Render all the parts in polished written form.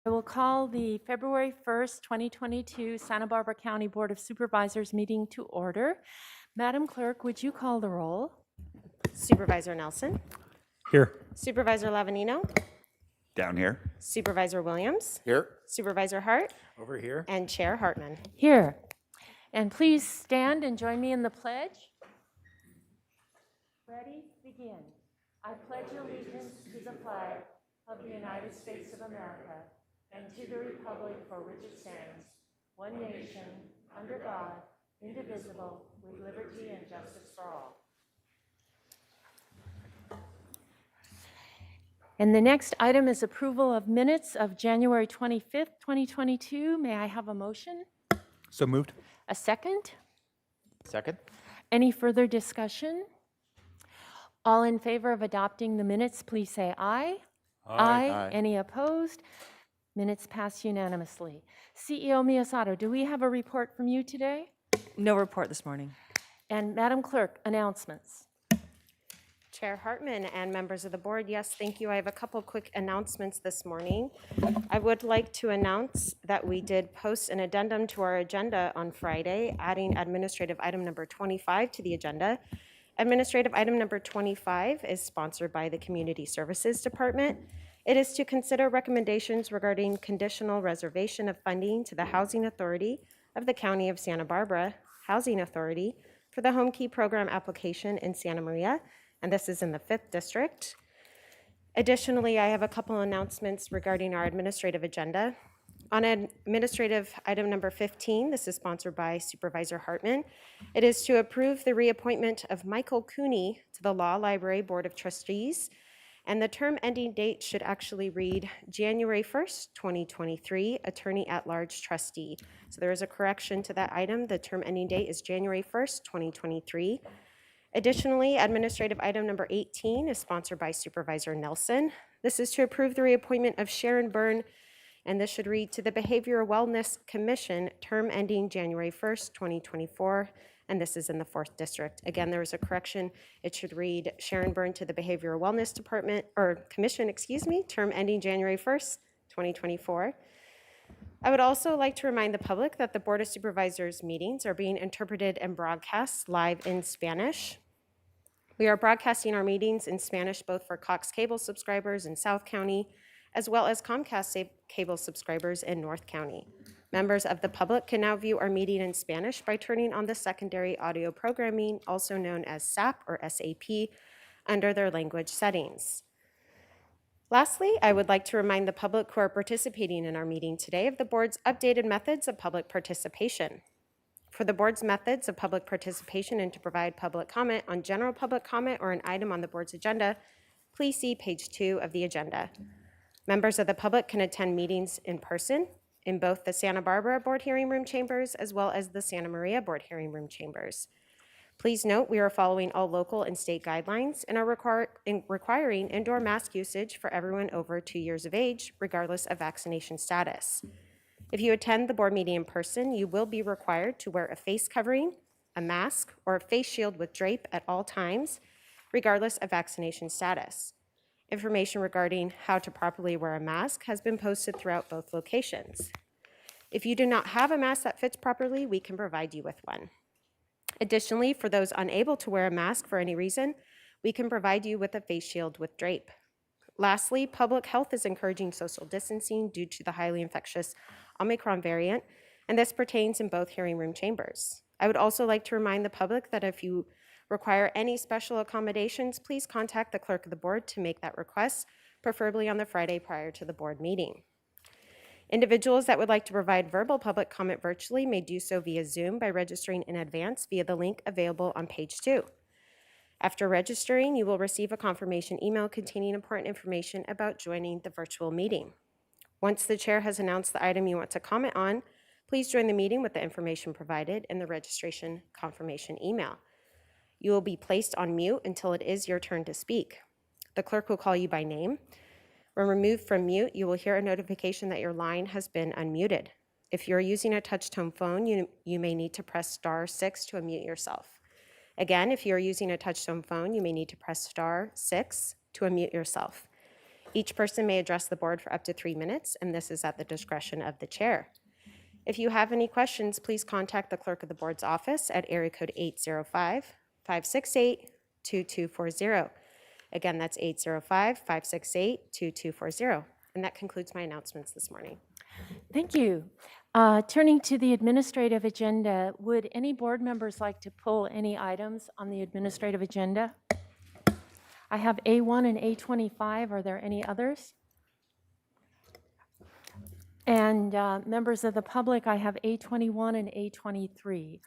I will call the February 1st, 2022 Santa Barbara County Board of Supervisors meeting to order. Madam Clerk, would you call the roll? Supervisor Nelson. Here. Supervisor Lavanino. Down here. Supervisor Williams. Here. Supervisor Hart. Over here. And Chair Hartman. Here. And please stand and join me in the pledge. Ready? Begin. I pledge allegiance to the flag of the United States of America and to the republic for which it stands, one nation, under God, indivisible, with liberty and justice for all. And the next item is approval of minutes of January 25th, 2022. May I have a motion? So moved. A second? Second. Any further discussion? All in favor of adopting the minutes, please say aye. Aye. Any opposed? Minutes pass unanimously. CEO Miyasato, do we have a report from you today? No report this morning. And Madam Clerk, announcements. Chair Hartman and members of the board, yes, thank you. I have a couple quick announcements this morning. I would like to announce that we did post an addendum to our agenda on Friday, adding administrative item number 25 to the agenda. Administrative item number 25 is sponsored by the Community Services Department. It is to consider recommendations regarding conditional reservation of funding to the Housing Authority of the County of Santa Barbara, Housing Authority, for the Home Key Program application in Santa Maria, and this is in the 5th District. Additionally, I have a couple announcements regarding our administrative agenda. On administrative item number 15, this is sponsored by Supervisor Hartman. It is to approve the reappointment of Michael Cooney to the Law Library Board of Trustees, and the term ending date should actually read January 1st, 2023, Attorney at Large Trustee. So there is a correction to that item. The term ending date is January 1st, 2023. Additionally, administrative item number 18 is sponsored by Supervisor Nelson. This is to approve the reappointment of Sharon Byrne, and this should read to the Behavioral Wellness Commission, term ending January 1st, 2024, and this is in the 4th District. Again, there is a correction. It should read Sharon Byrne to the Behavioral Wellness Department, or Commission, excuse me, term ending January 1st, 2024. I would also like to remind the public that the Board of Supervisors meetings are being interpreted and broadcast live in Spanish. We are broadcasting our meetings in Spanish both for Cox Cable subscribers in South County, as well as Comcast cable subscribers in North County. Members of the public can now view our meeting in Spanish by turning on the secondary audio programming, also known as SAP or SAP, under their language settings. Lastly, I would like to remind the public who are participating in our meeting today of the board's updated methods of public participation. For the board's methods of public participation and to provide public comment on general public comment or an item on the board's agenda, please see page 2 of the agenda. Members of the public can attend meetings in person in both the Santa Barbara Board Hearing Room chambers as well as the Santa Maria Board Hearing Room chambers. Please note we are following all local and state guidelines and are requiring indoor mask usage for everyone over 2 years of age, regardless of vaccination status. If you attend the board meeting in person, you will be required to wear a face covering, a mask, or a face shield with drape at all times, regardless of vaccination status. Information regarding how to properly wear a mask has been posted throughout both locations. If you do not have a mask that fits properly, we can provide you with one. Additionally, for those unable to wear a mask for any reason, we can provide you with a face shield with drape. Lastly, public health is encouraging social distancing due to the highly infectious Omicron variant, and this pertains in both hearing room chambers. I would also like to remind the public that if you require any special accommodations, please contact the clerk of the board to make that request, preferably on the Friday prior to the board meeting. Individuals that would like to provide verbal public comment virtually may do so via Zoom by registering in advance via the link available on page 2. After registering, you will receive a confirmation email containing important information about joining the virtual meeting. Once the chair has announced the item you want to comment on, please join the meeting with the information provided in the registration confirmation email. You will be placed on mute until it is your turn to speak. The clerk will call you by name. When removed from mute, you will hear a notification that your line has been unmuted. If you're using a touch-tone phone, you may need to press *6 to unmute yourself. Again, if you're using a touch-tone phone, you may need to press *6 to unmute yourself. Each person may address the board for up to 3 minutes, and this is at the discretion of the chair. If you have any questions, please contact the clerk of the board's office at area code 805-568-2240. Again, that's 805-568-2240. And that concludes my announcements this morning. Thank you. Turning to the administrative agenda, would any board members like to pull any items on the administrative agenda? I have A1 and A25. Are there any others? And members of the public, I have A21 and A23.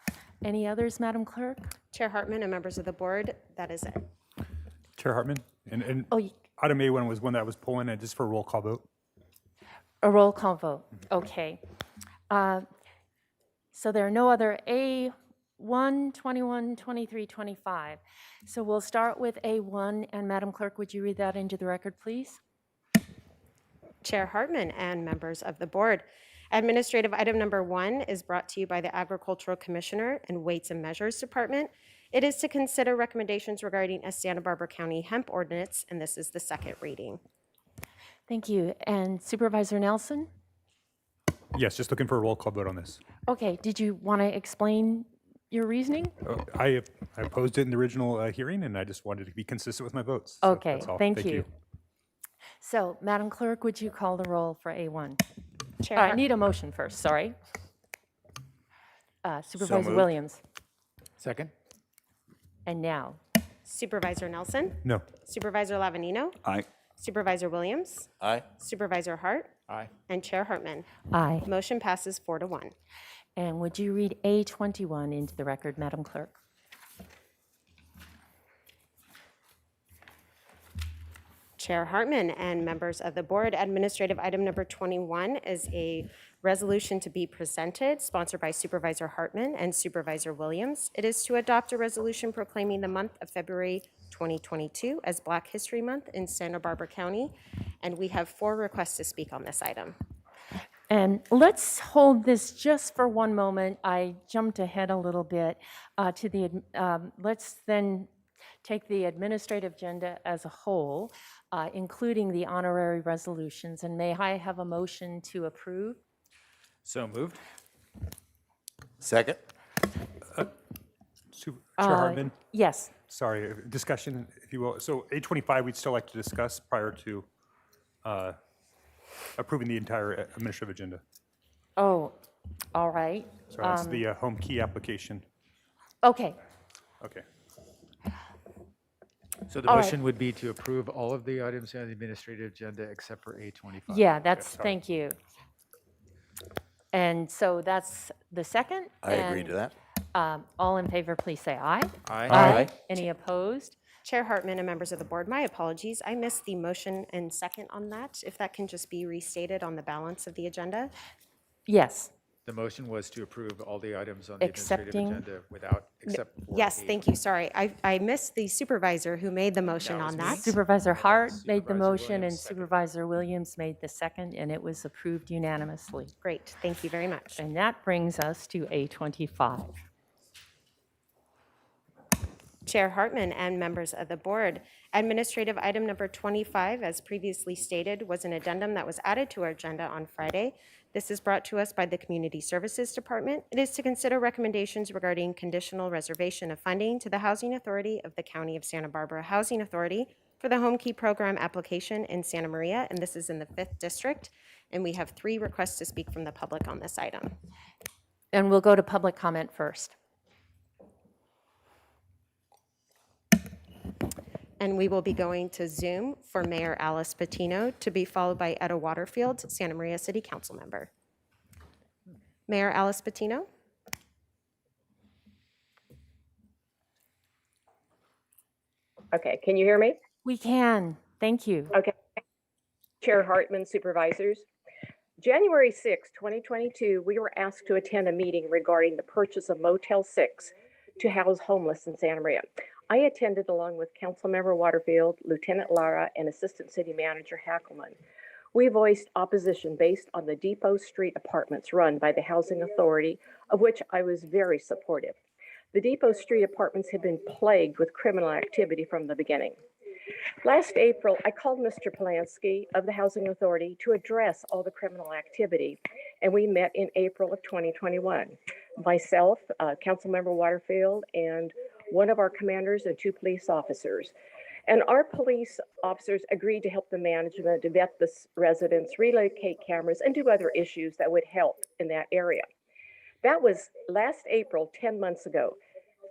Any others, Madam Clerk? Chair Hartman and members of the board, that is it. Chair Hartman, and Oh, item A1 was one that was pulling, and just for a roll call vote. a roll call vote. Okay. So there are no other A1, 21, 23, 25. So we'll start with A1, and Madam Clerk, would you read that into the record, please? Chair Hartman and members of the board. Administrative item number 1 is brought to you by the Agricultural Commissioner and Weights and Measures Department. It is to consider recommendations regarding a Santa Barbara County hemp ordinance, and this is the second reading. Thank you. And Supervisor Nelson? Yes, just looking for a roll call vote on this. Okay, did you want to explain your reasoning? I opposed it in the original hearing, and I just wanted to be consistent with my votes. So Okay, that's all. thank you. So, Madam Clerk, would you call the roll for A1? Chair I need a motion first, sorry. Supervisor moved. Williams. Second? And now, Supervisor Nelson, No. Supervisor Lavanino, Aye. Supervisor Williams, Aye. Supervisor Hart, Aye. and Chair Hartman. aye. Motion passes 4-1. And would you read A21 into the record, Madam Clerk? Chair Hartman and members of the board, administrative item number 21 is a resolution to be presented, sponsored by Supervisor Hartman and Supervisor Williams. It is to adopt a resolution proclaiming the month of February 2022 as Black History Month in Santa Barbara County, and we have 4 requests to speak on this item. And let's hold this just for one moment. I jumped ahead a little bit to the, let's then take the administrative agenda as a whole, including the honorary resolutions. And may I have a motion to approve? So moved. Second? Chair Hartman, Yes. sorry, discussion, if you will. So A25, we'd still like to discuss prior to approving the entire administrative agenda. Oh, all right. So that's the home key application. Okay. Okay. So the All right. motion would be to approve all of the items on the administrative agenda except for A25. Yeah, that's, sorry. thank you. And so that's the second. I agree to that. All in favor, please say aye. Aye. Any opposed? Chair Hartman and members of the board, my apologies. I missed the motion and second on that. If that can just be restated on the balance of the agenda. Yes. The motion was to approve all the items on the administrative Accepting- agenda except for Yes, A25. thank you, sorry. I missed the supervisor who made the motion on that. Supervisor Hart made the Supervisor motion and Williams seconded. Supervisor Williams made the second, and it was approved unanimously. Great, thank you very much. And that brings us to A25. Chair Hartman and members of the board, administrative item number 25, as previously stated, was an addendum that was added to our agenda on Friday. This is brought to us by the Community Services Department. It is to consider recommendations regarding conditional reservation of funding to the Housing Authority of the County of Santa Barbara Housing Authority for the Home Key Program application in Santa Maria, and this is in the 5th District. And we have 3 requests to speak from the public on this item. And we'll go to public comment first. And we will be going to Zoom for Mayor Alice Patino, to be followed by Etta Waterfield, Santa Maria City Council member. Mayor Alice Patino? Okay, can you hear me? We can. Thank you. Okay. Chair Hartman, Supervisors. January 6, 2022, we were asked to attend a meeting regarding the purchase of Motel 6 to house homeless in Santa Maria. I attended along with Councilmember Waterfield, Lieutenant Lara, and Assistant City Manager Hackelman. We voiced opposition based on the Depot Street apartments run by the Housing Authority, of which I was very supportive. The Depot Street apartments have been plagued with criminal activity from the beginning. Last April, I called Mr. Polanski of the Housing Authority to address all the criminal activity, and we met in April of 2021. Myself, Councilmember Waterfield, and one of our commanders and 2 police officers. And our police officers agreed to help the management to vet the residents, relocate cameras, and do other issues that would help in that area. That was last April, 10 months ago.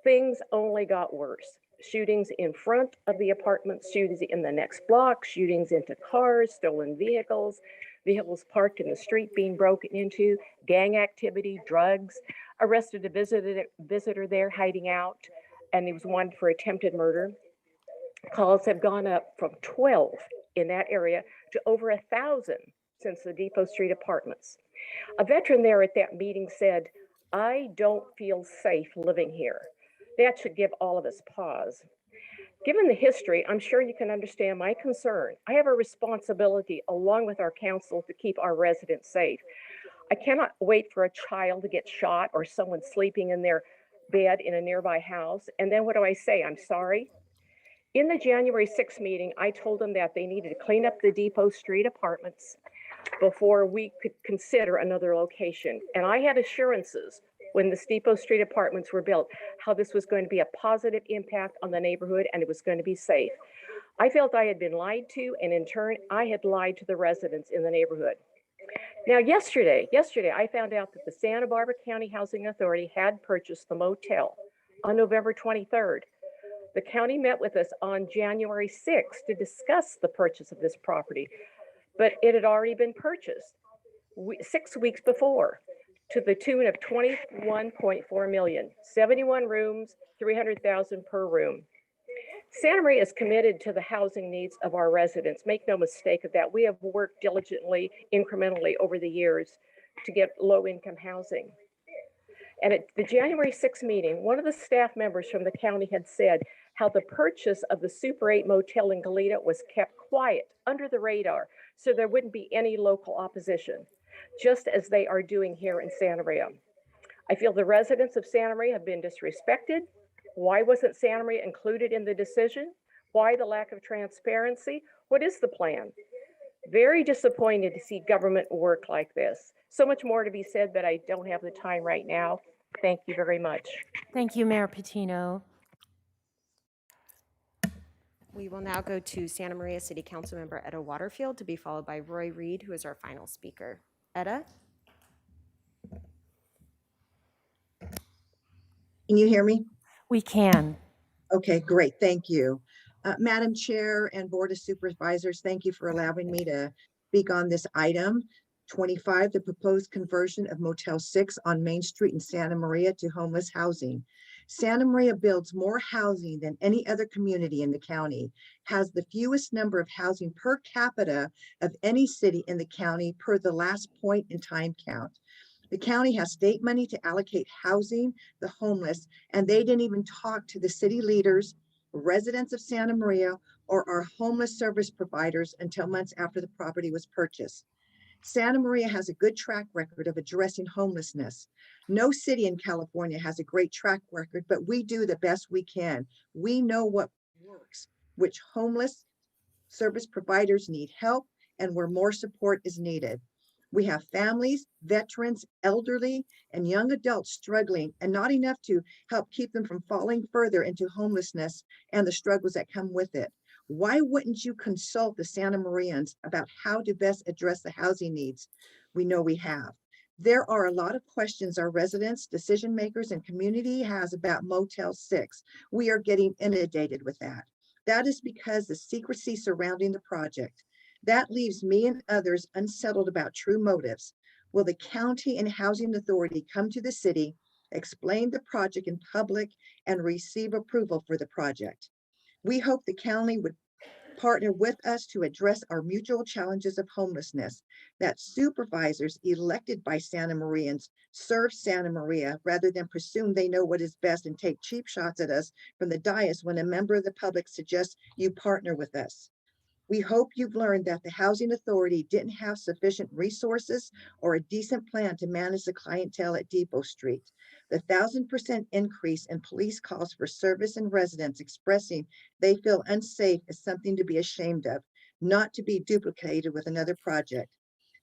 Things only got worse. Shootings in front of the apartments, shootings in the next block, shootings into cars, stolen vehicles, vehicles parked in the street being broken into, gang activity, drugs, arrested a visitor there hiding out, and he was one for attempted murder. Calls have gone up from 12 in that area to over 1,000 since the Depot Street apartments. A veteran there at that meeting said, "I don't feel safe living here." That should give all of us pause. Given the history, I'm sure you can understand my concern. I have a responsibility along with our council to keep our residents safe. I cannot wait for a child to get shot or someone sleeping in their bed in a nearby house. And then what do I say? I'm sorry. In the January 6th meeting, I told them that they needed to clean up the Depot Street apartments before we could consider another location. And I had assurances when the Depot Street apartments were built, how this was going to be a positive impact on the neighborhood and it was going to be safe. I felt I had been lied to, and in turn, I had lied to the residents in the neighborhood. Now, yesterday, I found out that the Santa Barbara County Housing Authority had purchased the motel on November 23rd. The county met with us on January 6th to discuss the purchase of this property, but it had already been purchased 6 weeks before to the tune of $21.4 million, 71 rooms, $300,000 per room. Santa Maria is committed to the housing needs of our residents. Make no mistake of that. We have worked diligently, incrementally over the years to get low-income housing. And at the January 6th meeting, one of the staff members from the county had said how the purchase of the Super 8 motel in Gallup was kept quiet, under the radar, so there wouldn't be any local opposition, just as they are doing here in Santa Maria. I feel the residents of Santa Maria have been disrespected. Why wasn't Santa Maria included in the decision? Why the lack of transparency? What is the plan? Very disappointed to see government work like this. So much more to be said, but I don't have the time right now. Thank you very much. Thank you, Mayor Patino. We will now go to Santa Maria City Council Member Etta Waterfield, to be followed by Roy Reed, who is our final speaker. Etta? Can you hear me? We can. Okay, great. Thank you. Madam Chair and Board of Supervisors, thank you for allowing me to speak on this item. 25, the proposed conversion of Motel 6 on Main Street in Santa Maria to homeless housing. Santa Maria builds more housing than any other community in the county, has the fewest number of housing per capita of any city in the county per the last point in time count. The county has state money to allocate housing, the homeless, and they didn't even talk to the city leaders, residents of Santa Maria, or our homeless service providers until months after the property was purchased. Santa Maria has a good track record of addressing homelessness. No city in California has a great track record, but we do the best we can. We know what works, which homeless service providers need help and where more support is needed. We have families, veterans, elderly, and young adults struggling, and not enough to help keep them from falling further into homelessness and the struggles that come with it. Why wouldn't you consult the Santa Marians about how to best address the housing needs we know we have? There are a lot of questions our residents, decision makers, and community has about Motel 6. We are getting inundated with that. That is because the secrecy surrounding the project. That leaves me and others unsettled about true motives. Will the county and housing authority come to the city, explain the project in public, and receive approval for the project? We hope the county would partner with us to address our mutual challenges of homelessness, that supervisors elected by Santa Marians serve Santa Maria rather than presume they know what is best and take cheap shots at us from the dais when a member of the public suggests you partner with us. We hope you've learned that the Housing Authority didn't have sufficient resources or a decent plan to manage the clientele at Depot Street. The 1,000% increase in police calls for service and residents expressing they feel unsafe is something to be ashamed of, not to be duplicated with another project.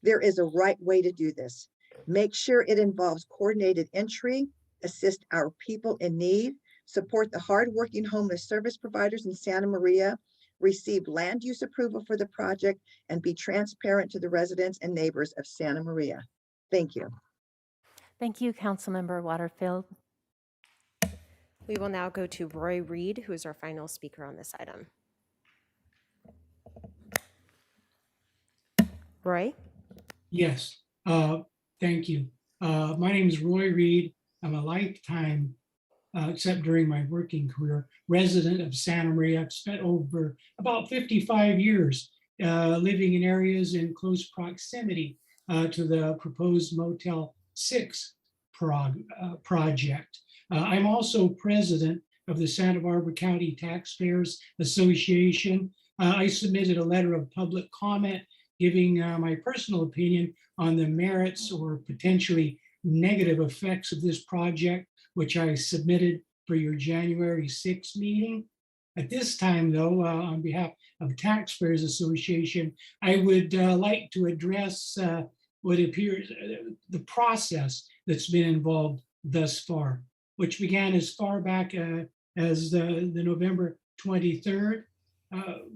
There is a right way to do this. Make sure it involves coordinated entry, assist our people in need, support the hardworking homeless service providers in Santa Maria, receive land use approval for the project, and be transparent to the residents and neighbors of Santa Maria. Thank you. Thank you, Councilmember Waterfield. We will now go to Roy Reed, who is our final speaker on this item. Roy? Yes, thank you. My name is Roy Reed. I'm a lifetime, except during my working career, resident of Santa Maria. I've spent over about 55 years living in areas in close proximity to the proposed Motel 6 project. I'm also president of the Santa Barbara County Taxpayers Association. I submitted a letter of public comment giving my personal opinion on the merits or potentially negative effects of this project, which I submitted for your January 6th meeting. At this time, though, on behalf of Taxpayers Association, I would like to address what appears the process that's been involved thus far, which began as far back as the November 23rd.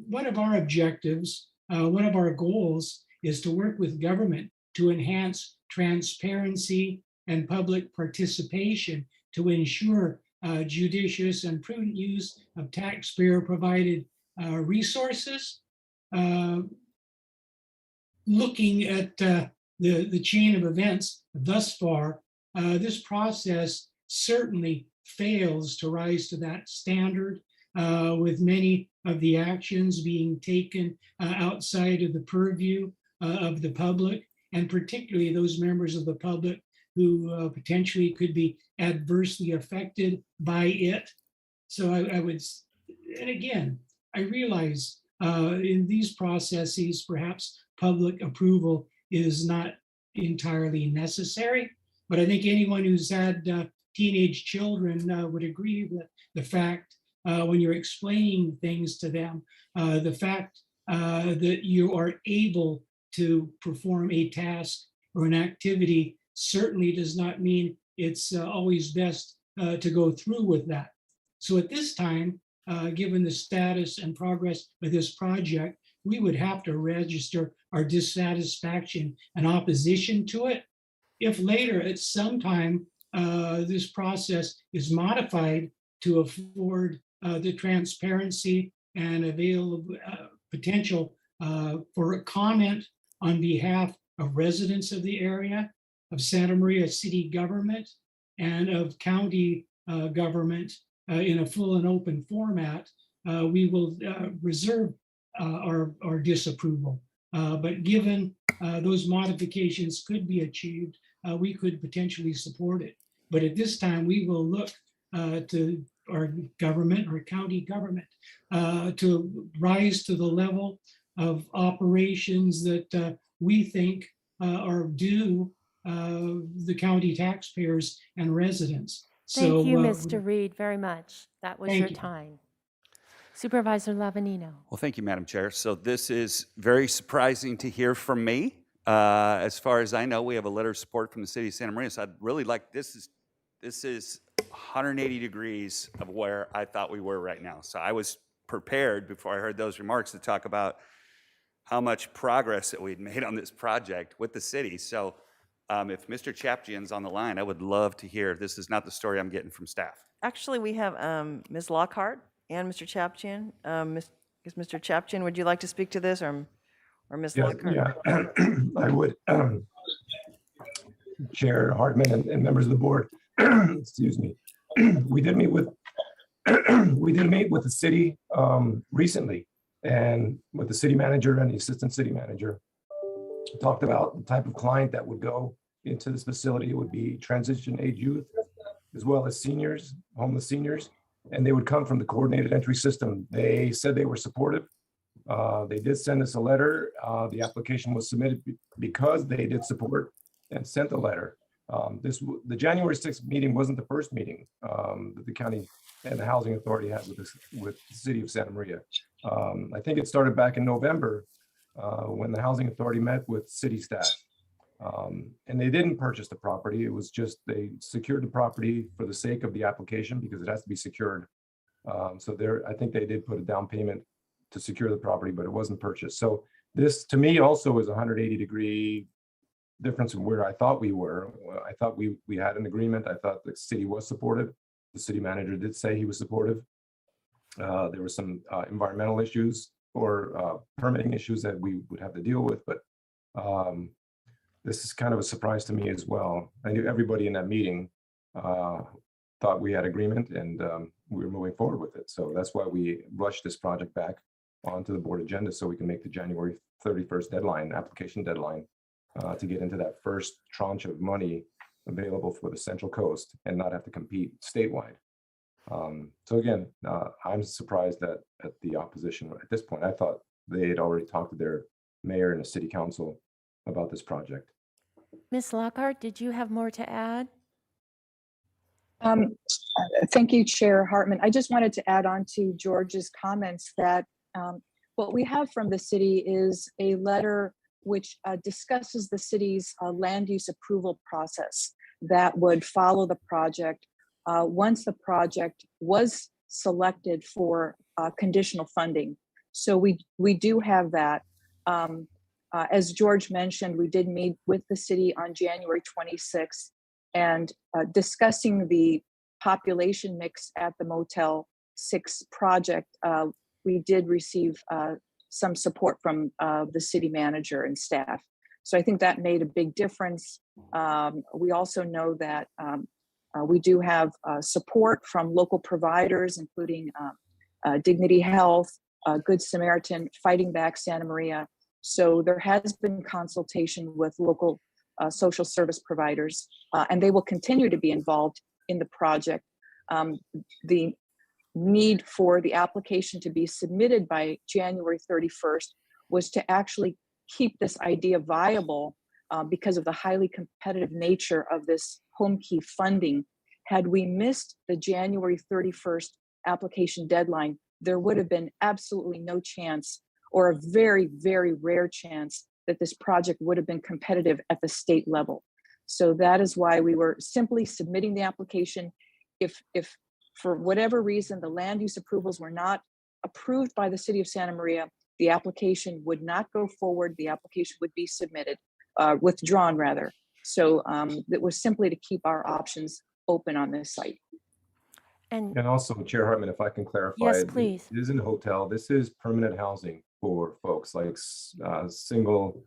One of our objectives, one of our goals is to work with government to enhance transparency and public participation to ensure judicious and prudent use of taxpayer-provided resources. Looking at the chain of events thus far, this process certainly fails to rise to that standard, with many of the actions being taken outside of the purview of the public, and particularly those members of the public who potentially could be adversely affected by it. So I would, and again, I realize in these processes, perhaps public approval is not entirely necessary, but I think anyone who's had teenage children would agree with the fact when you're explaining things to them, the fact that you are able to perform a task or an activity certainly does not mean it's always best to go through with that. So at this time, given the status and progress of this project, we would have to register our dissatisfaction and opposition to it. If later at some time this process is modified to afford the transparency and available potential for a comment on behalf of residents of the area, of Santa Maria city government, and of county government in a full and open format, we will reserve our disapproval. But given those modifications could be achieved, we could potentially support it. But at this time, we will look to our government, our county government, to rise to the level of operations that we think are due the county taxpayers and residents. Thank you, Mr. Reed, very much. That was your you. time. Supervisor Lavanino. Well, thank you, Madam Chair. So this is very surprising to hear from me. As far as I know, we have a letter of support from the city of Santa Maria. So I'd really like, this is 180 degrees of where I thought we were right now. So I was prepared before I heard those remarks to talk about how much progress that we'd made on this project with the city. So if Mr. Chapjian's on the line, I would love to hear. This is not the story I'm getting from staff. Actually, we have Ms. Lockhart and Mr. Chapjian. Mr. Chapjian, would you like to speak to this, or Ms. Lockhart? Yeah, I would. Chair Hartman and members of the board, excuse me. We did meet with the city recently, and with the city manager and the assistant city manager. Talked about the type of client that would go into this facility. It would be transition age youth, as well as seniors, homeless seniors, and they would come from the coordinated entry system. They said they were supportive They did send us a letter. The application was submitted because they did support and sent a letter. The January 6th meeting wasn't the first meeting that the county and the Housing Authority had with the city of Santa Maria. I think it started back in November when the Housing Authority met with city staff. And they didn't purchase the property. It was just they secured the property for the sake of the application because it has to be secured. So I think they did put a down payment to secure the property, but it wasn't purchased. So this, to me, also is a 180-degree difference from where I thought we were. I thought we had an agreement. I thought the city was supportive. The city manager did say he was supportive. There were some environmental issues or permitting issues that we would have to deal with, but this is kind of a surprise to me as well. I knew everybody in that meeting thought we had agreement and we were moving forward with it. So that's why we rushed this project back onto the board agenda so we can make the January 31st deadline, application deadline, to get into that first tranche of money available for the Central Coast and not have to compete statewide. So again, I'm surprised at the opposition at this point. I thought they had already talked to their mayor and the city council about this project. Ms. Lockhart, did you have more to add? Thank you, Chair Hartman. I just wanted to add on to George's comments that what we have from the city is a letter which discusses the city's land use approval process that would follow the project once the project was selected for conditional funding. So we do have that. As George mentioned, we did meet with the city on January 26th and discussing the population mix at the Motel 6 project, we did receive some support from the city manager and staff. So I think that made a big difference. We also know that we do have support from local providers, including Dignity Health, Good Samaritan, Fighting Back Santa Maria. So there has been consultation with local social service providers, and they will continue to be involved in the project. The need for the application to be submitted by January 31st was to actually keep this idea viable because of the highly competitive nature of this home key funding. Had we missed the January 31st application deadline, there would have been absolutely no chance, or a very, very rare chance, that this project would have been competitive at the state level. So that is why we were simply submitting the application. If for whatever reason the land use approvals were not approved by the city of Santa Maria, the application would not go forward. The application would be submitted, withdrawn rather. So it was simply to keep our options open on this site. And also, Chair Hartman, if I can clarify, yes, please. It isn't a hotel. This is permanent housing for folks, like single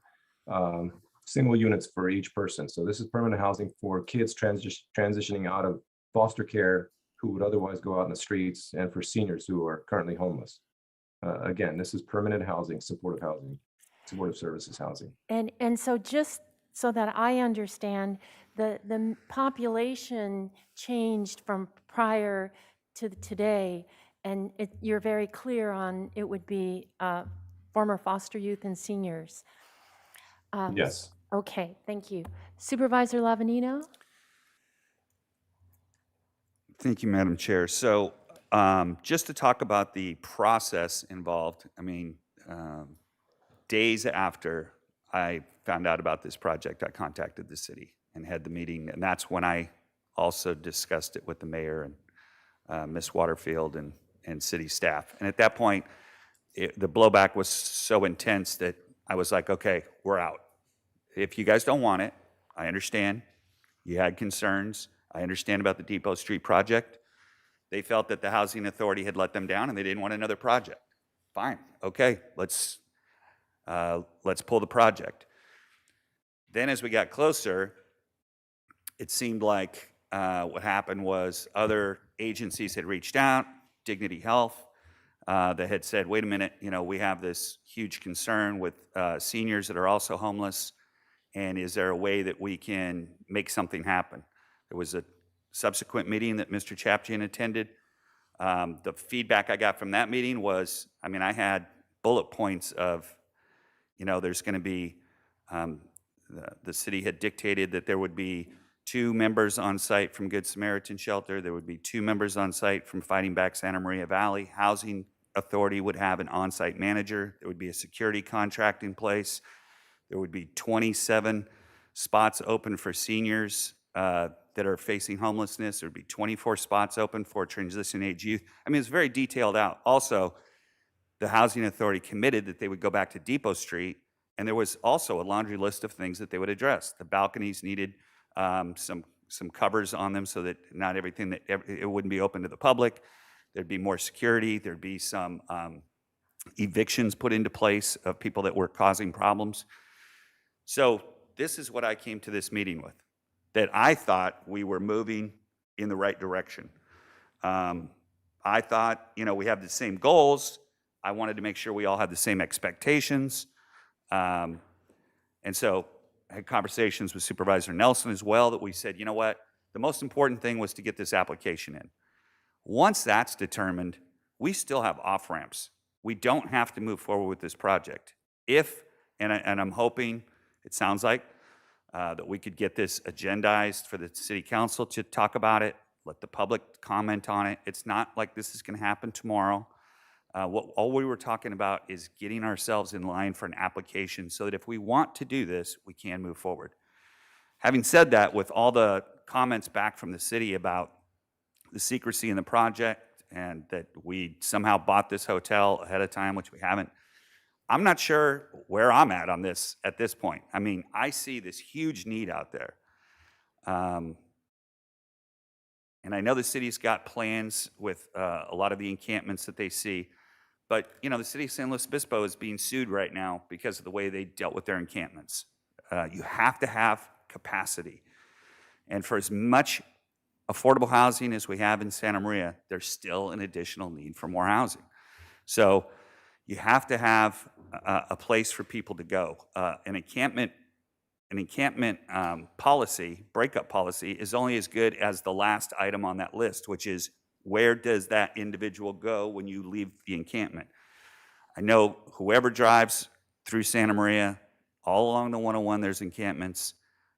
units for each person. So this is permanent housing for kids transitioning out of foster care who would otherwise go out in the streets, and for seniors who are currently homeless. Again, this is permanent housing, supportive services housing. And so just so that I understand, the population changed from prior to today, and you're very clear on it would be former foster youth and seniors. Yes. Okay, thank you. Supervisor Lavanino? Thank you, Madam Chair. So just to talk about the process involved, I mean, days after I found out about this project, I contacted the city and had the meeting, and that's when I also discussed it with the mayor and Ms. Waterfield and city staff. And at that point, the blowback was so intense that I was like, okay, we're out. If you guys don't want it, I understand. You had concerns. I understand about the Depot Street project. They felt that the Housing Authority had let them down and they didn't want another project. Fine, okay, let's pull the project. Then as we got closer, it seemed like what happened was other agencies had reached out, Dignity Health, that had said, wait a minute, we have this huge concern with seniors that are also homeless, and is there a way that we can make something happen? There was a subsequent meeting that Mr. Chapchian attended. The feedback I got from that meeting was, I mean, I had bullet points of, there's going to be, the city had dictated that there would be 2 members on site from Good Samaritan Shelter. There would be 2 members on site from Fighting Back Santa Maria Valley. Housing Authority would have an on-site manager. There would be a security contract in place. There would be 27 spots open for seniors that are facing homelessness. There would be 24 spots open for transition age youth. I mean, it's very detailed out. Also, the Housing Authority committed that they would go back to Depot Street, and there was also a laundry list of things that they would address. The balconies needed some covers on them so that not everything it wouldn't be open to the public. There'd be more security. There'd be some evictions put into place of people that were causing problems. So this is what I came to this meeting with, that I thought we were moving in the right direction. I thought, we have the same goals. I wanted to make sure we all had the same expectations. And so I had conversations with Supervisor Nelson as well, that we said, you know what, the most important thing was to get this application in. Once that's determined, we still have off-ramps. We don't have to move forward with this project. And I'm hoping, it sounds like, that we could get this agendized for the city council to talk about it, let the public comment on it. It's not like this is going to happen tomorrow. All we were talking about is getting ourselves in line for an application so that if we want to do this, we can move forward. Having said that, with all the comments back from the city about the secrecy in the project and that we somehow bought this hotel ahead of time, which we haven't, I'm not sure where I'm at this at this point. I mean, I see this huge need out there. And I know the city's got plans with a lot of the encampments that they see, but the city of San Luis Obispo is being sued right now because of the way they dealt with their encampments. You have to have capacity. And for as much affordable housing as we have in Santa Maria, there's still an additional need for more housing. So you have to have a place for people to go. An encampment policy, breakup policy, is only as good as the last item on that list, which is where does that individual go when you leave the encampment? I know whoever drives through Santa Maria, all along the 101, there's encampments,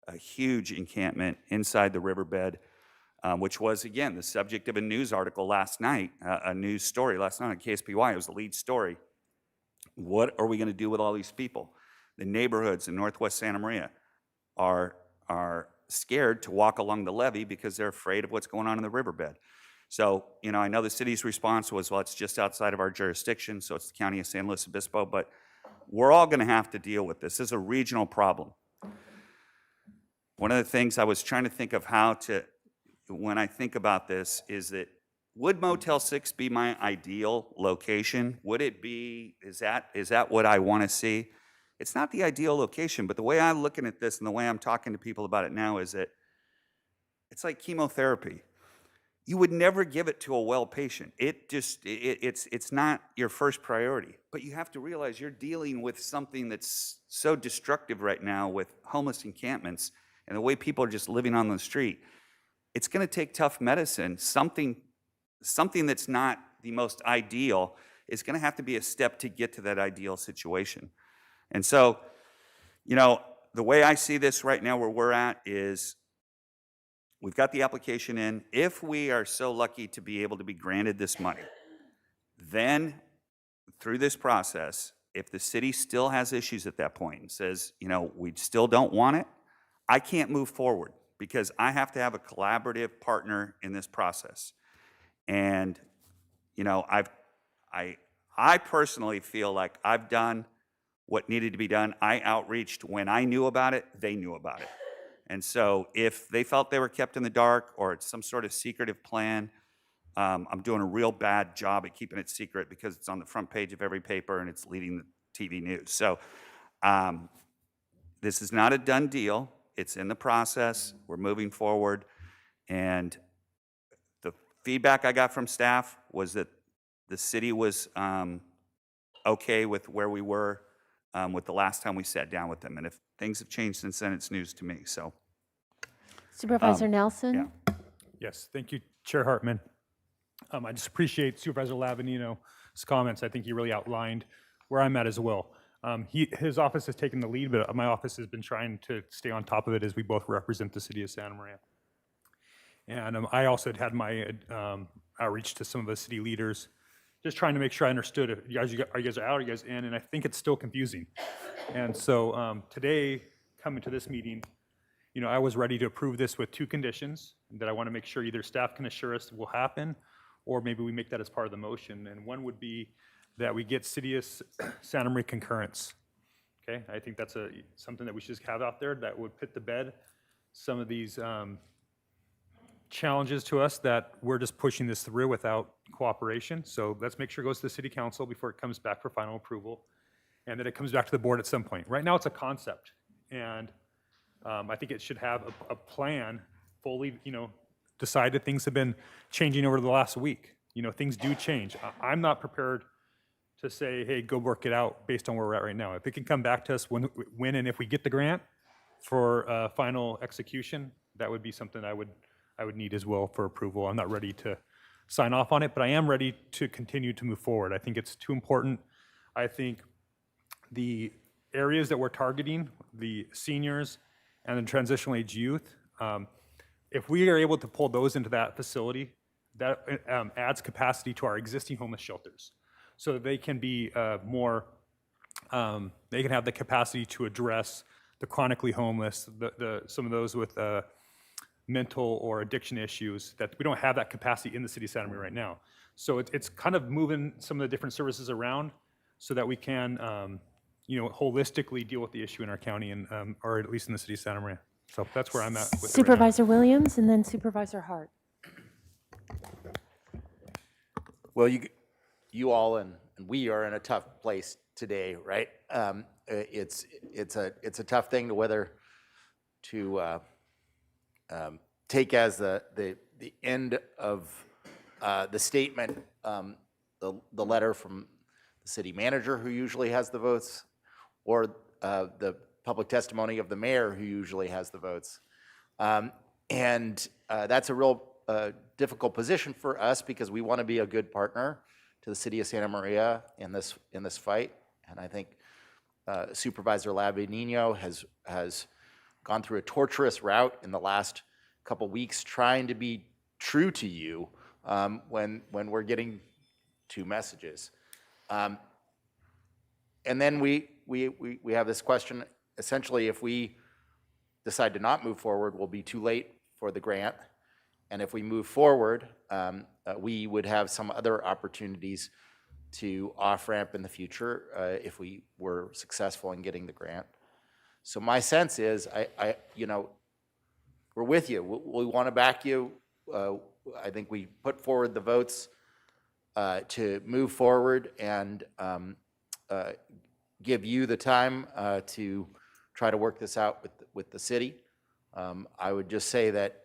a huge encampment inside the riverbed, which was, again, the subject of a news article last night, a news story last night on KSPY. It was the lead story. What are we going to do with all these people? The neighborhoods in Northwest Santa Maria are scared to walk along the levee because they're afraid of what's going on in the riverbed. So, I know the city's response was, well, it's just outside of our jurisdiction, so it's the county of San Luis Obispo, but we're all going to have to deal with this. This is a regional problem. One of the things I was trying to think of when I think about this is that, would Motel 6 be my ideal location? Would it be, is that what I want to see? It's not the ideal location, but the way I'm looking at this and the way I'm talking to people about it now is that it's like chemotherapy. You would never give it to a well patient. It's not your first priority, but you have to realize you're dealing with something that's so destructive right now with homeless encampments and the way people are just living on the street. It's going to take tough medicine. Something that's not the most ideal is going to have to be a step to get to that ideal situation. And so, the way I see this right now where we're at is we've got the application in. If we are so lucky to be able to be granted this money, then through this process, if the city still has issues at that point and says, we still don't want it, I can't move forward because I have to have a collaborative partner in this process. And, I personally feel like I've done what needed to be done. I outreached when I knew about it, they knew about it. And so if they felt they were kept in the dark or it's some sort of secretive plan, I'm doing a real bad job at keeping it secret because it's on the front page of every paper and it's leading the TV news. So this is not a done deal. It's in the process. We're moving forward. And the feedback I got from staff was that the city was okay with where we were with the last time we sat down with them. And if things have changed since then, it's news to me. So, Supervisor Nelson? Yeah. Yes, thank you, Chair Hartman. I just appreciate Supervisor Lavanino's comments. I think he really outlined where I'm at as well. His office has taken the lead, but my office has been trying to stay on top of it as we both represent the city of Santa Maria. And I also had my outreach to some of the city leaders, just trying to make sure I understood if you guys are out, are you guys in, and I think it's still confusing. And so today, coming to this meeting, I was ready to approve this with 2 conditions that I want to make sure either staff can assure us will happen, or maybe we make that as part of the motion. And one would be that we get City of Santa Maria concurrence. Okay, I think that's something that we should just have out there that would put to bed some of these challenges to us that we're just pushing this through without cooperation. So let's make sure it goes to the city council before it comes back for final approval, and that it comes back to the board at some point. Right now, it's a concept, and I think it should have a plan fully, decided. Things have been changing over the last week. Things do change. I'm not prepared to say, hey, go work it out based on where we're at right now. If it can come back to us when and if we get the grant for final execution, that would be something I would need as well for approval. I'm not ready to sign off on it, but I am ready to continue to move forward. I think it's too important. I think the areas that we're targeting, the seniors and the transitional age youth, if we are able to pull those into that facility, that adds capacity to our existing homeless shelters, so that they can be they can have the capacity to address the chronically homeless, some of those with mental or addiction issues, that we don't have that capacity in the city of Santa Maria right now. So it's kind of moving some of the different services around so that we can holistically deal with the issue in our county, and or at least in the city of Santa Maria. So that's where I'm at with it right now. Supervisor Williams and then Supervisor Hart. Well, you all and we are in a tough place today, right? It's a tough thing to whether to take as the end of the statement, the letter from the city manager, who usually has the votes, or the public testimony of the mayor, who usually has the votes. And that's a real difficult position for us, because we want to be a good partner to the city of Santa Maria in this fight. And I think Supervisor Lavinino has gone through a torturous route in the last couple weeks trying to be true to you when we're getting 2 messages. And then we have this question, essentially, if we decide to not move forward, we'll be too late for the grant. And if we move forward, we would have some other opportunities to off-ramp in the future if we were successful in getting the grant. So my sense is, we're with you. We want to back you. I think we put forward the votes to move forward and give you the time to try to work this out with the city. I would just say that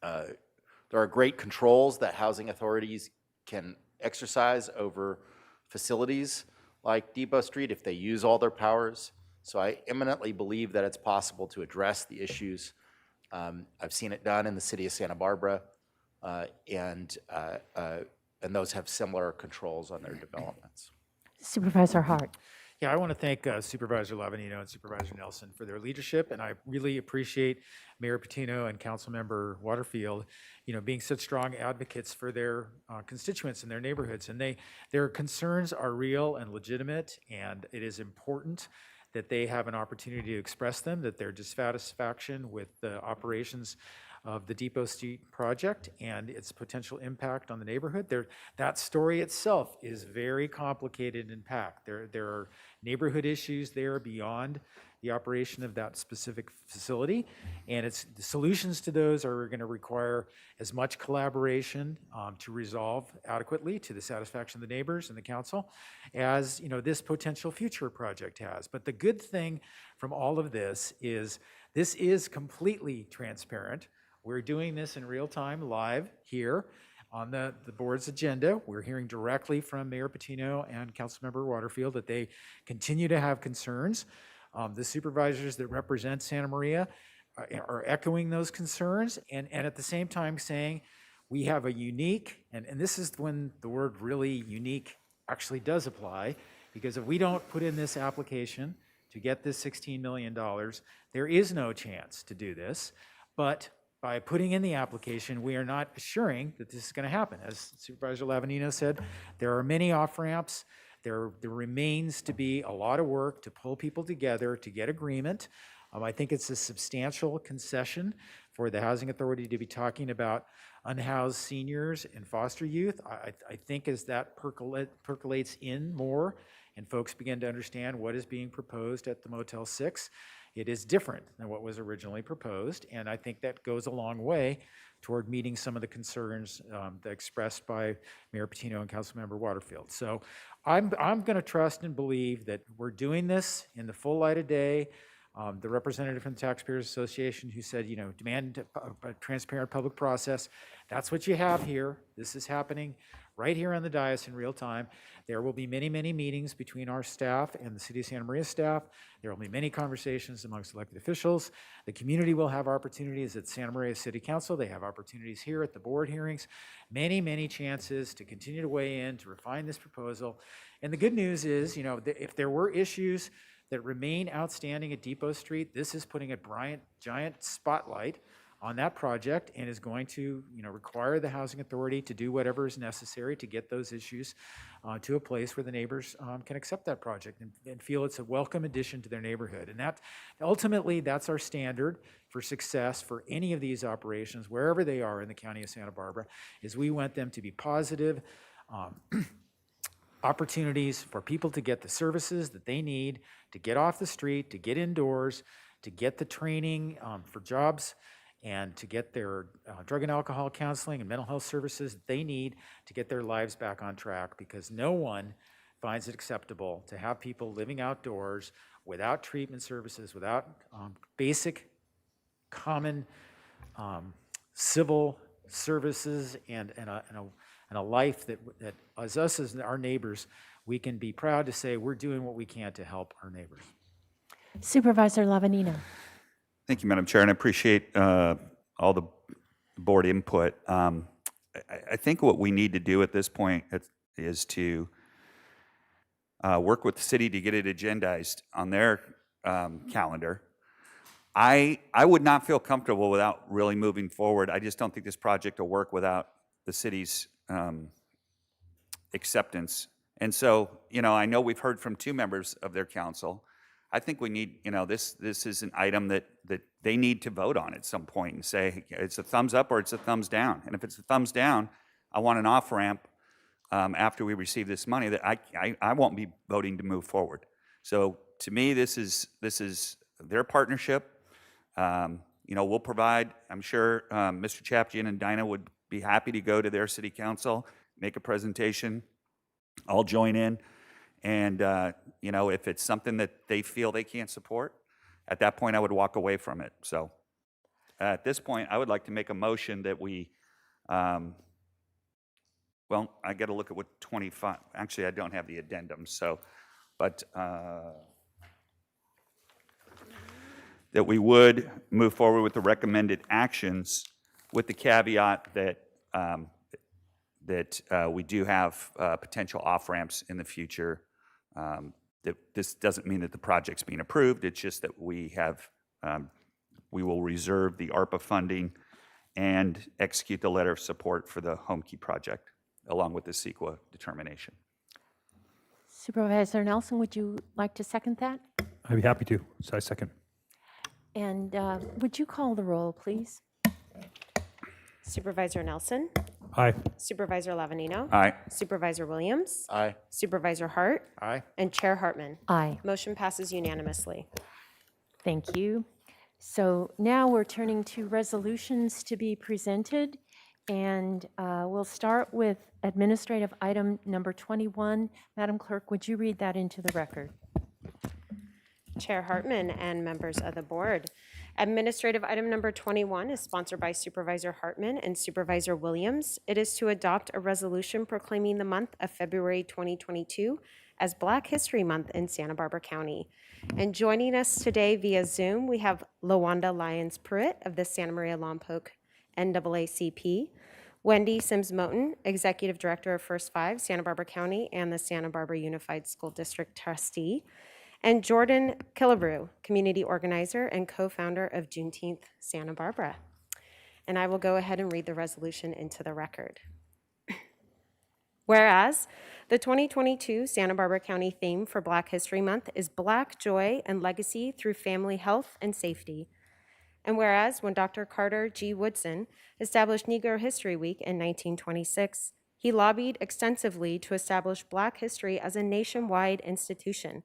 there are great controls that housing authorities can exercise over facilities like Depot Street if they use all their powers. So I eminently believe that it's possible to address the issues. I've seen it done in the city of Santa Barbara, and those have similar controls on their developments. Supervisor Hart. Yeah, I want to thank Supervisor Lavinino and Supervisor Nelson for their leadership, and I really appreciate Mayor Patino and Councilmember Waterfield, being such strong advocates for their constituents in their neighborhoods. And their concerns are real and legitimate, and it is important that they have an opportunity to express them, that their dissatisfaction with the operations of the Depot Street project and its potential impact on the neighborhood. That story itself is very complicated and packed. There are neighborhood issues there beyond the operation of that specific facility, and the solutions to those are going to require as much collaboration to resolve adequately to the satisfaction of the neighbors and the council as this potential future project has. But the good thing from all of this is completely transparent. We're doing this in real time, live here on the board's agenda. We're hearing directly from Mayor Patino and Councilmember Waterfield that they continue to have concerns. The supervisors that represent Santa Maria are echoing those concerns, and at the same time saying we have a unique, and this is when the word really unique actually does apply, Because if we don't put in this application to get this $16 million, there is no chance to do this. But by putting in the application, we are not assuring that this is going to happen. As Supervisor Lavanino said, there are many off-ramps. There remains to be a lot of work to pull people together to get agreement. I think it's a substantial concession for the Housing Authority to be talking about unhoused seniors and foster youth. I think as that percolates in more and folks begin to understand what is being proposed at the Motel 6, it is different than what was originally proposed. And I think that goes a long way toward meeting some of the concerns that expressed by Mayor Patino and Councilmember Waterfield. So I'm going to trust and believe that we're doing this in the full light of day. The representative from the Taxpayers Association who said, demand a transparent public process. That's what you have here. This is happening right here on the dais in real time. There will be many, many meetings between our staff and the City of Santa Maria staff. There will be many conversations amongst elected officials. The community will have opportunities at Santa Maria City Council. They have opportunities here at the board hearings. Many, many chances to continue to weigh in, to refine this proposal. And the good news is, if there were issues that remain outstanding at Depot Street, this is putting a giant spotlight on that project and is going to require the Housing Authority to do whatever is necessary to get those issues to a place where the neighbors can accept that project and feel it's a welcome addition to their neighborhood. And that ultimately, that's our standard for success for any of these operations, wherever they are in the county of Santa Barbara, is we want them to be positive opportunities for people to get the services that they need to get off the street, to get indoors, to get the training for jobs, and to get their drug and alcohol counseling and mental health services that they need to get their lives back on track, because no one finds it acceptable to have people living outdoors without treatment services, without basic common civil services and a life that as us as our neighbors, we can be proud to say we're doing what we can to help our neighbors. Supervisor Lavanino. Thank you, Madam Chair, and I appreciate all the board input. I think what we need to do at this point is to work with the city to get it agendized on their calendar. I would not feel comfortable without really moving forward. I just don't think this project will work without the city's acceptance. And so, I know we've heard from 2 members of their council. I think we need, this is an item that they need to vote on at some point and say, it's a thumbs up or it's a thumbs down. And if it's a thumbs down, I want an off-ramp after we receive this money that I won't be voting to move forward. So to me, this is their partnership. We'll provide, I'm sure Mr. Chapjian and Dinah would be happy to go to their city council, make a presentation. I'll join in. And, if it's something that they feel they can't support, at that point I would walk away from it. So at this point, I would like to make a motion that we, I got to look at what 25, actually I don't have the addendum, so, but that we would move forward with the recommended actions with the caveat that we do have potential off-ramps in the future. That this doesn't mean that the project's being approved. It's just that we will reserve the ARPA funding and execute the letter of support for the Home Key project, along with the CEQA determination. Supervisor Nelson, would you like to second that? I'd be happy to. So I second. And would you call the roll, please? Supervisor Nelson. Aye. Supervisor Lavanino. Aye. Supervisor Williams. Aye. Supervisor Hart. Aye. And Chair Hartman. Aye. Motion passes unanimously. Thank you. So now we're turning to resolutions to be presented. And we'll start with administrative item number 21. Madam Clerk, would you read that into the record? Chair Hartman and members of the board. Administrative item number 21 is sponsored by Supervisor Hartman and Supervisor Williams. It is to adopt a resolution proclaiming the month of February 2022 as Black History Month in Santa Barbara County. And joining us today via Zoom, we have LaWanda Lyons Pruitt of the Santa Maria Lompoc NAACP. Wendy Sims-Moten, Executive Director of First Five, Santa Barbara County, and the Santa Barbara Unified School District Trustee, and Jordan Killebrew, Community Organizer and Co-Founder of Juneteenth Santa Barbara. And I will go ahead and read the resolution into the record. Whereas the 2022 Santa Barbara County theme for Black History Month is Black Joy and Legacy through Family Health and Safety. And whereas when Dr. Carter G. Woodson established Negro History Week in 1926, he lobbied extensively to establish Black history as a nationwide institution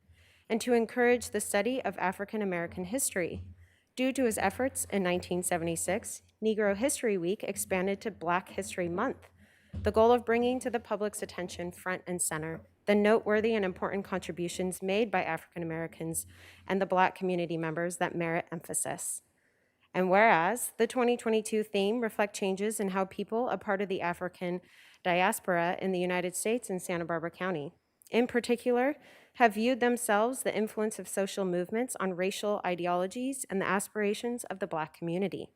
and to encourage the study of African American history. Due to his efforts in 1976, Negro History Week expanded to Black History Month, the goal of bringing to the public's attention front and center the noteworthy and important contributions made by African Americans and the Black community members that merit emphasis. And whereas the 2022 theme reflects changes in how people, a part of the African diaspora in the United States and Santa Barbara County, in particular, have viewed themselves the influence of social movements on racial ideologies and the aspirations of the Black community.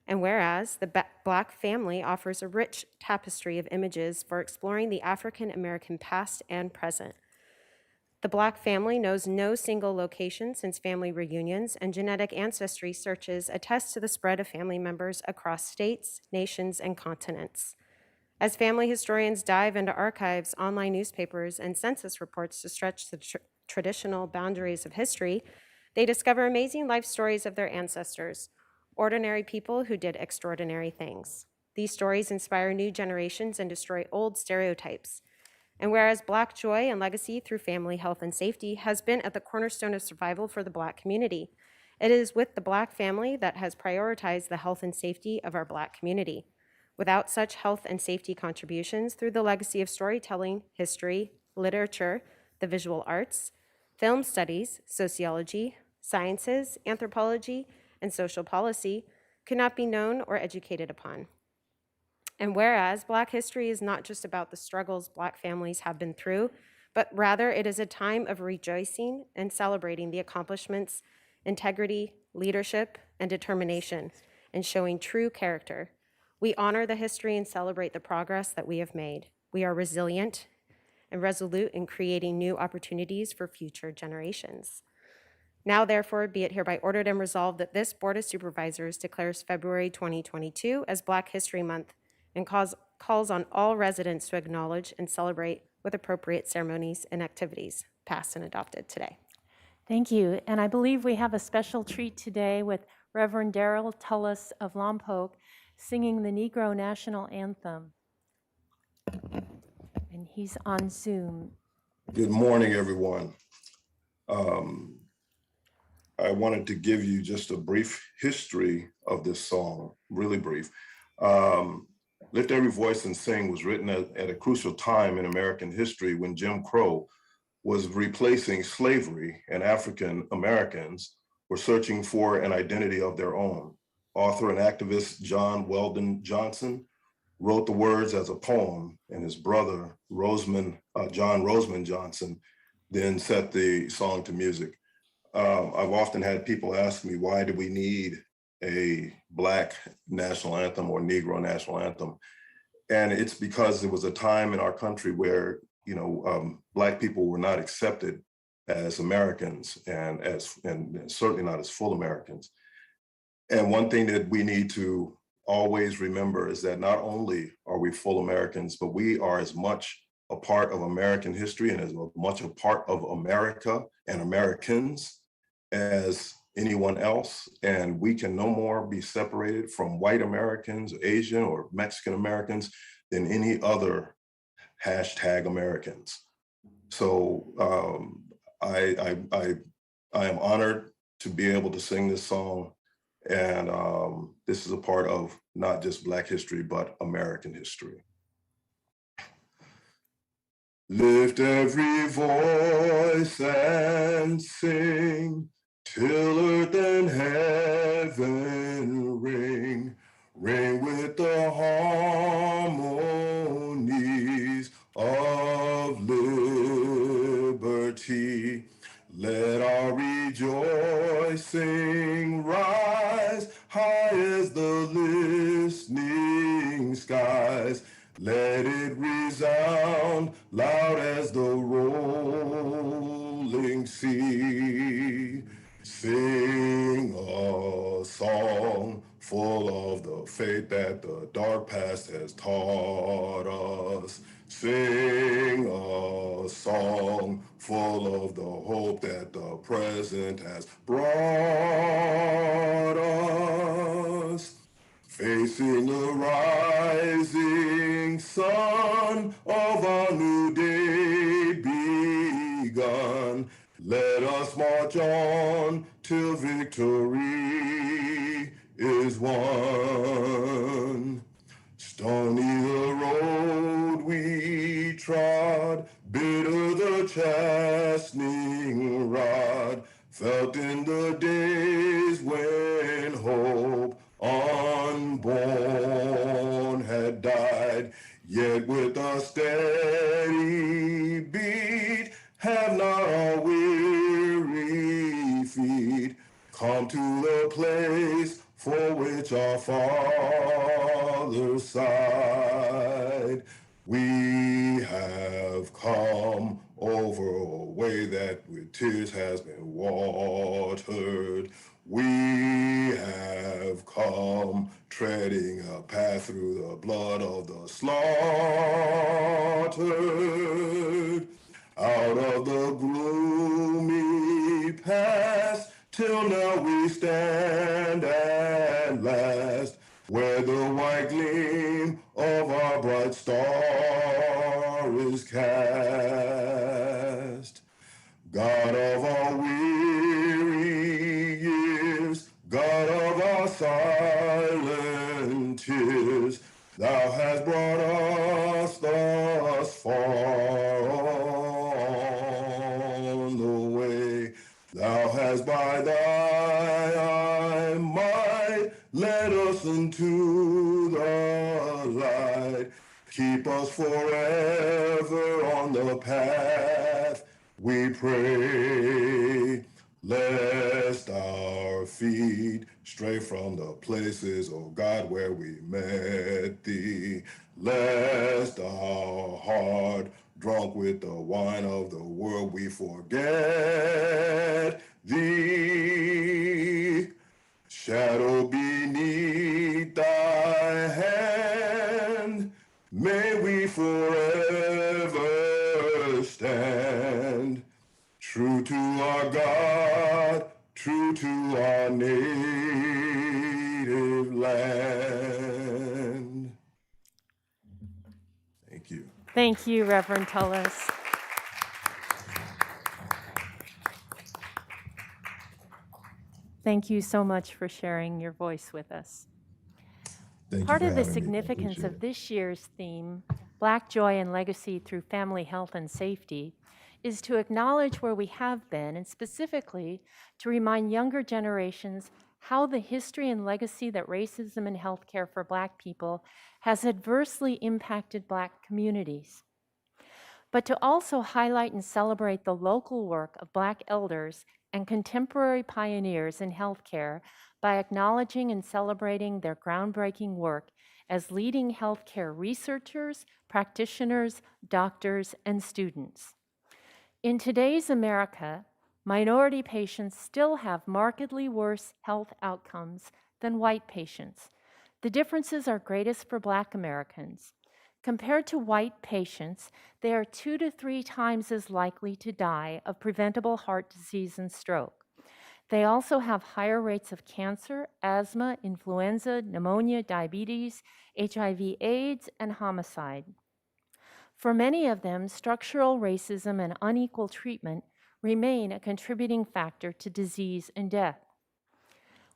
And whereas the Black family offers a rich tapestry of images for exploring the African American past and present. The Black family knows no single location since family reunions, and genetic ancestry searches attest to the spread of family members across states, nations, and continents. As family historians dive into archives, online newspapers, and census reports to stretch the traditional boundaries of history, they discover amazing life stories of their ancestors, ordinary people who did extraordinary things. These stories inspire new generations and destroy old stereotypes. And whereas Black joy and legacy through family health and safety has been at the cornerstone of survival for the Black community, it is with the Black family that has prioritized the health and safety of our Black community. Without such health and safety contributions through the legacy of storytelling, history, literature, the visual arts, film studies, sociology, sciences, anthropology, and social policy could not be known or educated upon. And whereas Black history is not just about the struggles Black families have been through, but rather it is a time of rejoicing and celebrating the accomplishments, integrity, leadership, and determination, and showing true character. We honor the history and celebrate the progress that we have made. We are resilient and resolute in creating new opportunities for future generations. Now, therefore, be it hereby ordered and resolved that this Board of Supervisors declares February 2022 as Black History Month and calls on all residents to acknowledge and celebrate with appropriate ceremonies and activities, passed and adopted today. Thank you. And I believe we have a special treat today with Reverend Darrell Tullis of Lompoc singing the Negro National Anthem. And he's on Zoom. Good morning, everyone. I wanted to give you just a brief history of this song, really brief. Lift Every Voice and Sing was written at a crucial time in American history when Jim Crow was replacing slavery and African Americans were searching for an identity of their own. Author and activist John Weldon Johnson wrote the words as a poem, and his brother, John Roseman Johnson, then set the song to music. I've often had people ask me, why do we need a Black national anthem or Negro national anthem? And it's because there was a time in our country where, Black people were not accepted as Americans and certainly not as full Americans. And one thing that we need to always remember is that not only are we full Americans, but we are as much a part of American history and as much a part of America and Americans as anyone else. And we can no more be separated from white Americans, Asian or Mexican Americans than any other #Americans. So I am honored to be able to sing this song. And this is a part of not just Black history, but American history. Lift every voice and sing till earth and heaven ring, ring with the harmonies of liberty. Let our rejoicing rise high as the listening skies. it resound loud as the rolling sea. Sing a song full of the faith that the dark past has taught us. Sing a song full of the hope that the present has brought us. Facing the rising sun of our new day begun, let us march on till victory is won. Stony the road we trod, bitter the chastening rod, felt in the days when hope unborn had died, yet with a steady beat have not our weary feet come to the place for which our fathers sighed. We have come over a way that with tears has been watered. We have come treading a path through the blood of the slaughtered. Out of the gloomy past, till now we stand at last, where the white gleam of our bright star is cast. God of our weary years, God of our silent tears, thou hast brought us thus far on the way. Thou hast by thy might led us into the light. Keep us forever on the path, we pray, lest our feet stray from the places, O God, where we met thee. Lest our heart, drunk with the wine of the world, we forget thee. Shadow beneath thy hand, may we forever stand, true to our God, true to our native land. Thank you. Thank you, Reverend Tullis. Thank you so much for sharing your voice with us. Thank you Part for of the having me. I significance appreciate of it. this year's theme, Black Joy and Legacy Through Family Health and Safety, is to acknowledge where we have been, and specifically to remind younger generations how the history and legacy that racism in healthcare for Black people has adversely impacted Black communities. But to also highlight and celebrate the local work of Black elders and contemporary pioneers in healthcare by acknowledging and celebrating their groundbreaking work as leading healthcare researchers, practitioners, doctors, and students. In today's America, minority patients still have markedly worse health outcomes than white patients. The differences are greatest for Black Americans. Compared to white patients, they are 2 to 3 times as likely to die of preventable heart disease and stroke. They also have higher rates of cancer, asthma, influenza, pneumonia, diabetes, HIV/AIDS, and homicide. For many of them, structural racism and unequal treatment remain a contributing factor to disease and death.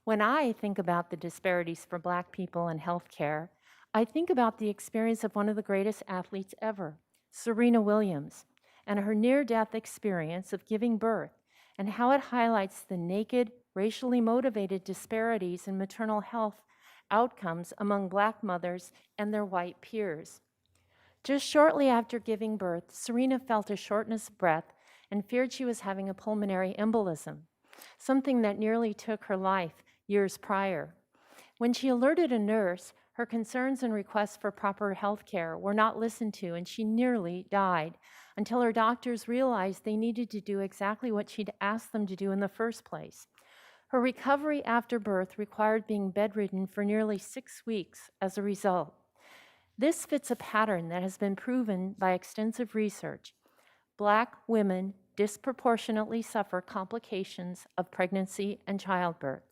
When I think about the disparities for Black people in healthcare, I think about the experience of one of the greatest athletes ever, Serena Williams, and her near-death experience of giving birth, and how it highlights the naked, racially motivated disparities in maternal health outcomes among Black mothers and their white peers. Just shortly after giving birth, Serena felt a shortness of breath and feared she was having a pulmonary embolism, something that nearly took her life years prior. When she alerted a nurse, Her concerns and requests for proper health care were not listened to, and she nearly died until her doctors realized they needed to do exactly what she'd asked them to do in the first place. Her recovery after birth required being bedridden for nearly 6 weeks as a result. This fits a pattern that has been proven by extensive research. Black women disproportionately suffer complications of pregnancy and childbirth.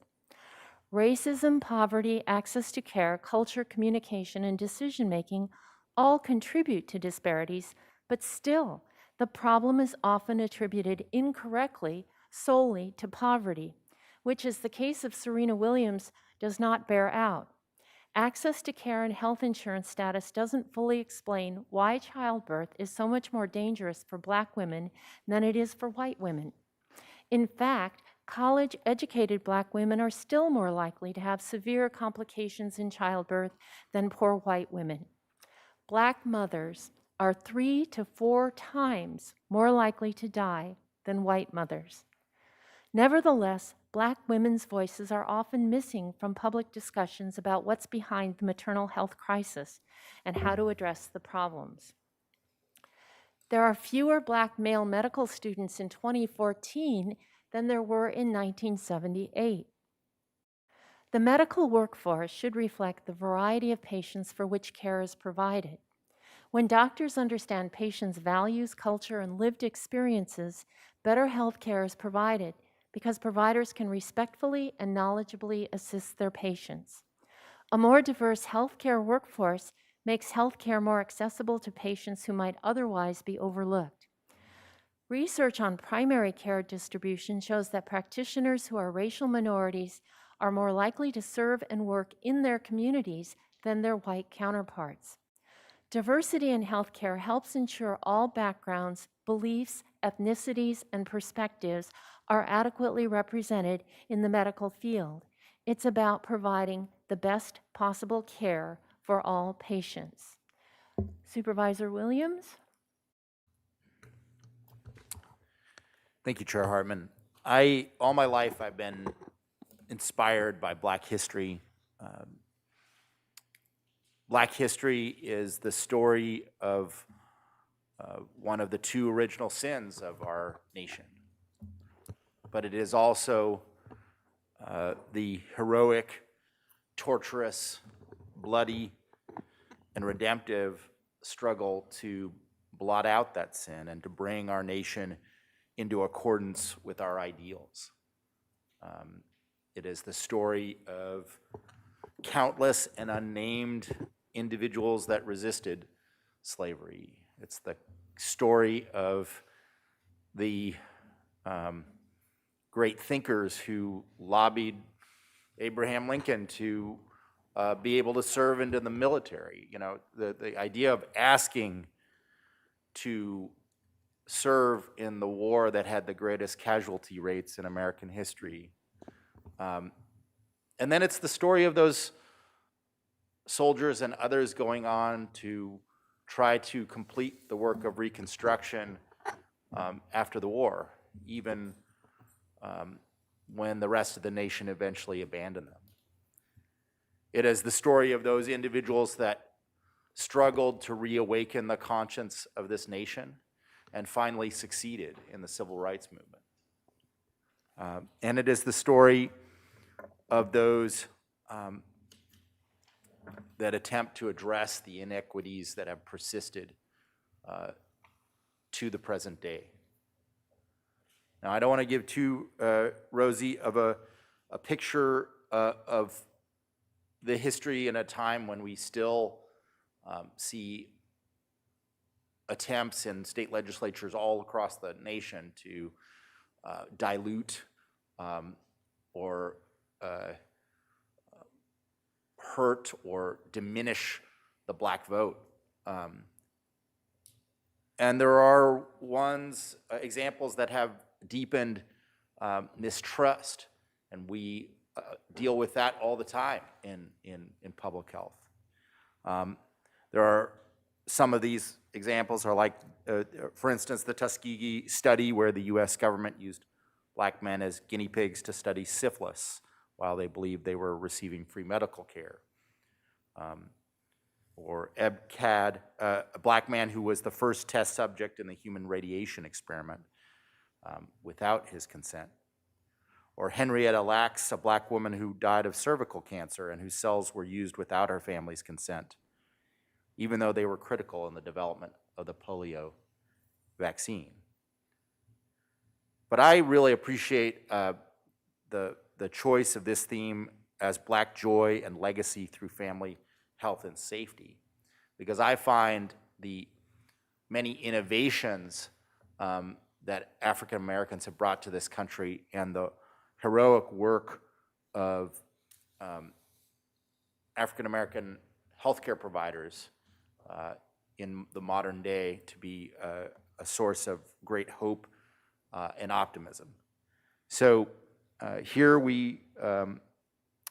Racism, poverty, access to care, culture, communication, and decision-making all contribute to disparities, but still, the problem is often attributed incorrectly solely to poverty, which, as the case of Serena Williams, does not bear out. Access to care and health insurance status doesn't fully explain why childbirth is so much more dangerous for Black women than it is for white women. In fact, college-educated Black women are still more likely to have severe complications in childbirth than poor white women. Black mothers are 3 to 4 times more likely to die than white mothers. Nevertheless, Black women's voices are often missing from public discussions about what's behind the maternal health crisis and how to address the problems. There are fewer Black male medical students in 2014 than there were in 1978. The medical workforce should reflect the variety of patients for which care is provided. When doctors understand patients' values, culture, and lived experiences, better health care is provided because providers can respectfully and knowledgeably assist their patients. A more diverse healthcare workforce makes healthcare more accessible to patients who might otherwise be overlooked. Research on primary care distribution shows that practitioners who are racial minorities are more likely to serve and work in their communities than their white counterparts. Diversity in healthcare helps ensure all backgrounds, beliefs, ethnicities, and perspectives are adequately represented in the medical field. It's about providing the best possible care for all patients. Supervisor Williams? Thank you, Chair Hartman. All my life, I've been inspired by Black history. Black history is the story of one of the 2 original sins of our nation. But it is also the heroic, torturous, bloody, and redemptive struggle to blot out that sin and to bring our nation into accordance with our ideals. It is the story of countless and unnamed individuals that resisted slavery. It's the story of the great thinkers who lobbied Abraham Lincoln to be able to serve into the military. You know, the idea of asking to serve in the war that had the greatest casualty rates in American history. And then it's the story of those soldiers and others going on to try to complete the work of Reconstruction after the war, even when the rest of the nation eventually abandoned them. It is the story of those individuals that struggled to reawaken the conscience of this nation and finally succeeded in the civil rights movement. And it is the story of those that attempt to address the inequities that have persisted to the present day. Now, I don't want to give too rosy of a picture of the history in a time when we still see attempts in state legislatures all across the nation to dilute or hurt or diminish the Black vote. And there are examples that have deepened mistrust, and we deal with that all the time in public health. There are some of these examples are like, for instance, the Tuskegee study where the US government used Black men as guinea pigs to study syphilis while they believed they were receiving free medical care. or Eb Cad, a black man who was the first test subject in the human radiation experiment without his consent. Or Henrietta Lacks, a black woman who died of cervical cancer and whose cells were used without her family's consent, even though they were critical in the development of the polio vaccine. But I really appreciate the choice of this theme as Black joy and legacy through family health and safety, because I find the many innovations that African Americans have brought to this country and the heroic work of African American healthcare providers in the modern day to be a source of great hope and optimism. So here we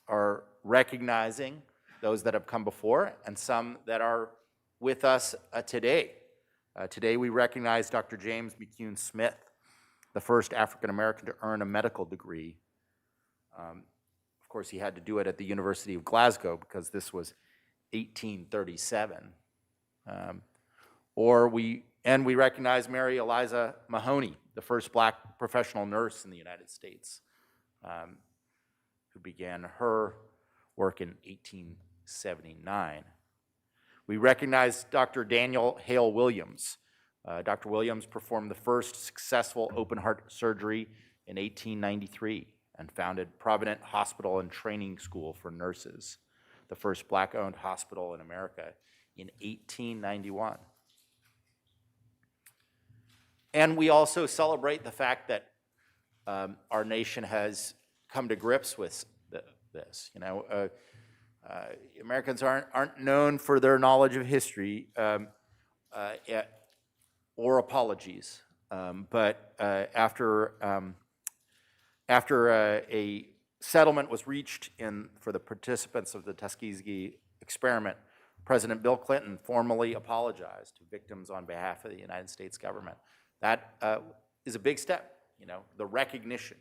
are recognizing those that have come before and some that are with us today. Today we recognize Dr. James McCune Smith, the first African American to earn a medical degree. Of course, he had to do it at the University of Glasgow because this was 1837. And we recognize Mary Eliza Mahoney, the first black professional nurse in the United States, who began her work in 1879. We recognize Dr. Daniel Hale Williams. Dr. Williams performed the first successful open heart surgery in 1893 and founded Provident Hospital and Training School for Nurses, the first black-owned hospital in America in 1891. And we also celebrate the fact that our nation has come to grips with this. You know, Americans aren't known for their knowledge of history or apologies, but after a settlement was reached for the participants of the Tuskegee experiment, President Bill Clinton formally apologized to victims on behalf of the United States government. That is a big step, you know, the recognition.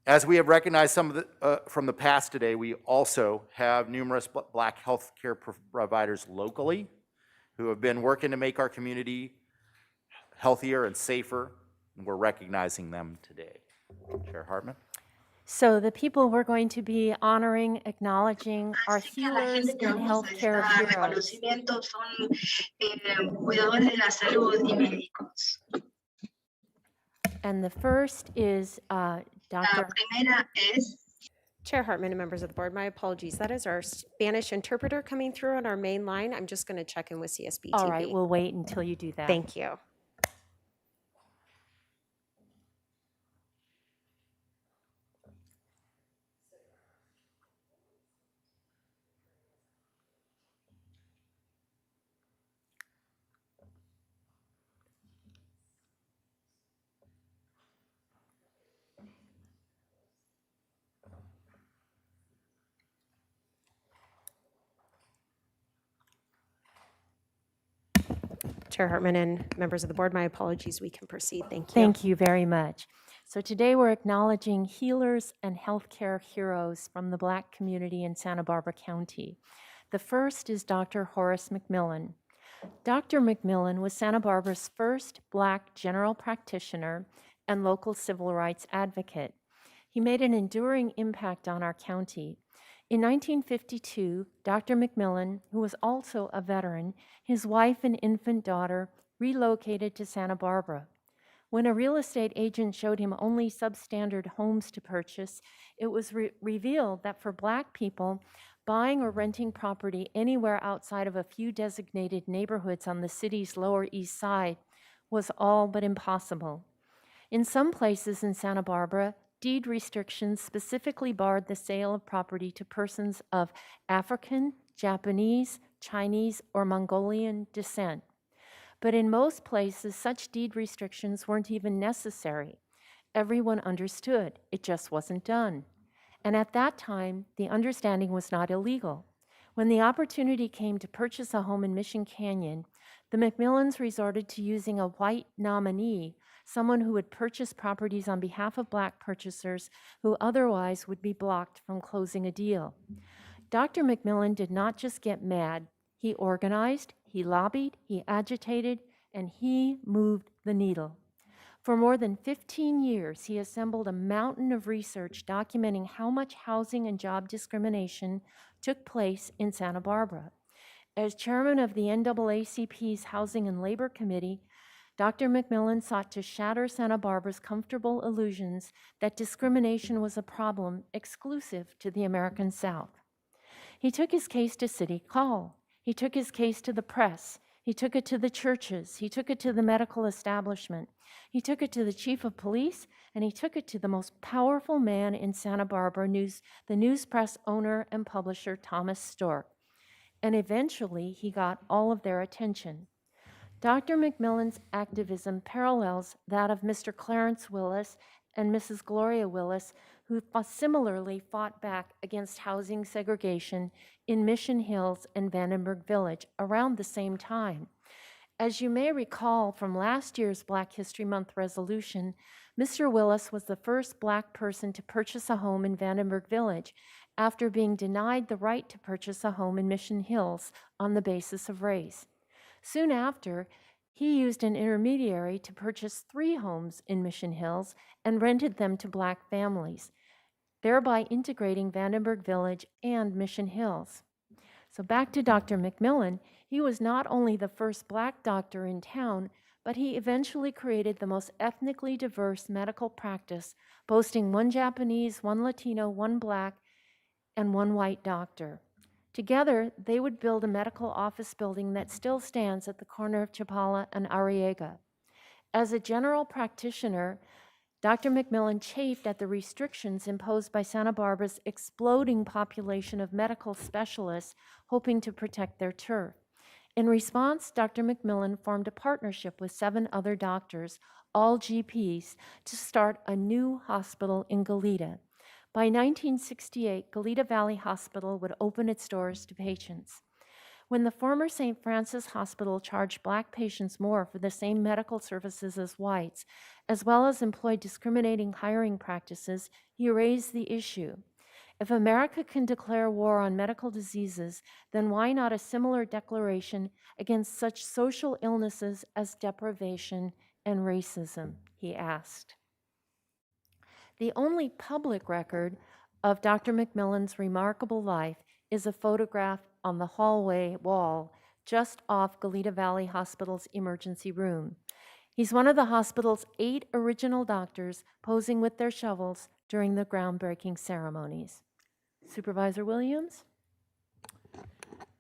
As we have recognized some of the, from the past today, we also have numerous black healthcare providers locally who have been working to make our community healthier and safer, and we're recognizing them today. Chair Hartman. So the people we're going to be honoring, acknowledging are healers and healthcare heroes. And the first is Dr. Chair Hartman and members of the board, my apologies. That is our Spanish interpreter coming through on our main line. I'm just going to check in with CSB TV. All right, we'll wait until you do that. Thank you. Chair Hartman and members of the board, my apologies. We can proceed. Thank you. Thank you very much. So today we're acknowledging healers and healthcare heroes from the Black community in Santa Barbara County. The first is Dr. Horace Mcmillan. Dr. Mcmillan was Santa Barbara's first Black general practitioner and local civil rights advocate. He made an enduring impact on our county. In 1952, Dr. Mcmillan, who was also a veteran, his wife and infant daughter relocated to Santa Barbara. When a real estate agent showed him only substandard homes to purchase, it was revealed that for Black people, buying or renting property anywhere outside of a few designated neighborhoods on the city's Lower East Side was all but impossible. In some places in Santa Barbara, deed restrictions specifically barred the sale of property to persons of African, Japanese, Chinese, or Mongolian descent. But in most places, such deed restrictions weren't even necessary. Everyone understood, it just wasn't done. And at that time, the understanding was not illegal. When the opportunity came to purchase a home in Mission Canyon, the Mcmillans resorted to using a white nominee someone who would purchase properties on behalf of Black purchasers who otherwise would be blocked from closing a deal. Dr. Mcmillan did not just get mad. He organized, he lobbied, he agitated, and he moved the needle. For more than 15 years, he assembled a mountain of research documenting how much housing and job discrimination took place in Santa Barbara. As chairman of the NAACP's Housing and Labor Committee, Dr. Mcmillan sought to shatter Santa Barbara's comfortable illusions that discrimination was a problem exclusive to the American South. He took his case to City Hall. He took his case to the press. He took it to the churches. He took it to the medical establishment. He took it to the chief of police, and he took it to the most powerful man in Santa Barbara, the news press owner and publisher, Thomas Stork. And eventually, he got all of their attention. Dr. Mcmillan's activism parallels that of Mr. Clarence Willis and Mrs. Gloria Willis, who similarly fought back against housing segregation in Mission Hills and Vandenberg Village around the same time. As you may recall from last year's Black History Month resolution, Mr. Willis was the first Black person to purchase a home in Vandenberg Village after being denied the right to purchase a home in Mission Hills on the basis of race. Soon after, he used an intermediary to purchase 3 homes in Mission Hills and rented them to Black families, thereby integrating Vandenberg Village and Mission Hills. So back to Dr. Mcmillan, he was not only the first Black doctor in town, but he eventually created the most ethnically diverse medical practice, boasting 1 Japanese, 1 Latino, 1 Black, and 1 white doctor. Together, they would build a medical office building that still stands at the corner of Chapala and Arriaga. As a general practitioner, Dr. Mcmillan chafed at the restrictions imposed by Santa Barbara's exploding population of medical specialists hoping to protect their turf. In response, Dr. Mcmillan formed a partnership with 7 other doctors, all GPs, to start a new hospital in Goleta. By 1968, Goleta Valley Hospital would open its doors to patients. When the former St. Francis Hospital charged Black patients more for the same medical services as whites, as well as employed discriminating hiring practices, he raised the issue. If America can declare war on medical diseases, then why not a similar declaration against such social illnesses as deprivation and racism, he asked. The only public record of Dr. Mcmillan's remarkable life is a photograph on the hallway wall just off Goleta Valley Hospital's emergency room. He's one of the hospital's 8 original doctors posing with their shovels during the groundbreaking ceremonies. Supervisor Williams?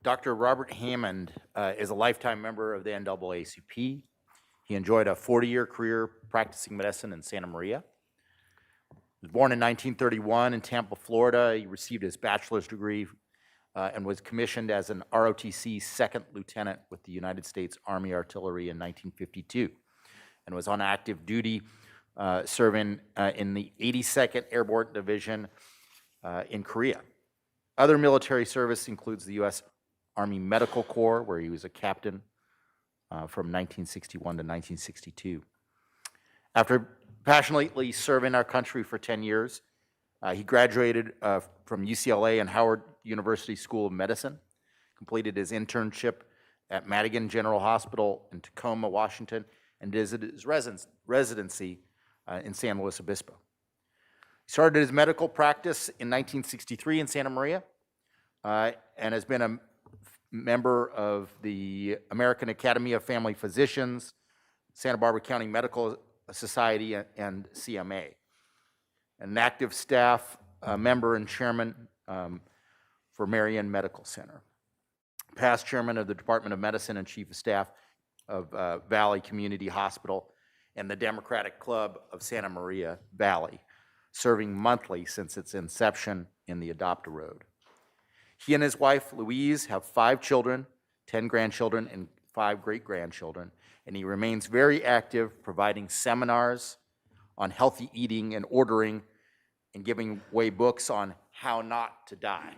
Dr. Robert Hammond is a lifetime member of the NAACP. He enjoyed a 40-year career practicing medicine in Santa Maria. He was born in 1931 in Tampa, Florida. He received his bachelor's degree and was commissioned as an ROTC second lieutenant with the United States Army Artillery in 1952 and was on active duty serving in the 82nd Airborne Division in Korea. Other military service includes the U.S. Army Medical Corps, where he was a captain from 1961 to 1962. After passionately serving our country for 10 years, he graduated from UCLA and Howard University School of Medicine, completed his internship at Madigan General Hospital in Tacoma, Washington, and did his residency in San Luis Obispo. He started his medical practice in 1963 in Santa Maria and has been a member of the American Academy of Family Physicians, Santa Barbara County Medical Society, and CMA. An active staff member and chairman for Marion Medical Center. Past chairman of the Department of Medicine and chief of staff of Valley Community Hospital and the Democratic Club of Santa Maria Valley, serving monthly since its inception in the Adopt-A-Road. He and his wife, Louise, have 5 children, 10 grandchildren, and 5 great-grandchildren, and he remains very active, providing seminars on healthy eating and ordering and giving away books on how not to die.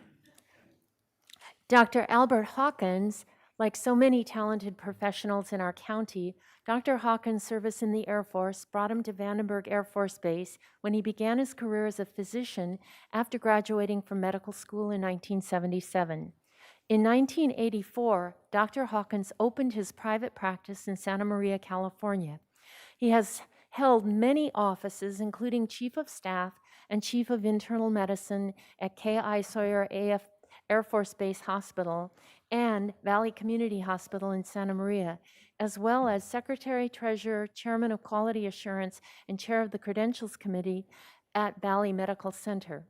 Dr. Albert Hawkins Like so many talented professionals in our county, Dr. Hawkins' service in the Air Force brought him to Vandenberg Air Force Base when he began his career as a physician after graduating from medical school in 1977. In 1984, Dr. Hawkins opened his private practice in Santa Maria, California. He has held many offices, including Chief of Staff and Chief of Internal Medicine at K.I. Sawyer Air Force Base Hospital and Valley Community Hospital in Santa Maria, as well as Secretary, Treasurer, Chairman of Quality Assurance, and Chair of the Credentials Committee at Valley Medical Center.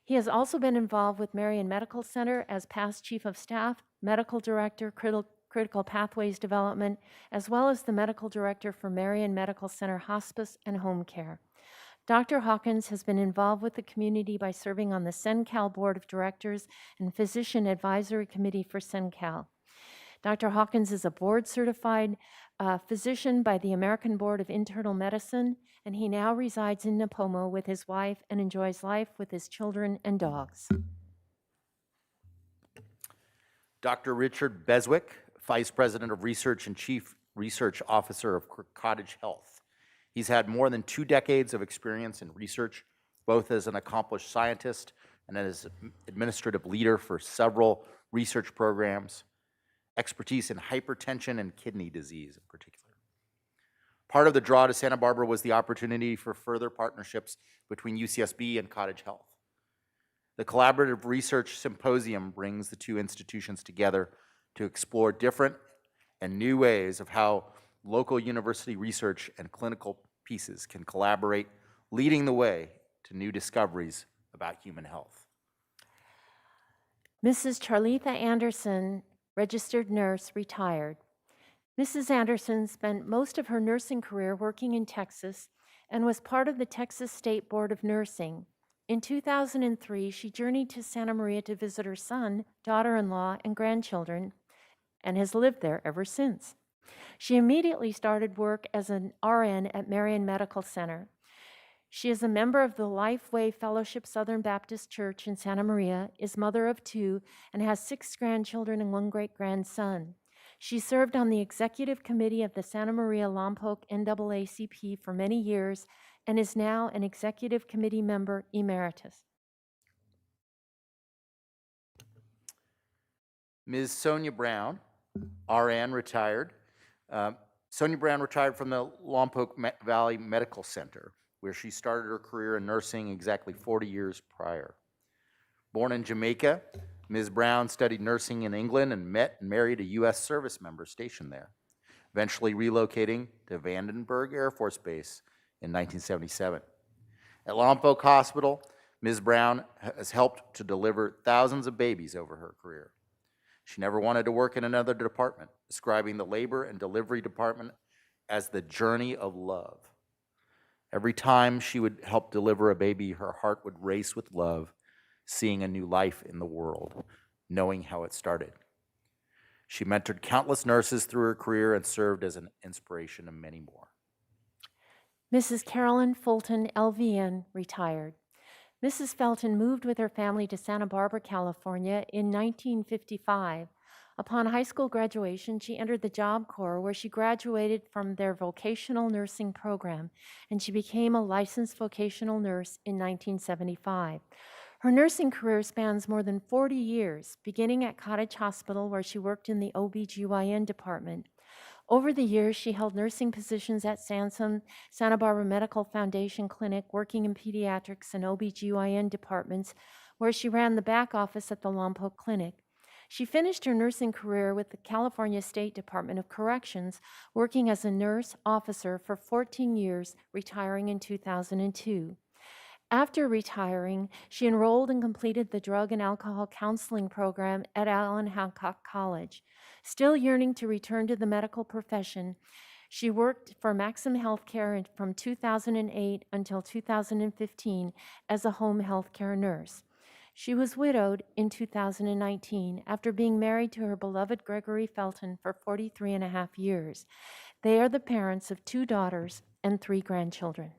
He has also been involved with Marion Medical Center as past Chief of Staff, Medical Director, Critical Pathways Development, as well as the Medical Director for Marion Medical Center Hospice and Home Care. Dr. Hawkins has been involved with the community by serving on the CenCal Board of Directors and Physician Advisory Committee for CenCal. Dr. Hawkins is a board-certified physician by the American Board of Internal Medicine, and he now resides in Nipomo with his wife and enjoys life with his children and dogs. Dr. Richard Beswick, Vice President of Research and Chief Research Officer of Cottage Health. He's had more than 2 decades of experience in research, both as an accomplished scientist and as administrative leader for several research programs, expertise in hypertension and kidney disease in particular. Part of the draw to Santa Barbara was the opportunity for further partnerships between UCSB and Cottage Health. The Collaborative Research Symposium brings the two institutions together to explore different and new ways of how local university research and clinical pieces can collaborate, leading the way to new discoveries about human health. Mrs. Charlita Anderson, registered nurse, retired. Mrs. Anderson spent most of her nursing career working in Texas and was part of the Texas State Board of Nursing. In 2003, she journeyed to Santa Maria to visit her son, daughter-in-law, and grandchildren, and has lived there ever since. She immediately started work as an RN at Marion Medical Center. She is a member of the Lifeway Fellowship Southern Baptist Church in Santa Maria, is mother of 2, and has 6 grandchildren and 1 great-grandson. She served on the executive committee of the Santa Maria Lompoc NAACP for many years and is now an executive committee member emeritus. Ms. Sonia Brown, RN, retired. Sonia Brown retired from the Lompoc Valley Medical Center, where she started her career in nursing exactly 40 years prior. Born in Jamaica, Ms. Brown studied nursing in England and met and married a U.S. service member stationed there, eventually relocating to Vandenberg Air Force Base in 1977. At Lompoc Hospital, Ms. Brown has helped to deliver thousands of babies over her career. She never wanted to work in another department, describing the labor and delivery department as the journey of love. Every time she would help deliver a baby, her heart would race with love, seeing a new life in the world, knowing how it started. She mentored countless nurses through her career and served as an inspiration to many more. Mrs. Carolyn Fulton, LVN, retired. Mrs. Felton moved with her family to Santa Barbara, California in 1955. Upon high school graduation, she entered the Job Corps, where she graduated from their vocational nursing program, and she became a licensed vocational nurse in 1975. Her nursing career spans more than 40 years, beginning at Cottage Hospital, where she worked in the OBGYN department. Over the years, she held nursing positions at Sansum, Santa Barbara Medical Foundation Clinic, working in pediatrics and OBGYN departments, where she ran the back office at the Lompoc Clinic. She finished her nursing career with the California State Department of Corrections, working as a nurse officer for 14 years, retiring in 2002. After retiring, she enrolled and completed the drug and alcohol counseling program at Allen Hancock College. Still yearning to return to the medical profession, she worked for Maxim Healthcare from 2008 until 2015 as a home healthcare nurse. She was widowed in 2019 after being married to her beloved Gregory Felton for 43.5 years. They are the parents of 2 daughters and 3 grandchildren.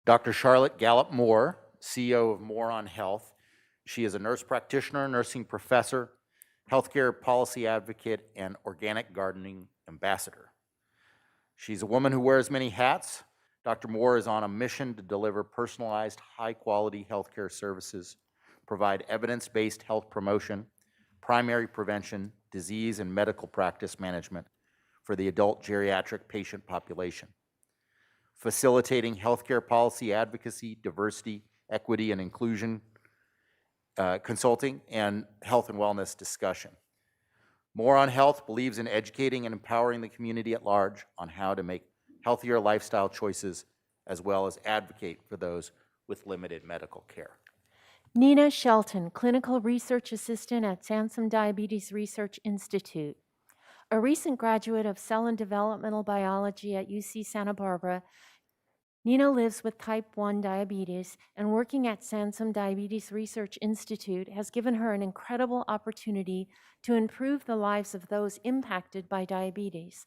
Dr. Charlotte Gallup Moore, CEO of Moore on Health. She is a nurse practitioner, nursing professor, healthcare policy advocate, and organic gardening ambassador. She's a woman who wears many hats. Dr. Moore is on a mission to deliver personalized, high-quality healthcare services, provide evidence-based health promotion, primary prevention, disease and medical practice management for the adult geriatric patient population, facilitating healthcare policy advocacy, diversity, equity, and inclusion consulting, and health and wellness discussion. More on Health believes in educating and empowering the community at large on how to make healthier lifestyle choices, as well as advocate for those with limited medical care. Nina Shelton, Clinical Research Assistant at Anthem Diabetes Research Institute. A recent graduate of Cell and Developmental Biology at UC Santa Barbara, Nina lives with type 1 diabetes, and working at Anthem Diabetes Research Institute has given her an incredible opportunity to improve the lives of those impacted by diabetes.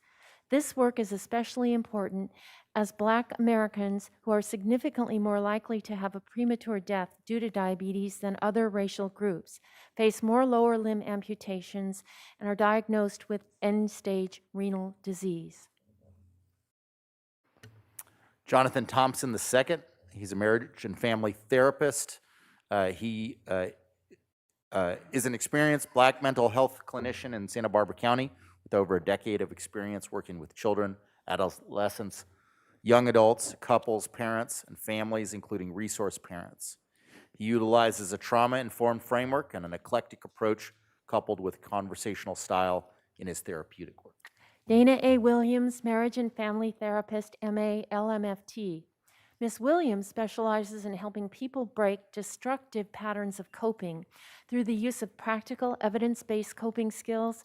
This work is especially important as Black Americans, who are significantly more likely to have a premature death due to diabetes than other racial groups, face more lower limb amputations, and are diagnosed with end-stage renal disease. Jonathan Thompson II, he's a marriage and family therapist. He is an experienced Black mental health clinician in Santa Barbara County with over a decade of experience working with children, adolescents, young adults, couples, parents, and families, including resource parents. He utilizes a trauma-informed framework and an eclectic approach coupled with conversational style in his therapeutic work. Dana A. Williams, Marriage and Family Therapist, MA, LMFT. Ms. Williams specializes in helping people break destructive patterns of coping through the use of practical, evidence-based coping skills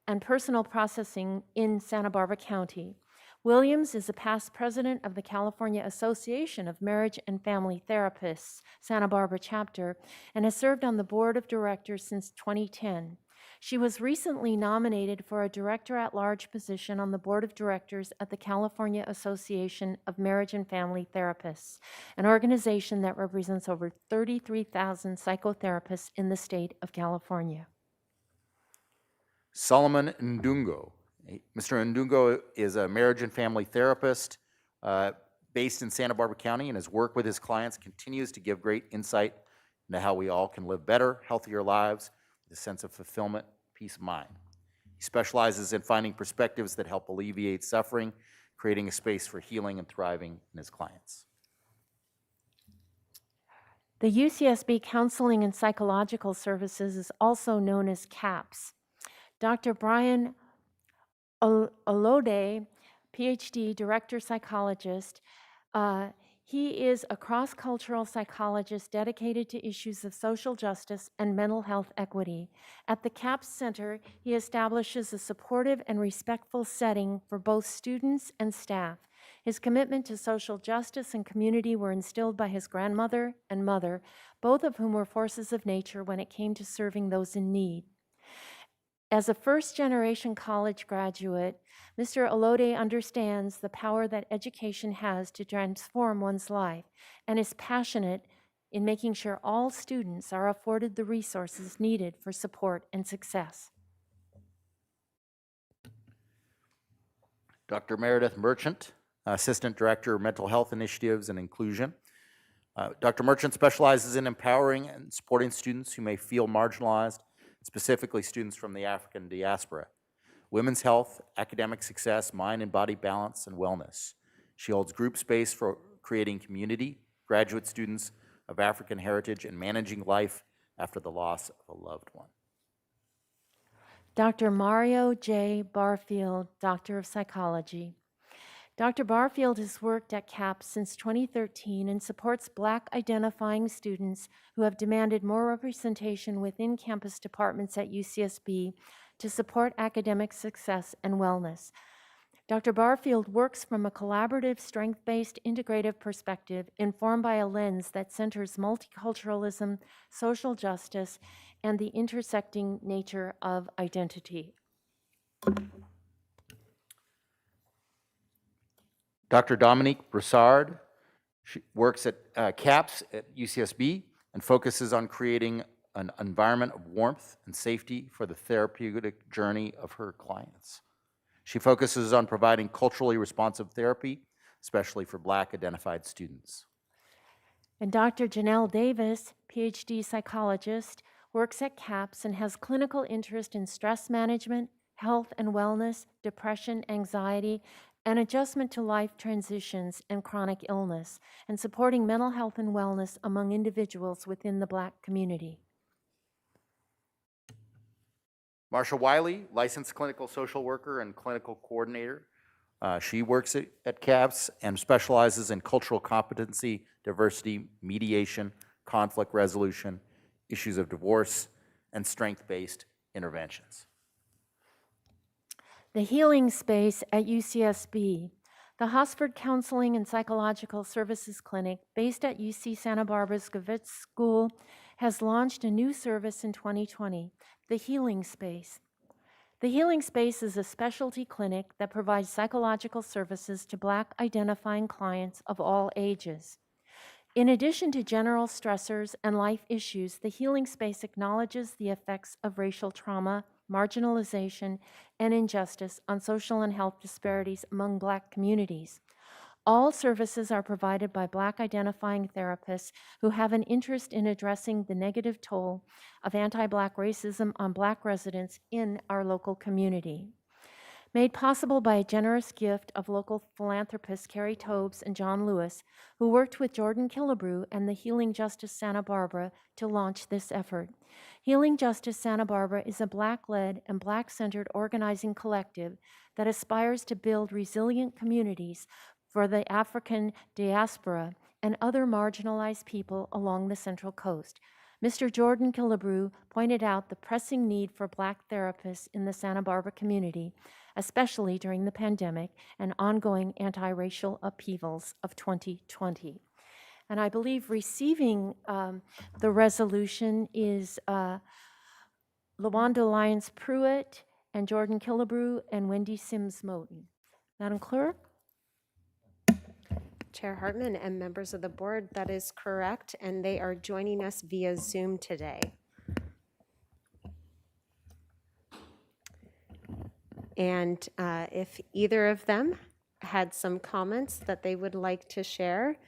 and personal processing in Santa Barbara County. Williams is a past president of the California Association of Marriage and Family Therapists, Santa Barbara chapter, and has served on the board of directors since 2010. She was recently nominated for a director-at-large position on the board of directors at the California Association of Marriage and Family Therapists, an organization that represents over 33,000 psychotherapists in the state of California. Solomon Ndungo. Mr. Ndungo is a marriage and family therapist based in Santa Barbara County, and his work with his clients continues to give great insight into how we all can live better, healthier lives with a sense of fulfillment, peace of mind. He specializes in finding perspectives that help alleviate suffering, creating a space for healing and thriving in his clients. The UCSB Counseling and Psychological Services is also known as CAPS. Dr. Brian Olode, PhD, Director Psychologist. He is a cross-cultural psychologist dedicated to issues of social justice and mental health equity. At the CAPS Center, he establishes a supportive and respectful setting for both students and staff. His commitment to social justice and community were instilled by his grandmother and mother, both of whom were forces of nature when it came to serving those in need. As a first-generation college graduate, Mr. Olode understands the power that education has to transform one's life and is passionate in making sure all students are afforded the resources needed for support and success. Dr. Meredith Merchant, Assistant Director of Mental Health Initiatives and Inclusion. Dr. Merchant specializes in empowering and supporting students who may feel marginalized, specifically students from the African diaspora. Women's health, academic success, mind and body balance, and wellness. She holds group space for creating community, graduate students of African heritage, and managing life after the loss of a loved one. Dr. Mario J. Barfield, Doctor of Psychology. Dr. Barfield has worked at CAPS since 2013 and supports Black identifying students who have demanded more representation within campus departments at UCSB to support academic success and wellness. Dr. Barfield works from a collaborative, strength-based, integrative perspective informed by a lens that centers multiculturalism, social justice, and the intersecting nature of identity. Dr. Dominique Broussard, she works at CAPS at UCSB and focuses on creating an environment of warmth and safety for the therapeutic journey of her clients. She focuses on providing culturally responsive therapy, especially for Black identified students. And Dr. Janelle Davis, PhD psychologist, works at CAPS and has clinical interest in stress management, health and wellness, depression, anxiety, and adjustment to life transitions and chronic illness, and supporting mental health and wellness among individuals within the Black community. Marsha Wiley, licensed clinical social worker and clinical coordinator. She works at CAPS and specializes in cultural competency, diversity, mediation, conflict resolution, issues of divorce, and strength-based interventions. The Healing Space at UCSB. The Hofsford Counseling and Psychological Services Clinic, based at UC Santa Barbara's Gavitz School, has launched a new service in 2020, the Healing Space. The Healing Space is a specialty clinic that provides psychological services to Black identifying clients of all ages. In addition to general stressors and life issues, the Healing Space acknowledges the effects of racial trauma, marginalization, and injustice on social and health disparities among Black communities. All services are provided by Black identifying therapists who have an interest in addressing the negative toll of anti-Black racism on Black residents in our local community. Made possible by a generous gift of local philanthropists Carrie Tobes and John Lewis, who worked with Jordan Killebrew and the Healing Justice Santa Barbara to launch this effort. Healing Justice Santa Barbara is a Black-led and Black-centered organizing collective that aspires to build resilient communities for the African diaspora and other marginalized people along the Central Coast. Mr. Jordan Killebrew pointed out the pressing need for Black therapists in the Santa Barbara community, especially during the pandemic and ongoing anti-racial upheavals of 2020. And I believe receiving the resolution is LaWanda Lyons Pruitt and Jordan Killebrew and Wendy Sims Moten. Madam Clerk? Chair Hartman and members of the board, that is correct, and they are joining us via Zoom today. And if either of them had some comments that they would like to share,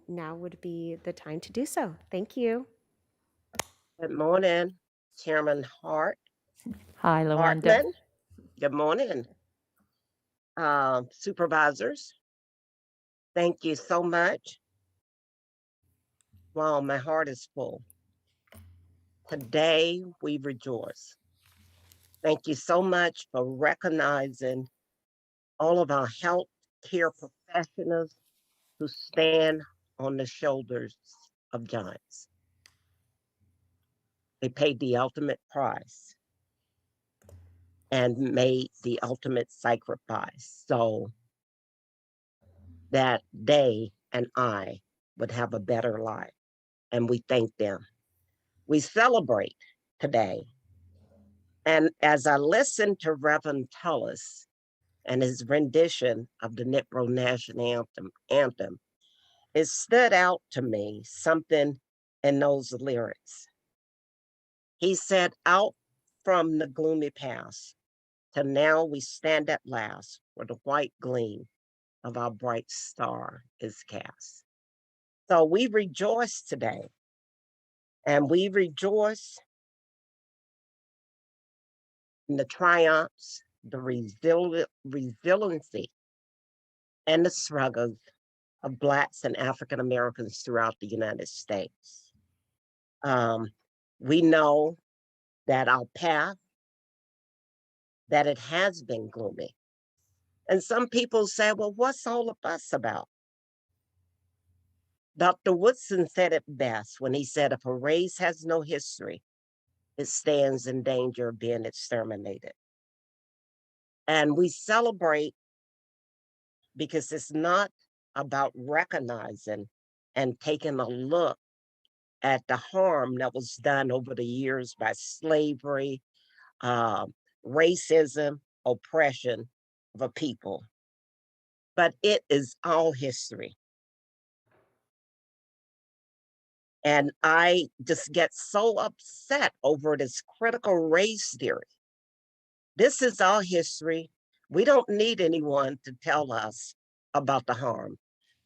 now would be the time to do so. Thank you. Good morning, Chairman Hart. Hi, LaWanda. Hartman. Good morning, supervisors. Thank you so much. Wow, my heart is full. Today we rejoice. Thank you so much for recognizing all of our health care professionals who stand on the shoulders of giants. They paid the ultimate price and made the ultimate sacrifice so that they and I would have a better life. And we thank them. We celebrate today. And as I listened to Reverend Tullis and his rendition of the Negro National Anthem, it stood out to me something in those lyrics. He said, out from the gloomy past, to now we stand at last, where the white gleam of our bright star is cast. So we rejoice today, and we rejoice in the triumphs, the resiliency, and the struggles of Blacks and African Americans throughout the United States. We know that our path, that it has been gloomy. And some people say, well, what's all of us about? Dr. Woodson said it best when he said, if a race has no history, it stands in danger of being exterminated. And we celebrate because it's not about recognizing and taking a look at the harm that was done over the years by slavery, racism, oppression of a people. But it is all history. And I just get so upset over this critical race theory. This is our history. We don't need anyone to tell us about the harm.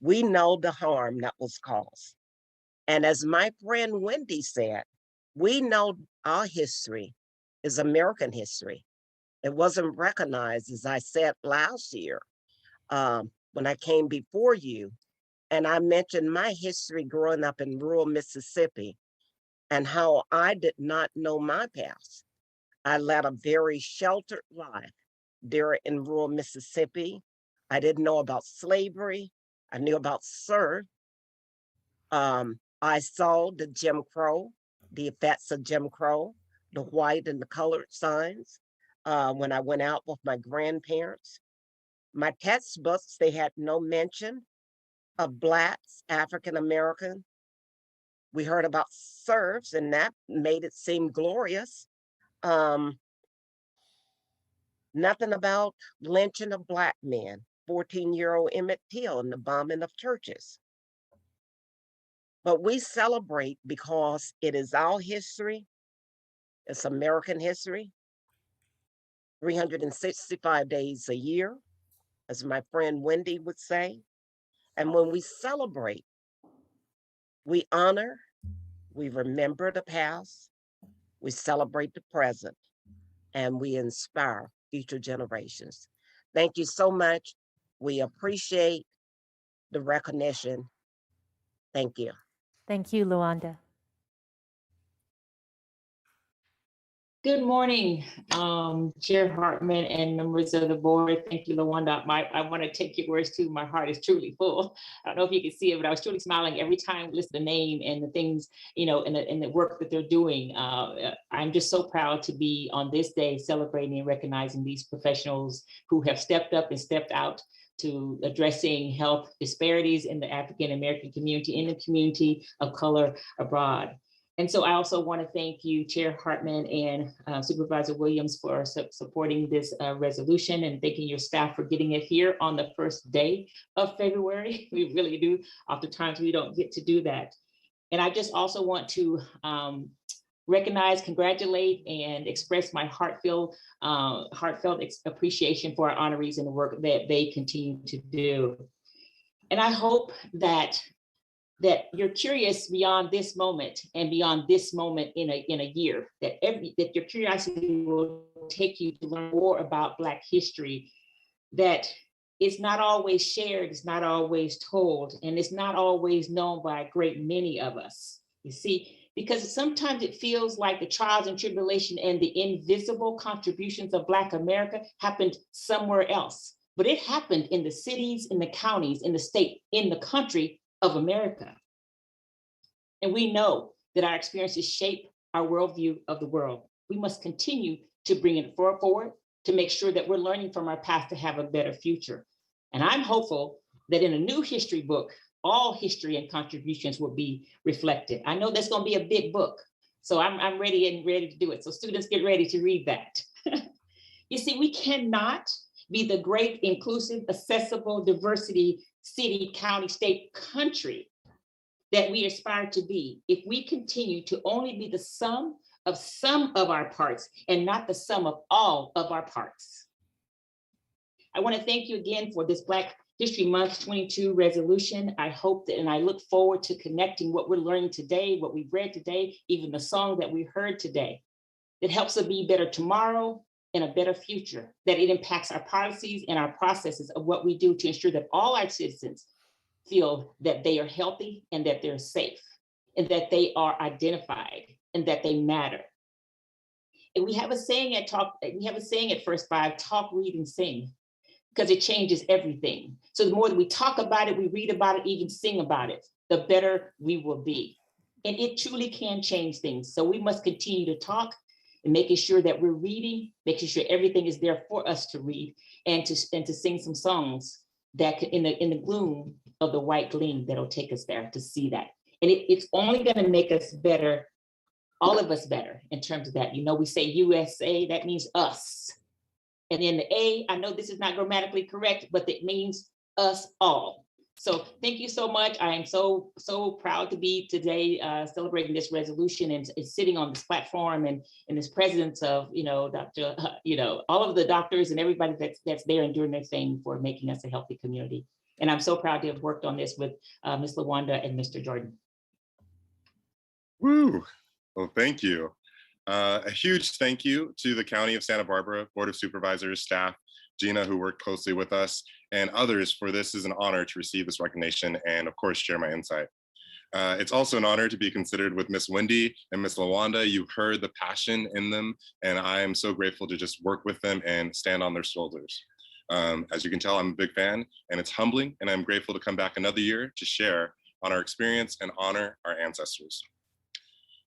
We know the harm that was caused. And as my friend Wendy said, we know our history is American history. It wasn't recognized, as I said last year, when I came before you, and I mentioned my history growing up in rural Mississippi and how I did not know my past. I led a very sheltered life there in rural Mississippi. I didn't know about slavery. I knew about serf. I saw the Jim Crow, the effects of Jim Crow, the white and the colored signs when I went out with my grandparents. My textbooks, they had no mention of Blacks, African American. We heard about serfs, and that made it seem glorious. Nothing about lynching of Black men, 14-year-old Emmett Till and the bombing of churches. But we celebrate because it is our history. It's American history. 365 days a year, as my friend Wendy would say. And when we celebrate, we honor, we remember the past, we celebrate the present, and we inspire future generations. Thank you so much. We appreciate the recognition. Thank you. Thank you, Luanda. Good morning, Chair Hartman and members of the board. Thank you, Luanda. I want to take your words too. My heart is truly full. I don't know if you can see it, but I was truly smiling every time I list the name and the things, and the work that they're doing. I'm just so proud to be on this day celebrating and recognizing these professionals who have stepped up and stepped out to addressing health disparities in the African American community, in the community of color abroad. And so I also want to thank you, Chair Hartman and Supervisor Williams, for supporting this resolution, and thanking your staff for getting it here on the first day of February. We really do. Oftentimes we don't get to do that. And I just also want to recognize, congratulate, and express my heartfelt appreciation for our honorees and the work that they continue to do. And I hope that you're curious beyond this moment and beyond this moment in a year, that your curiosity will take you to learn more about Black history, that it's not always shared, it's not always told, and it's not always known by a great many of us. You see, because sometimes it feels like the trials and tribulation and the invisible contributions of Black America happened somewhere else, but it happened in the cities, in the counties, in the state, in the country of America. And we know that our experiences shape our worldview of the world. We must continue to bring it forward to make sure that we're learning from our past to have a better future. And I'm hopeful that in a new history book, all history and contributions will be reflected. I know that's going to be a big book, so I'm ready to do it. So students, get ready to read that. You see, we cannot be the great, inclusive, accessible, diversity city, county, state, country that we aspire to be if we continue to only be the sum of some of our parts and not the sum of all of our parts. I want to thank you again for this Black History Month 22 resolution. I hope that, and I look forward to connecting what we're learning today, what we've read today, even the song that we heard today, that helps us be better tomorrow and a better future, that it impacts our policies and our processes of what we do to ensure that all our citizens feel that they are healthy and that they're safe and that they are identified and that they matter. And we have a saying at First Five, talk, read, and sing, because it changes everything. So the more that we talk about it, we read about it, even sing about it, the better we will be. And it truly can change things. So we must continue to talk and making sure that we're reading, making sure everything is there for us to read and to sing some songs that in the gloom of the white gleam that'll take us there to see that. And it's only going to make us better, all of us better in terms of that. You know, we say USA, that means us. And then the A, I know this is not grammatically correct, but it means us all. So thank you so much. I am so proud to be today celebrating this resolution and sitting on this platform and in this presence of, Dr., all of the doctors and everybody that's there and doing their thing for making us a healthy community. And I'm so proud to have worked on this with Ms. LaWanda and Mr. Jordan. Woo! Well, thank you. A huge thank you to the County of Santa Barbara Board of Supervisors, staff, Gina, who worked closely with us, and others for this is an honor to receive this recognition and, of course, share my insight. It's also an honor to be considered with Miss Wendy and Miss LaWanda. You heard the passion in them, and I am so grateful to just work with them and stand on their shoulders. As you can tell, I'm a big fan, and it's humbling, and I'm grateful to come back another year to share on our experience and honor our ancestors.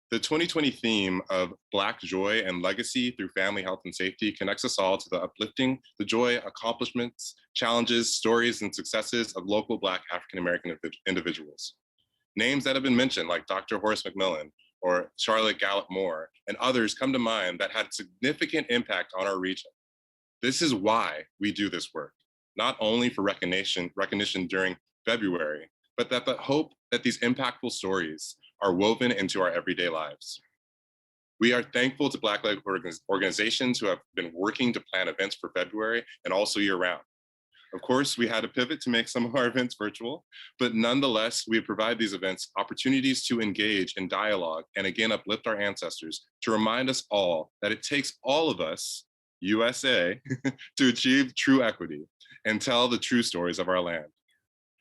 The 2020 theme of Black joy and legacy through family health and safety connects us all to the uplifting, the joy, accomplishments, challenges, stories, and successes of local Black African-American individuals. Names that have been mentioned, like Dr. Horace Mcmillan or Charlotte Gallup Moore, and others come to mind that had significant impact on our region. This is why we do this work, not only for recognition during February, but that the hope that these impactful stories are woven into our everyday lives. We are thankful to Black-led organizations who have been working to plan events for February and also year-round. Of course, we had to pivot to make some of our events virtual, but nonetheless, we provide these events opportunities to engage in dialogue and again uplift our ancestors to remind us all that it takes all of us, USA, to achieve true equity and tell the true stories of our land.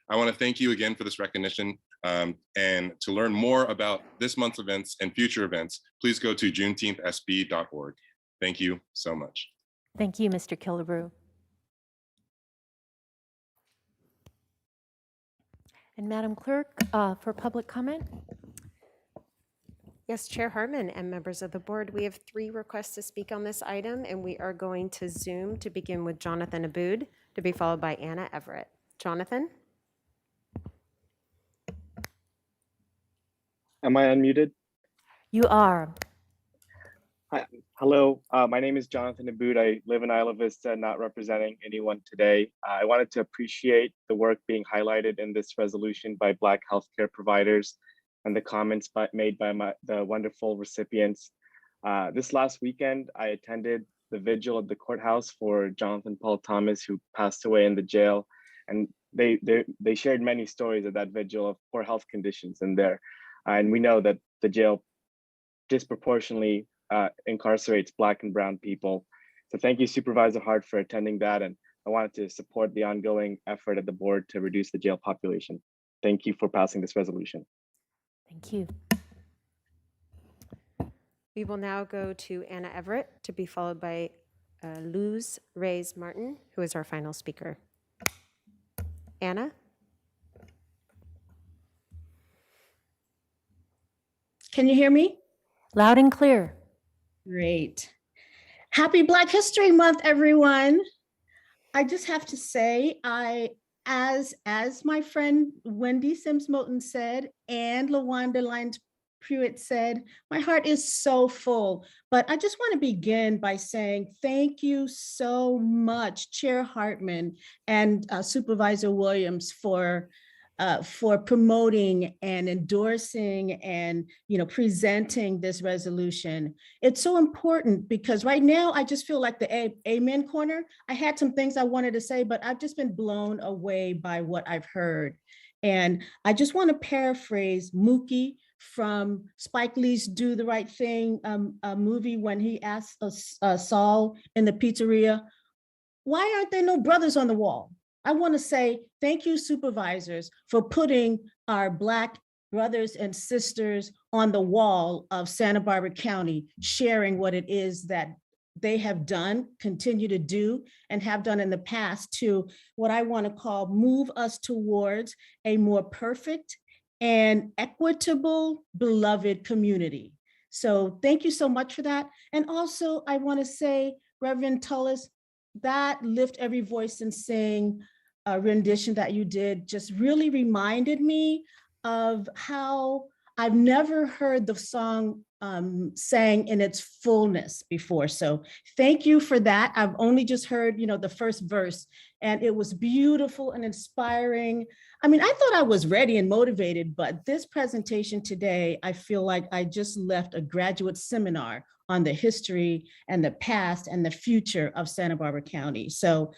I want to thank you again for this recognition. And to learn more about this month's events and future events, please go to juneteenthsb.org. Thank you so much. Thank you, Mr. Killebrew. And Madam Clerk, for public comment? Yes, Chair Hartman and members of the board, we have 3 requests to speak on this item, and we are going to Zoom to begin with Jonathan Aboud, to be followed by Anna Everett. Jonathan? Am I unmuted? You are. Hi. Hello, my name is Jonathan Aboud. I live in Isla Vista, not representing anyone today. I wanted to appreciate the work being highlighted in this resolution by Black healthcare providers and the comments made by the wonderful recipients. This last weekend, I attended the vigil at the courthouse for Jonathan Paul Thomas, who passed away in the jail. And they shared many stories at that vigil of poor health conditions in there. And we know that the jail disproportionately incarcerates Black and brown people. So thank you, Supervisor Hart, for attending that. And I wanted to support the ongoing effort at the board to reduce the jail population. Thank you for passing this resolution. Thank you. We will now go to Anna Everett, to be followed by Luz Reyes Martin, who is our final speaker. Anna? Can you hear me? Loud and clear. Great. Happy Black History Month, everyone. I just have to say, as my friend Wendy Sims Moten said, and LaWanda Lyons Pruitt said, my heart is so full. But I just want to begin by saying thank you so much, Chair Hartman and Supervisor Williams, for promoting and endorsing and presenting this resolution. It's so important because right now I just feel like the amen corner. I had some things I wanted to say, but I've just been blown away by what I've heard. And I just want to paraphrase Mookie from Spike Lee's Do the Right Thing movie when he asked Saul in the pizzeria, why aren't there no brothers on the wall? I want to say thank you, supervisors, for putting our Black brothers and sisters on the wall of Santa Barbara County, sharing what it is that they have done, continue to do, and have done in the past to what I want to call move us towards a more perfect and equitable, beloved community. So thank you so much for that. And also I want to say, Reverend Tullis, that Lift Every Voice and Sing rendition that you did just really reminded me of how I've never heard the song sang in its fullness before. So thank you for that. I've only just heard, the first verse, and it was beautiful and inspiring. I mean, I thought I was ready and motivated, but this presentation today, I feel like I just left a graduate seminar on the history and the past and the future of Santa Barbara County. So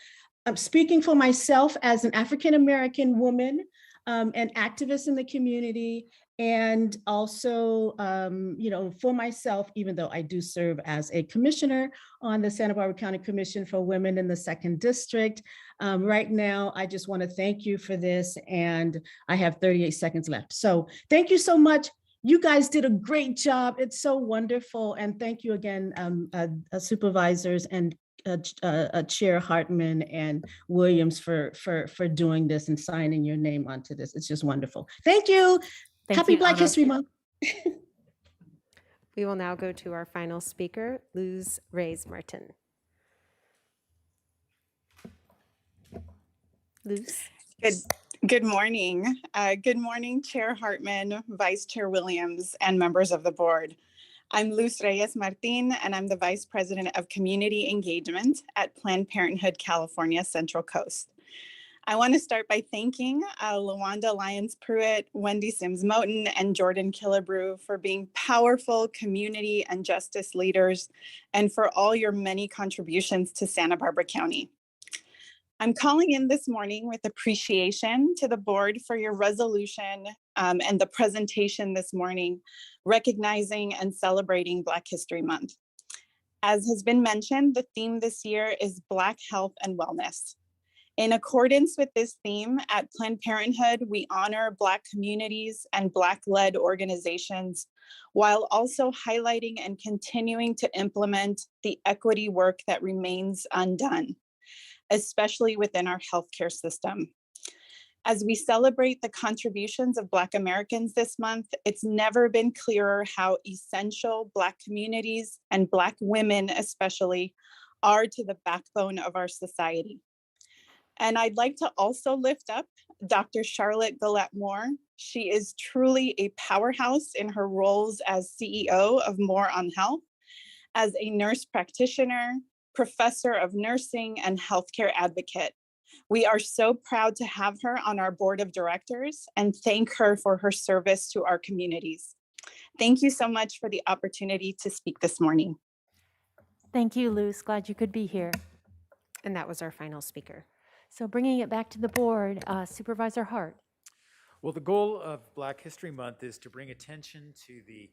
I'm speaking for myself as an African-American woman, an activist in the community, and also, for myself, even though I do serve as a commissioner on the Santa Barbara County Commission for Women in the 2nd District. Right now, I just want to thank you for this, and I have 38 seconds left. So thank you so much. You guys did a great job. It's so wonderful. And thank you again, supervisors and Chair Hartman and Williams for doing this and signing your name onto this. It's just wonderful. Thank you. Happy Black History Month. We will now go to our final speaker, Luz Reyes-Martin. Luz? Good morning. Good morning, Chair Hartman, Vice Chair Williams, and members of the board. I'm Luz Reyes-Martin, and I'm the Vice President of Community Engagement at Planned Parenthood California Central Coast. I want to start by thanking LaWanda Lyons-Pruitt, Wendy Sims-Moten, and Jordan Killebrew for being powerful community and justice leaders, and for all your many contributions to Santa Barbara County. I'm calling in this morning with appreciation to the board for your resolution and the presentation this morning, recognizing and celebrating Black History Month. As has been mentioned, the theme this year is Black Health and Wellness. In accordance with this theme, at Planned Parenthood, we honor Black communities and Black-led organizations, while also highlighting and continuing to implement the equity work that remains undone, especially within our healthcare system. As we celebrate the contributions of Black Americans this month, it's never been clearer how essential Black communities and Black women especially are to the backbone of our society. And I'd like to also lift up Dr. Charlotte Gallup-Moore. She is truly a powerhouse in her roles as CEO of More on Health, as a nurse practitioner, professor of nursing, and healthcare advocate. We are so proud to have her on our board of directors and thank her for her service to our communities. Thank you so much for the opportunity to speak this morning. Thank you, Luz. Glad you could be here. And that was our final speaker. So bringing it back to the board, Supervisor Hart. Well, the goal of Black History Month is to bring attention to the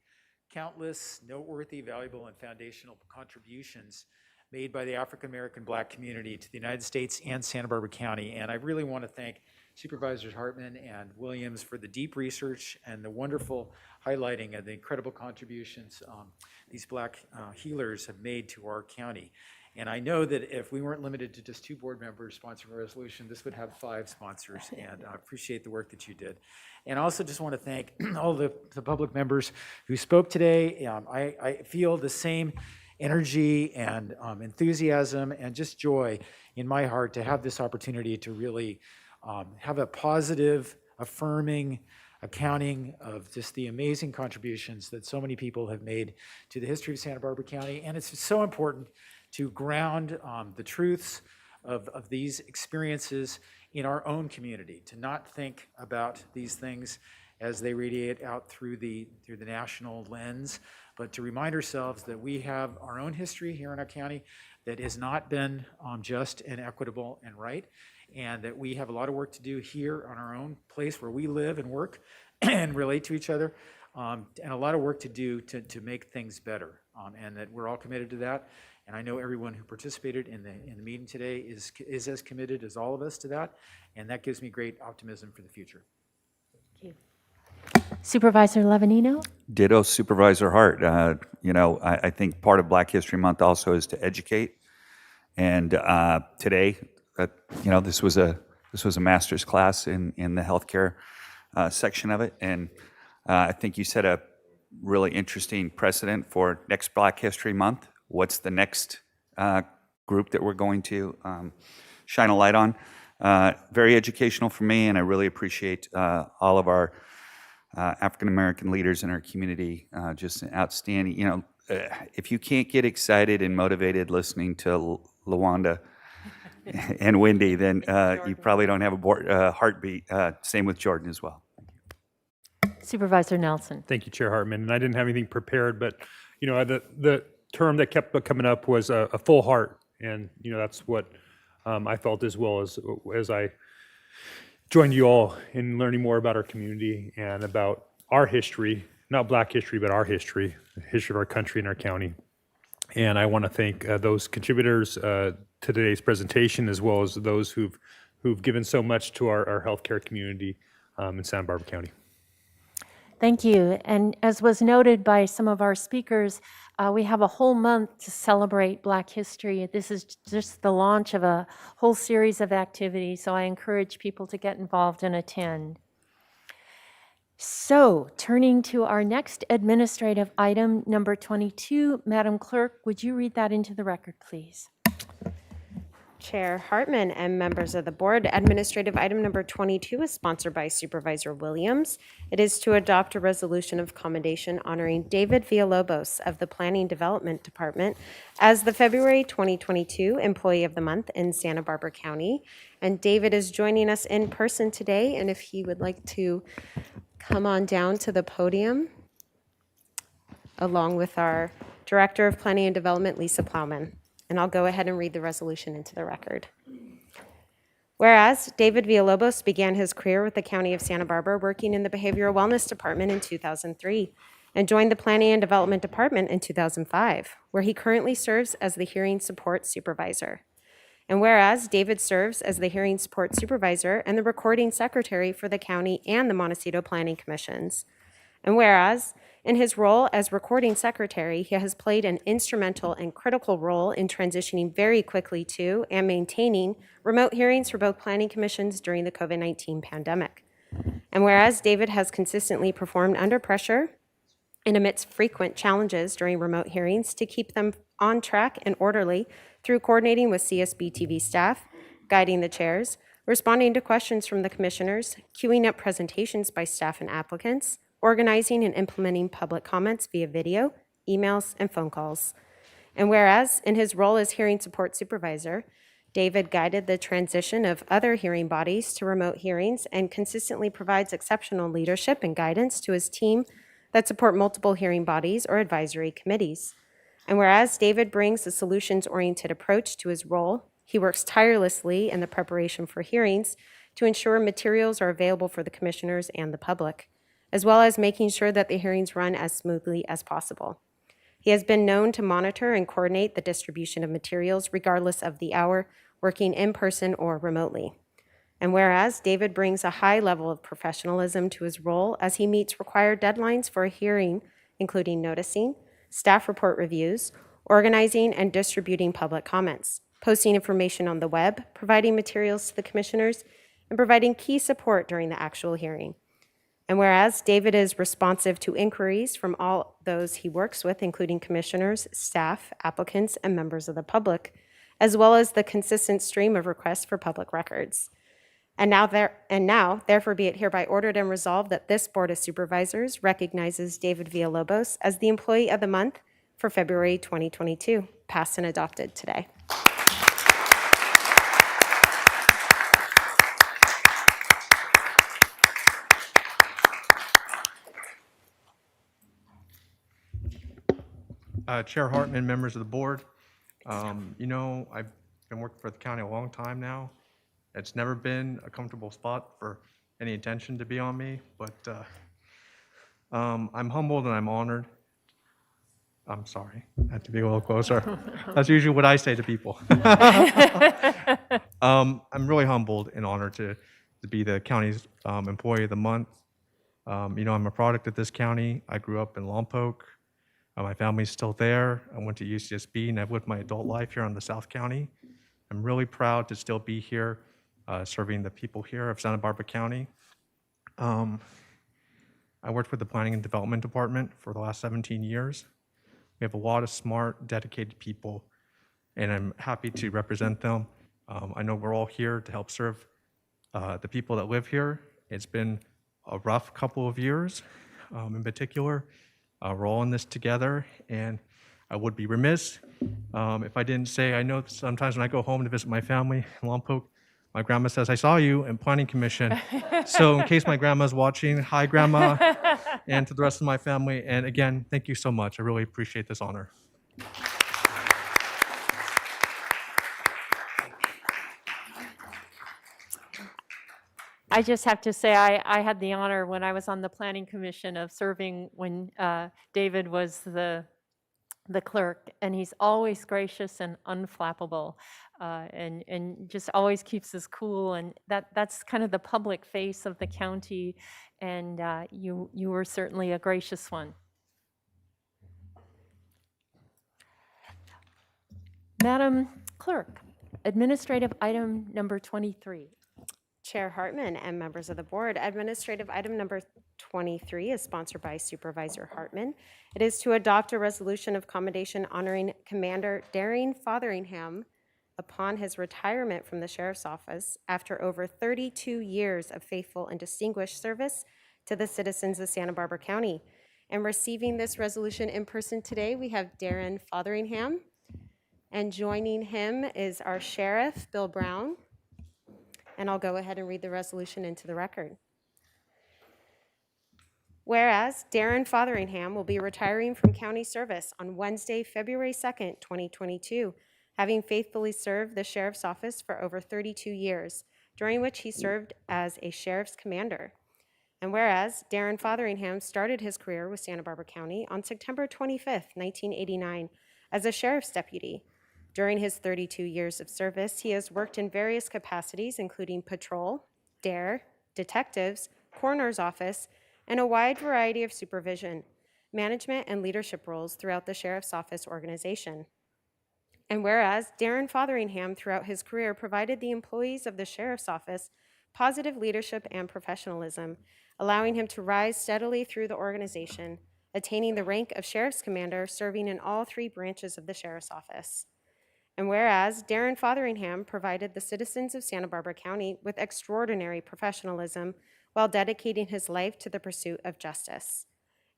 countless, noteworthy, valuable, and foundational contributions made by the African-American Black community to the United States and Santa Barbara County. And I really want to thank Supervisors Hartman and Williams for the deep research and the wonderful highlighting of the incredible contributions these Black healers have made to our county. And I know that if we weren't limited to just 2 board members sponsoring a resolution, this would have 5 sponsors, and I appreciate the work that you did. And I also just want to thank all the public members who spoke today. I feel the same energy and enthusiasm and just joy in my heart to have this opportunity to really have a positive, affirming accounting of just the amazing contributions that so many people have made to the history of Santa Barbara County. And it's so important to ground the truths of these experiences in our own community, to not think about these things as they radiate out through the national lens, but to remind ourselves that we have our own history here in our county that has not been just and equitable and right, and that we have a lot of work to do here on our own place where we live and work and relate to each other, and a lot of work to do to make things better, and that we're all committed to that. And I know everyone who participated in the meeting today is as committed as all of us to that, and that gives me great optimism for the future. Thank you. Supervisor Lavanino? Ditto Supervisor Hart. I think part of Black History Month also is to educate. And today, this was a master's class in the healthcare section of it, and I think you set a really interesting precedent for next Black History Month. What's the next group that we're going to shine a light on? Very educational for me, and I really appreciate all of our African-American leaders in our community, just outstanding. You know, if you can't get excited and motivated listening to LaWanda and Wendy, then you probably don't have a heartbeat. Same with Jordan as well. Supervisor Nelson. Thank you, Chair Hartman. And I didn't have anything prepared, but, you know, the term that kept coming up was a full heart. And, you know, that's what I felt as well as I joined you all in learning more about our community and about our history, not Black history, but our history, the history of our country and our county. And I want to thank those contributors to today's presentation, as well as those who've given so much to our healthcare community in Santa Barbara County. Thank you. And as was noted by some of our speakers, we have a whole month to celebrate Black history. This is just the launch of a whole series of activities, so I encourage people to get involved and attend. So, turning to our next administrative item, number 22, Madam Clerk, would you read that into the record, please? Chair Hartman and members of the board, administrative item number 22 is sponsored by Supervisor Williams. It is to adopt a resolution of commendation honoring David Villalobos of the Planning Development Department as the February 2022 Employee of the Month in Santa Barbara County. And David is joining us in person today, and if he would like to come on down to the podium, along with our Director of Planning and Development, Lisa Plowman. And I'll go ahead and read the resolution into the record. Whereas David Villalobos began his career with the County of Santa Barbara working in the Behavioral Wellness Department in 2003 and joined the Planning and Development Department in 2005, where he currently serves as the Hearing Support Supervisor. And whereas David serves as the Hearing Support Supervisor and the Recording Secretary for the County and the Montecito Planning Commissions. And whereas in his role as Recording Secretary, he has played an instrumental and critical role in transitioning very quickly to and maintaining remote hearings for both planning commissions during the COVID-19 pandemic. And whereas David has consistently performed under pressure and amidst frequent challenges during remote hearings to keep them on track and orderly through coordinating with CSB TV staff, guiding the chairs, responding to questions from the commissioners, queuing up presentations by staff and applicants, organizing and implementing public comments via video, emails, and phone calls. And whereas in his role as Hearing Support Supervisor, David guided the transition of other hearing bodies to remote hearings and consistently provides exceptional leadership and guidance to his team that support multiple hearing bodies or advisory committees. And whereas David brings a solutions-oriented approach to his role, he works tirelessly in the preparation for hearings to ensure materials are available for the commissioners and the public, as well as making sure that the hearings run as smoothly as possible. He has been known to monitor and coordinate the distribution of materials regardless of the hour, working in person or remotely. And whereas David brings a high level of professionalism to his role as he meets required deadlines for a hearing, including noticing, staff report reviews, organizing and distributing public comments, posting information on the web, providing materials to the commissioners, and providing key support during the actual hearing. And whereas David is responsive to inquiries from all those he works with, including commissioners, staff, applicants, and members of the public, as well as the consistent stream of requests for public records. And now, therefore, be it hereby ordered and resolved that this Board of Supervisors recognizes David Villalobos as the Employee of the Month for February 2022, passed and adopted today. Chair Hartman, members of the board, you know, I've been working for the county a long time now. It's never been a comfortable spot for any attention to be on me, but I'm humbled and I'm honored. I'm sorry, I have to be a little closer. That's usually what I say to people. I'm really humbled and honored to be the county's Employee of the Month. You know, I'm a product of this county. I grew up in Lompoc. My family's still there. I went to Ucsb and I've lived my adult life here on the South County. I'm really proud to still be here serving the people here of Santa Barbara County. I worked with the Planning and Development Department for the last 17 years. We have a lot of smart, dedicated people, and I'm happy to represent them. I know we're all here to help serve the people that live here. It's been a rough couple of years in particular. We're all in this together, and I would be remiss if I didn't say, I know sometimes when I go home to visit my family in Lompoc, my grandma says, I saw you in Planning Commission. So in case my grandma's watching, hi, Grandma, and to the rest of my family. And again, thank you so much. I really appreciate this honor. I just have to say, I had the honor when I was on the Planning Commission of serving when David was the clerk, and he's always gracious and unflappable, and just always keeps us cool, and that's kind of the public face of the county, and you were certainly a gracious one. Madam Clerk, administrative item number 23. Chair Hartman and members of the board, administrative item number 23 is sponsored by Supervisor Hartman. It is to adopt a resolution of commendation honoring Commander Daring Fotheringham upon his retirement from the Sheriff's Office after over 32 years of faithful and distinguished service to the citizens of Santa Barbara County. And receiving this resolution in person today, we have Daring Fotheringham, and joining him is our Sheriff, Bill Brown. And I'll go ahead and read the resolution into the record. Whereas Daring Fotheringham will be retiring from county service on Wednesday, February 2nd, 2022, having faithfully served the Sheriff's Office for over 32 years, during which he served as a Sheriff's Commander. And whereas Daring Fotheringham started his career with Santa Barbara County on September 25th, 1989, as a Sheriff's Deputy. During his 32 years of service, he has worked in various capacities, including patrol, DARE, detectives, coroner's office, and a wide variety of supervision, management, and leadership roles throughout the Sheriff's Office organization. And whereas Daring Fotheringham throughout his career provided the employees of the Sheriff's Office positive leadership and professionalism, allowing him to rise steadily through the organization, attaining the rank of Sheriff's Commander, serving in all 3 branches of the Sheriff's Office. And whereas Daring Fotheringham provided the citizens of Santa Barbara County with extraordinary professionalism while dedicating his life to the pursuit of justice.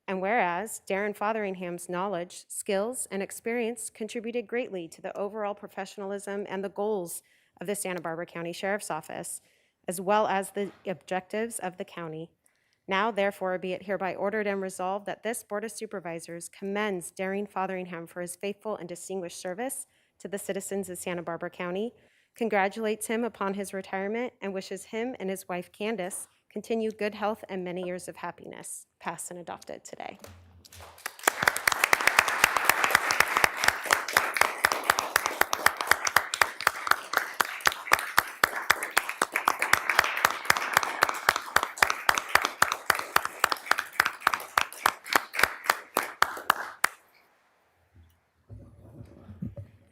And whereas Daring Fotheringham's knowledge, skills, and experience contributed greatly to the overall professionalism and the goals of the Santa Barbara County Sheriff's Office, as well as the objectives of the county. Now, therefore, be it hereby ordered and resolved that this Board of Supervisors commends Daring Fotheringham for his faithful and distinguished service to the citizens of Santa Barbara County, congratulates him upon his retirement, and wishes him and his wife Candace continued good health and many years of happiness. Passed and adopted today.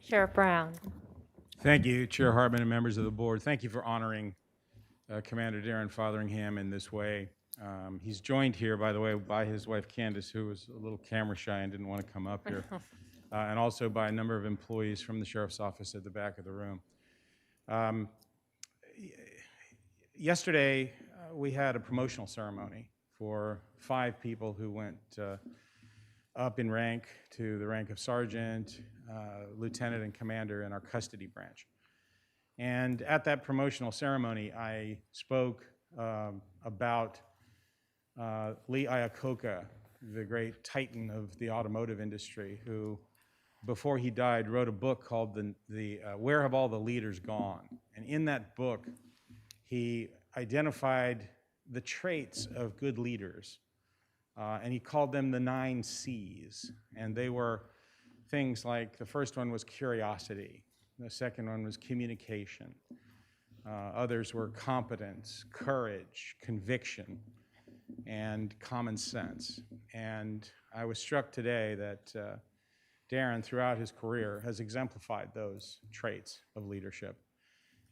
Sheriff Brown. Thank you, Chair Hartman and members of the board. Thank you for honoring Commander Daring Fotheringham in this way. He's joined here, by the way, by his wife Candace, who was a little camera shy and didn't want to come up here, and also by a number of employees from the Sheriff's Office at the back of the room. Yesterday, we had a promotional ceremony for 5 people who went up in rank to the rank of sergeant, lieutenant, and commander in our custody branch. And at that promotional ceremony, I spoke about Lee Iacocca, the great titan of the automotive industry, who, before he died, wrote a book called the Where Have All the Leaders Gone? And in that book, he identified the traits of good leaders, and he called them the 9 C's. And they were things like, the first one was curiosity, the second one was communication, others were competence, courage, conviction, and common sense. And I was struck today that Daring, throughout his career, has exemplified those traits of leadership.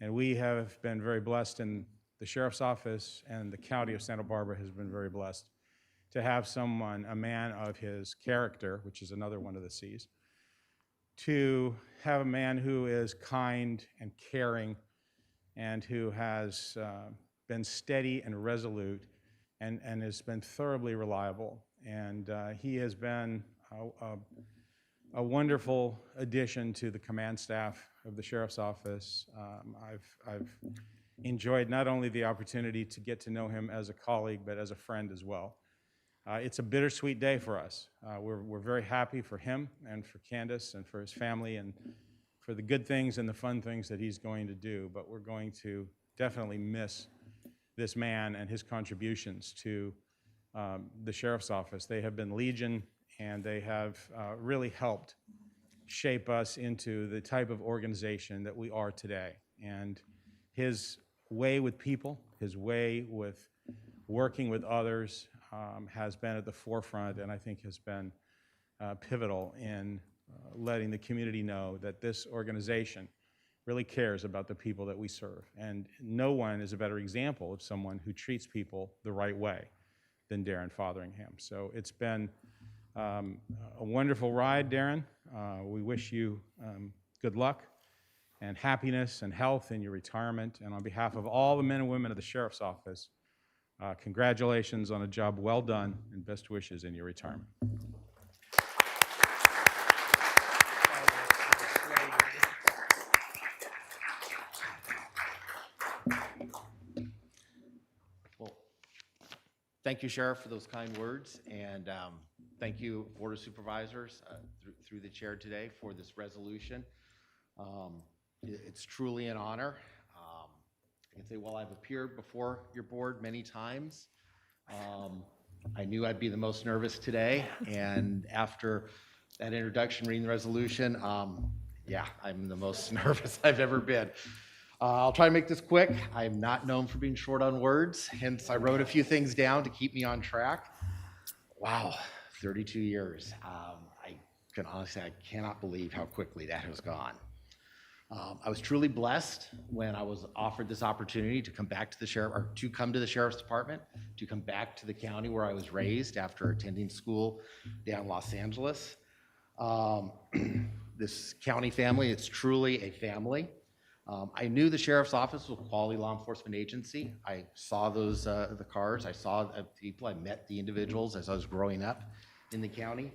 And we have been very blessed, in the Sheriff's Office and the County of Santa Barbara has been very blessed to have someone, a man of his character, which is another one of the C's, to have a man who is kind and caring and who has been steady and resolute and has been thoroughly reliable. And he has been a wonderful addition to the command staff of the Sheriff's Office. I've enjoyed not only the opportunity to get to know him as a colleague, but as a friend as well. It's a bittersweet day for us. We're very happy for him and for Candace and for his family and for the good things and the fun things that he's going to do, but we're going to definitely miss this man and his contributions to the Sheriff's Office. They have been legion, and they have really helped shape us into the type of organization that we are today. And his way with people, his way with working with others has been at the forefront, and I think has been pivotal in letting the community know that this organization really cares about the people that we serve. And no one is a better example of someone who treats people the right way than Darren Fotheringham. So it's been a wonderful ride, Darren. We wish you good luck and happiness and health in your retirement. And on behalf of all the men and women of the Sheriff's Office, congratulations on a job well done and best wishes in your retirement. Thank you, Sheriff, for those kind words, and thank you, Board of Supervisors, through the chair today for this resolution. It's truly an honor. I can say, while I've appeared before your board many times, I knew I'd be the most nervous today, and after that introduction, reading the resolution, yeah, I'm the most nervous I've ever been. I'll try to make this quick. I'm not known for being short on words, hence I wrote a few things down to keep me on track. Wow, 32 years. I can honestly, I cannot believe how quickly that has gone. I was truly blessed when I was offered this opportunity to come back to the sheriff, or to come to the Sheriff's Department, to come back to the county where I was raised after attending school down in Los Angeles. This county family, it's truly a family. I knew the Sheriff's Office was a quality law enforcement agency. I saw those, the cars, I saw the people, I met the individuals as I was growing up in the county.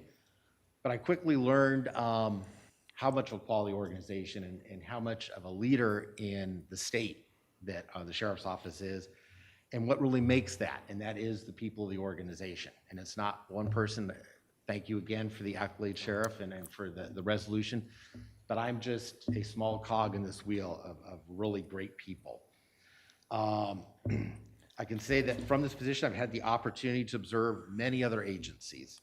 But I quickly learned how much of a quality organization and how much of a leader in the state that the Sheriff's Office is, and what really makes that, and that is the people of the organization. And it's not one person. Thank you again for the accolade, Sheriff, and for the resolution. But I'm just a small cog in this wheel of really great people. I can say that from this position, I've had the opportunity to observe many other agencies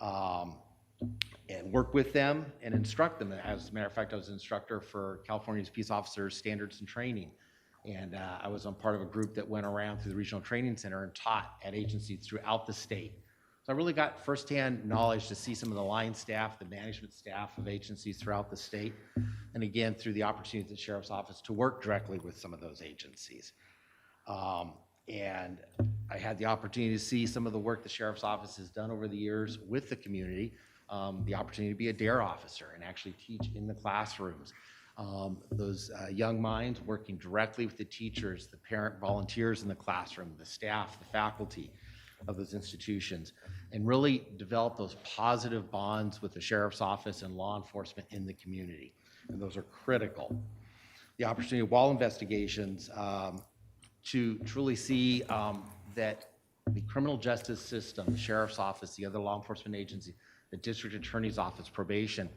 and work with them and instruct them. As a matter of fact, I was an instructor for California's Peace Officers Standards and Training. And I was on part of a group that went around through the Regional Training Center and taught at agencies throughout the state. So I really got firsthand knowledge to see some of the line staff, the management staff of agencies throughout the state, and again, through the opportunity at the Sheriff's Office to work directly with some of those agencies. And I had the opportunity to see some of the work the Sheriff's Office has done over the years with the community, the opportunity to be a DARE officer and actually teach in the classrooms. Those young minds working directly with the teachers, the parent volunteers in the classroom, the staff, the faculty of those institutions, and really develop those positive bonds with the Sheriff's Office and law enforcement in the community. And those are critical. The opportunity of wall investigations to truly see that the criminal justice system, the Sheriff's Office, the other law enforcement agencies, the District Attorney's Office, probation,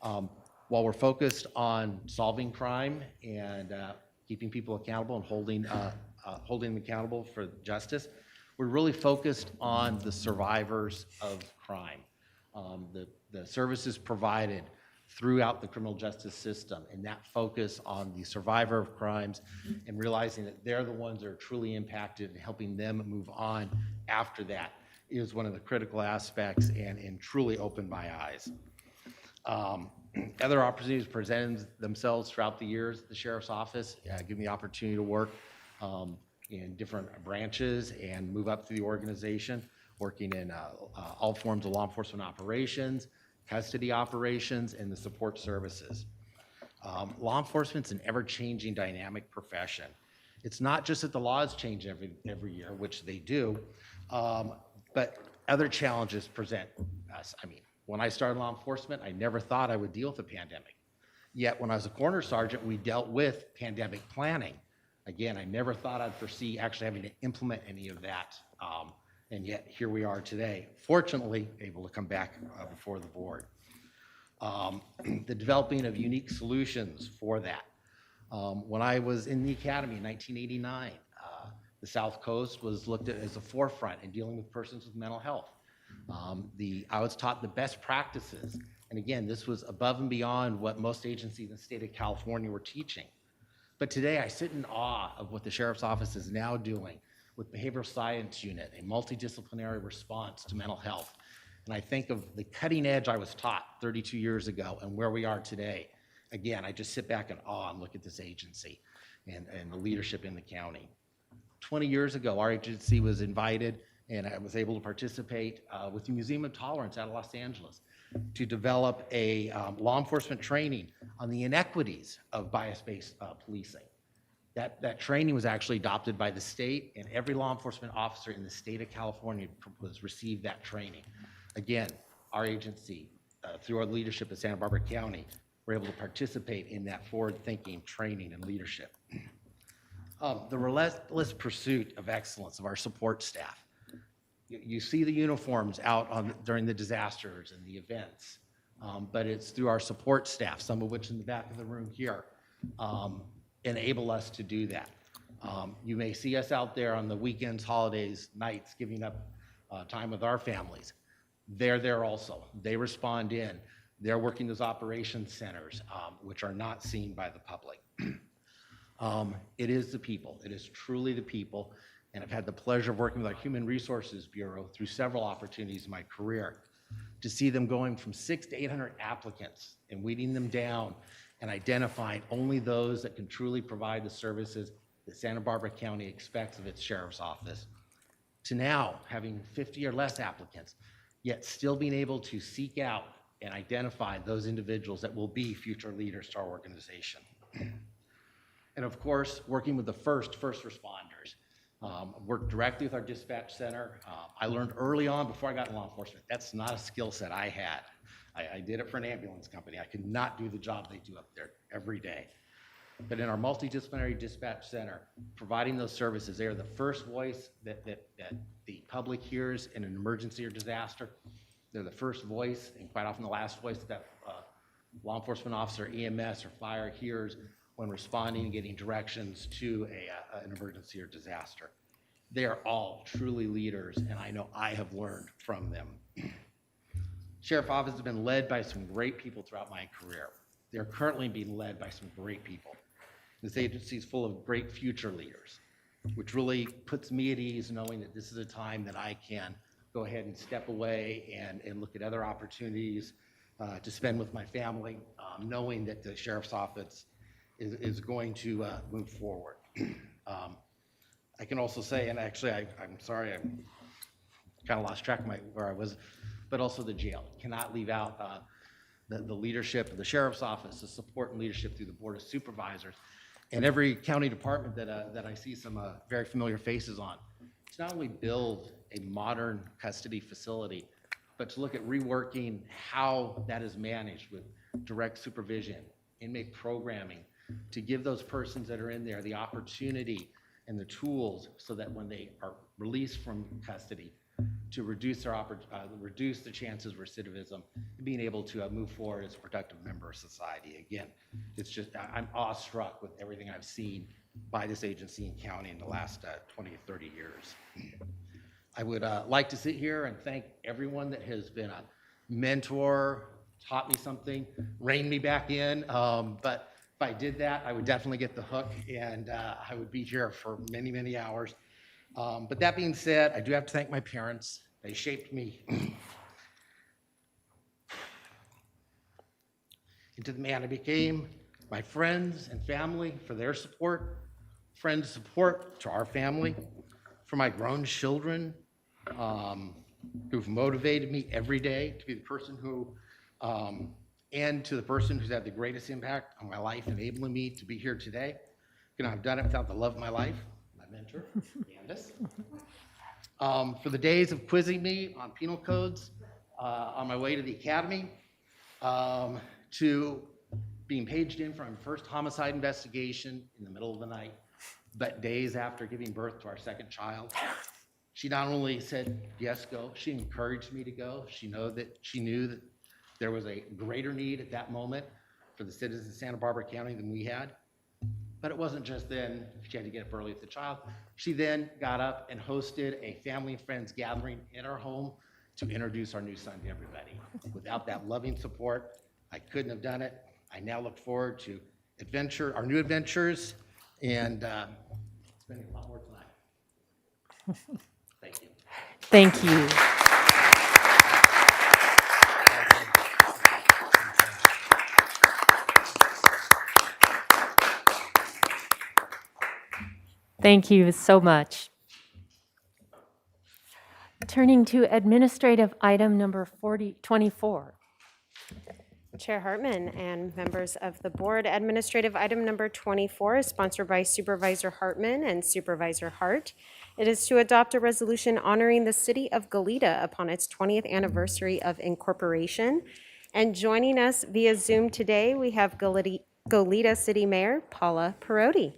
while we're focused on solving crime and keeping people accountable and holding them accountable for justice, we're really focused on the survivors of crime, the services provided throughout the criminal justice system, and that focus on the survivor of crimes and realizing that they're the ones that are truly impacted and helping them move on after that is one of the critical aspects and truly opened my eyes. Other opportunities presented themselves throughout the years at the Sheriff's Office, giving me the opportunity to work in different branches and move up through the organization, working in all forms of law enforcement operations, custody operations, and the support services. Law enforcement's an ever-changing dynamic profession. It's not just that the laws change every year, which they do, But other challenges present us. I mean, when I started law enforcement, I never thought I would deal with a pandemic. Yet when I was a corner sergeant, we dealt with pandemic planning. Again, I never thought I'd foresee actually having to implement any of that. And yet here we are today, fortunately able to come back before the board. The developing of unique solutions for that. When I was in the academy in 1989, the South Coast was looked at as a forefront in dealing with persons with mental health. I was taught the best practices. And again, this was above and beyond what most agencies in the state of California were teaching. But today I sit in awe of what the Sheriff's Office is now doing with Behavioral Science Unit, a multidisciplinary response to mental health. And I think of the cutting edge I was taught 32 years ago and where we are today. Again, I just sit back in awe and look at this agency and the leadership in the county. 20 years ago, our agency was invited, and I was able to participate with the Museum of Tolerance out of Los Angeles to develop a law enforcement training on the inequities of bias-based policing. That training was actually adopted by the state, and every law enforcement officer in the state of California received that training. Again, our agency, through our leadership at Santa Barbara County, were able to participate in that forward-thinking training and leadership. The relentless pursuit of excellence of our support staff. You see the uniforms out during the disasters and the events, but it's through our support staff, some of which in the back of the room here, enable us to do that. You may see us out there on the weekends, holidays, nights, giving up time with our families. They're there also. They respond in. They're working those operations centers, which are not seen by the public. It is the people. It is truly the people. And I've had the pleasure of working with our Human Resources Bureau through several opportunities in my career to see them going from 600 to 800 applicants and weeding them down and identifying only those that can truly provide the services that Santa Barbara County expects of its sheriff's office, to now having 50 or less applicants, yet still being able to seek out and identify those individuals that will be future leaders to our organization. And of course, working with the first responders. Worked directly with our dispatch center. I learned early on before I got in law enforcement, that's not a skill set I had. I did it for an ambulance company. I could not do the job they do up there every day. But in our multidisciplinary dispatch center, providing those services, they are the first voice that the public hears in an emergency or disaster. They're the first voice, and quite often the last voice that law enforcement officer, EMS, or fire hears when responding and getting directions to an emergency or disaster. They are all truly leaders, and I know I have learned from them. Sheriff Office has been led by some great people throughout my career. They're currently being led by some great people. This agency is full of great future leaders, which really puts me at ease knowing that this is a time that I can go ahead and step away and look at other opportunities to spend with my family, knowing that the Sheriff's Office is going to move forward. I can also say, and actually I'm sorry, I kind of lost track of where I was, but also the jail. Cannot leave out the leadership of the Sheriff's Office, the support and leadership through the Board of Supervisors, and every county department that I see some very familiar faces on. To not only build a modern custody facility, but to look at reworking how that is managed with direct supervision, inmate programming, to give those persons that are in there the opportunity and the tools so that when they are released from custody, to reduce the chances of recidivism and being able to move forward as a productive member of society. Again, it's just, I'm awestruck with everything I've seen by this agency and county in the last 20 or 30 years. I would like to sit here and thank everyone that has been a mentor, taught me something, reined me back in, but if I did that, I would definitely get the hook, and I would be here for many, many hours. But that being said, I do have to thank my parents. They shaped me into the man I became, my friends and family for their support, friends' support to our family, for my grown children who've motivated me every day to be the person who, and to the person who's had the greatest impact on my life, enabling me to be here today. You know, I've done it without the love of my life, my mentor, Candace. for the days of quizzing me on penal codes on my way to the academy, to being paged in for my first homicide investigation in the middle of the night, but days after giving birth to our second child. She not only said, yes, go, she encouraged me to go. She knew that there was a greater need at that moment for the citizens of Santa Barbara County than we had. But it wasn't just then, she had to get up early with the child. She then got up and hosted a family and friends gathering in our home to introduce our new son to everybody. Without that loving support, I couldn't have done it. I now look forward to our new adventures, and spending a lot more tonight. Thank you. Thank you. Thank you so much. Turning to administrative item number 24. Chair Hartman and members of the board, administrative item number 24 is sponsored by Supervisor Hartman and Supervisor Hart. It is to adopt a resolution honoring the city of Goleta upon its 20th anniversary of incorporation. And joining us via Zoom today, we have Goleta City Mayor Paula Perotti.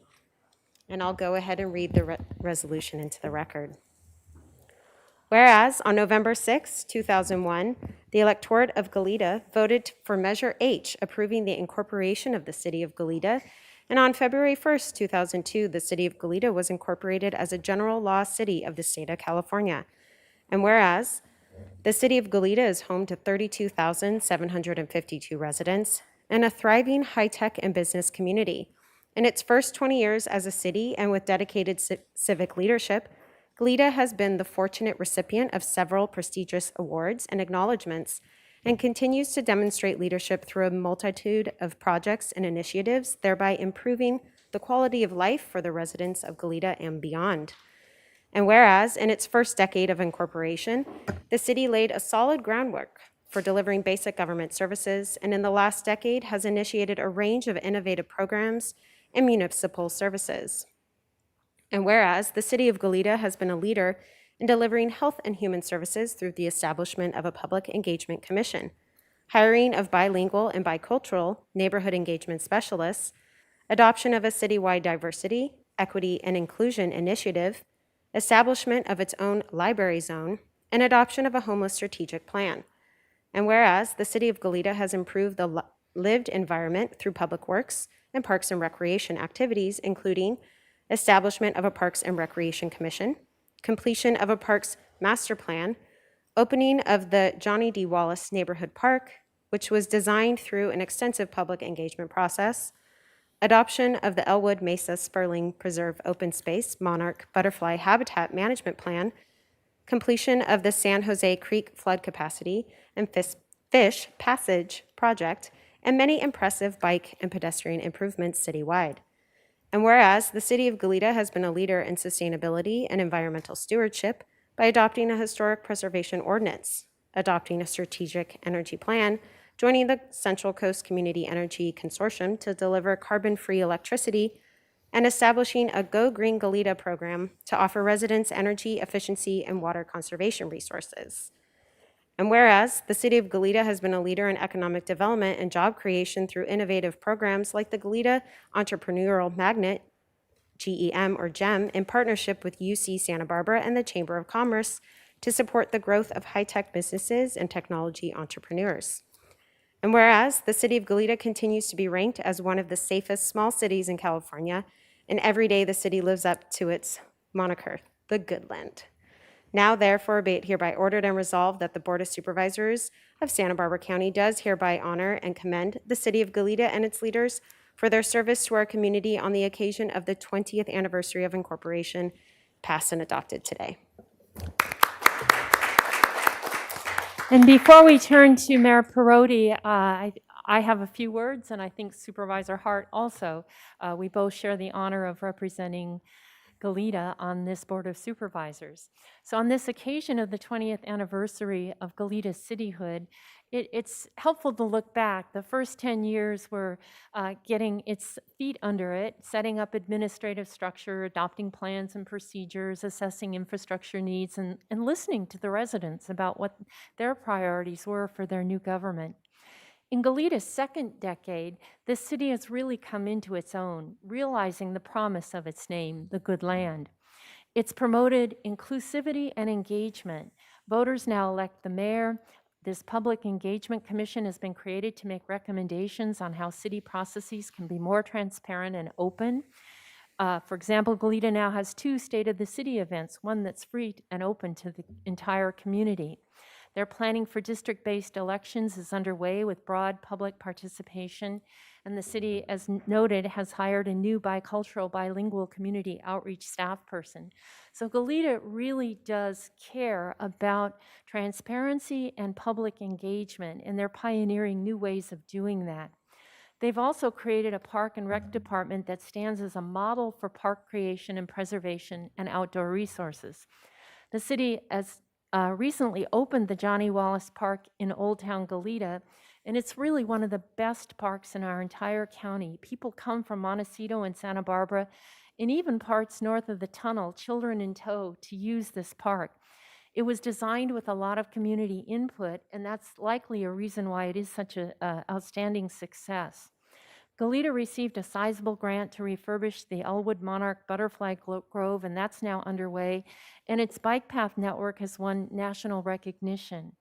And I'll go ahead and read the resolution into the record. Whereas on November 6, 2001, the electorate of Goleta voted for Measure H, approving the incorporation of the city of Goleta, and on February 1, 2002, the city of Goleta was incorporated as a general law city of the state of California. And whereas the city of Goleta is home to 32,752 residents and a thriving high-tech and business community. In its first 20 years as a city and with dedicated civic leadership, Goleta has been the fortunate recipient of several prestigious awards and acknowledgments and continues to demonstrate leadership through a multitude of projects and initiatives, thereby improving the quality of life for the residents of Goleta and beyond. And whereas in its first decade of incorporation, the city laid a solid groundwork for delivering basic government services, and in the last decade has initiated a range of innovative programs and municipal services. And whereas the city of Goleta has been a leader in delivering health and human services through the establishment of a public engagement commission, hiring of bilingual and bicultural neighborhood engagement specialists, adoption of a citywide diversity, equity, and inclusion initiative, establishment of its own library zone, and adoption of a homeless strategic plan. And whereas the city of Goleta has improved the lived environment through public works and parks and recreation activities, including establishment of a Parks and Recreation Commission, completion of a Parks Master Plan, opening of the Johnny D. Wallace Neighborhood Park, which was designed through an extensive public engagement process, adoption of the Elwood Mesa Sperling Preserve Open Space Monarch Butterfly Habitat Management Plan, completion of the San Jose Creek Flood Capacity and Fish Passage Project, and many impressive bike and pedestrian improvements citywide. And whereas the city of Goleta has been a leader in sustainability and environmental stewardship by adopting a historic preservation ordinance, adopting a strategic energy plan, joining the Central Coast Community Energy Consortium to deliver carbon-free electricity, and establishing a Go Green Goleta program to offer residents energy efficiency and water conservation resources. And whereas the city of Goleta has been a leader in economic development and job creation through innovative programs like the Goleta Entrepreneurial Magnet, GEM or GEM, in partnership with UC Santa Barbara and the Chamber of Commerce to support the growth of high-tech businesses and technology entrepreneurs. And whereas the city of Goleta continues to be ranked as one of the safest small cities in California, and every day the city lives up to its moniker, the Good Land. Now, therefore, be it hereby ordered and resolved that the Board of Supervisors of Santa Barbara County does hereby honor and commend the city of Goleta and its leaders for their service to our community on the occasion of the 20th anniversary of incorporation, passed and adopted today. And before we turn to Mayor Perotti, I have a few words, and I think Supervisor Hart also. We both share the honor of representing Goleta on this Board of Supervisors. So on this occasion of the 20th anniversary of Goleta's cityhood, it's helpful to look back. The first 10 years were getting its feet under it, setting up administrative structure, adopting plans and procedures, assessing infrastructure needs, and listening to the residents about what their priorities were for their new government. In Goleta's second decade, the city has really come into its own, realizing the promise of its name, the good land. It's promoted inclusivity and engagement. Voters now elect the mayor. This Public Engagement Commission has been created to make recommendations on how city processes can be more transparent and open. For example, Goleta now has 2 State of the City events, one that's free and open to the entire community. Their planning for district-based elections is underway with broad public participation, and the city, as noted, has hired a new bicultural, bilingual community outreach staff person. So Goleta really does care about transparency and public engagement, and they're pioneering new ways of doing that. They've also created a park and rec department that stands as a model for park creation and preservation and outdoor resources. The city has recently opened the Johnny Wallace Park in Old Town Goleta, and it's really one of the best parks in our entire county. People come from Montecito and Santa Barbara, and even parts north of the tunnel, children in tow, to use this park. It was designed with a lot of community input, and that's likely a reason why it is such an outstanding success. Goleta received a sizable grant to refurbish the Elwood Monarch Butterfly Grove, and that's now underway, and its bike path network has won national recognition.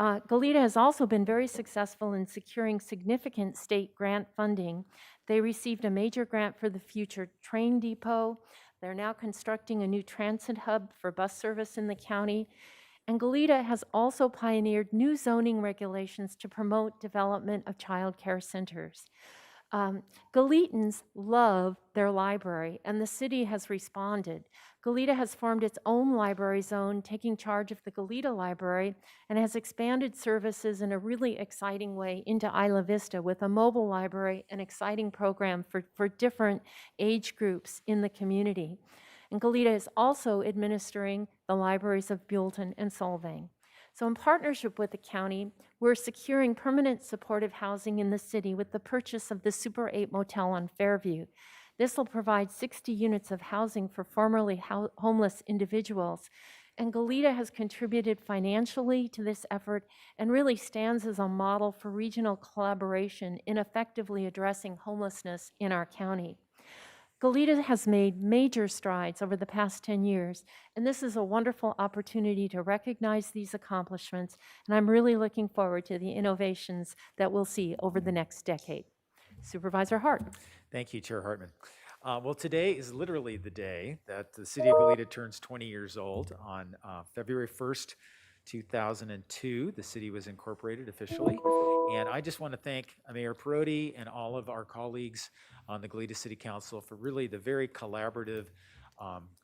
Goleta has also been very successful in securing significant state grant funding. They received a major grant for the future train depot. They're now constructing a new transit hub for bus service in the county. And Goleta has also pioneered new zoning regulations to promote development of child care centers. Goletans love their library, and the city has responded. Goleta has formed its own library zone, taking charge of the Goleta Library, and has expanded services in a really exciting way into Isla Vista with a mobile library, an exciting program for different age groups in the community. And Goleta is also administering the libraries of Buellton and Solvang. So in partnership with the county, we're securing permanent supportive housing in the city with the purchase of the Super 8 Motel on Fairview. This will provide 60 units of housing for formerly homeless individuals. And Goleta has contributed financially to this effort and really stands as a model for regional collaboration in effectively addressing homelessness in our county. Goleta has made major strides over the past 10 years, and this is a wonderful opportunity to recognize these accomplishments, and I'm really looking forward to the innovations that we'll see over the next decade. Supervisor Hart. Thank you, Chair Hartman. Well, today is literally the day that the city of Goleta turns 20 years old. On February 1st, 2002, the city was incorporated officially. And I just want to thank Mayor Perotti and all of our colleagues on the Goleta City Council for really the very collaborative,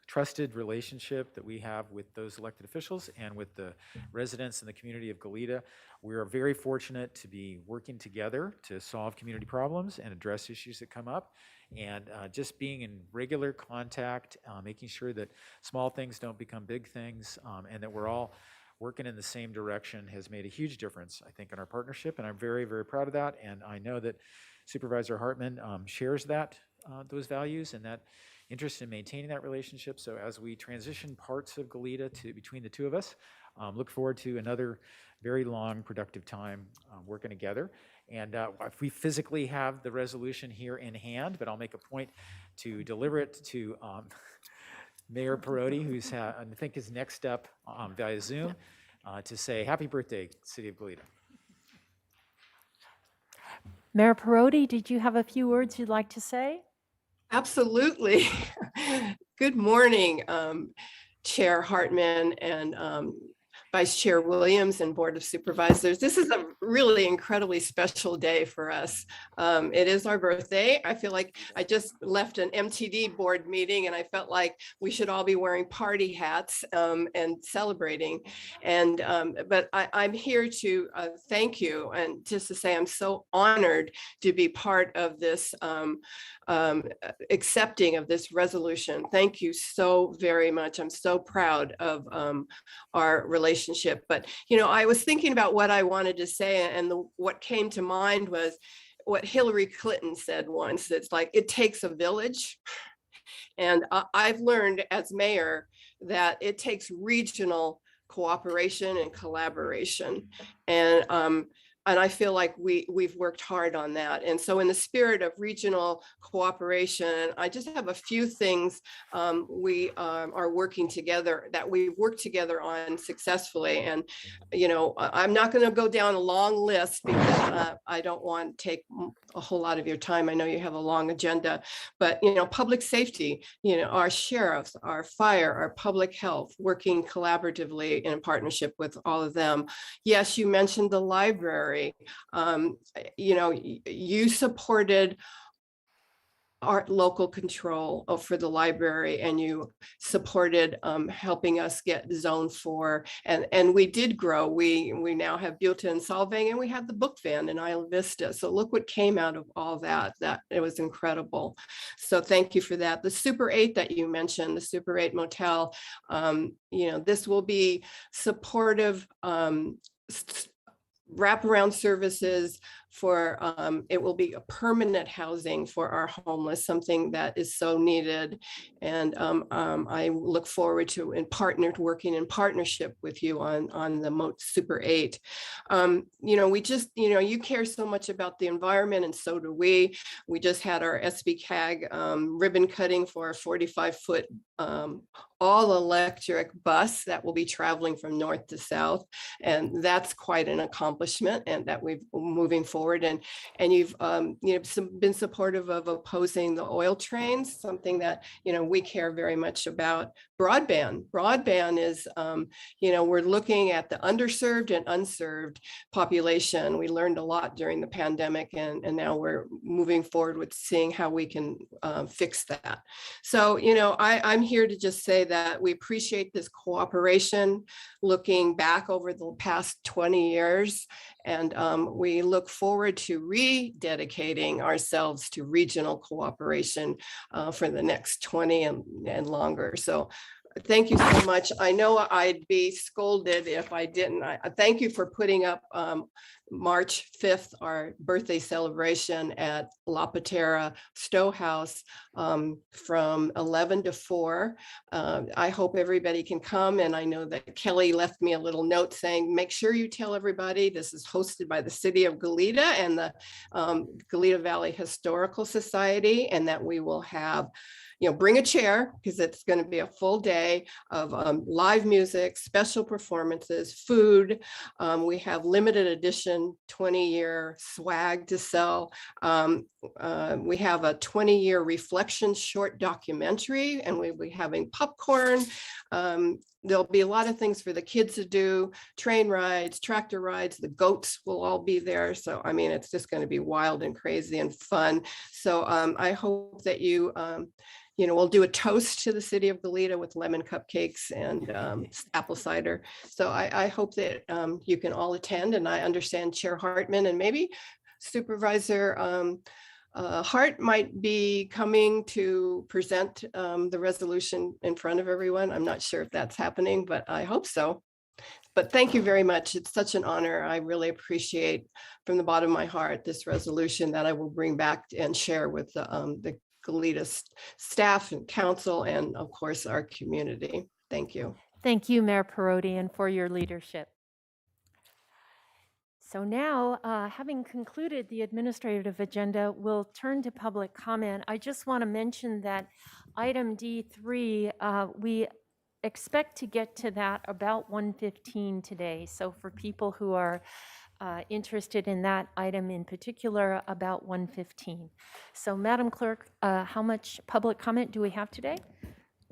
trusted relationship that we have with those elected officials and with the residents in the community of Goleta. We are very fortunate to be working together to solve community problems and address issues that come up. And just being in regular contact, making sure that small things don't become big things, and that we're all working in the same direction has made a huge difference, I think, in our partnership, and I'm very, very proud of that. And I know that Supervisor Hartman shares that, those values and that interest in maintaining that relationship. So as we transition parts of Goleta between the two of us, look forward to another very long, productive time working together. And if we physically have the resolution here in hand, but I'll make a point to deliver it to Mayor Perotti, who's I think is next up via Zoom, to say happy birthday, City of Goleta. Mayor Perotti, did you have a few words you'd like to say? Absolutely. Good morning, Chair Hartman and Vice Chair Williams and Board of Supervisors. This is a really incredibly special day for us. It is our birthday. I feel like I just left an MTD board meeting and I felt like we should all be wearing party hats and celebrating. And but I'm here to thank you and just to say I'm so honored to be part of this accepting of this resolution. Thank you so very much. I'm so proud of our relationship. But, you know, I was thinking about what I wanted to say, and what came to mind was what Hillary Clinton said once. It's like, it takes a village. And I've learned as mayor that it takes regional cooperation and collaboration. And I feel like we've worked hard on that. And so in the spirit of regional cooperation, I just have a few things we are working together, that we worked together on successfully. And, you know, I'm not going to go down a long list because I don't want to take a whole lot of your time. I know you have a long agenda, but, you know, public safety, you know, our sheriffs, our fire, our public health, working collaboratively in partnership with all of them. Yes, you mentioned the library. You know, you supported our local control for the library, and you supported helping us get Zone 4, and we did grow. We now have Buta and Solvang, and we have the book van in Isla Vista. So look what came out of all that. That it was incredible. So thank you for that. The Super 8 that you mentioned, the Super 8 Motel, you know, this will be supportive wraparound services for, it will be a permanent housing for our homeless, something that is so needed. And I look forward to working in partnership with you on the Super 8. You know, we just, you know, you care so much about the environment, and so do we. We just had our SB-CAG ribbon cutting for a 45-foot all electric bus that will be traveling from north to south. And that's quite an accomplishment, and that we've moving forward. And you've you know, been supportive of opposing the oil trains, something that, you know, we care very much about. Broadband is, you know, we're looking at the underserved and unserved population. We learned a lot during the pandemic, and now we're moving forward with seeing how we can fix that. So, you know, I'm here to just say that we appreciate this cooperation, looking back over the past 20 years. And we look forward to rededicating ourselves to regional cooperation for the next 20 and longer. So thank you so much. I know I'd be scolded if I didn't. I thank you for putting up March 5th, our birthday celebration at La Patera Stowe House from 11 to 4. I hope everybody can come. And I know that Kelly left me a little note saying, make sure you tell everybody this is hosted by the City of Goleta and the Goleta Valley Historical Society, and that we will have, you know, bring a chair, because it's going to be a full day of live music, special performances, food. We have limited edition 20-year swag to sell. We have a 20-year reflection short documentary, and we'll be having popcorn. There'll be a lot of things for the kids to do, train rides, tractor rides, the goats will all be there. So, I mean, it's just going to be wild and crazy and fun. So I hope that you, you know, we'll do a toast to the City of Goleta with lemon cupcakes and apple cider. So I hope that you can all attend, and I understand Chair Hartman and maybe Supervisor Hart might be coming to present the resolution in front of everyone. I'm not sure if that's happening, but I hope so. But thank you very much. It's such an honor. I really appreciate from the bottom of my heart this resolution that I will bring back and share with the Goleta staff and council, and of course our community. Thank you. Thank you, Mayor Parodian, for your leadership. So now, having concluded the administrative agenda, we'll turn to public comment. I just want to mention that item D3, we expect to get to that about 1:15 today. So for people who are interested in that item in particular, about 1:15. So Madam Clerk, how much public comment do we have today?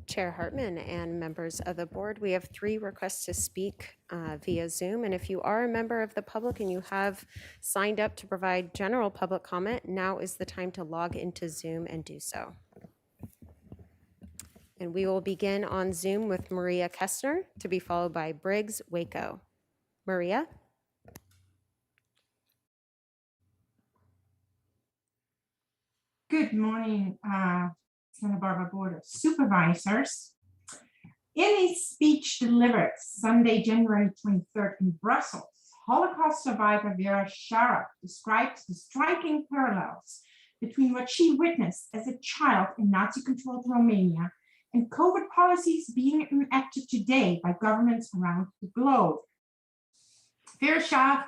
Chair Hartman and members of the board, we have 3 requests to speak via Zoom. And if you are a member of the public and you have signed up to provide general public comment, now is the time to log into Zoom and do so. And we will begin on Zoom with Maria Kestner, to be followed by Briggs Waco. Maria? Good morning, Santa Barbara Board of Supervisors. In a speech delivered Sunday, January 23rd in Brussels, Holocaust survivor Vera Sharaf describes the striking parallels between what she witnessed as a child in Nazi-controlled Romania and COVID policies being enacted today by governments around the globe. Vera Sharaf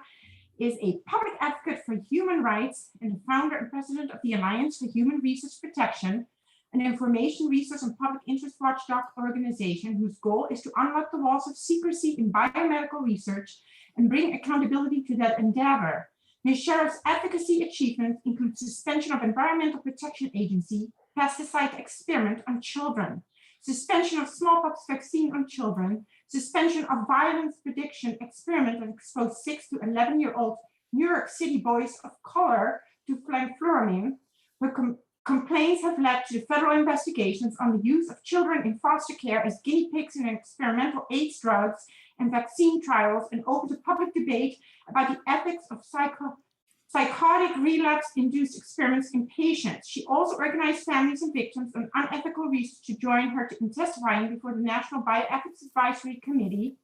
is a public advocate for human rights and the founder and president of the Alliance for Human Resource Protection, an information resource and public interest watchdog organization whose goal is to unlock the walls of secrecy in biomedical research and bring accountability to that endeavor. Ms. Sharaf's advocacy achievements include suspension of Environmental Protection Agency pesticide experiment on children, suspension of smallpox vaccine on children, suspension of violence prediction experiment that exposed 6 to 11-year-old New York City boys of color to fluoramine. Her complaints have led to federal investigations on the use of children in foster care as guinea pigs in experimental AIDS drugs and vaccine trials, and opens a public debate about the ethics of psychotic relapse-induced experiments in patients. She also organized families and victims on unethical research to join her in testifying before the National Bioethics Advisory Committee.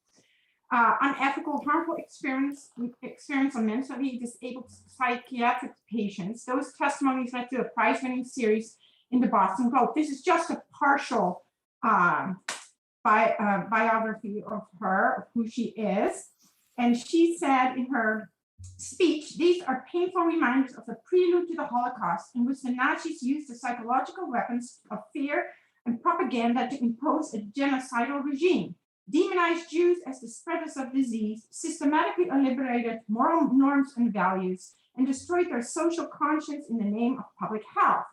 Unethical, harmful experiments on mentally disabled psychiatric patients. Those testimonies led to a prize-winning series in the Boston Globe. This is just a partial biography of her, of who she is. And she said in her speech, "These are painful reminders of the prelude to the Holocaust, in which the Nazis used the psychological weapons of fear and propaganda to impose a genocidal regime, demonized Jews as the spreaders of disease, systematically liberated moral norms and values, and destroyed their social conscience in the name of public health.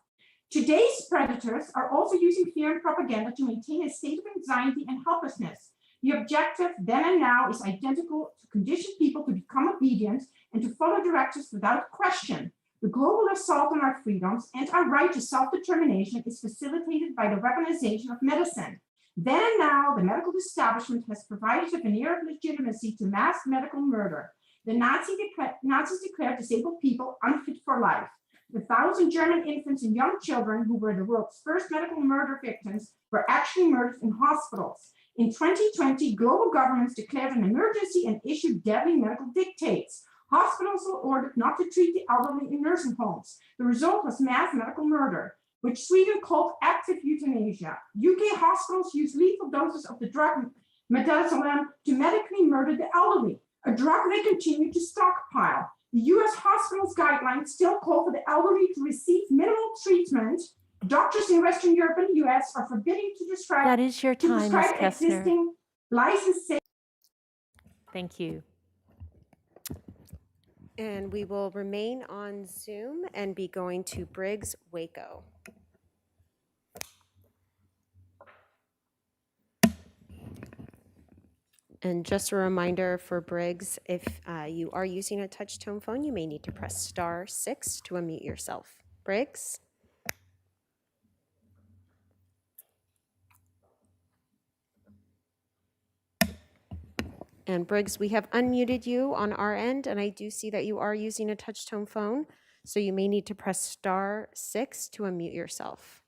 Today's predators are also using fear and propaganda to maintain a state of anxiety and helplessness. The objective then and now is identical: to condition people to become obedient and to follow directives without question. The global assault on our freedoms and our right to self-determination is facilitated by the weaponization of medicine. Then and now, the medical establishment has provided a veneer of legitimacy to mass medical murder. The Nazis declared disabled people unfit for life. The 1,000 German infants and young children who were the world's first medical murder victims were actually murdered in hospitals. In 2020, global governments declared an emergency and issued deadly medical dictates. Hospitals were ordered not to treat the elderly in nursing homes. The result was mass medical murder, which Sweden called active euthanasia. UK hospitals use lethal doses of the drug midazolam to medically murder the elderly, a drug they continue to stockpile. The US hospitals guidelines still call for the elderly to receive minimal treatment. Doctors in Western Europe and the US are forbidding to describe That is your time, Ms. Kestner. existing licensed. Thank you. And we will remain on Zoom and be going to Briggs Waco. And just a reminder for Briggs, if you are using a touch-tone phone, you may need to press *6 to unmute yourself. Briggs? And Briggs, we have unmuted you on our end, and I do see that you are using a touch-tone phone, so you may need to press *6 to unmute yourself.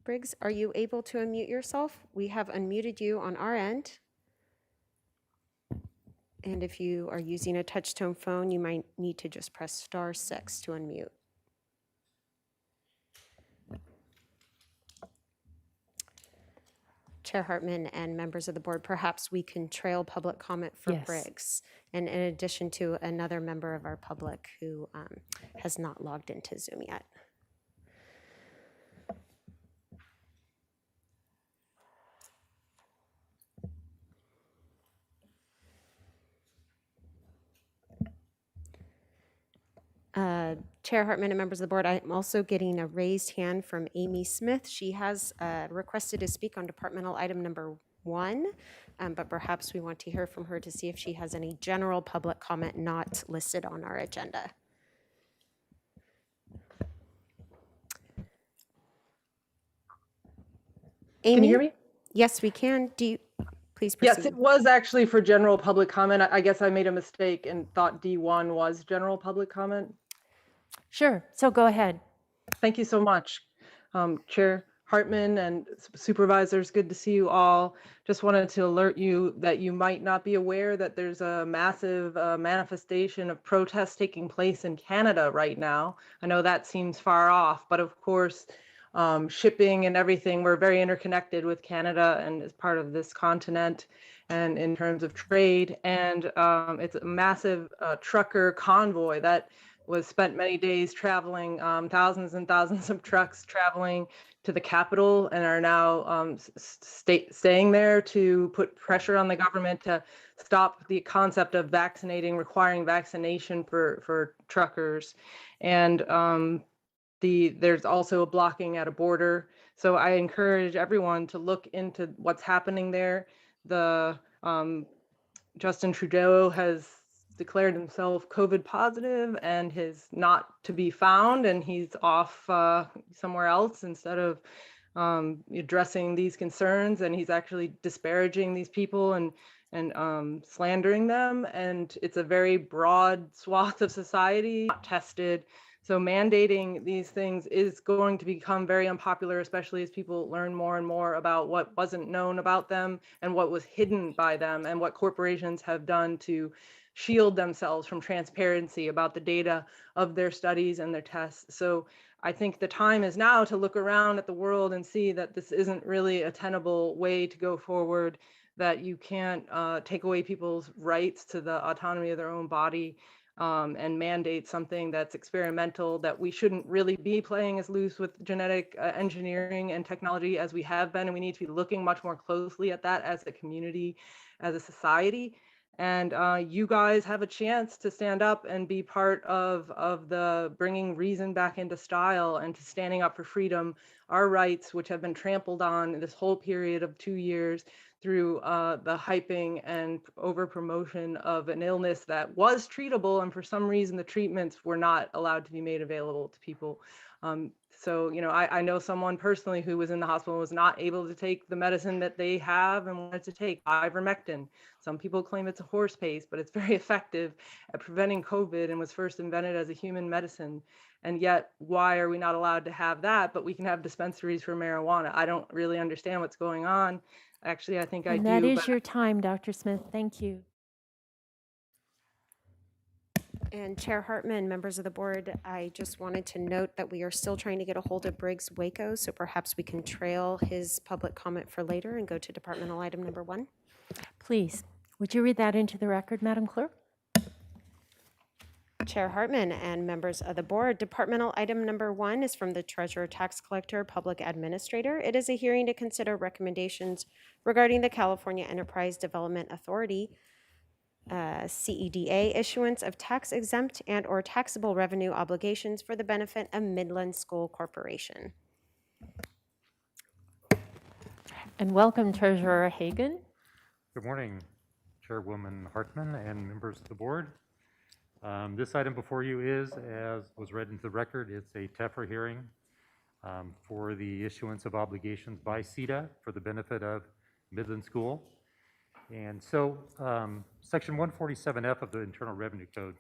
Briggs, are you able to unmute yourself? We have unmuted you on our end. And if you are using a touch-tone phone, you might need to just press *6 to unmute. Chair Hartman and members of the board, perhaps we can trail public comment for Yes. Briggs, and in addition to another member of our public who has not logged into Zoom yet. Chair Hartman and members of the board, I'm also getting a raised hand from Amy Smith. She has requested to speak on departmental item number 1, but perhaps we want to hear from her to see if she has any general public comment not listed on our agenda. Amy? Can you hear me? Yes, we can. Please proceed. Yes, it was actually for general public comment. I guess I made a mistake and thought D1 was general public comment. Sure, so go ahead. Thank you so much, Chair Hartman and supervisors. Good to see you all. Just wanted to alert you that you might not be aware that there's a massive manifestation of protests taking place in Canada right now. I know that seems far off, but of course, shipping and everything, we're very interconnected with Canada and as part of this continent and in terms of trade. And it's a massive trucker convoy that was spent many days traveling, thousands and thousands of trucks traveling to the capital and are now staying there to put pressure on the government to stop the concept of requiring vaccination for truckers. And there's also a blocking at a border. So I encourage everyone to look into what's happening there. Justin Trudeau has declared himself COVID positive and is not to be found, and he's off somewhere else instead of addressing these concerns, and he's actually disparaging these people and slandering them. And it's a very broad swath of society, not tested. So mandating these things is going to become very unpopular, especially as people learn more and more about what wasn't known about them and what was hidden by them and what corporations have done to shield themselves from transparency about the data of their studies and their tests. So I think the time is now to look around at the world and see that this isn't really a tenable way to go forward, that you can't take away people's rights to the autonomy of their own body and mandate something that's experimental, that we shouldn't really be playing as loose with genetic engineering and technology as we have been. And we need to be looking much more closely at that as a community, as a society. And you guys have a chance to stand up and be part of the bringing reason back into style and to standing up for freedom, our rights, which have been trampled on this whole period of 2 years through the hyping and over promotion of an illness that was treatable. And for some reason, the treatments were not allowed to be made available to people. So, you know, I know someone personally who was in the hospital and was not able to take the medicine that they have and wanted to take, ivermectin. Some people claim it's a horse paste, but it's very effective at preventing COVID and was first invented as a human medicine. And yet, why are we not allowed to have that, but we can have dispensaries for marijuana? I don't really understand what's going on. Actually, I think I do. And that is but your time, Dr. Smith. Thank you. And Chair Hartman, members of the board, I just wanted to note that we are still trying to get a hold of Briggs Waco, so perhaps we can trail his public comment for later and go to departmental item number 1. Please, would you read that into the record, Madam Clerk? Chair Hartman and members of the board, departmental item number 1 is from the Treasurer, Tax Collector, Public Administrator. It is a hearing to consider recommendations regarding the California Enterprise Development Authority CEDA issuance of tax-exempt and or taxable revenue obligations for the benefit of Midland School Corporation. And welcome, Treasurer Hagan. Good morning, Chairwoman Hartman and members of the board. This item before you is, as was read into the record, it's a TEFRA hearing for the issuance of obligations by CEDA for the benefit of Midland School. And so Section 147F of the Internal Revenue Code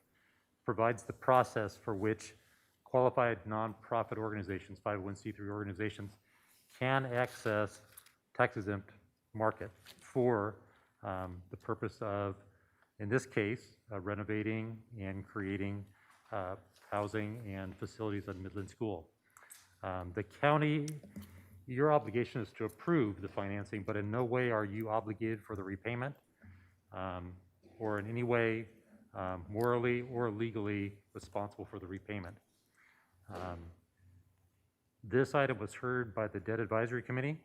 provides the process for which qualified nonprofit organizations, 501c3 organizations, can access tax-exempt market for the purpose of, in this case, renovating and creating housing and facilities at Midland School. The county, your obligation is to approve the financing, but in no way are you obligated for the repayment or in any way morally or legally responsible for the repayment. This item was heard by the Debt Advisory Committee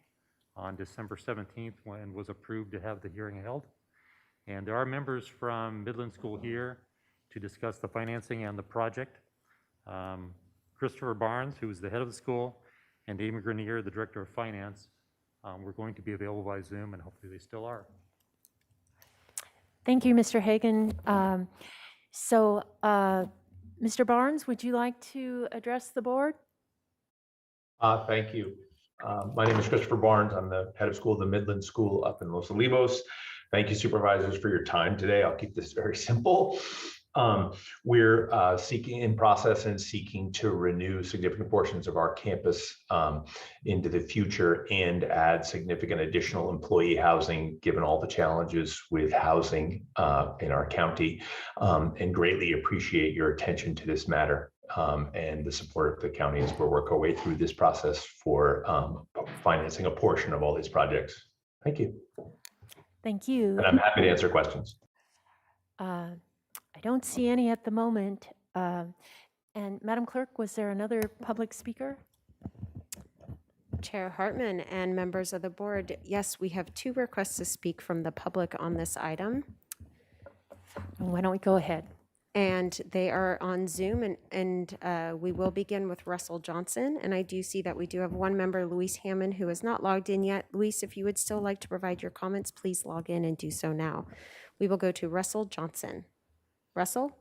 on December 17th and was approved to have the hearing held. And there are members from Midland School here to discuss the financing and the project. Christopher Barnes, who is the head of the school, and Amy Grenier, the director of finance, were going to be available by Zoom, and hopefully they still are. Thank you, Mr. Hagan. Mr. Barnes, would you like to address the board? Thank you. My name is Christopher Barnes. I'm the head of school of the Midland School up in Los Olivos. Thank you, supervisors, for your time today. I'll keep this very simple. We're in process and seeking to renew significant portions of our campus into the future and add significant additional employee housing, given all the challenges with housing in our county, and greatly appreciate your attention to this matter and the support of the county as we work our way through this process for financing a portion of all these projects. Thank you. Thank you. And I'm happy to answer questions. I don't see any at the moment. And Madam Clerk, was there another public speaker? Chair Hartman and members of the board, yes, we have 2 requests to speak from the public on this item. Why don't we go ahead? And they are on Zoom, and we will begin with Russell Johnson. And I do see that we do have one member, Luis Hammond, who is not logged in yet. Luis, if you would still like to provide your comments, please log in and do so now. We will go to Russell Johnson. Russell?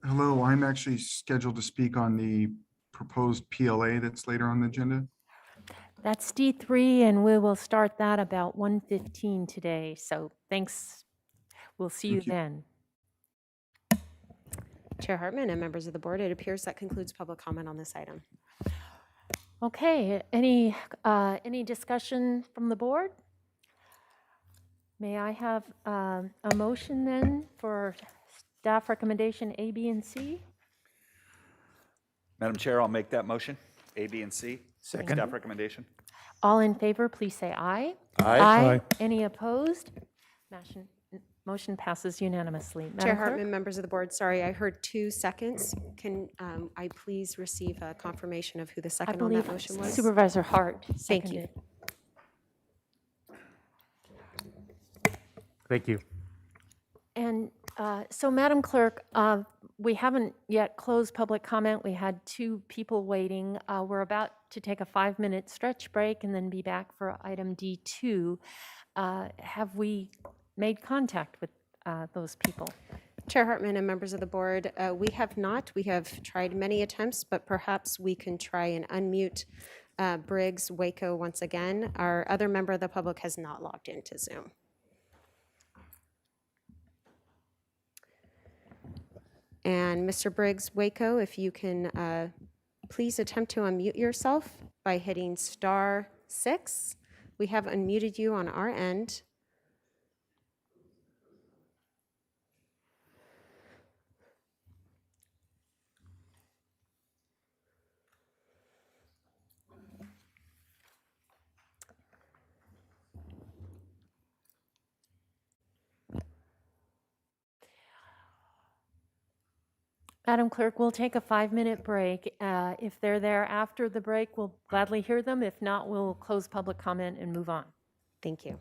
Hello, I'm actually scheduled to speak on the proposed PLA that's later on the agenda. That's D3, and we will start that about 1:15 today. So thanks. We'll see you then. Chair Hartman and members of the board, it appears that concludes public comment on this item. Okay, any discussion from the board? May I have a motion then for staff recommendation A, B, and C? Madam Chair, I'll make that motion, A, B, and C. Second. Staff recommendation. All in favor, please say aye. Aye. Aye. Any opposed? Motion passes unanimously. Madam Chair Clerk? Hartman, members of the board, sorry, I heard 2 seconds. Can I please receive a confirmation of who the I second on that believe motion was? Supervisor Hart Thank you. seconded. Thank you. And so, Madam Clerk, we haven't yet closed public comment. We had 2 people waiting. We're about to take a 5-minute stretch break and then be back for item D2. Have we made contact with those people? Chair Hartman and members of the board, we have not. We have tried many attempts, but perhaps we can try and unmute Briggs Waco once again. Our other member of the public has not logged into Zoom. And Mr. Briggs Waco, if you can please attempt to unmute yourself by hitting *6. We have unmuted you on our end. Madam Clerk, we'll take a 5-minute break. If they're there after the break, we'll gladly hear them. If not, we'll close public comment and move on. Thank you.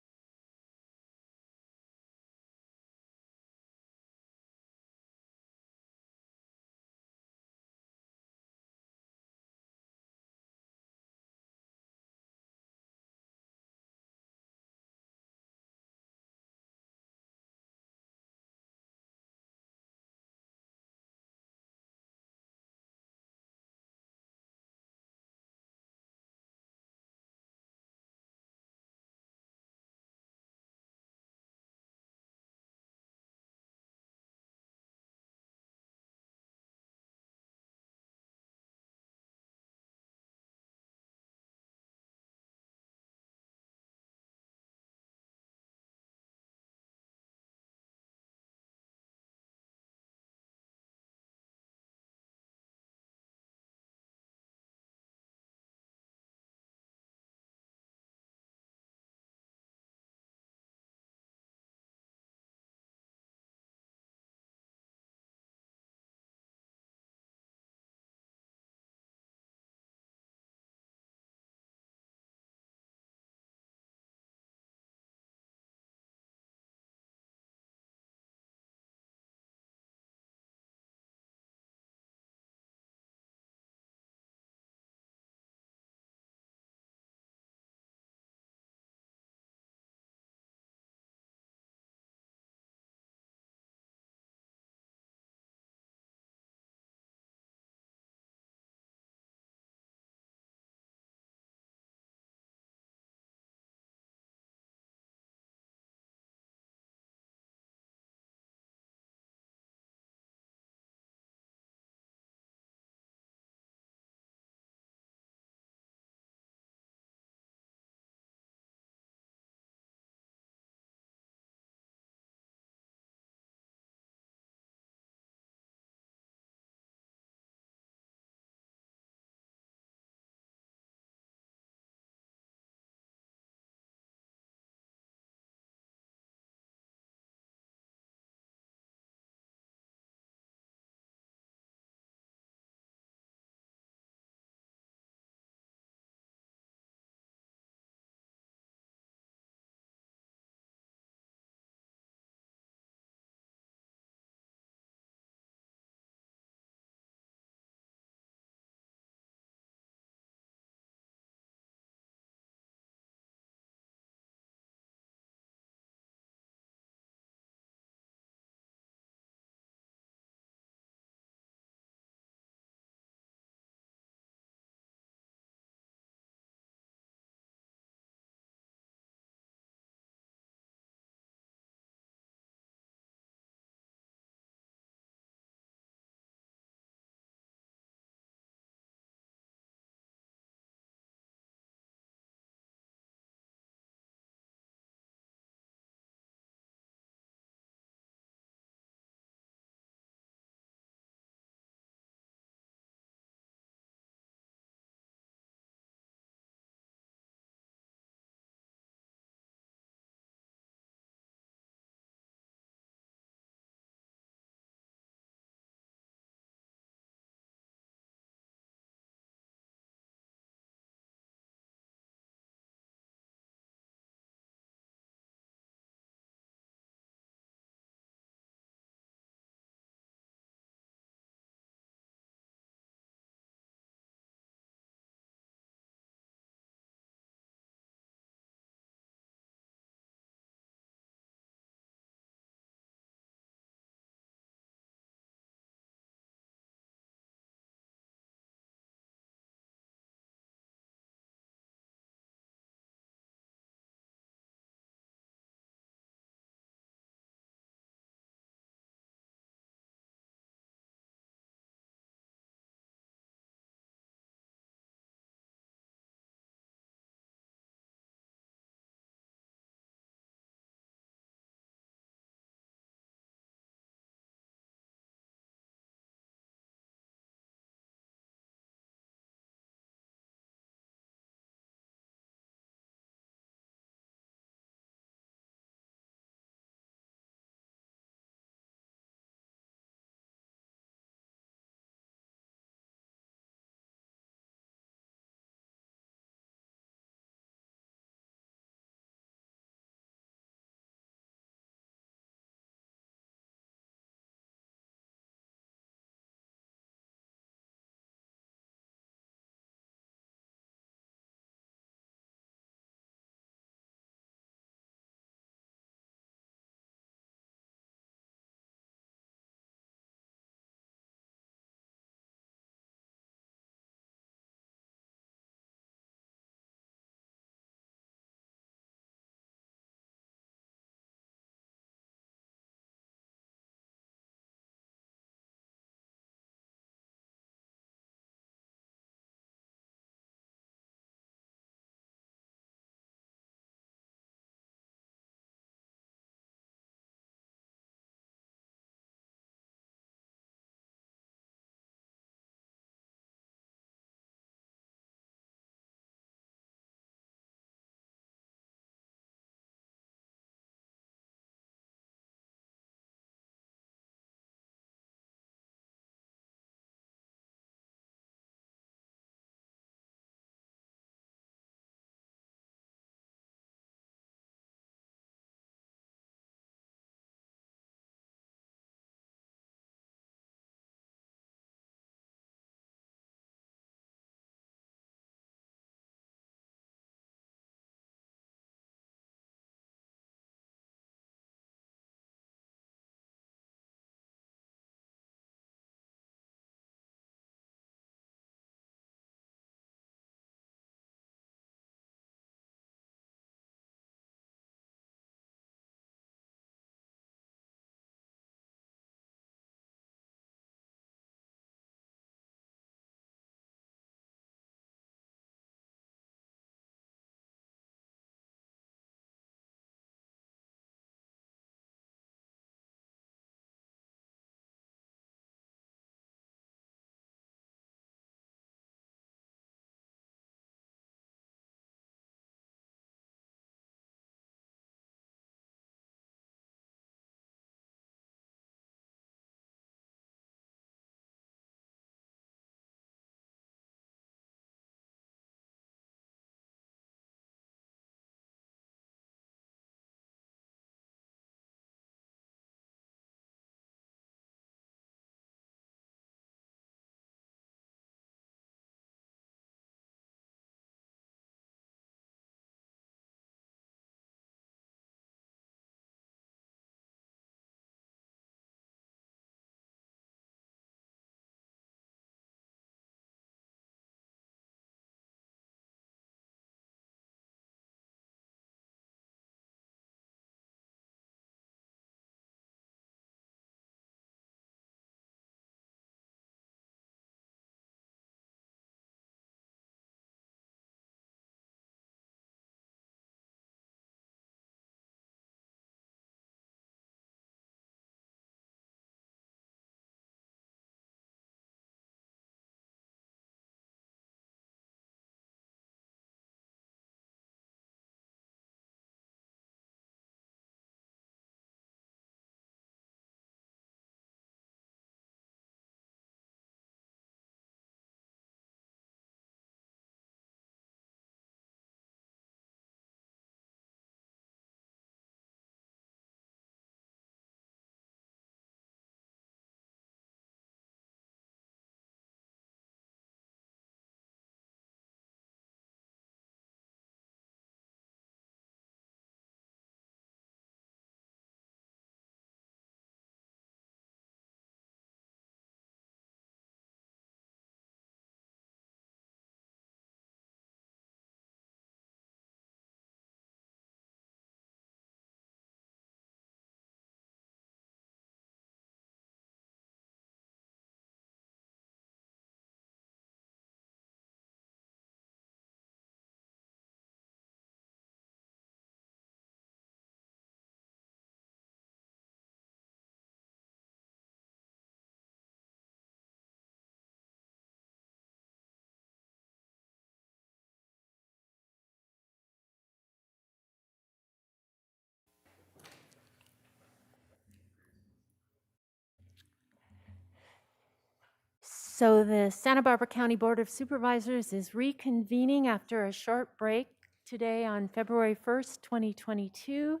So the Santa Barbara County Board of Supervisors is reconvening after a short break today on February 1st, 2022,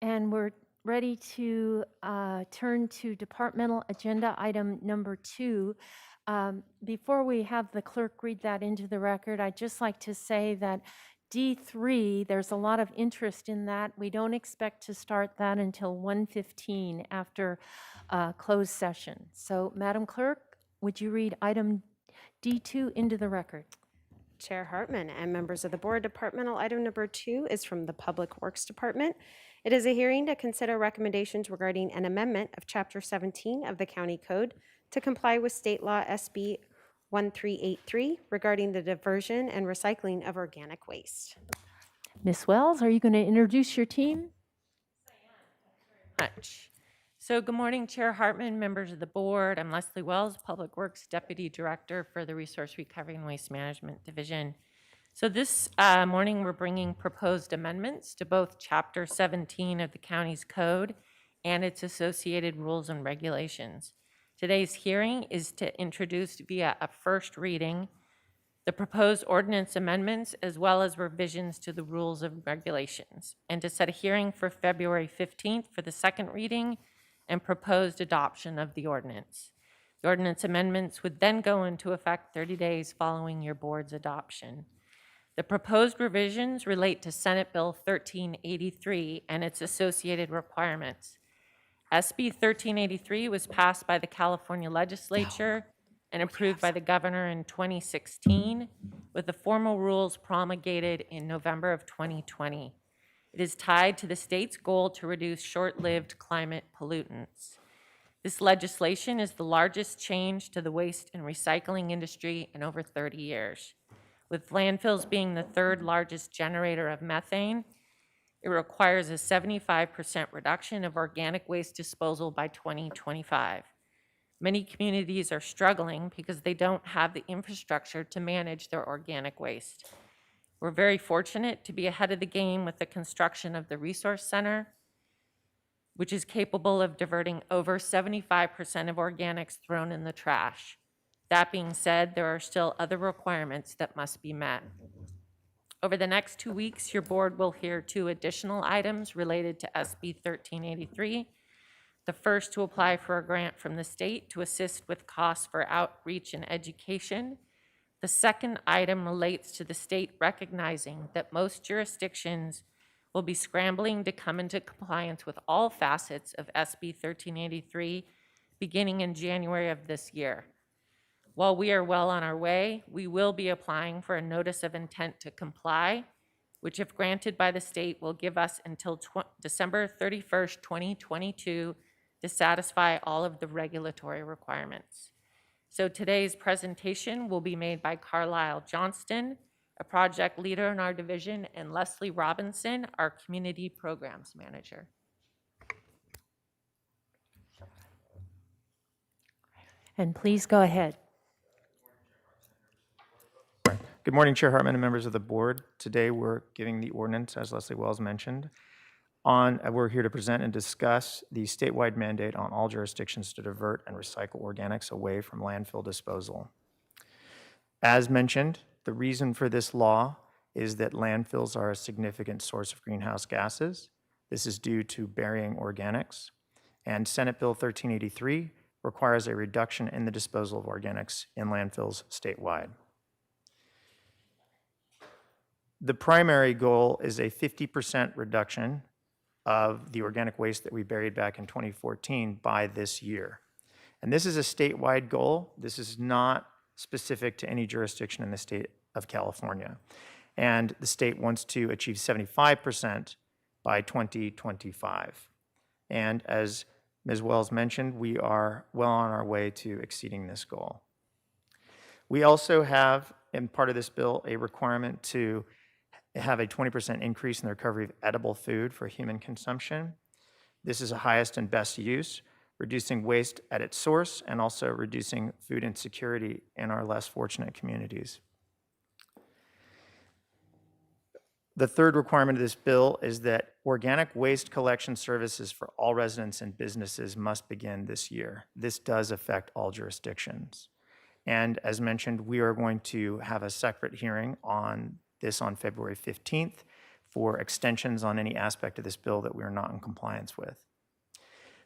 and we're ready to turn to departmental agenda item number 2. Before we have the clerk read that into the record, I'd just like to say that D3, there's a lot of interest in that. We don't expect to start that until 1:15 after closed session. So, Madam Clerk, would you read item D2 into the record? Chair Hartman and members of the board, departmental item number 2 is from the Public Works Department. It is a hearing to consider recommendations regarding an amendment of Chapter 17 of the County Code to comply with State Law SB 1383 regarding the diversion and recycling of organic waste. Ms. Wells, are you going to introduce your team? Much. So good morning, Chair Hartman, members of the board. I'm Leslie Wells, Public Works Deputy Director for the Resource Recovery and Waste Management Division. So this morning, we're bringing proposed amendments to both Chapter 17 of the county's code and its associated rules and regulations. Today's hearing is to introduce via a first reading the proposed ordinance amendments as well as revisions to the rules and regulations, and to set a hearing for February 15th for the second reading and proposed adoption of the ordinance. The ordinance amendments would then go into effect 30 days following your board's adoption. The proposed revisions relate to Senate Bill 1383 and its associated requirements. SB 1383 was passed by the California legislature and approved by the governor in 2016, with the formal rules promulgated in November of 2020. It is tied to the state's goal to reduce short-lived climate pollutants. This legislation is the largest change to the waste and recycling industry in over 30 years. With landfills being the third largest generator of methane, it requires a 75% reduction of organic waste disposal by 2025. Many communities are struggling because they don't have the infrastructure to manage their organic waste. We're very fortunate to be ahead of the game with the construction of the Resource Center, which is capable of diverting over 75% of organics thrown in the trash. That being said, there are still other requirements that must be met. Over the next 2 weeks, your board will hear 2 additional items related to SB 1383. The first, to apply for a grant from the state to assist with costs for outreach and education. The second item relates to the state recognizing that most jurisdictions will be scrambling to come into compliance with all facets of SB 1383 beginning in January of this year. While we are well on our way, we will be applying for a notice of intent to comply, which, if granted by the state, will give us until December 31st, 2022 to satisfy all of the regulatory requirements. So today's presentation will be made by Carlisle Johnston, a project leader in our division, and Leslie Robinson, our community programs manager. And please go ahead. Good morning, Chair Hartman and members of the board. Today we're giving the ordinance, as Leslie Wells mentioned. We're here to present and discuss the statewide mandate on all jurisdictions to divert and recycle organics away from landfill disposal. As mentioned, the reason for this law is that landfills are a significant source of greenhouse gases. This is due to burying organics. And Senate Bill 1383 requires a reduction in the disposal of organics in landfills statewide. The primary goal is a 50% reduction of the organic waste that we buried back in 2014 by this year. And this is a statewide goal. This is not specific to any jurisdiction in the state of California. And the state wants to achieve 75% by 2025. And as Ms. Wells mentioned, we are well on our way to exceeding this goal. We also have, in part of this bill, a requirement to have a 20% increase in the recovery of edible food for human consumption. This is a highest and best use, reducing waste at its source and also reducing food insecurity in our less fortunate communities. The third requirement of this bill is that organic waste collection services for all residents and businesses must begin this year. This does affect all jurisdictions. And as mentioned, we are going to have a separate hearing on this on February 15th for extensions on any aspect of this bill that we are not in compliance with.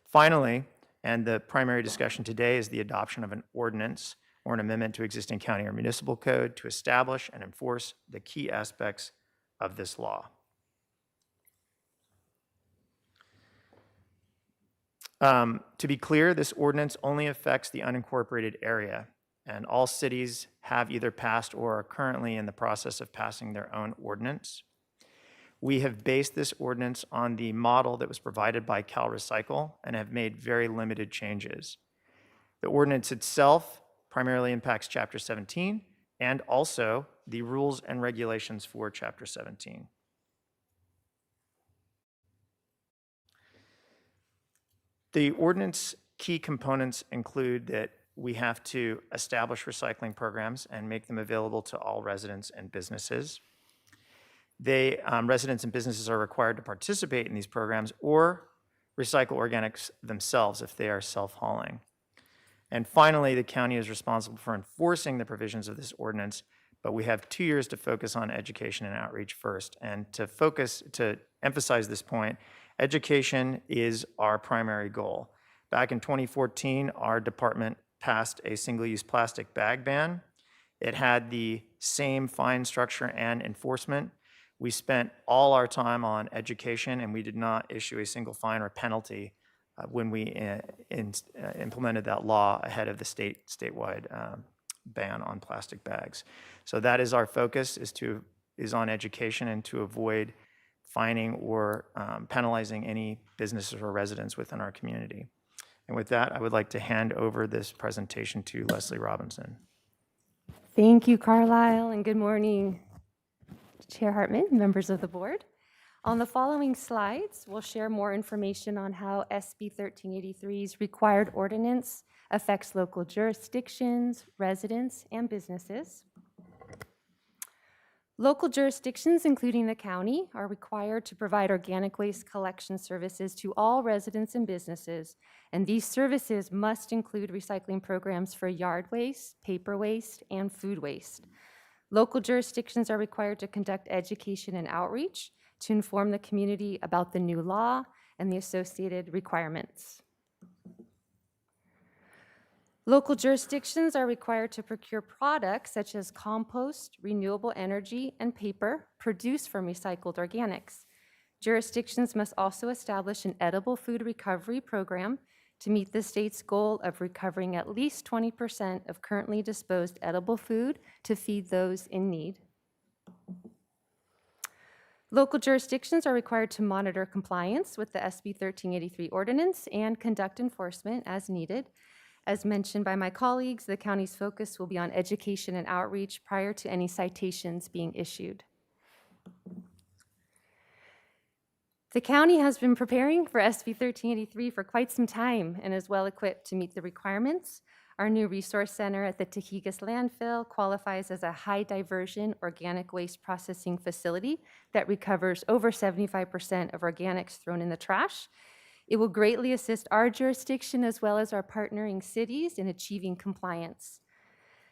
Finally, and the primary discussion today, is the adoption of an ordinance or an amendment to existing county or municipal code to establish and enforce the key aspects of this law. To be clear, this ordinance only affects the unincorporated area, and all cities have either passed or are currently in the process of passing their own ordinance. We have based this ordinance on the model that was provided by Cal Recycle and have made very limited changes. The ordinance itself primarily impacts Chapter 17 and also the rules and regulations for Chapter 17. The ordinance key components include that we have to establish recycling programs and make them available to all residents and businesses. Residents and businesses are required to participate in these programs or recycle organics themselves if they are self-hauling. And finally, the county is responsible for enforcing the provisions of this ordinance, but we have 2 years to focus on education and outreach first. And to emphasize this point, education is our primary goal. Back in 2014, our department passed a single-use plastic bag ban. It had the same fine structure and enforcement. We spent all our time on education, and we did not issue a single fine or penalty when we implemented that law ahead of the statewide ban on plastic bags. So that is our focus, is on education and to avoid fining or penalizing any businesses or residents within our community. And with that, I would like to hand over this presentation to Leslie Robinson. Thank you, Carlisle, and good morning, Chair Hartman, members of the board. On the following slides, we'll share more information on how SB 1383's required ordinance affects local jurisdictions, residents, and businesses. Local jurisdictions, including the county, are required to provide organic waste collection services to all residents and businesses, and these services must include recycling programs for yard waste, paper waste, and food waste. Local jurisdictions are required to conduct education and outreach to inform the community about the new law and the associated requirements. Local jurisdictions are required to procure products such as compost, renewable energy, and paper produced from recycled organics. Jurisdictions must also establish an edible food recovery program to meet the state's goal of recovering at least 20% of currently disposed edible food to feed those in need. Local jurisdictions are required to monitor compliance with the SB 1383 ordinance and conduct enforcement as needed. As mentioned by my colleagues, the county's focus will be on education and outreach prior to any citations being issued. The county has been preparing for SB 1383 for quite some time and is well equipped to meet the requirements. Our new resource center at the Tajigas landfill qualifies as a high diversion organic waste processing facility that recovers over 75% of organics thrown in the trash. It will greatly assist our jurisdiction as well as our partnering cities in achieving compliance.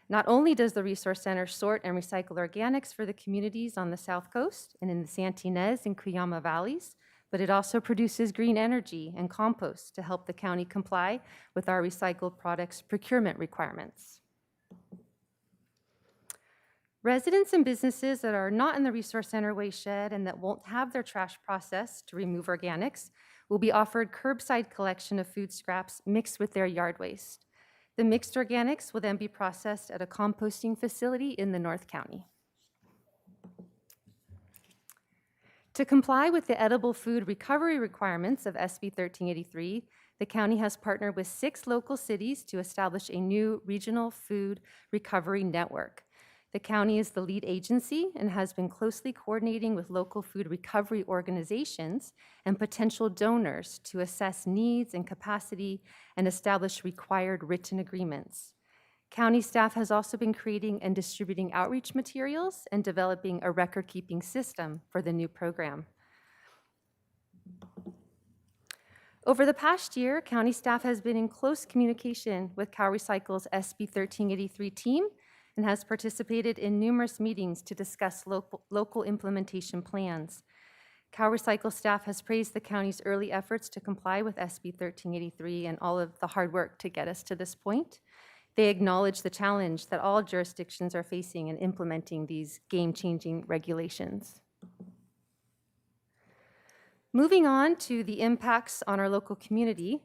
Not only does the Resource Center sort and recycle organics for the communities on the South Coast and in the Santa Ynez and Cuyama valleys, but it also produces green energy and compost to help the county comply with our recycled products procurement requirements. Residents and businesses that are not in the Resource Center waste shed and that won't have their trash processed to remove organics will be offered curbside collection of food scraps mixed with their yard waste. The mixed organics will then be processed at a composting facility in the North County. To comply with the edible food recovery requirements of SB 1383, the county has partnered with 6 local cities to establish a new regional food recovery network. The county is the lead agency and has been closely coordinating with local food recovery organizations and potential donors to assess needs and capacity and establish required written agreements. County staff has also been creating and distributing outreach materials and developing a record-keeping system for the new program. Over the past year, county staff has been in close communication with CalRecycle's SB 1383 team and has participated in numerous meetings to discuss local implementation plans. CalRecycle staff has praised the county's early efforts to comply with SB 1383 and all of the hard work to get us to this point. They acknowledge the challenge that all jurisdictions are facing in implementing these game-changing regulations. Moving on to the impacts on our local community,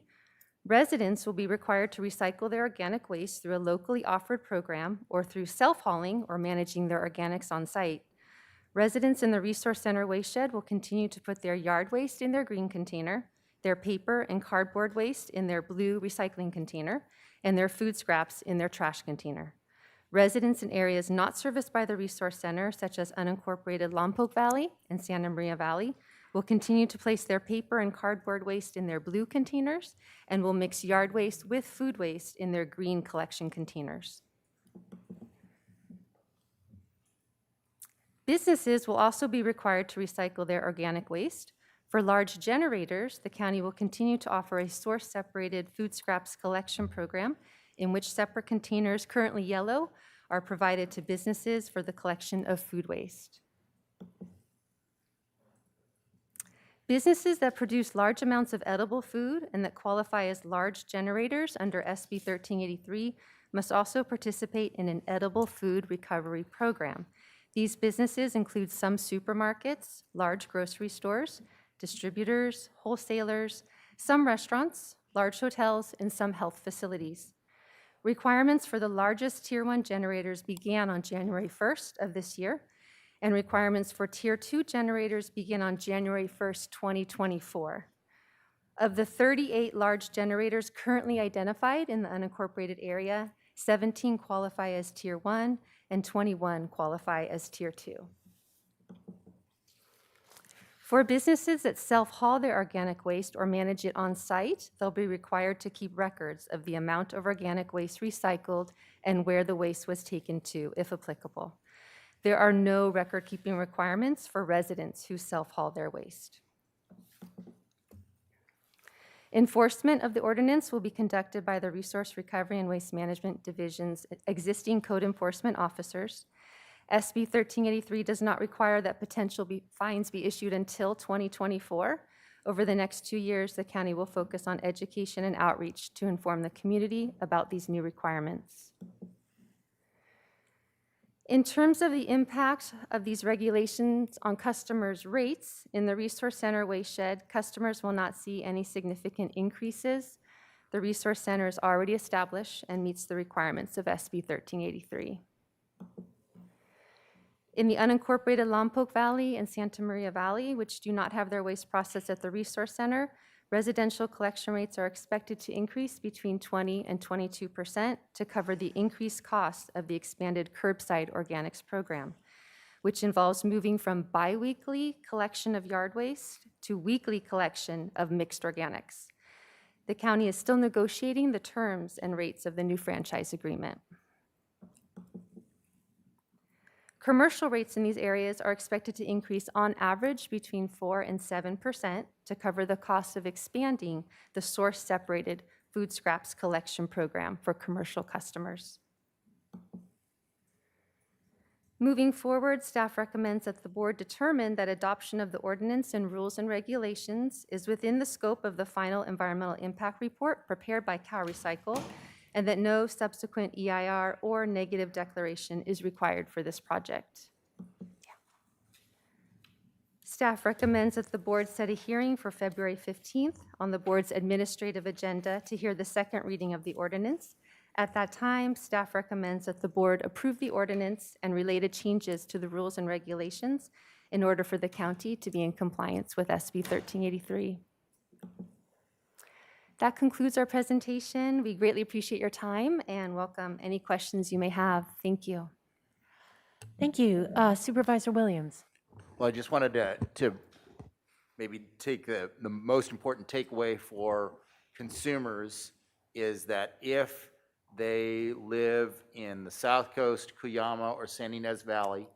residents will be required to recycle their organic waste through a locally offered program or through self-hauling or managing their organics on site. Residents in the Resource Center waste shed will continue to put their yard waste in their green container, their paper and cardboard waste in their blue recycling container, and their food scraps in their trash container. Residents in areas not serviced by the Resource Center, such as unincorporated Lompoc Valley and Santa Maria Valley, will continue to place their paper and cardboard waste in their blue containers and will mix yard waste with food waste in their green collection containers. Businesses will also be required to recycle their organic waste. For large generators, the county will continue to offer a source-separated food scraps collection program in which separate containers, currently yellow, are provided to businesses for the collection of food waste. Businesses that produce large amounts of edible food and that qualify as large generators under SB 1383 must also participate in an edible food recovery program. These businesses include some supermarkets, large grocery stores, distributors, wholesalers, some restaurants, large hotels, and some health facilities. Requirements for the largest Tier 1 generators began on January 1st of this year, and requirements for Tier 2 generators begin on January 1st, 2024. Of the 38 large generators currently identified in the unincorporated area, 17 qualify as Tier 1 and 21 qualify as Tier 2. For businesses that self-haul their organic waste or manage it on site, they'll be required to keep records of the amount of organic waste recycled and where the waste was taken to, if applicable. There are no record-keeping requirements for residents who self-haul their waste. Enforcement of the ordinance will be conducted by the Resource Recovery and Waste Management Division's existing code enforcement officers. SB 1383 does not require that potential fines be issued until 2024. Over the next 2 years, the county will focus on education and outreach to inform the community about these new requirements. In terms of the impact of these regulations on customers' rates, in the Resource Center waste shed, customers will not see any significant increases. The Resource Center is already established and meets the requirements of SB 1383. In the unincorporated Lompoc Valley and Santa Maria Valley, which do not have their waste processed at the Resource Center, residential collection rates are expected to increase between 20 and 22% to cover the increased cost of the expanded curbside organics program, which involves moving from biweekly collection of yard waste to weekly collection of mixed organics. The county is still negotiating the terms and rates of the new franchise agreement. Commercial rates in these areas are expected to increase on average between 4 and 7% to cover the cost of expanding the source-separated food scraps collection program for commercial customers. Moving forward, staff recommends that the board determine that adoption of the ordinance and rules and regulations is within the scope of the final environmental impact report prepared by CalRecycle, and that no subsequent EIR or negative declaration is required for this project. Staff recommends that the board set a hearing for February 15th on the board's administrative agenda to hear the second reading of the ordinance. At that time, staff recommends that the board approve the ordinance and related changes to the rules and regulations in order for the county to be in compliance with SB 1383. That concludes our presentation. We greatly appreciate your time and welcome any questions you may have. Thank you. Thank you. Supervisor Williams. Well, I just wanted to maybe take the most important takeaway for consumers is that if they live in the South Coast, Cuyama, or San Ynez Valley,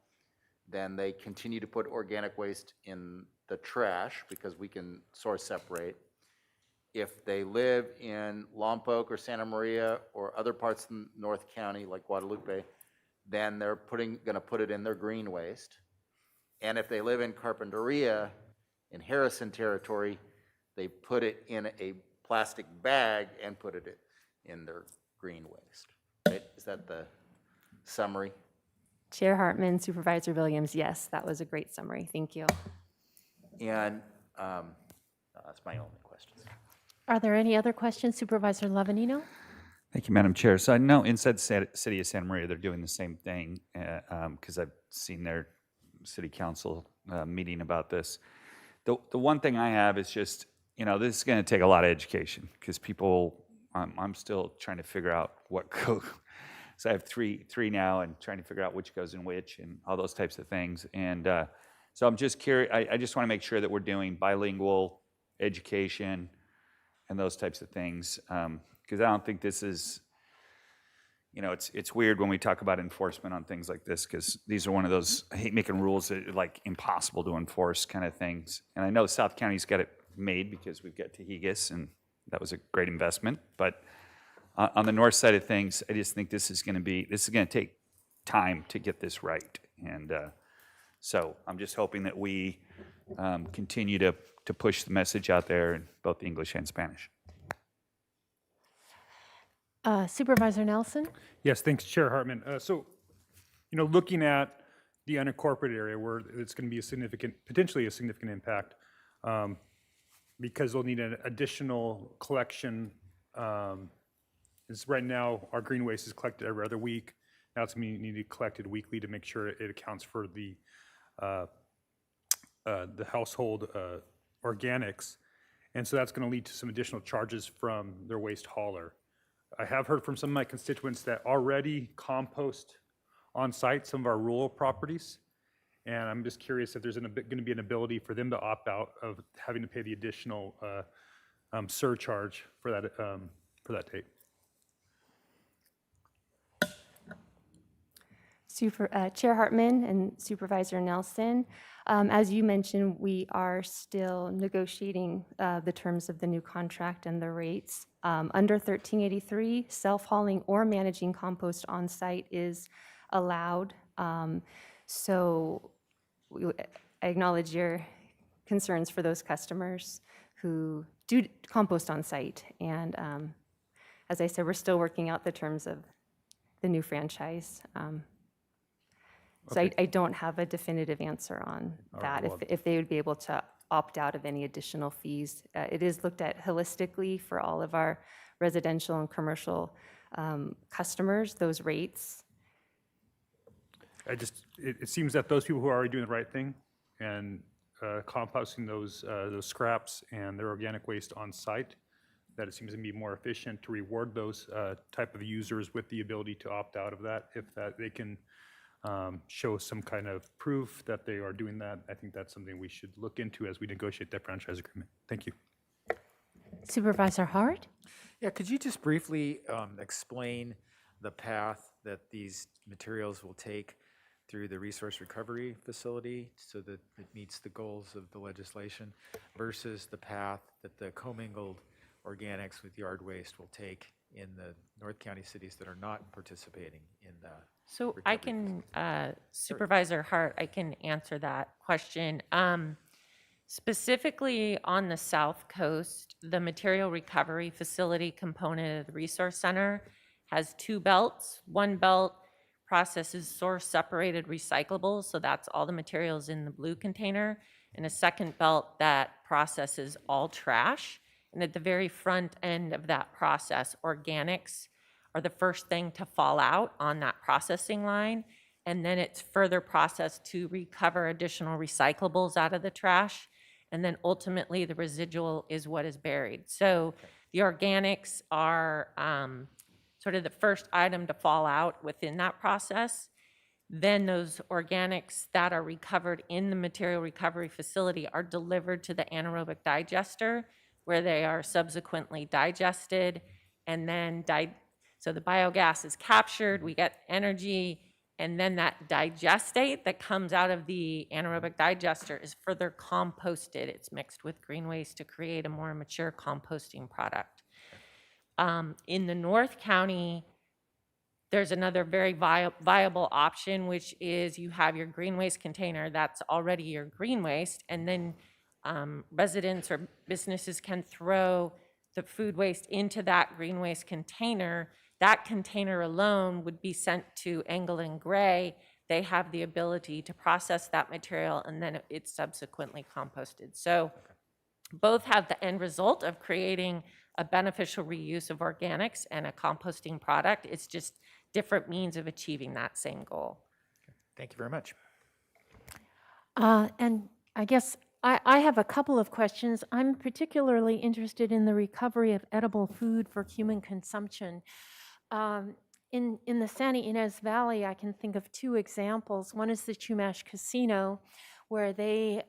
then they continue to put organic waste in the trash because we can source separate. if they live in Lompoc or Santa Maria or other parts of North County like Guadalupe, then they're gonna put it in their green waste. And if they live in Carpinteria in Harrison territory, they put it in a plastic bag and put it in their green waste, right? Is that the summary? Chair Hartman, Supervisor Williams, yes, that was a great summary. Thank you. And that's my only questions. Are there any other questions, Supervisor Lavanino? Thank you, Madam Chair. So I know inside the city of Santa Maria, they're doing the same thing because I've seen their city council meeting about this. The one thing I have is just, this is going to take a lot of education because people, I'm still trying to figure out what goes. So I have three now and trying to figure out which goes in which and all those types of things. And so I'm just curious, I just want to make sure that we're doing bilingual education and those types of things. Because I don't think this is, it's weird when we talk about enforcement on things like this, because these are one of those, I hate making rules that are like impossible to enforce kind of things. And I know South County's got it made because we've got Tehigas, and that was a great investment. But on the north side of things, I just think this is going to take time to get this right. And so I'm just hoping that we continue to push the message out there in both English and Spanish. Supervisor Nelson? Yes, thanks, Chair Hartman. So, looking at the unincorporated area where it's going to be potentially a significant impact, because they'll need an additional collection. Right now, our green waste is collected every other week. Now it's going to need to be collected weekly to make sure it accounts for the household organics. And so that's going to lead to some additional charges from their waste hauler. I have heard from some of my constituents that already compost on site some of our rural properties. And I'm just curious if there's going to be an ability for them to opt out of having to pay the additional surcharge for that date. Chair Hartman and Supervisor Nelson, as you mentioned, we are still negotiating the terms of the new contract and the rates. Under 1383, self-hauling or managing compost on site is allowed. So I acknowledge your concerns for those customers who do compost on site. And as I said, we're still working out the terms of the new franchise. So I don't have a definitive answer on that, if they would be able to opt out of any additional fees. It is looked at holistically for all of our residential and commercial customers, those rates. It seems that those people who are already doing the right thing and composting those scraps and their organic waste on site, that it seems to be more efficient to reward those type of users with the ability to opt out of that, if that they can show some kind of proof that they are doing that. I think that's something we should look into as we negotiate that franchise agreement. Thank you. Supervisor Hart? Yeah, could you just briefly explain the path that these materials will take through the resource recovery facility so that it meets the goals of the legislation versus the path that the commingled organics with yard waste will take in the North County cities that are not participating in the So I can, Supervisor Hart, I can answer that question. Specifically on the South Coast, the material recovery facility component of the Resource Center has two belts. One belt processes source-separated recyclables, so that's all the materials in the blue container, and a second belt that processes all trash. And at the very front end of that process, organics are the first thing to fall out on that processing line, and then it's further processed to recover additional recyclables out of the trash, and then ultimately the residual is what is buried. So the organics are sort of the first item to fall out within that process. Then those organics that are recovered in the material recovery facility are delivered to the anaerobic digester, where they are subsequently digested, and then so the biogas is captured, we get energy, And then that digestate that comes out of the anaerobic digester is further composted. It's mixed with green waste to create a more mature composting product. In the North County, there's another very viable option, which is you have your green waste container that's already your green waste, and then residents or businesses can throw the food waste into that green waste container. That container alone would be sent to Engel and Gray. They have the ability to process that material, and then it's subsequently composted. So both have the end result of creating a beneficial reuse of organics and a composting product. It's just different means of achieving that same goal. Thank you very much. And I guess I have a couple of questions. I'm particularly interested in the recovery of edible food for human consumption. In the Santa Ynez Valley, I can think of two examples. One is the Chumash Casino, where they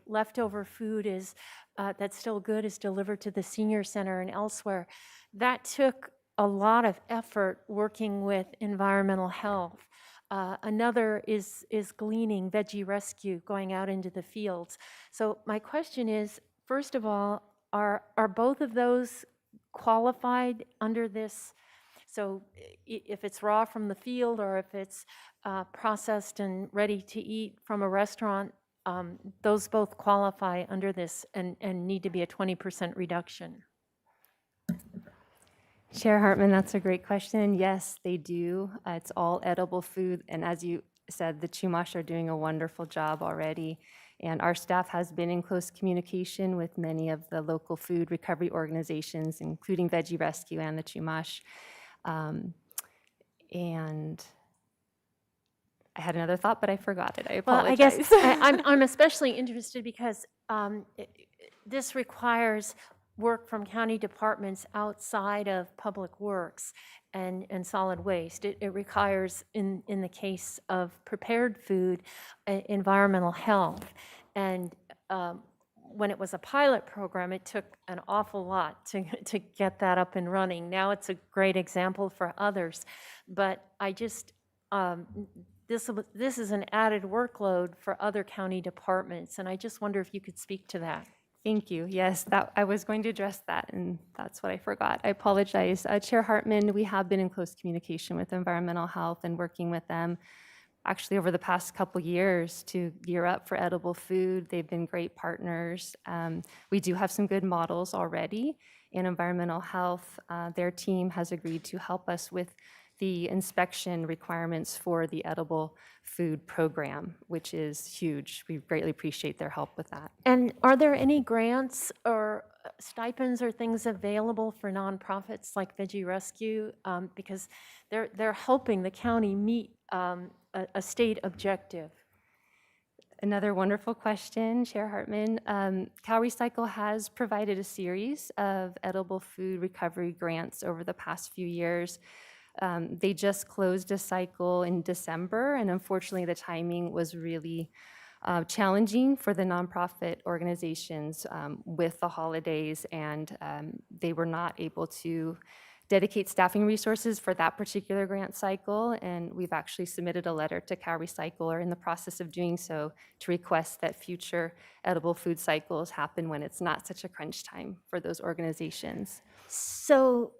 leftover food is that's still good is delivered to the senior center and elsewhere. That took a lot of effort working with environmental health. Another is gleaning, veggie rescue, going out into the fields. So my question is, first of all, are both of those qualified under this? So if it's raw from the field or if it's processed and ready to eat from a restaurant, those both qualify under this and need to be a 20% reduction. Chair Hartman, that's a great question. Yes, they do. It's all edible food. And as you said, the Chumash are doing a wonderful job already. And our staff has been in close communication with many of the local food recovery organizations, including Veggie Rescue and the Chumash. And I had another thought, but I forgot it. I apologize. Well, I guess I'm especially interested because this requires work from county departments outside of public works and solid waste. It requires, in the case of prepared food, environmental health. And when it was a pilot program, it took an awful lot to get that up and running. Now it's a great example for others. But I just, this is an added workload for other county departments, and I just wonder if you could speak to that. Thank you. Yes, I was going to address that, and that's what I forgot. I apologize. Chair Hartman, we have been in close communication with environmental health and working with them actually over the past couple years to gear up for edible food. They've been great partners. We do have some good models already in environmental health. Their team has agreed to help us with the inspection requirements for the edible food program, which is huge. We greatly appreciate their help with that. And are there any grants or stipends or things available for nonprofits like Veggie Rescue? Because they're helping the county meet a state objective. Another wonderful question, Chair Hartman. CalRecycle has provided a series of edible food recovery grants over the past few years. They just closed a cycle in December, and unfortunately the timing was really challenging for the nonprofit organizations with the holidays, and they were not able to dedicate staffing resources for that particular grant cycle, and we've actually submitted a letter to CalRecycle, or in the process of doing so, to request that future edible food cycles happen when it's not such a crunch time for those organizations. So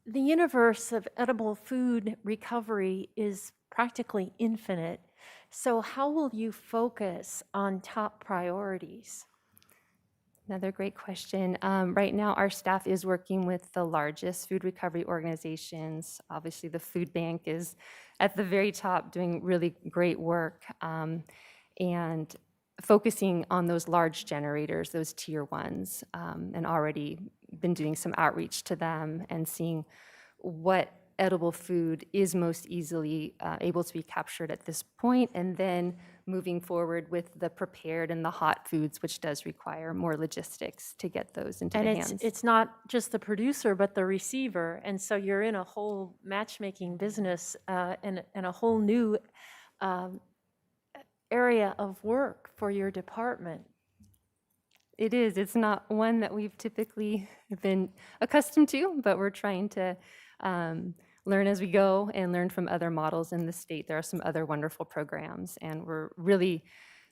the universe of edible food recovery is practically infinite. So how will you focus on top priorities? Another great question. Right now, our staff is working with the largest food recovery organizations. Obviously, the food bank is at the very top doing really great work and focusing on those large generators, those tier ones, and already been doing some outreach to them and seeing what edible food is most easily able to be captured at this point, and then moving forward with the prepared and the hot foods, which does require more logistics to get those into the hands. And it's not just the producer, but the receiver. And so you're in a whole matchmaking business and a whole new area of work for your department. It is. It's not one that we've typically been accustomed to, but we're trying to learn as we go and learn from other models in the state. There are some other wonderful programs, and we're really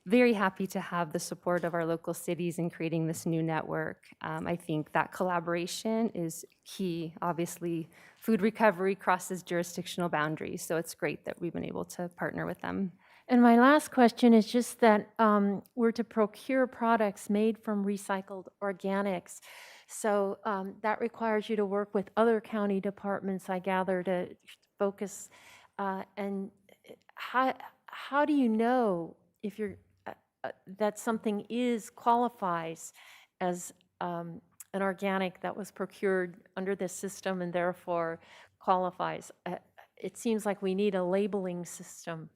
very happy to have the support of our local cities in creating this new network. I think that collaboration is key. Obviously, food recovery crosses jurisdictional boundaries, so it's great that we've been able to partner with them. And my last question is just that we're to procure products made from recycled organics. So that requires you to work with other county departments, I gather, to focus. And how do you know if you're that something qualifies as an organic that was procured under this system and therefore qualifies? It seems like we need a labeling system.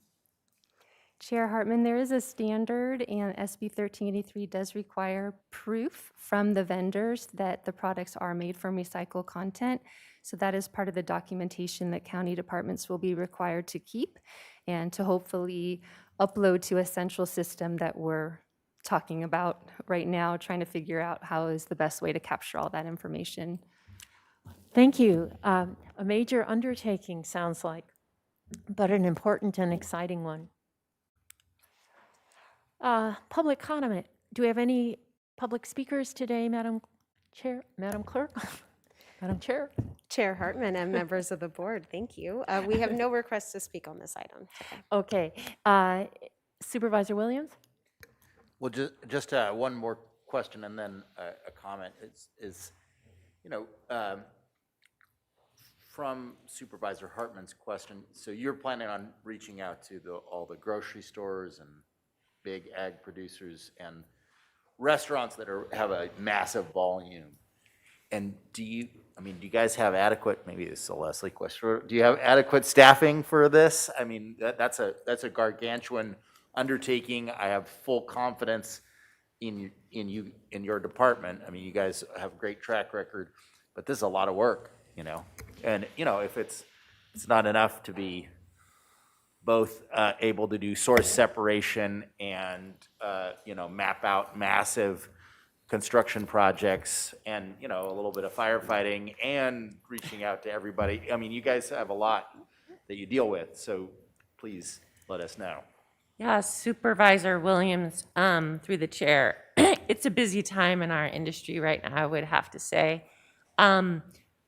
Chair Hartman, there is a standard, and SB 1383 does require proof from the vendors that the products are made from recycled content. So that is part of the documentation that county departments will be required to keep and to hopefully upload to a central system that we're talking about right now, trying to figure out how is the best way to capture all that information. Thank you. A major undertaking, sounds like, but an important and exciting one. Public comment. Do we have any public speakers today, Madam Chair, Madam Clerk? Madam Chair. Chair Hartman and members of the board, thank you. We have no requests to speak on this item today. Okay. Supervisor Williams? Well, just one more question and then a comment is from Supervisor Hartman's question, so you're planning on reaching out to all the grocery stores and big ag producers and restaurants that have a massive volume. And do you guys have adequate, maybe this is a Leslie question, do you have adequate staffing for this? I mean, that's a gargantuan undertaking. I have full confidence in your department. I mean, you guys have a great track record, but this is a lot of work, And, if it's not enough to be both able to do source separation and, map out massive construction projects and, a little bit of firefighting and reaching out to everybody. I mean, you guys have a lot that you deal with, so please let us know. Yeah, Supervisor Williams, through the chair. It's a busy time in our industry right now, I would have to say.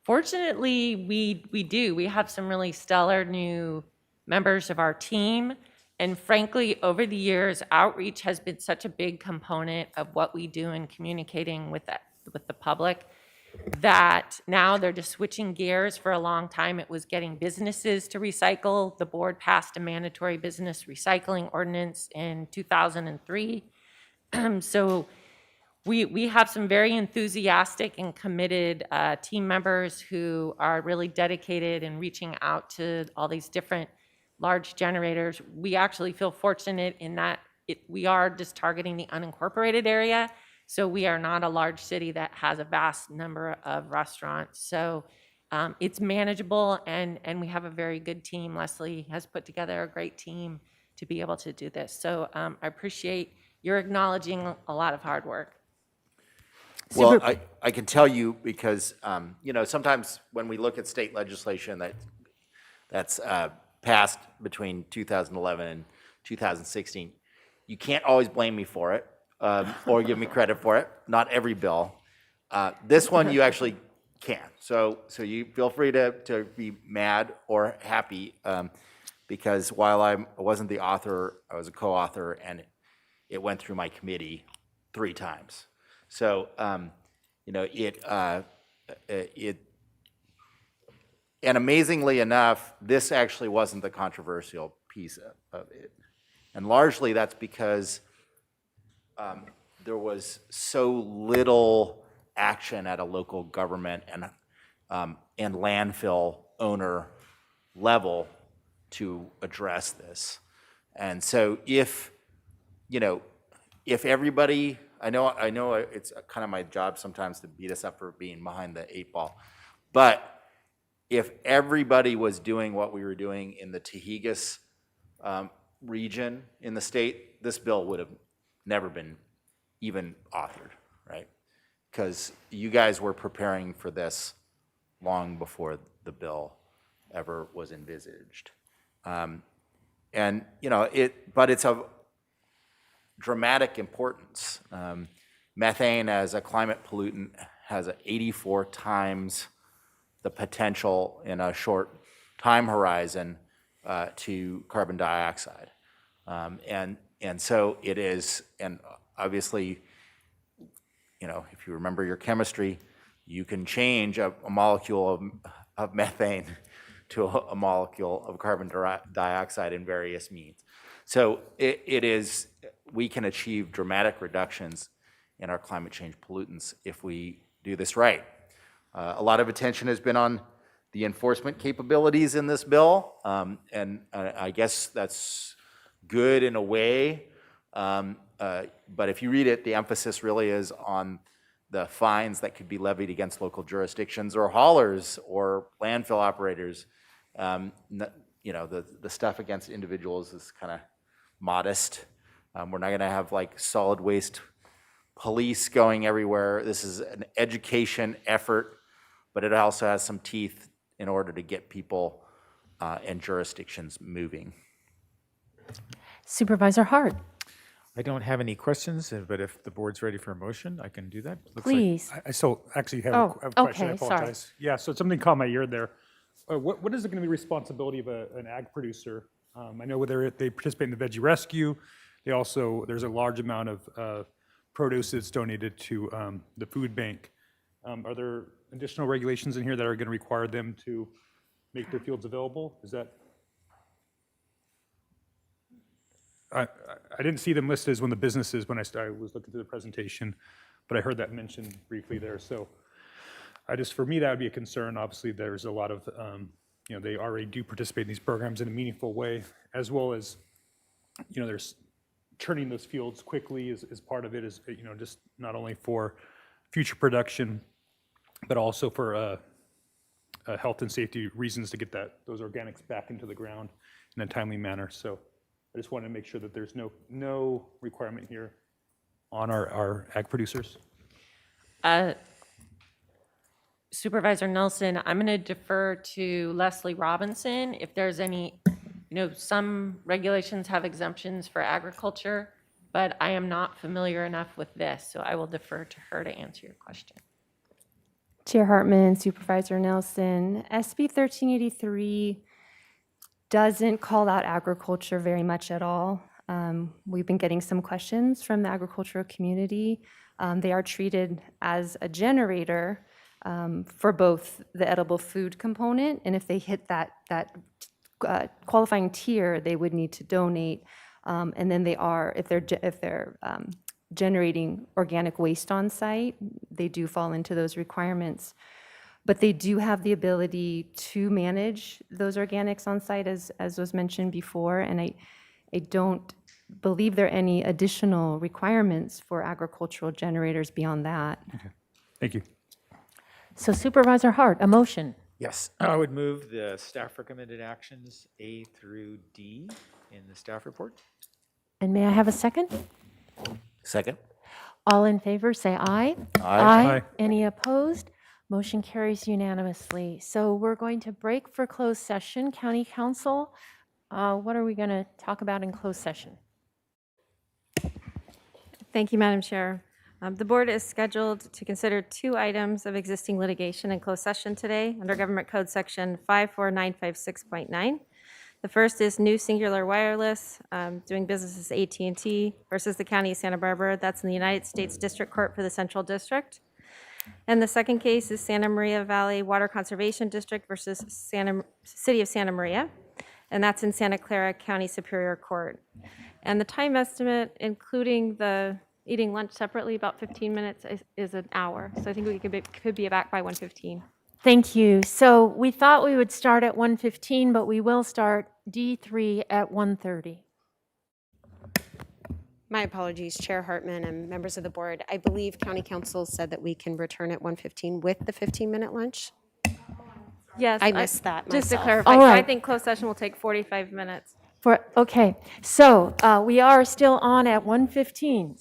Fortunately, we have some really stellar new members of our team. And frankly, over the years, outreach has been such a big component of what we do in communicating with the public that now they're just switching gears. For a long time, it was getting businesses to recycle. The board passed a mandatory business recycling ordinance in 2003. So we have some very enthusiastic and committed team members who are really dedicated in reaching out to all these different large generators. We actually feel fortunate in that we are just targeting the unincorporated area. So we are not a large city that has a vast number of restaurants. So it's manageable, and we have a very good team. Leslie has put together a great team to be able to do this. So I appreciate your acknowledging a lot of hard work. Well, I can tell you because, sometimes when we look at state legislation that's passed between 2011 and 2016, you can't always blame me for it or give me credit for it. Not every bill. This one you actually can. So you feel free to be mad or happy because while I wasn't the author, I was a co-author, and it went through my committee 3 times. So, and amazingly enough, this actually wasn't the controversial piece of it. And largely that's because there was so little action at a local government and landfill owner level to address this. And so if everybody, I know it's kind of my job sometimes to beat us up for being behind the 8 ball, but if everybody was doing what we were doing in the Tahigas region in the state, this bill would have never been even authored, right? Because you guys were preparing for this long before the bill ever was envisaged. And, you know, but it's of dramatic importance. Methane as a climate pollutant has 84 times the potential in a short time horizon to carbon dioxide. And so it is, and obviously, you know, if you remember your chemistry, you can change a molecule of methane to a molecule of carbon dioxide in various means. So we can achieve dramatic reductions in our climate change pollutants if we do this right. A lot of attention has been on the enforcement capabilities in this bill, and I guess that's good in a way, but if you read it, the emphasis really is on the fines that could be levied against local jurisdictions or haulers or landfill operators. You know, the stuff against individuals is kind of modest. We're not gonna have like solid waste police going everywhere. This is an education effort, but it also has some teeth in order to get people and jurisdictions moving. Supervisor Hart. I don't have any questions, but if the board's ready for a motion, I can do that. Please. I still actually have Oh, a question. I okay, sorry. apologize. Yeah, so something caught my ear there. What is it going to be responsibility of an ag producer? I know whether they participate in the veggie rescue, there's a large amount of produce that's donated to the food bank. Are there additional regulations in here that are going to require them to make their fields available? Is that? I didn't see them listed as one of the businesses when I was looking through the presentation, but I heard that mentioned briefly there. So for me, that would be a concern. Obviously, there's a lot of, you know, they already do participate in these programs in a meaningful way, as well as, you know, there's turning those fields quickly is part of it, is, you know, just not only for future production, but also for health and safety reasons to get those organics back into the ground in a timely manner. So I just wanted to make sure that there's no requirement here on our ag producers. Supervisor Nelson, I'm going to defer to Leslie Robinson. If there's any, you know, some regulations have exemptions for agriculture, but I am not familiar enough with this, so I will defer to her to answer your question. Chair Hartman, Supervisor Nelson, SB 1383 doesn't call out agriculture very much at all. We've been getting some questions from the agricultural community. They are treated as a generator for both the edible food component, and if they hit that qualifying tier, they would need to donate. And then if they're generating organic waste on site, they do fall into those requirements. But they do have the ability to manage those organics on site, as was mentioned before, and I don't believe there are any additional requirements for agricultural generators beyond that. Okay. Thank you. So Supervisor Hart, a motion. Yes, I would move the staff recommended actions A through D in the staff report. And may I have a second? Second. All in favor, say aye. Aye. Any opposed? Motion carries unanimously. So we're going to break for closed session. County Council, what are we going to talk about in closed session? Thank you, Madam Chair. The board is scheduled to consider 2 items of existing litigation in closed session today under Government Code Section 54956.9. The first is New Singular Wireless, doing business as AT&T versus the County of Santa Barbara. That's in the United States District Court for the Central District. And the second case is Santa Maria Valley Water Conservation District versus City of Santa Maria, and that's in Santa Clara County Superior Court. And the time estimate, including the eating lunch separately, about 15 minutes, is an hour. So I think we could be back by 1:15. Thank you. So we thought we would start at 1:15, but we will start D3 at 1:30. My apologies, Chair Hartman and members of the board. I believe County Council said that we can return at 1:15 with the 15-minute lunch. Yes. I missed that Just to myself. clarify, All so I right. think closed session will take 45 minutes. Okay, so we are still on at 1:15.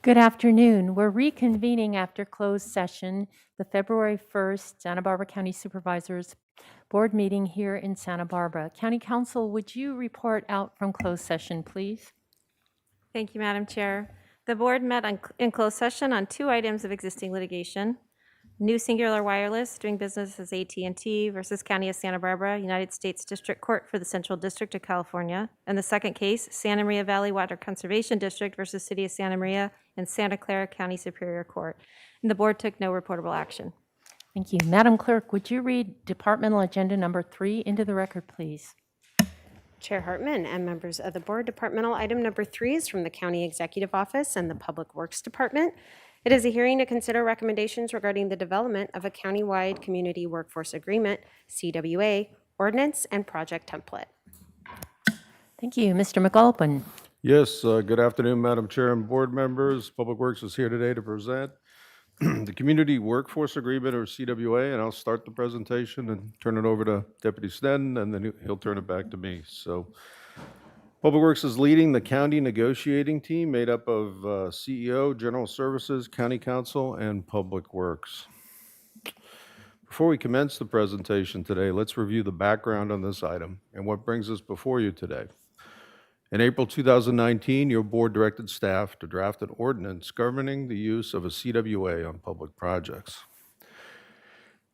Good afternoon. We're reconvening after closed session, the February 1st Santa Barbara County Supervisors Board meeting here in Santa Barbara. County Council, would you report out from closed session, please? Thank you, Madam Chair. The board met in closed session on 2 items of existing litigation. New Singular Wireless doing business as AT&T versus County of Santa Barbara, United States District Court for the Central District of California. And the second case, Santa Maria Valley Water Conservation District versus City of Santa Maria and Santa Clara County Superior Court. And the board took no reportable action. Thank you. Madam Clerk, would you read departmental agenda number 3 into the record, please? Chair Hartman and members of the board, departmental item number 3 is from the County Executive Office and the Public Works Department. It is a hearing to consider recommendations regarding the development of a countywide community workforce agreement, CWA, ordinance and project template. Thank you. Mr. McAlpin. Yes, good afternoon, Madam Chair and board members. Public Works is here today to present the Community Workforce Agreement, or CWA, and I'll start the presentation and turn it over to Deputy Sneddon, and then he'll turn it back to me. So Public Works is leading the county negotiating team made up of CEO, General Services, County Council, and Public Works. Before we commence the presentation today, let's review the background on this item and what brings us before you today. In April 2019, your board directed staff to draft an ordinance governing the use of a CWA on public projects.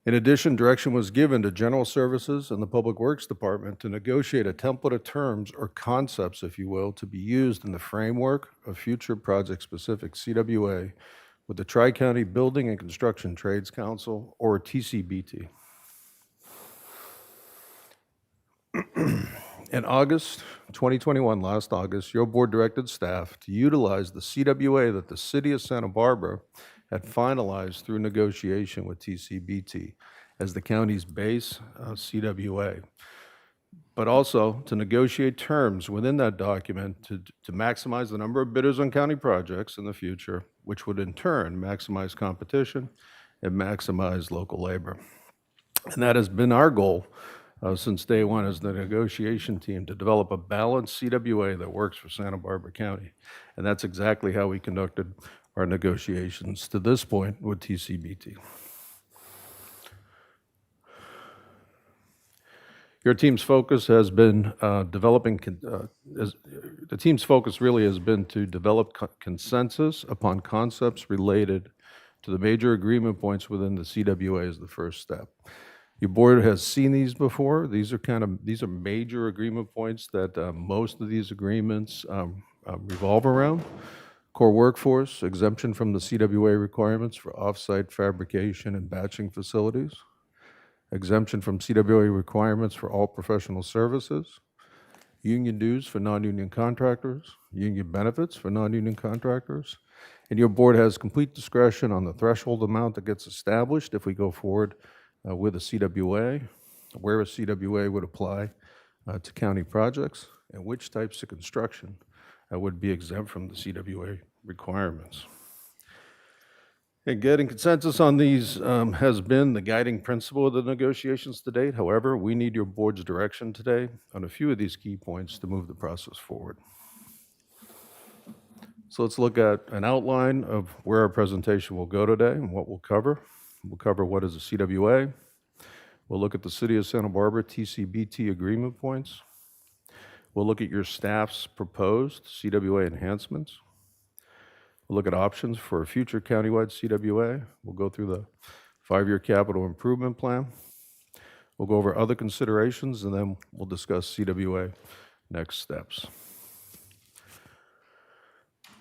In addition, direction was given to General Services and the Public Works Department to negotiate a template of terms or concepts, if you will, to be used in the framework of future project-specific CWA with the Tri-County Building and Construction Trades Council, or TCBT. In August 2021, last August, your board directed staff to utilize the CWA that the City of Santa Barbara had finalized through negotiation with TCBT as the county's base CWA, but also to negotiate terms within that document to maximize the number of bidders on county projects in the future, which would in turn maximize competition and maximize local labor. And that has been our goal since day one as the negotiation team, to develop a balanced CWA that works for Santa Barbara County. And that's exactly how we conducted our negotiations to this point with TCBT. Your team's focus has been the team's focus really has been to develop consensus upon concepts related to the major agreement points within the CWA as the first step. Your board has seen these before. These are major agreement points that most of these agreements revolve around. Core workforce, exemption from the CWA requirements for off-site fabrication and batching facilities, exemption from CWA requirements for all professional services, union dues for non-union contractors, union benefits for non-union contractors, and your board has complete discretion on the threshold amount that gets established if we go forward with a CWA, where a CWA would apply to county projects, and which types of construction would be exempt from the CWA requirements. And getting consensus on these has been the guiding principle of the negotiations to date. However, we need your board's direction today on a few of these key points to move the process forward. So let's look at an outline of where our presentation will go today and what we'll cover. We'll cover what is a CWA. We'll look at the City of Santa Barbara TCBT agreement points. We'll look at your staff's proposed CWA enhancements. We'll look at options for a future countywide CWA. We'll go through the 5-year capital improvement plan. We'll go over other considerations, and then we'll discuss CWA next steps.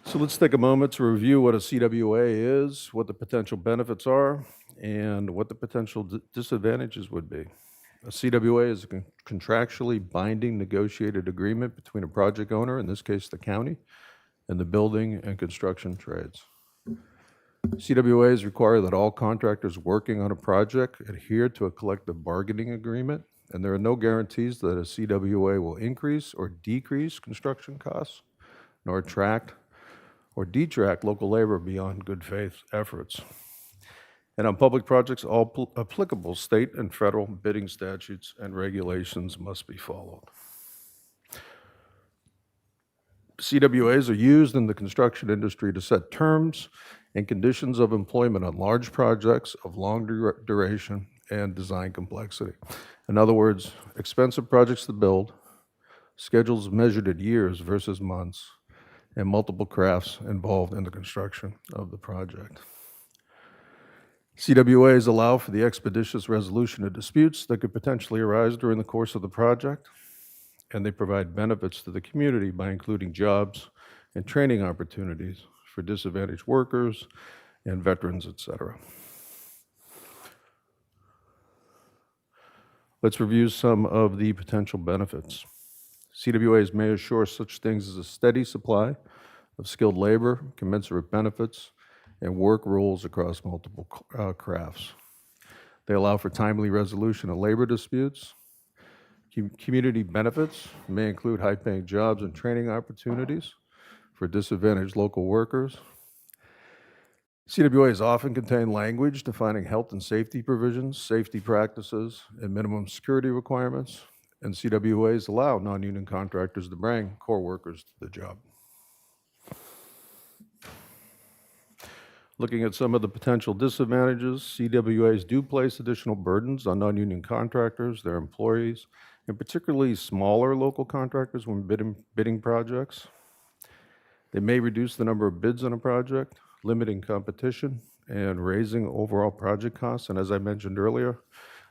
So let's take a moment to review what a CWA is, what the potential benefits are, and what the potential disadvantages would be. A CWA is a contractually binding negotiated agreement between a project owner, in this case the county, and the building and construction trades. CWAs require that all contractors working on a project adhere to a collective bargaining agreement, and there are no guarantees that a CWA will increase or decrease construction costs, nor attract or detract local labor beyond good faith efforts. And on public projects, all applicable state and federal bidding statutes and regulations must be followed. CWAs are used in the construction industry to set terms and conditions of employment on large projects of long duration and design complexity. In other words, expensive projects to build, schedules measured in years versus months, and multiple crafts involved in the construction of the project. CWAs allow for the expeditious resolution of disputes that could potentially arise during the course of the project, and they provide benefits to the community by including jobs and training opportunities for disadvantaged workers and veterans, etc. Let's review some of the potential benefits. CWAs may assure such things as a steady supply of skilled labor, commensurate benefits, and work rules across multiple crafts. They allow for timely resolution of labor disputes. Community benefits may include high-paying jobs and training opportunities for disadvantaged local workers. CWAs often contain language defining health and safety provisions, safety practices, and minimum security requirements, and CWAs allow non-union contractors to bring core workers to the job. Looking at some of the potential disadvantages, CWAs do place additional burdens on non-union contractors, their employees, and particularly smaller local contractors when bidding projects. They may reduce the number of bids on a project, limiting competition and raising overall project costs. And as I mentioned earlier,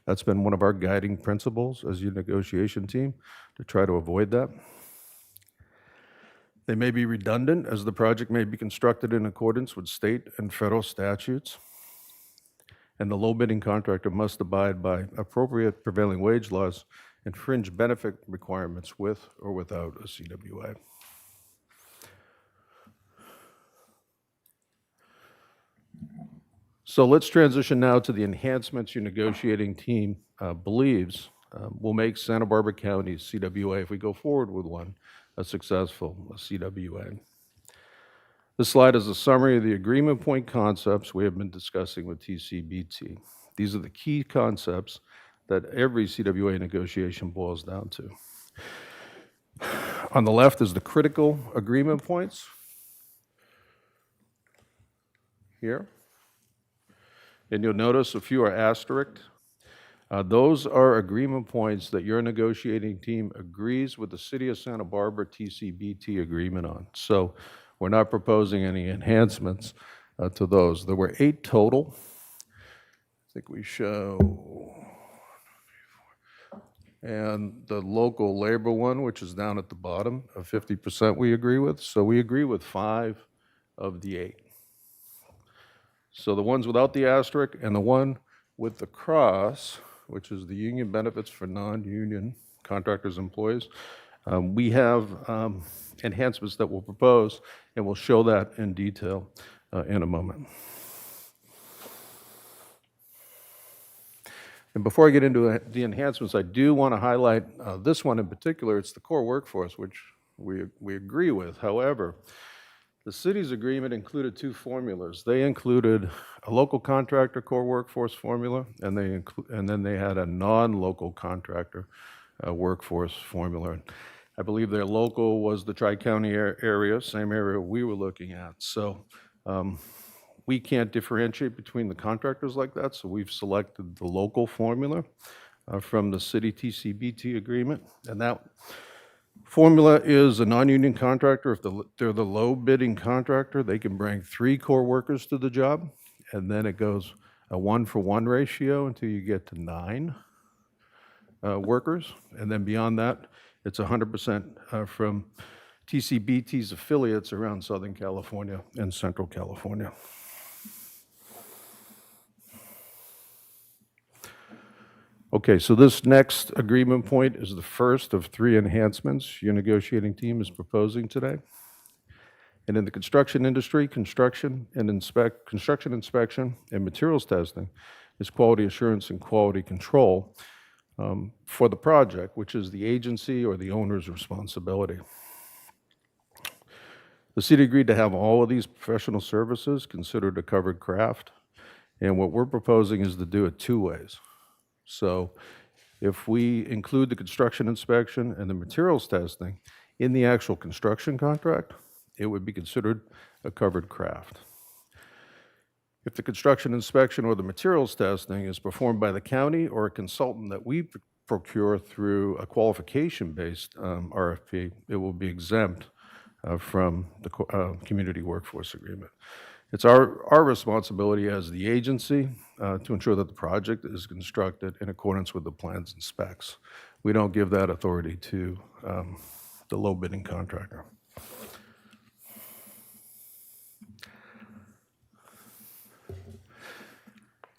that's been one of our guiding principles as your negotiation team to try to avoid that. They may be redundant, as the project may be constructed in accordance with state and federal statutes. And the low bidding contractor must abide by appropriate prevailing wage laws and fringe benefit requirements with or without a CWA. So let's transition now to the enhancements your negotiating team believes will make Santa Barbara County's CWA, if we go forward with one, a successful CWA. This slide is a summary of the agreement point concepts we have been discussing with TCBT. These are the key concepts that every CWA negotiation boils down to. On the left is the critical agreement points here. And you'll notice a few are asterisked. Those are agreement points that your negotiating team agrees with the City of Santa Barbara TCBT agreement on. So we're not proposing any enhancements to those. There were 8 total. I think we show. And the local labor one, which is down at the bottom, of 50% we agree with. So we agree with 5 of the 8. So the ones without the asterisk and the one with the cross, which is the union benefits for non-union contractors' employees, we have enhancements that we'll propose, and we'll show that in detail in a moment. And before I get into the enhancements, I do want to highlight this one in particular. It's the core workforce, which we agree with. However, the city's agreement included 2 formulas. They included a local contractor core workforce formula, and then they had a non-local contractor workforce formula. I believe their local was the Tri-County area, same area we were looking at. So we can't differentiate between the contractors like that, so we've selected the local formula from the city TCBT agreement, and that formula is a non-union contractor. If they're the low bidding contractor, they can bring 3 core workers to the job, and then it goes a 1-for-1 ratio until you get to 9 workers, and then beyond that, it's 100% from TCBT's affiliates around Southern California and Central California. Okay, so this next agreement point is the first of 3 enhancements your negotiating team is proposing today. And in the construction industry, construction inspection and materials testing is quality assurance and quality control for the project, which is the agency or the owner's responsibility. The city agreed to have all of these professional services considered a covered craft, and what we're proposing is to do it 2 ways. So if we include the construction inspection and the materials testing In the actual construction contract, it would be considered a covered craft. If the construction inspection or the materials testing is performed by the county or a consultant that we procure through a qualification-based RFP, it will be exempt from the community workforce agreement. It's our responsibility as the agency to ensure that the project is constructed in accordance with the plans and specs. We don't give that authority to the low bidding contractor.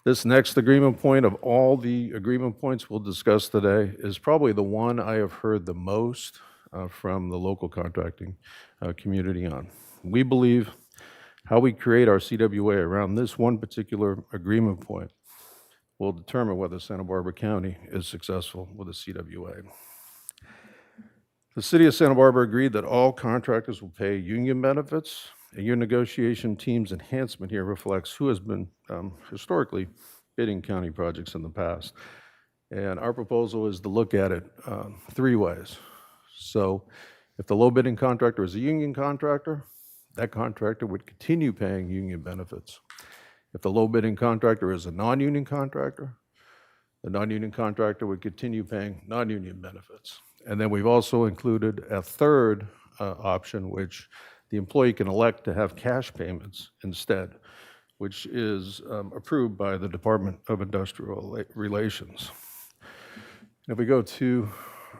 This next agreement point of all the agreement points we'll discuss today is probably the one I have heard the most from the local contracting community on. We believe how we create our CWA around this one particular agreement point will determine whether Santa Barbara County is successful with a CWA. The city of Santa Barbara agreed that all contractors will pay union benefits. And your negotiation team's enhancement here reflects who has been historically bidding county projects in the past. And our proposal is to look at it three ways. So if the low bidding contractor is a union contractor, that contractor would continue paying union benefits. If the low bidding contractor is a non-union contractor, the non-union contractor would continue paying non-union benefits. And then we've also included a third option, which the employee can elect to have cash payments instead, which is approved by the Department of Industrial Relations. And if we go to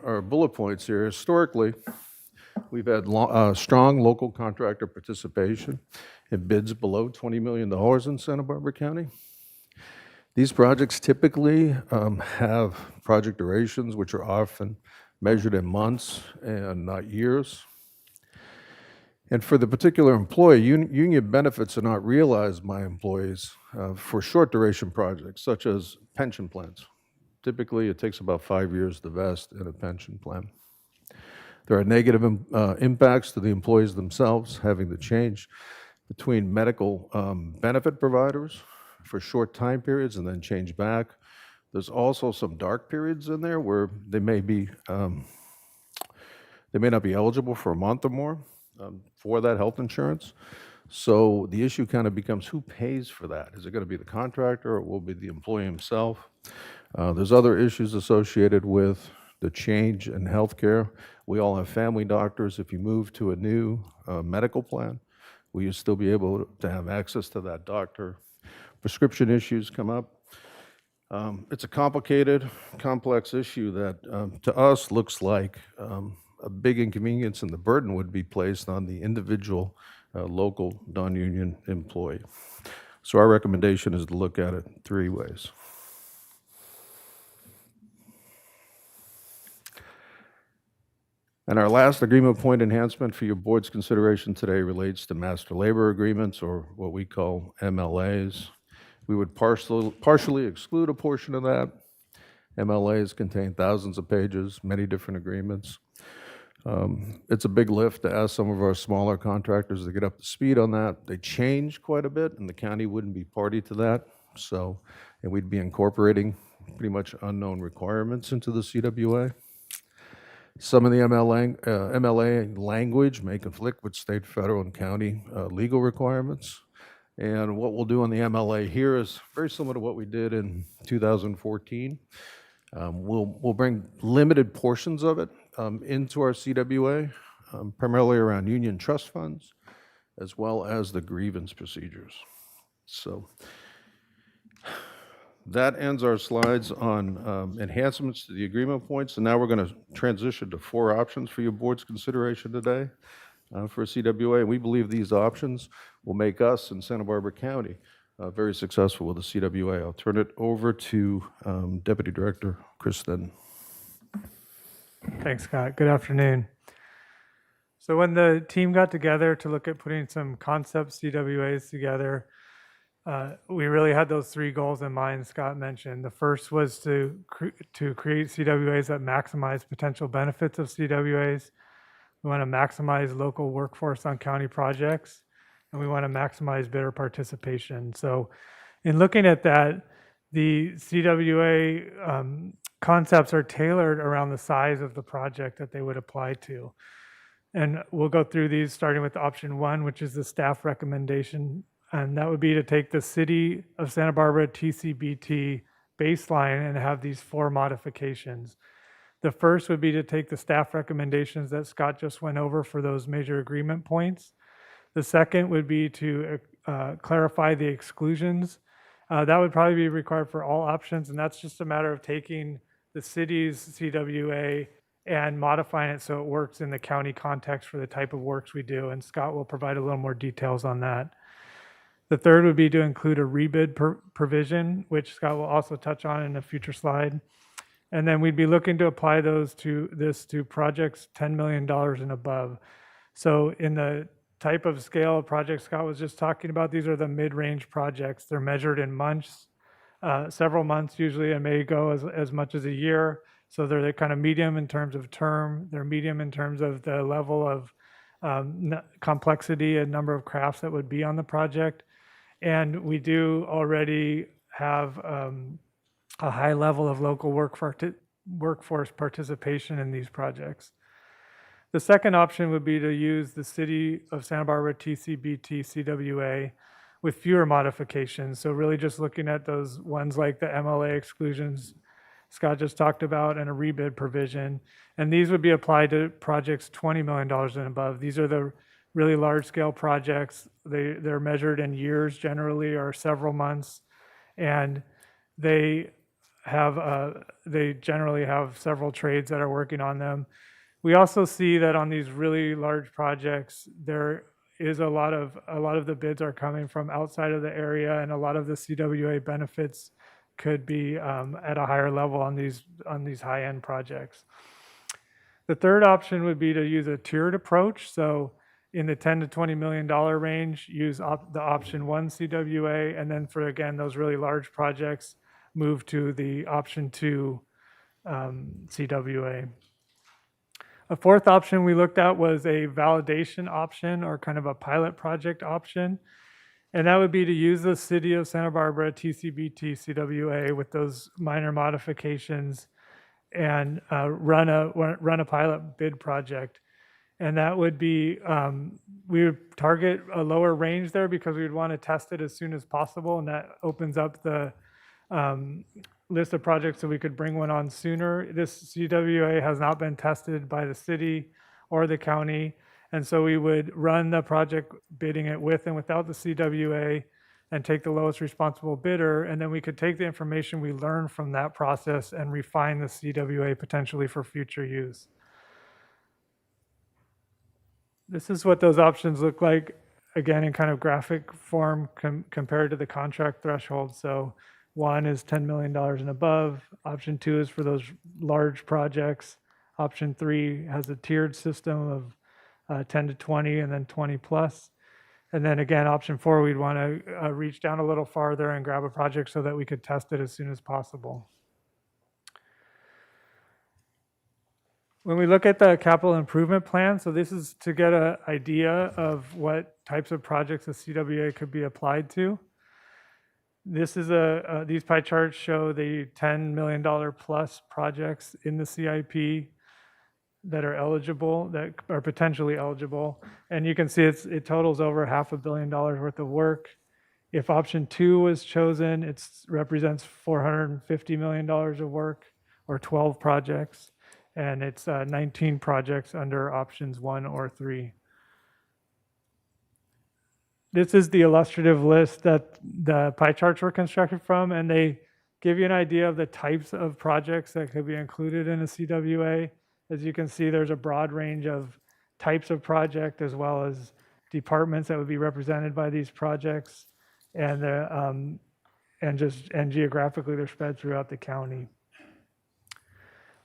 our bullet points here, historically, we've had strong local contractor participation in bids below $20 million in Santa Barbara County. These projects typically have project durations which are often measured in months and not years. And for the particular employee, union benefits are not realized by employees for short duration projects, such as pension plans. Typically, it takes about 5 years to vest in a pension plan. There are negative impacts to the employees themselves, having to change between medical benefit providers for short time periods and then change back. There's also some dark periods in there where they may not be eligible for a month or more for that health insurance. So the issue kind of becomes who pays for that? Is it going to be the contractor or will it be the employee himself? There's other issues associated with the change in healthcare. We all have family doctors. If you move to a new medical plan, will you still be able to have access to that doctor? Prescription issues come up. It's a complicated, complex issue that to us looks like a big inconvenience, and the burden would be placed on the individual local non-union employee. So our recommendation is to look at it three ways. And our last agreement point enhancement for your board's consideration today relates to master labor agreements, or what we call MLAs. We would partially exclude a portion of that. MLAs contain thousands of pages, many different agreements. It's a big lift to ask some of our smaller contractors to get up to speed on that. They change quite a bit, and the county wouldn't be party to that. So, and we'd be incorporating pretty much unknown requirements into the CWA. Some of the MLA language may conflict with state, federal, and county legal requirements. And what we'll do on the MLA here is very similar to what we did in 2014. We'll bring limited portions of it into our CWA, primarily around union trust funds, as well as the grievance procedures. So that ends our slides on enhancements to the agreement points. And now we're going to transition to 4 options for your board's consideration today for a CWA. And we believe these options will make us in Santa Barbara County very successful with the CWA. I'll turn it over to Deputy Director Kristen. Thanks, Scott. Good afternoon. So when the team got together to look at putting some concept CWAs together, we really had those 3 goals in mind Scott mentioned. The first was to create CWAs that maximize potential benefits of CWAs. We want to maximize local workforce on county projects, and we want to maximize bidder participation. So in looking at that, the CWA concepts are tailored around the size of the project that they would apply to. And we'll go through these starting with option 1, which is the staff recommendation. And that would be to take the City of Santa Barbara TCBT baseline and have these 4 modifications. The first would be to take the staff recommendations that Scott just went over for those major agreement points. The second would be to clarify the exclusions. That would probably be required for all options, and that's just a matter of taking the city's CWA and modifying it so it works in the county context for the type of works we do, and Scott will provide a little more details on that. The third would be to include a rebid provision, which Scott will also touch on in a future slide. And then we'd be looking to apply this to projects $10 million and above. So in the type of scale of projects Scott was just talking about, these are the mid-range projects. They're measured in months, several months usually, and may go as much as a year. So they're kind of medium in terms of term. They're medium in terms of the level of complexity and number of crafts that would be on the project. And we do already have a high level of local workforce participation in these projects. The second option would be to use the City of Santa Barbara TCBT CWA with fewer modifications. So really just looking at those ones like the MLA exclusions Scott just talked about and a rebid provision. And these would be applied to projects $20 million and above. These are the really large scale projects. They're measured in years generally or several months. And they generally have several trades that are working on them. We also see that on these really large projects, there is a lot of the bids are coming from outside of the area, and a lot of the CWA benefits could be at a higher level on these high-end projects. The third option would be to use a tiered approach. So in the $10 to $20 million range, use the option 1 CWA, and then for, again, those really large projects, move to the option 2 CWA. A fourth option we looked at was a validation option or kind of a pilot project option. And that would be to use the City of Santa Barbara TCBT CWA with those minor modifications and run a pilot bid project. And that would be, we would target a lower range there because we would want to test it as soon as possible. And that opens up the list of projects so we could bring one on sooner. This CWA has not been tested by the city or the county. And so we would run the project bidding it with and without the CWA and take the lowest responsible bidder. And then we could take the information we learn from that process and refine the CWA potentially for future use. This is what those options look like, again, in kind of graphic form compared to the contract threshold. So 1 is $10 million and above. Option 2 is for those large projects. Option 3 has a tiered system of 10 to 20 and then 20 plus. And then again, option 4, we'd want to reach down a little farther and grab a project so that we could test it as soon as possible. When we look at the capital improvement plan, so this is to get an idea of what types of projects the CWA could be applied to. This is these pie charts show the $10 million plus projects in the CIP that are eligible, that are potentially eligible. And you can see it totals over $500 million worth of work. If option 2 was chosen, it represents $450 million of work, or 12 projects. And it's 19 projects under options 1 or 3. This is the illustrative list that the pie charts were constructed from, and they give you an idea of the types of projects that could be included in a CWA. As you can see, there's a broad range of types of project as well as departments that would be represented by these projects, and geographically they're spread throughout the county.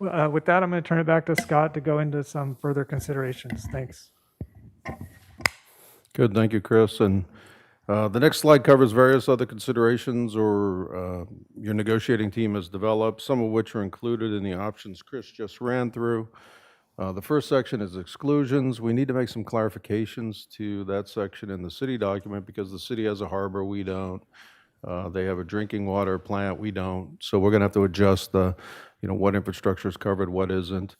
With that, I'm going to turn it back to Scott to go into some further considerations. Thanks. Good, thank you, Chris. And the next slide covers various other considerations or your negotiating team has developed, some of which are included in the options Chris just ran through. The first section is exclusions. We need to make some clarifications to that section in the city document because the city has a harbor, we don't. They have a drinking water plant, we don't. So we're going to have to adjust the, what infrastructure is covered, what isn't.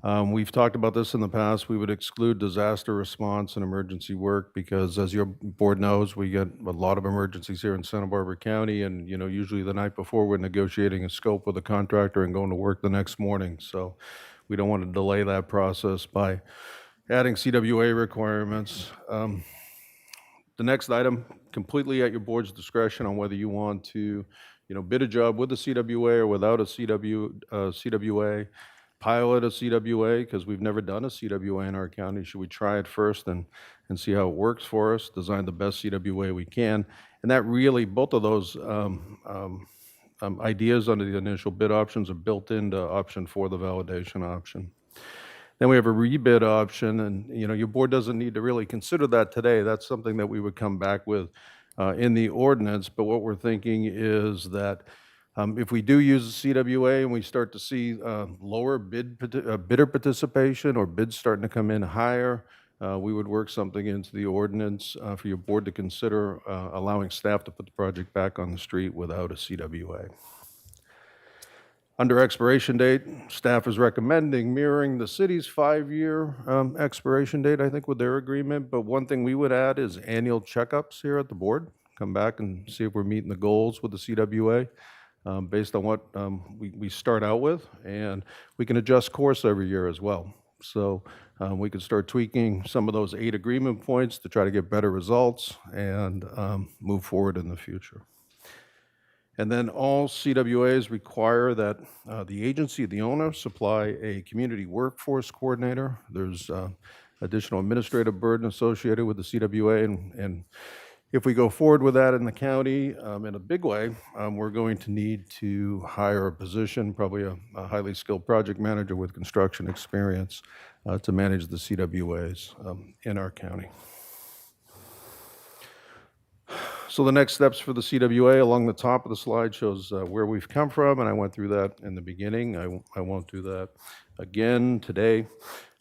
We've talked about this in the past. We would exclude disaster response and emergency work because, as your board knows, we get a lot of emergencies here in Santa Barbara County, and usually the night before we're negotiating a scope with a contractor and going to work the next morning. So we don't want to delay that process by adding CWA requirements. The next item, completely at your board's discretion on whether you want to, bid a job with a CWA or without a CWA. Pilot a CWA, because we've never done a CWA in our county. Should we try it first and see how it works for us, design the best CWA we can? And that really, both of those ideas under the initial bid options are built into option 4, the validation option. Then we have a rebid option, and your board doesn't need to really consider that today. That's something that we would come back with in the ordinance, but what we're thinking is that if we do use the CWA and we start to see lower bidder participation or bids starting to come in higher, we would work something into the ordinance for your board to consider allowing staff to put the project back on the street without a CWA. Under expiration date, staff is recommending mirroring the city's 5-year expiration date, I think, with their agreement. But one thing we would add is annual checkups here at the board. Come back and see if we're meeting the goals with the CWA. Based on what we start out with, and we can adjust course every year as well. So we could start tweaking some of those 8 agreement points to try to get better results and move forward in the future. And then all CWAs require that the agency, the owner, supply a community workforce coordinator. There's additional administrative burden associated with the CWA, and if we go forward with that in the county in a big way, we're going to need to hire a position, probably a highly skilled project manager with construction experience to manage the CWAs in our county. So the next steps for the CWA along the top of the slide shows where we've come from, and I went through that in the beginning. I won't do that again today.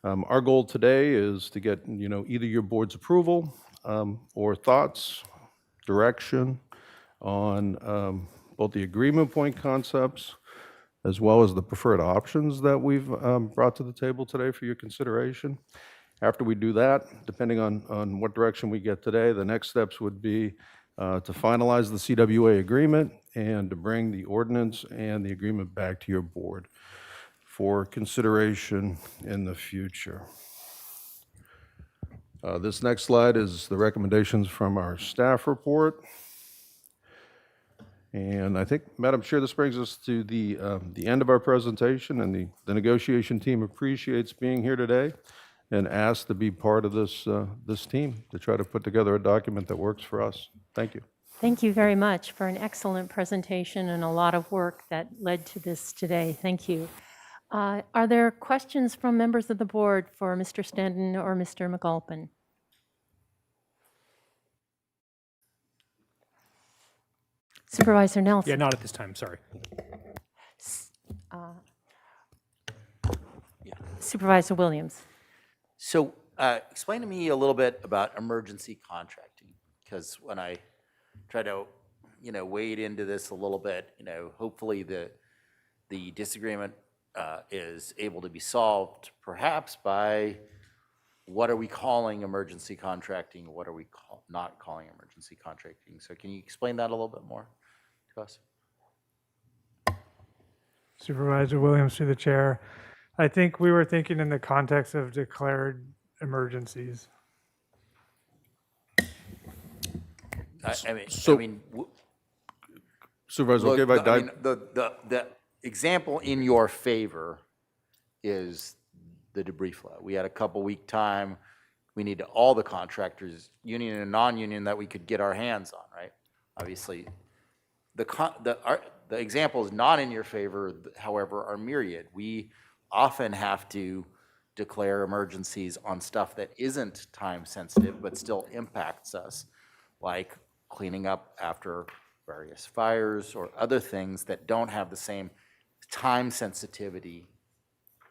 Our goal today is to get either your board's approval or thoughts, direction on both the agreement point concepts as well as the preferred options that we've brought to the table today for your consideration. After we do that, depending on what direction we get today, the next steps would be to finalize the CWA agreement and to bring the ordinance and the agreement back to your board for consideration in the future. This next slide is the recommendations from our staff report. And I think, Madam Chair, this brings us to the end of our presentation, and the negotiation team appreciates being here today and asked to be part of this team to try to put together a document that works for us. Thank you. Thank you very much for an excellent presentation and a lot of work that led to this today. Thank you. Are there questions from members of the board for Mr. Stanton or Mr. McAlpin? Supervisor Nelson. Yeah, not at this time, sorry. Supervisor Williams. So explain to me a little bit about emergency contracting, because when I try to, wade into this a little bit, hopefully the disagreement is able to be solved perhaps by what are we calling emergency contracting, what are we not calling emergency contracting. So can you explain that a little bit more to us? Supervisor Williams, through the chair. I think we were thinking in the context of declared emergencies. Supervisor, look, okay, if I dive? The example in your favor is the debris flow. We had a couple-week time. We need all the contractors, union and non-union, that we could get our hands on, right? Obviously, the examples not in your favor, however, are myriad. We often have to declare emergencies on stuff that isn't time sensitive but still impacts us, like cleaning up after various fires or other things that don't have the same time sensitivity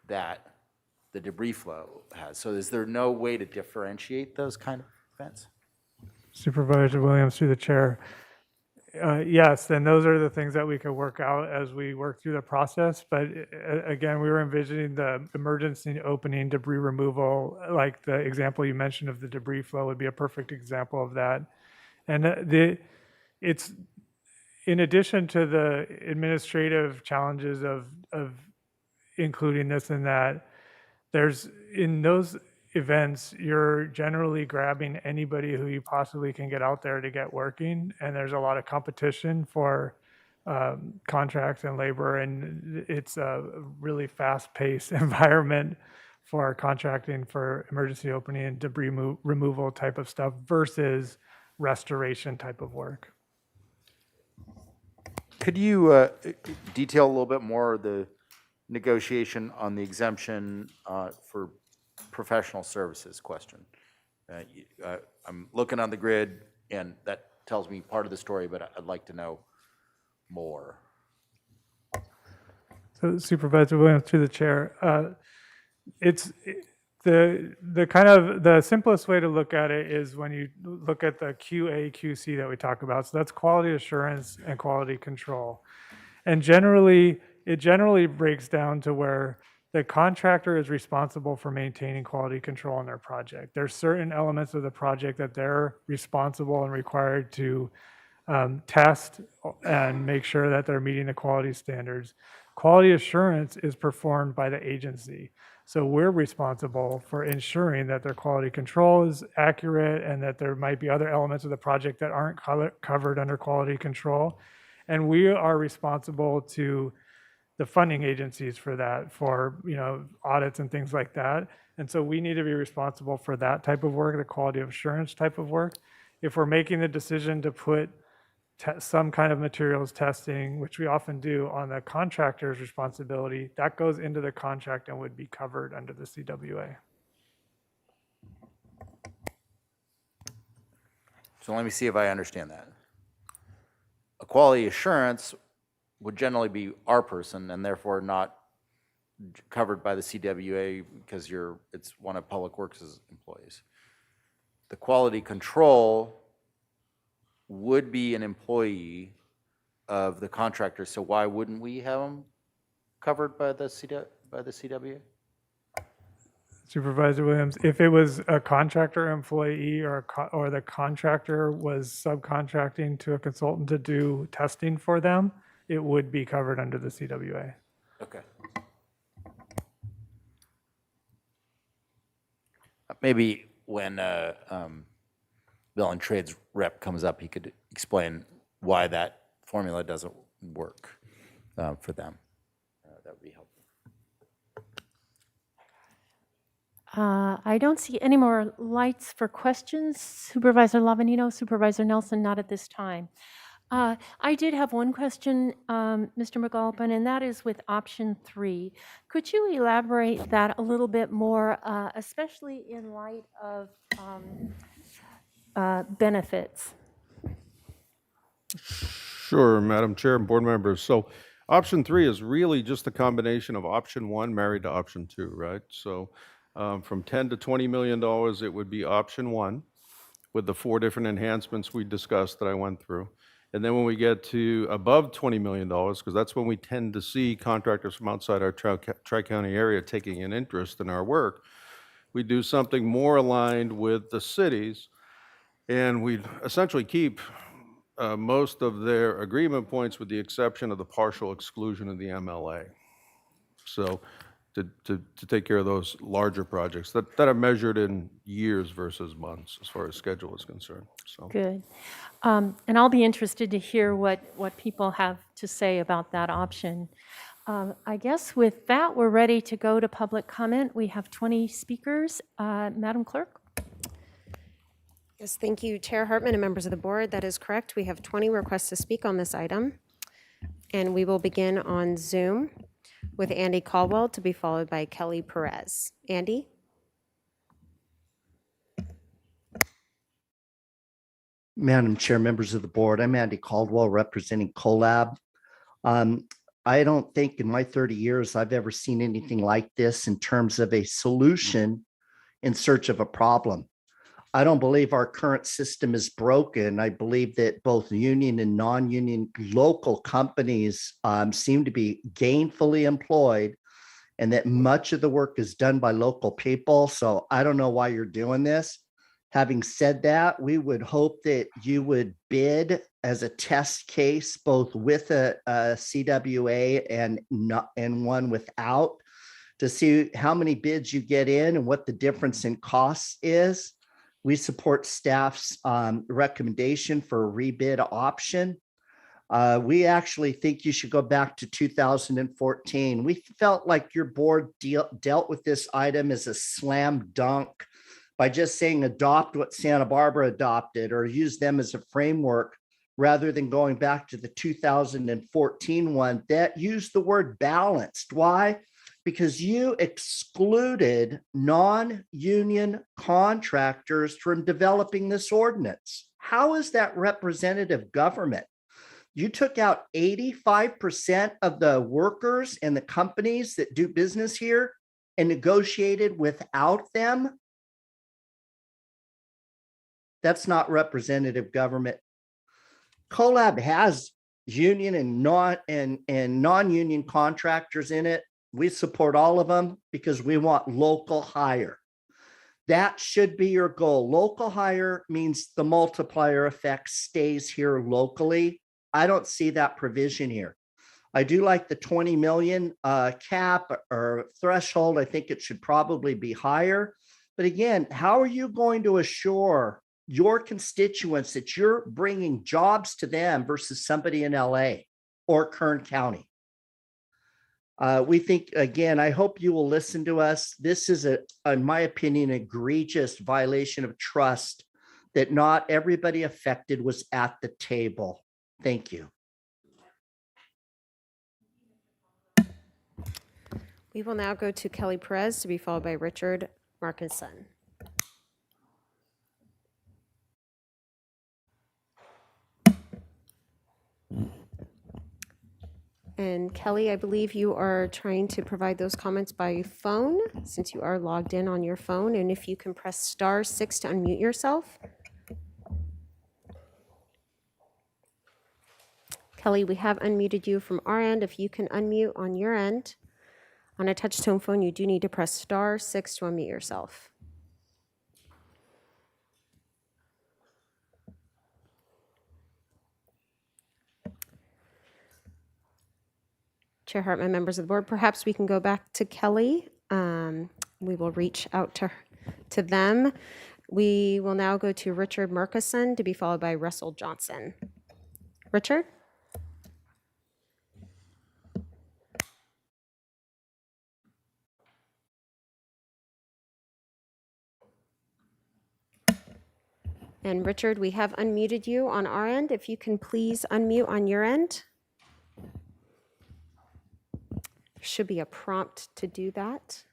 that the debris flow has. So is there no way to differentiate those kind of events? Supervisor Williams, through the chair. Yes, then those are the things that we could work out as we work through the process. But again, we were envisioning the emergency opening, debris removal, like the example you mentioned of the debris flow would be a perfect example of that. And it's in addition to the administrative challenges of including this and that, there's in those events, you're generally grabbing anybody who you possibly can get out there to get working. And there's a lot of competition for contracts and labor. And it's a really fast-paced environment for contracting for emergency opening and debris removal type of stuff versus restoration type of work. Could you detail a little bit more the negotiation on the exemption for professional services question? I'm looking on the grid, and that tells me part of the story, but I'd like to know more. So Supervisor Williams, through the chair, it's the kind of the simplest way to look at it is when you look at the QA, QC that we talk about. So that's quality assurance and quality control. And it generally breaks down to where the contractor is responsible for maintaining quality control on their project. There's certain elements of the project that they're responsible and required to test and make sure that they're meeting the quality standards. Quality assurance is performed by the agency. So we're responsible for ensuring that their quality control is accurate and that there might be other elements of the project that aren't covered under quality control. And we are responsible to the funding agencies for that, for audits and things like that. And so we need to be responsible for that type of work, the quality assurance type of work. If we're making the decision to put some kind of materials testing, which we often do, on the contractor's responsibility, that goes into the contract and would be covered under the CWA. So let me see if I understand that. A quality assurance would generally be our person and therefore not covered by the CWA because it's one of Public Works' employees. The quality control would be an employee of the contractor, so why wouldn't we have them covered by the CWA? Supervisor Williams, if it was a contractor employee or the contractor was subcontracting to a consultant to do testing for them, it would be covered under the CWA. Okay. Maybe when Bill and Trade's rep comes up, he could explain why that formula doesn't work for them. That would be helpful. I don't see any more lights for questions. Supervisor Lavanino, Supervisor Nelson, not at this time. I did have one question, Mr. McAlpin, and that is with option 3. Could you elaborate that a little bit more, especially in light of benefits? Sure, Madam Chair and board members. So option 3 is really just a combination of option 1 married to option 2, right? So from $10 to $20 million, it would be option 1 with the 4 different enhancements we discussed that I went through. And then when we get to above $20 million, because that's when we tend to see contractors from outside our Tri-County area taking an interest in our work, we do something more aligned with the cities, and we essentially keep most of their agreement points with the exception of the partial exclusion of the MLA. So to take care of those larger projects that are measured in years versus months as far as schedule is concerned. So Good. And I'll be interested to hear what people have to say about that option. I guess with that, we're ready to go to public comment. We have 20 speakers. Madam Clerk? Yes, thank you, Chair Hartman and members of the board. That is correct. We have 20 requests to speak on this item. And we will begin on Zoom with Andy Caldwell, to be followed by Kelly Perez. Andy? Madam Chair, members of the board, I'm Andy Caldwell representing Collab. I don't think in my 30 years I've ever seen anything like this in terms of a solution in search of a problem. I don't believe our current system is broken. I believe that both union and non-union local companies seem to be gainfully employed, and that much of the work is done by local people. So I don't know why you're doing this. Having said that, we would hope that you would bid as a test case, both with a CWA and one without, to see how many bids you get in and what the difference in costs is. We support staff's recommendation for a rebid option. We actually think you should go back to 2014. We felt like your board dealt with this item as a slam dunk by just saying adopt what Santa Barbara adopted or use them as a framework rather than going back to the 2014 one that used the word balanced. Why? Because you excluded non-union contractors from developing this ordinance. How is that representative government? You took out 85% of the workers and the companies that do business here and negotiated without them. That's not representative government. CoLab has union and non-union contractors in it. We support all of them because we want local hire. That should be your goal. Local hire means the multiplier effect stays here locally. I don't see that provision here. I do like the 20 million cap or threshold. I think it should probably be higher. But again, how are you going to assure your constituents that you're bringing jobs to them versus somebody in LA or Kern County? We think, again, I hope you will listen to us. This is, in my opinion, egregious violation of trust that not everybody affected was at the table. Thank you. We will now go to Kelly Perez to be followed by Richard Markinson. And Kelly, I believe you are trying to provide those comments by phone since you are logged in on your phone. And if you can press *6 to unmute yourself. Kelly, we have unmuted you from our end. If you can unmute on your end, on a touch tone phone, you do need to press *6 to unmute yourself. Chair Hartman, members of the board, perhaps we can go back to Kelly. We will reach out to them. We will now go to Richard Murkison to be followed by Russell Johnson. Richard? And Richard, we have unmuted you on our end. If you can please unmute on your end. There should be a prompt to do that.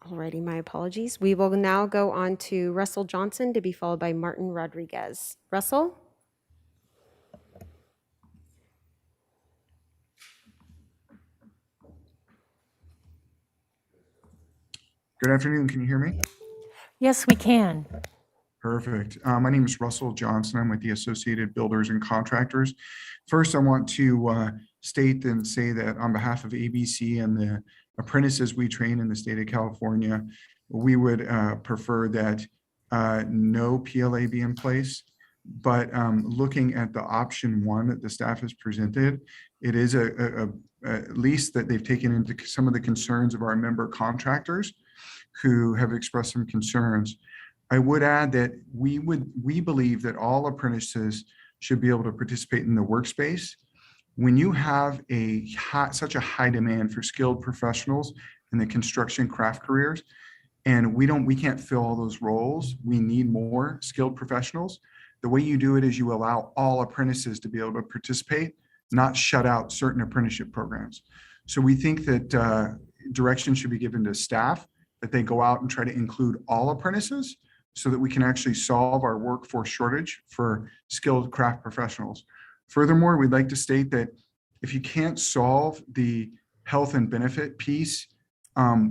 Alrighty, my apologies. We will now go on to Russell Johnson to be followed by Martin Rodriguez. Russell? Good afternoon. Can you hear me? Yes, we can. Perfect. My name is Russell Johnson. I'm with the Associated Builders and Contractors. First, I want to state and say that on behalf of ABC and the apprentices we train in the state of California, we would prefer that no PLA be in place. But looking at the option one that the staff has presented, it is at least that they've taken into some of the concerns of our member contractors who have expressed some concerns. I would add that we believe that all apprentices should be able to participate in the workspace. When you have such a high demand for skilled professionals in the construction craft careers, and we can't fill all those roles, we need more skilled professionals. The way you do it is you allow all apprentices to be able to participate, not shut out certain apprenticeship programs. So we think that direction should be given to staff that they go out and try to include all apprentices so that we can actually solve our workforce shortage for skilled craft professionals. Furthermore, we'd like to state that if you can't solve the health and benefit piece,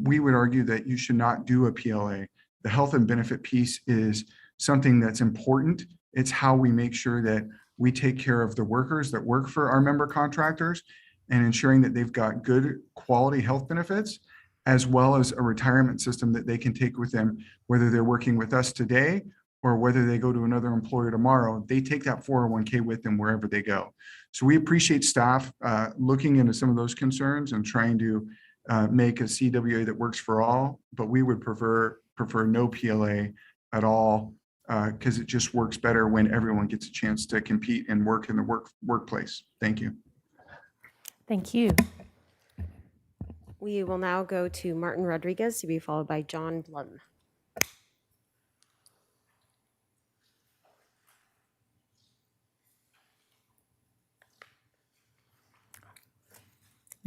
we would argue that you should not do a PLA. The health and benefit piece is something that's important. It's how we make sure that we take care of the workers that work for our member contractors and ensuring that they've got good quality health benefits, as well as a retirement system that they can take with them, whether they're working with us today or whether they go to another employer tomorrow. They take that 401k with them wherever they go. So we appreciate staff looking into some of those concerns and trying to make a CWA that works for all, but we would prefer no PLA at all, because it just works better when everyone gets a chance to compete and work in the workplace. Thank you. Thank you. We will now go to Martin Rodriguez to be followed by John Blum.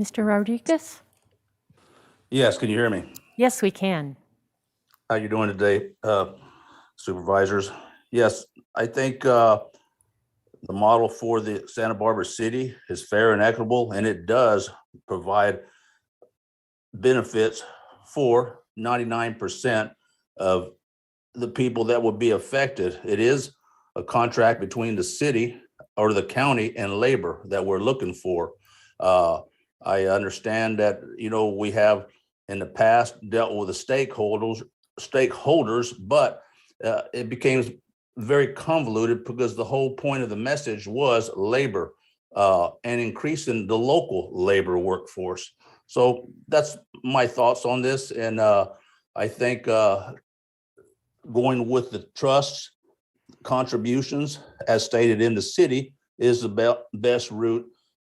Mr. Rodriguez? Yes, can you hear me? Yes, we can. How you doing today, supervisors? Yes, I think the model for the Santa Barbara City is fair and equitable, and it does provide benefits for 99% of the people that would be affected. It is a contract between the city or the county and labor that we're looking for. I understand that, we have in the past dealt with the stakeholders, but it became very convoluted because the whole point of the message was labor and increasing the local labor workforce. So that's my thoughts on this. And I think going with the trusts contributions as stated in the city is the best route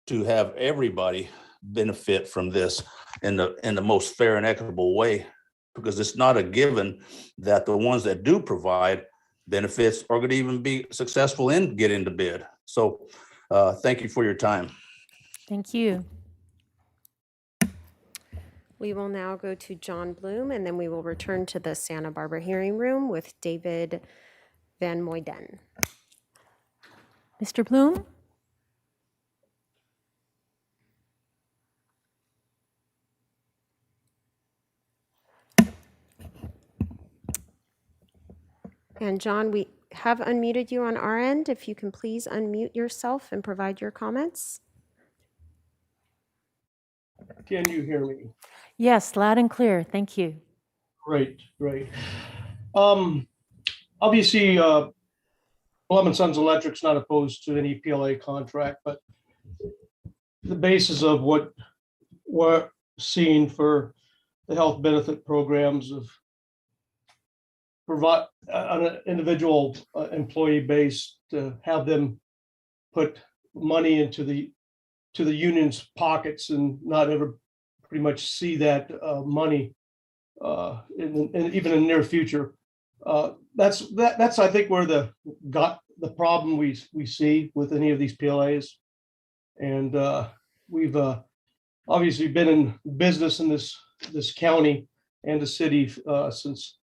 to have everybody benefit from this in the most fair and equitable way, because it's not a given that the ones that do provide benefits are going to even be successful in getting the bid. So thank you for your time. Thank you. We will now go to John Bloom, and then we will return to the Santa Barbara hearing room with David Van Moyden. Mr. Bloom? And John, we have unmuted you on our end. If you can please unmute yourself and provide your comments. Can you hear me? Yes, loud and clear. Thank you. Great. Obviously, Blum & Sons Electric's not opposed to any PLA contract, but the basis of what we're seeing for the health benefit programs of provide on an individual employee base to have them put money into the union's pockets and not ever pretty much see that money even in the near future. That's I think where the problem we see with any of these PLAs. And we've obviously been in business in this county and the city since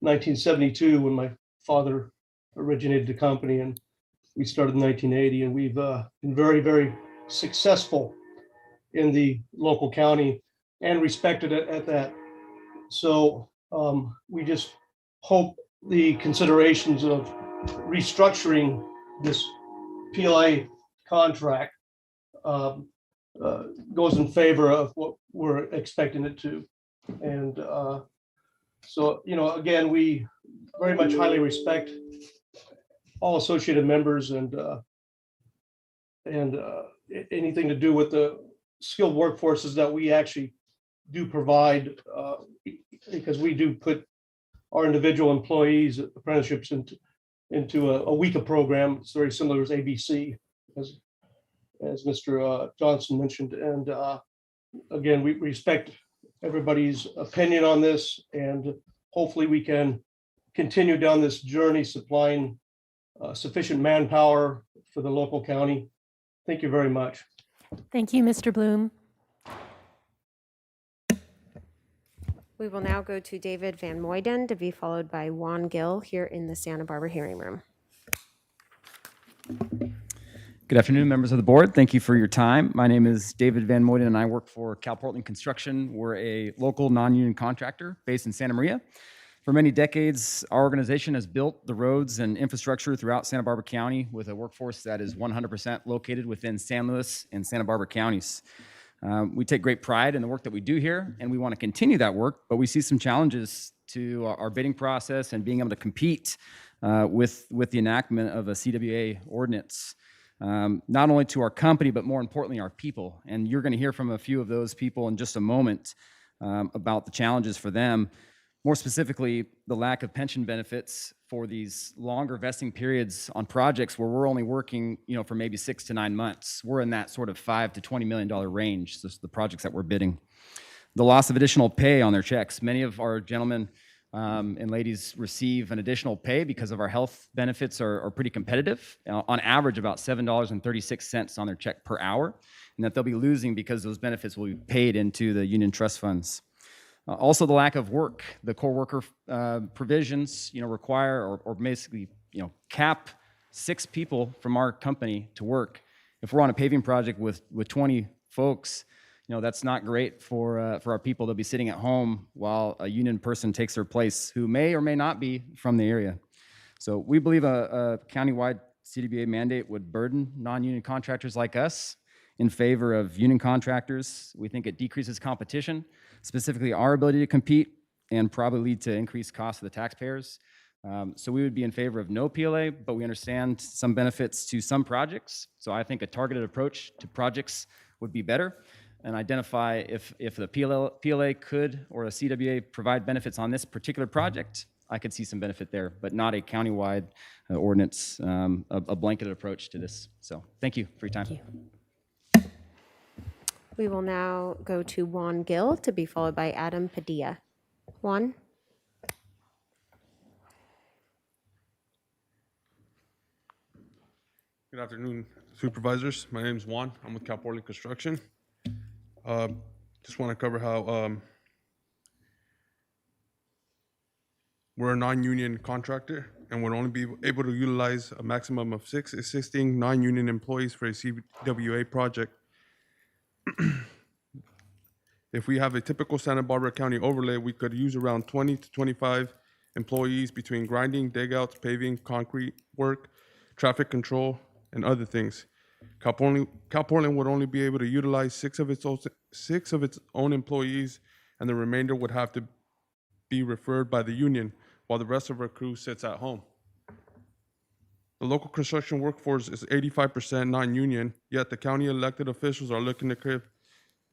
1972, when my father originated the company, and we started in 1980, and we've been very, very successful in the local county and respected at that. So we just hope the considerations of restructuring this PLA contract goes in favor of what we're expecting it to. And so, again, we very much highly respect all associated members and anything to do with the skilled workforces that we actually do provide, because we do put our individual employees apprenticeships into a WICA program. It's very similar as ABC, as Mr. Johnson mentioned. And again, we respect everybody's opinion on this, and hopefully we can continue down this journey supplying sufficient manpower for the local county. Thank you very much. Thank you, Mr. Bloom. We will now go to David Van Moyden to be followed by Juan Gill here in the Santa Barbara hearing room. Good afternoon, members of the board. Thank you for your time. My name is David Van Moyden, and I work for Cal Portland Construction. We're a local non-union contractor based in Santa Maria. For many decades, our organization has built the roads and infrastructure throughout Santa Barbara County with a workforce that is 100% located within San Luis and Santa Barbara counties. We take great pride in the work that we do here, and we want to continue that work, but we see some challenges to our bidding process and being able to compete with the enactment of a CWA ordinance. Not only to our company, but more importantly, our people. And you're going to hear from a few of those people in just a moment about the challenges for them. More specifically, the lack of pension benefits for these longer vesting periods on projects where we're only working, for maybe 6 to 9 months. We're in that sort of $5 to $20 million range, so the projects that we're bidding. The loss of additional pay on their checks. Many of our gentlemen and ladies receive an additional pay because of our health benefits are pretty competitive, on average about $7.36 on their check per hour, and that they'll be losing because those benefits will be paid into the union trust funds. Also the lack of work. The core worker provisions, require or basically, cap 6 people from our company to work. If we're on a paving project with 20 folks, that's not great for our people. They'll be sitting at home while a union person takes their place who may or may not be from the area. So we believe a countywide CWA mandate would burden non-union contractors like us in favor of union contractors. We think it decreases competition, specifically our ability to compete, and probably lead to increased costs to the taxpayers. So we would be in favor of no PLA, but we understand some benefits to some projects. So I think a targeted approach to projects would be better, and identify if the PLA could, or a CWA, provide benefits on this particular project. I could see some benefit there, but not a countywide ordinance, a blanketed approach to this. So thank you for your time. Thank you. We will now go to Juan Gill to be followed by Adam Padilla. Juan? Good afternoon, supervisors. My name is Juan. I'm with Cal Portland Construction. Just want to cover how we're a non-union contractor and would only be able to utilize a maximum of 6 existing non-union employees for a CWA project. If we have a typical Santa Barbara County overlay, we could use around 20 to 25 employees between grinding, digouts, paving, concrete work, traffic control, and other things. Cal Portland would only be able to utilize 6 of its own employees, and the remainder would have to be referred by the union, while the rest of our crew sits at home. The local construction workforce is 85% non-union, yet the county elected officials are looking to give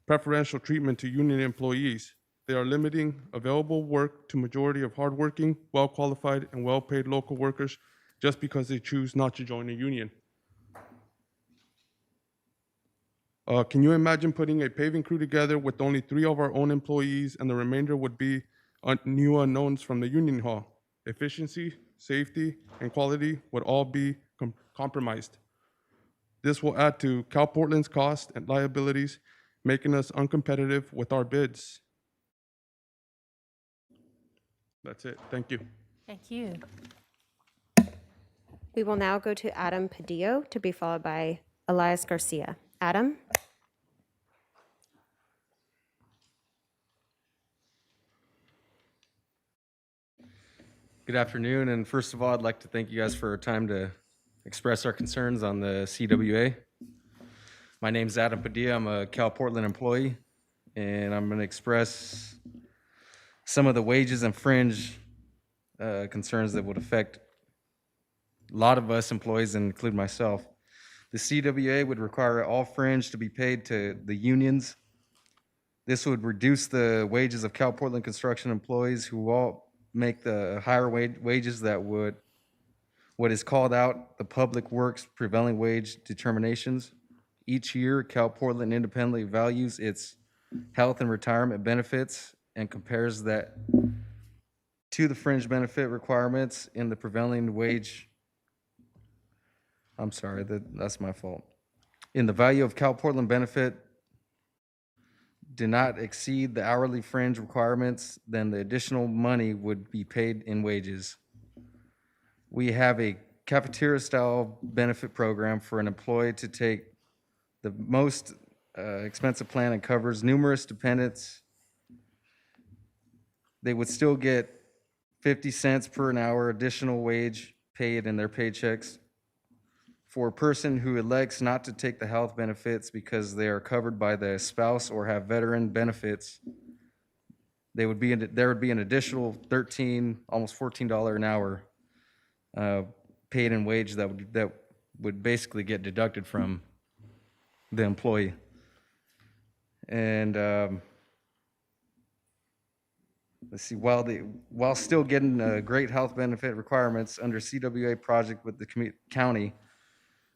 preferential treatment to union employees. They are limiting available work to majority of hardworking, well-qualified, and well-paid local workers just because they choose not to join a union. Can you imagine putting a paving crew together with only 3 of our own employees, and the remainder would be new unknowns from the union hall? Efficiency, safety, and quality would all be compromised. This will add to Cal Portland's cost and liabilities, making us uncompetitive with our bids. That's it. Thank you. Thank you. We will now go to Adam Padillo to be followed by Elias Garcia. Adam? Good afternoon, and first of all, I'd like to thank you guys for your time to express our concerns on the CWA. My name is Adam Padilla. I'm a Cal Portland employee, and I'm going to express some of the wages and fringe concerns that would affect a lot of us employees, including myself. The CWA would require all fringe to be paid to the unions. This would reduce the wages of Cal Portland construction employees who all make the higher wages that would, what is called out the Public Works prevailing wage determinations. Each year, Cal Portland independently values its health and retirement benefits and compares that to the fringe benefit requirements in the prevailing wage. I'm sorry, that's my fault. In the value of Cal Portland benefit do not exceed the hourly fringe requirements, then the additional money would be paid in wages. We have a cafeteria-style benefit program for an employee to take the most expensive plan and covers numerous dependents. They would still get 50 cents per an hour additional wage paid in their paychecks. For a person who elects not to take the health benefits because they are covered by the spouse or have veteran benefits, there would be an additional $13, almost $14 an hour paid in wage that would basically get deducted from the employee. And let's see, while still getting great health benefit requirements under CWA project with the county,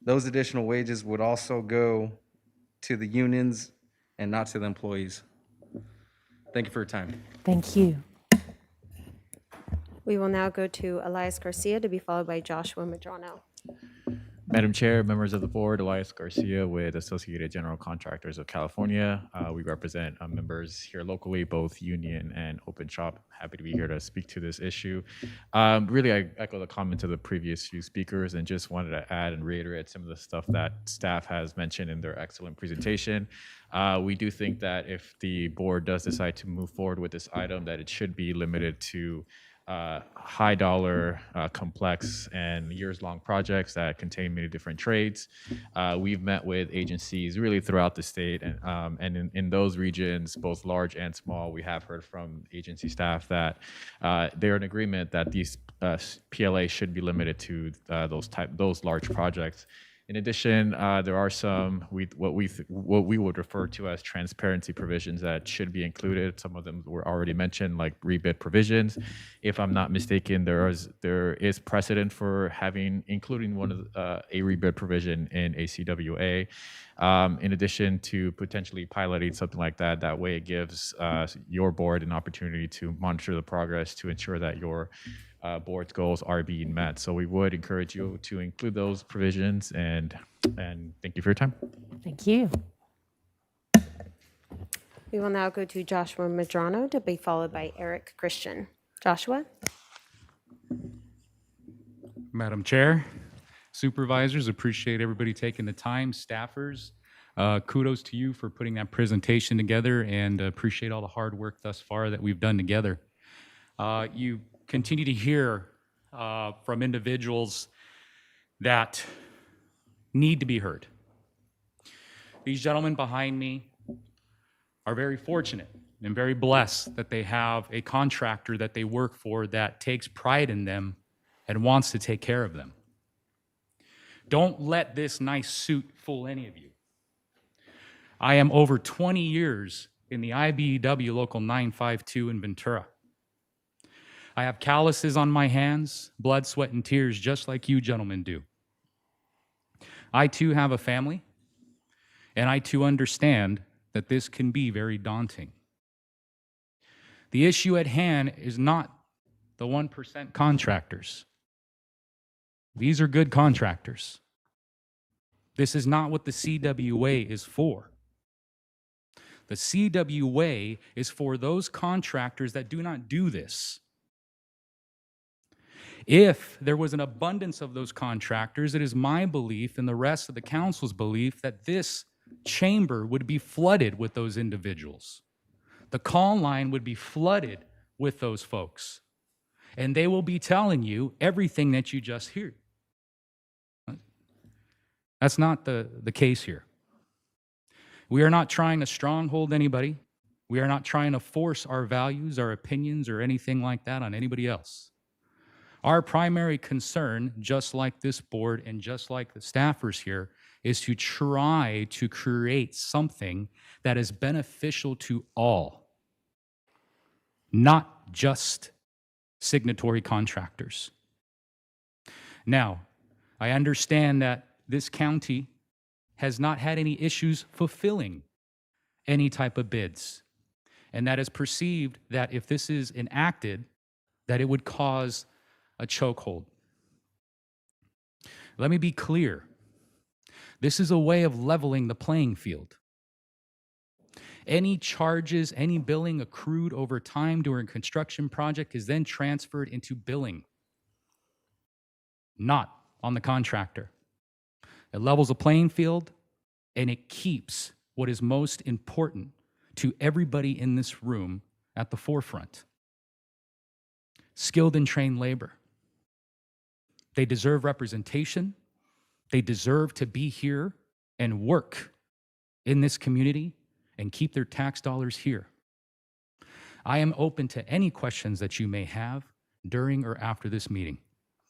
those additional wages would also go to the unions and not to the employees. Thank you for your time. Thank you. We will now go to Elias Garcia to be followed by Joshua Madrano. Madam Chair, members of the board, Elias Garcia with Associated General Contractors of California. We represent members here locally, both union and open shop. Happy to be here to speak to this issue. Really, I echo the comments of the previous few speakers and just wanted to add and reiterate some of the stuff that staff has mentioned in their excellent presentation. We do think that if the board does decide to move forward with this item, that it should be limited to high dollar, complex, and years-long projects that contain many different trades. We've met with agencies really throughout the state, and in those regions, both large and small, we have heard from agency staff that they're in agreement that these PLA should be limited to those large projects. In addition, there are some what we would refer to as transparency provisions that should be included. Some of them were already mentioned, like rebid provisions. If I'm not mistaken, there is precedent for including one of a rebid provision in a CWA. In addition to potentially piloting something like that, that way it gives your board an opportunity to monitor the progress to ensure that your board's goals are being met. So we would encourage you to include those provisions, and thank you for your time. Thank you. We will now go to Joshua Madrano to be followed by Eric Christian. Joshua? Madam Chair, supervisors, appreciate everybody taking the time. Staffers, kudos to you for putting that presentation together, and appreciate all the hard work thus far that we've done together. You continue to hear from individuals that need to be heard. These gentlemen behind me are very fortunate and very blessed that they have a contractor that they work for that takes pride in them and wants to take care of them. Don't let this nice suit fool any of you. I am over 20 years in the IBEW Local 952 in Ventura. I have calluses on my hands, blood, sweat, and tears, just like you gentlemen do. I too have a family, and I too understand that this can be very daunting. The issue at hand is not the 1% contractors. These are good contractors. This is not what the CWA is for. The CWA is for those contractors that do not do this. If there was an abundance of those contractors, it is my belief and the rest of the council's belief that this chamber would be flooded with those individuals. The call line would be flooded with those folks. And they will be telling you everything that you just heard. That's not the case here. We are not trying to stronghold anybody. We are not trying to force our values, our opinions, or anything like that on anybody else. Our primary concern, just like this board and just like the staffers here, is to try to create something that is beneficial to all, not just signatory contractors. Now, I understand that this county has not had any issues fulfilling any type of bids, and that is perceived that if this is enacted, that it would cause a chokehold. Let me be clear. This is a way of leveling the playing field. Any charges, any billing accrued over time during construction project is then transferred into billing, not on the contractor. It levels a playing field, and it keeps what is most important to everybody in this room at the forefront. Skilled and trained labor. They deserve representation. They deserve to be here and work in this community and keep their tax dollars here. I am open to any questions that you may have during or after this meeting.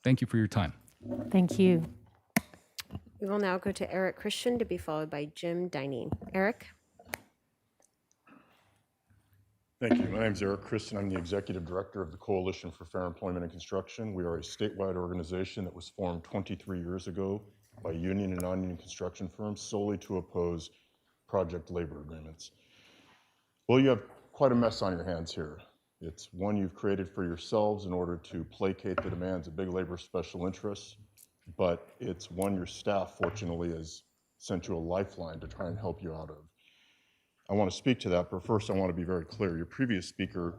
Thank you for your time. Thank you. We will now go to Eric Christian to be followed by Jim Dining. Eric? Thank you. My name is Eric Christian. I'm the Executive Director of the Coalition for Fair Employment and Construction. We are a statewide organization that was formed 23 years ago by union and non-union construction firms solely to oppose project labor agreements. Well, you have quite a mess on your hands here. It's one you've created for yourselves in order to placate the demands of big labor special interests, but it's one your staff, fortunately, has sent you a lifeline to try and help you out of. I want to speak to that, but first I want to be very clear. Your previous speaker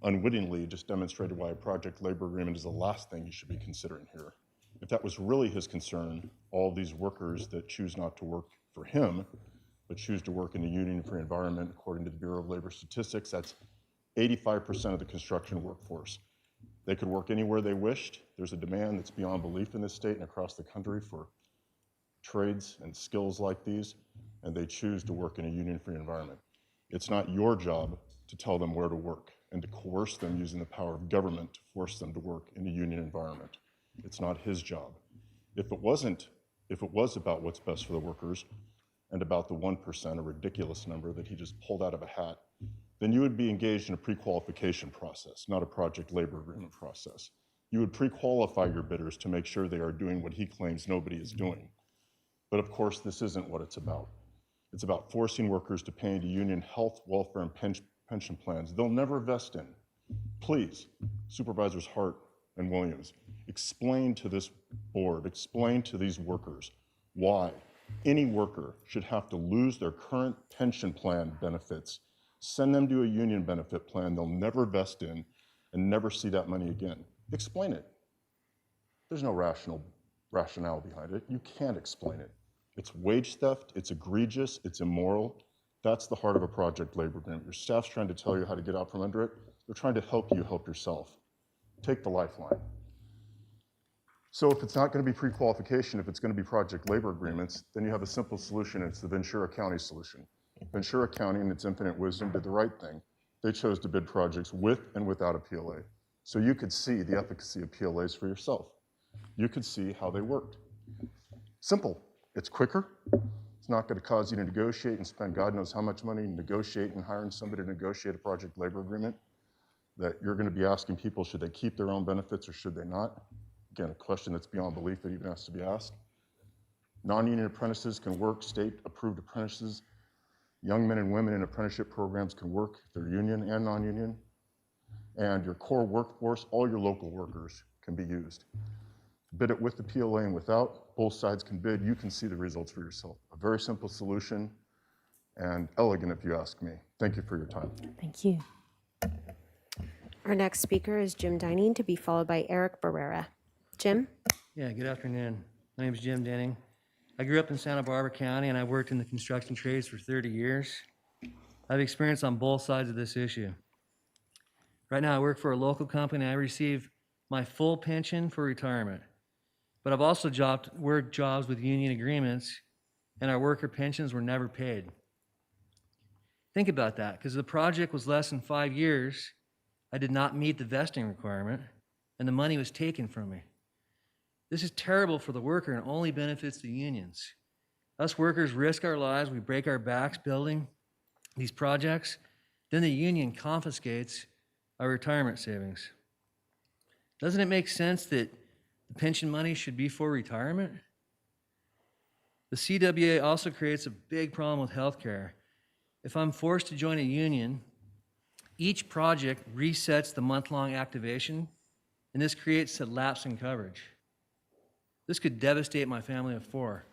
unwittingly just demonstrated why a project labor agreement is the last thing you should be considering here. If that was really his concern, all these workers that choose not to work for him, but choose to work in the union-free environment, according to the Bureau of Labor Statistics, that's 85% of the construction workforce. They could work anywhere they wished. There's a demand that's beyond belief in this state and across the country for trades and skills like these, and they choose to work in a union-free environment. It's not your job to tell them where to work and to coerce them using the power of government to force them to work in a union environment. It's not his job. If it was about what's best for the workers and about the 1%, a ridiculous number that he just pulled out of a hat, then you would be engaged in a pre-qualification process, not a project labor agreement process. You would pre-qualify your bidders to make sure they are doing what he claims nobody is doing. But of course, this isn't what it's about. It's about forcing workers to pay into union health, welfare, and pension plans they'll never vest in. Please, Supervisors Hart and Williams, explain to this board, explain to these workers why any worker should have to lose their current pension plan benefits, send them to a union benefit plan they'll never vest in, and never see that money again. Explain it. There's no rationale behind it. You can't explain it. It's wage theft, it's egregious, it's immoral. That's the heart of a project labor agreement. Your staff's trying to tell you how to get out from under it. They're trying to help you help yourself. Take the lifeline. So if it's not going to be pre-qualification, if it's going to be project labor agreements, then you have a simple solution. It's the Ventura County solution. Ventura County, in its infinite wisdom, did the right thing. They chose to bid projects with and without a PLA. So you could see the efficacy of PLAs for yourself. You could see how they worked. Simple. It's quicker. It's not going to cause you to negotiate and spend God knows how much money negotiating, hiring somebody to negotiate a project labor agreement that you're going to be asking people, should they keep their own benefits or should they not? Again, a question that's beyond belief that even has to be asked. Non-union apprentices can work, state-approved apprentices. Young men and women in apprenticeship programs can work, they're union and non-union. And your core workforce, all your local workers can be used. Bid it with the PLA and without, both sides can bid, you can see the results for yourself. A very simple solution and elegant if you ask me. Thank you for your time. Thank you. Our next speaker is Jim Dining to be followed by Eric Barrera. Jim? Yeah, good afternoon. My name is Jim Denning. I grew up in Santa Barbara County and I worked in the construction trades for 30 years. I have experience on both sides of this issue. Right now I work for a local company. I receive my full pension for retirement. But I've also worked jobs with union agreements and our worker pensions were never paid. Think about that, because the project was less than 5 years. I did not meet the vesting requirement and the money was taken from me. This is terrible for the worker and only benefits the unions. Us workers risk our lives, we break our backs building these projects, then the union confiscates our retirement savings. Doesn't it make sense that the pension money should be for retirement? The CWA also creates a big problem with healthcare. If I'm forced to join a union, each project resets the month-long activation, and this creates a lapse in coverage. This could devastate my family of 4.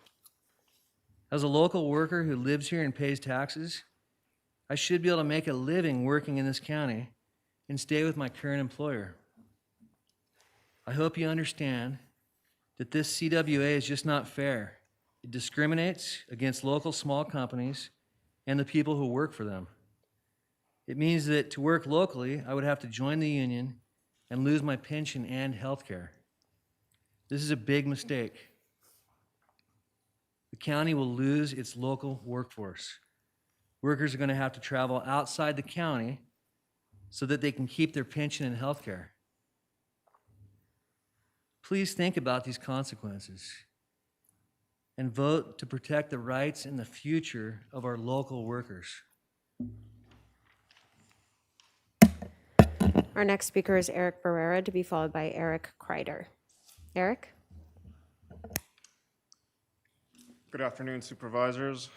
As a local worker who lives here and pays taxes, I should be able to make a living working in this county and stay with my current employer. I hope you understand that this CWA is just not fair. It discriminates against local small companies and the people who work for them. It means that to work locally, I would have to join the union and lose my pension and health care. This is a big mistake. The county will lose its local workforce. Workers are going to have to travel outside the county so that they can keep their pension and health care. Please think about these consequences and vote to protect the rights and the future of our local workers. Our next speaker is Eric Barrera, to be followed by Eric Kreider. Eric? Good afternoon, supervisors.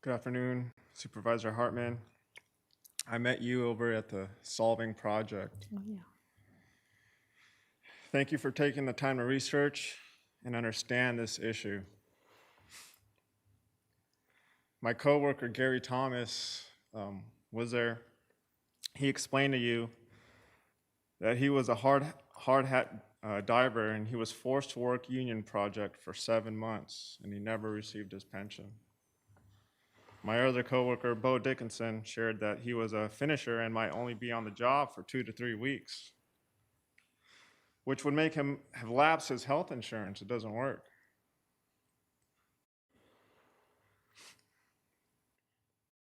Good afternoon, Supervisor Hartman. I met you over at the Solving Project. Oh, yeah. Thank you for taking the time to research and understand this issue. My coworker, Gary Thomas, was there. He explained to you that he was a hard hat diver, and he was forced to work union project for 7 months, and he never received his pension. My other coworker, Bo Dickinson, shared that he was a finisher and might only be on the job for 2 to 3 weeks, which would make him have lapsed his health insurance. It doesn't work.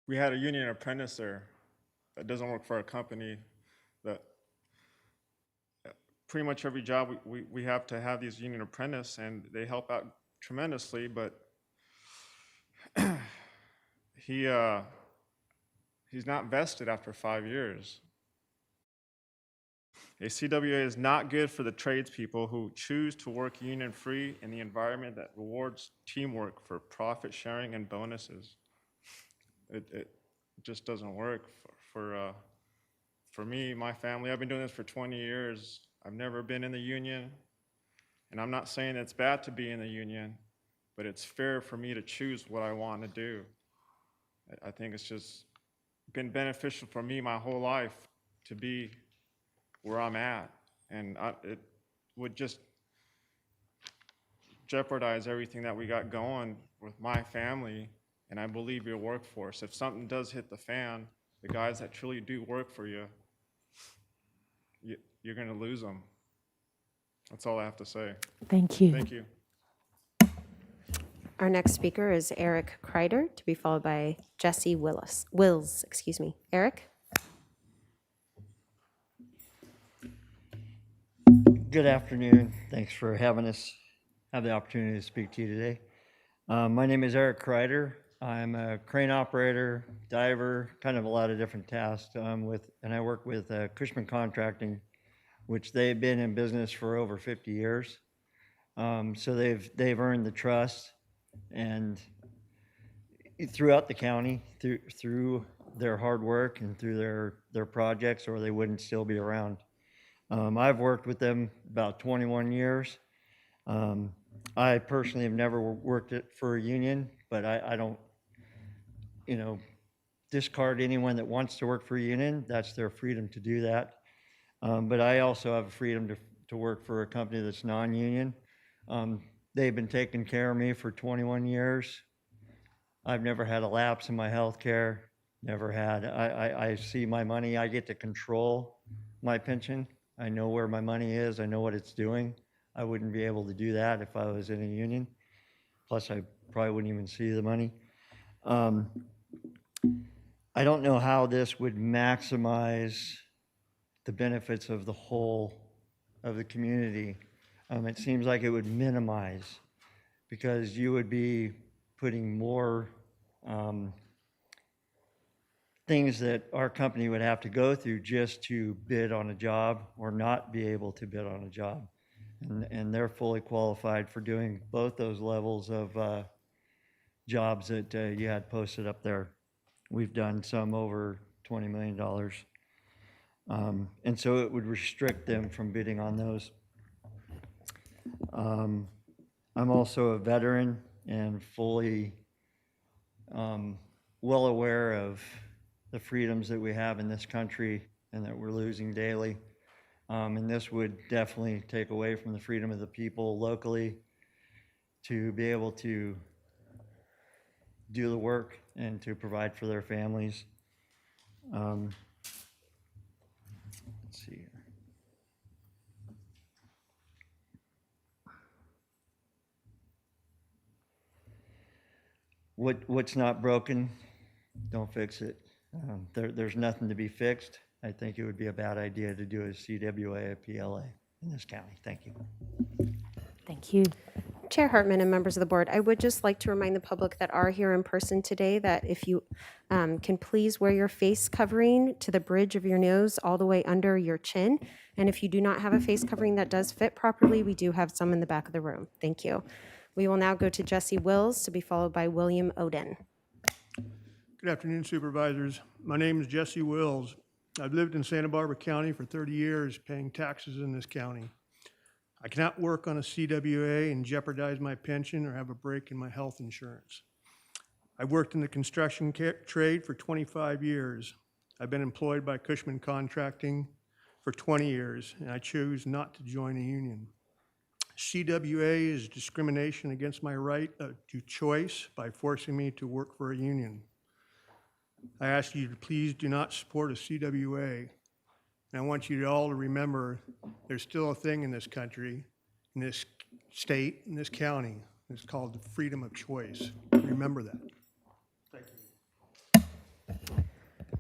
We had a union apprentice there that doesn't work for a company that pretty much every job we have to have these union apprentices, and they help out tremendously, but he's not vested after 5 years. A CWA is not good for the tradespeople who choose to work union-free in the environment that rewards teamwork for profit sharing and bonuses. It just doesn't work for me, my family. I've been doing this for 20 years. I've never been in the union, and I'm not saying it's bad to be in the union, but it's fair for me to choose what I want to do. I think it's just been beneficial for me my whole life to be where I'm at, and it would just jeopardize everything that we got going with my family, and I believe your workforce. If something does hit the fan, the guys that truly do work for you, you're going to lose them. That's all I have to say. Thank you. Thank you. Our next speaker is Eric Kreider, to be followed by Jesse Wills. Eric? Good afternoon. Thanks for having us have the opportunity to speak to you today. My name is Eric Kreider. I'm a crane operator, diver, kind of a lot of different tasks. And I work with Cushman Contracting, which they've been in business for over 50 years. So they've earned the trust, and throughout the county, through their hard work and through their projects, or they wouldn't still be around. I've worked with them about 21 years. I personally have never worked for a union, but I don't, discard anyone that wants to work for a union. That's their freedom to do that. But I also have a freedom to work for a company that's non-union. They've been taking care of me for 21 years. I've never had a lapse in my health care, never had. I see my money, I get to control my pension. I know where my money is, I know what it's doing. I wouldn't be able to do that if I was in a union. Plus, I probably wouldn't even see the money. I don't know how this would maximize the benefits of the whole of the community. It seems like it would minimize, because you would be putting more things that our company would have to go through just to bid on a job or not be able to bid on a job. And they're fully qualified for doing both those levels of jobs that you had posted up there. We've done some over $20 million. And so it would restrict them from bidding on those. I'm also a veteran and fully well aware of the freedoms that we have in this country and that we're losing daily. And this would definitely take away from the freedom of the people locally to be able to do the work and to provide for their families. Let's see here. What's not broken, don't fix it. There's nothing to be fixed. I think it would be a bad idea to do a CWA, a PLA in this county. Thank you. Thank you. Chair Hartman and members of the board, I would just like to remind the public that are here in person today that if you can please wear your face covering to the bridge of your nose all the way under your chin. And if you do not have a face covering that does fit properly, we do have some in the back of the room. Thank you. We will now go to Jesse Wills to be followed by William Oden. Good afternoon, Supervisors. My name is Jesse Wills. I've lived in Santa Barbara County for 30 years, paying taxes in this county. I cannot work on a CWA and jeopardize my pension or have a break in my health insurance. I've worked in the construction trade for 25 years. I've been employed by Cushman Contracting for 20 years, and I choose not to join a union. CWA is discrimination against my right to choice by forcing me to work for a union. I ask you to please do not support a CWA. And I want you all to remember there's still a thing in this country, in this state, in this county. It's called the freedom of choice. Remember that. Thank you.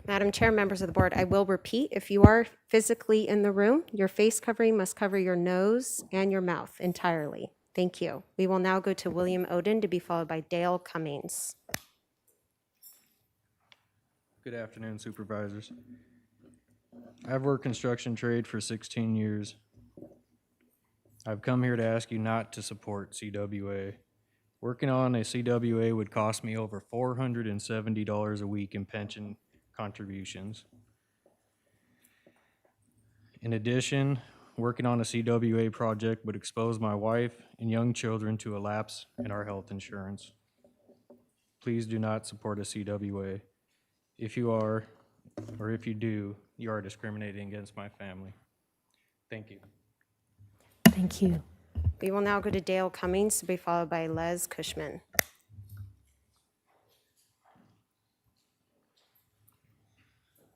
Madam Chair, members of the board, I will repeat, if you are physically in the room, your face covering must cover your nose and your mouth entirely. Thank you. We will now go to William Oden to be followed by Dale Cummings. Good afternoon, Supervisors. I've worked construction trade for 16 years. I've come here to ask you not to support CWA. Working on a CWA would cost me over $470 a week in pension contributions. In addition, working on a CWA project would expose my wife and young children to a lapse in our health insurance. Please do not support a CWA. If you are, or if you do, you are discriminating against my family. Thank you. Thank you. We will now go to Dale Cummings to be followed by Les Cushman.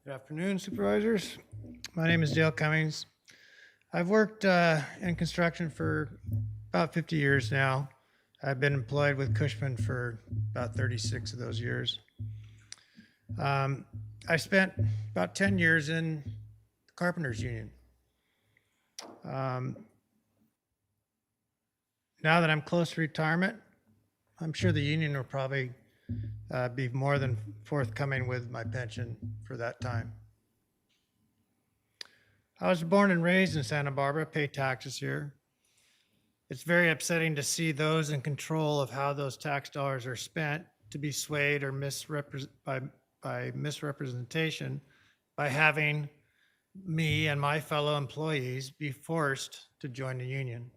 Good afternoon, Supervisors. My name is Dale Cummings. I've worked in construction for about 50 years now. I've been employed with Cushman for about 36 of those years. I spent about 10 years in the Carpenters Union. Now that I'm close to retirement, I'm sure the union will probably be more than forthcoming with my pension for that time. I was born and raised in Santa Barbara, pay taxes here. It's very upsetting to see those in control of how those tax dollars are spent to be swayed or by misrepresentation by having me and my fellow employees be forced to join the union.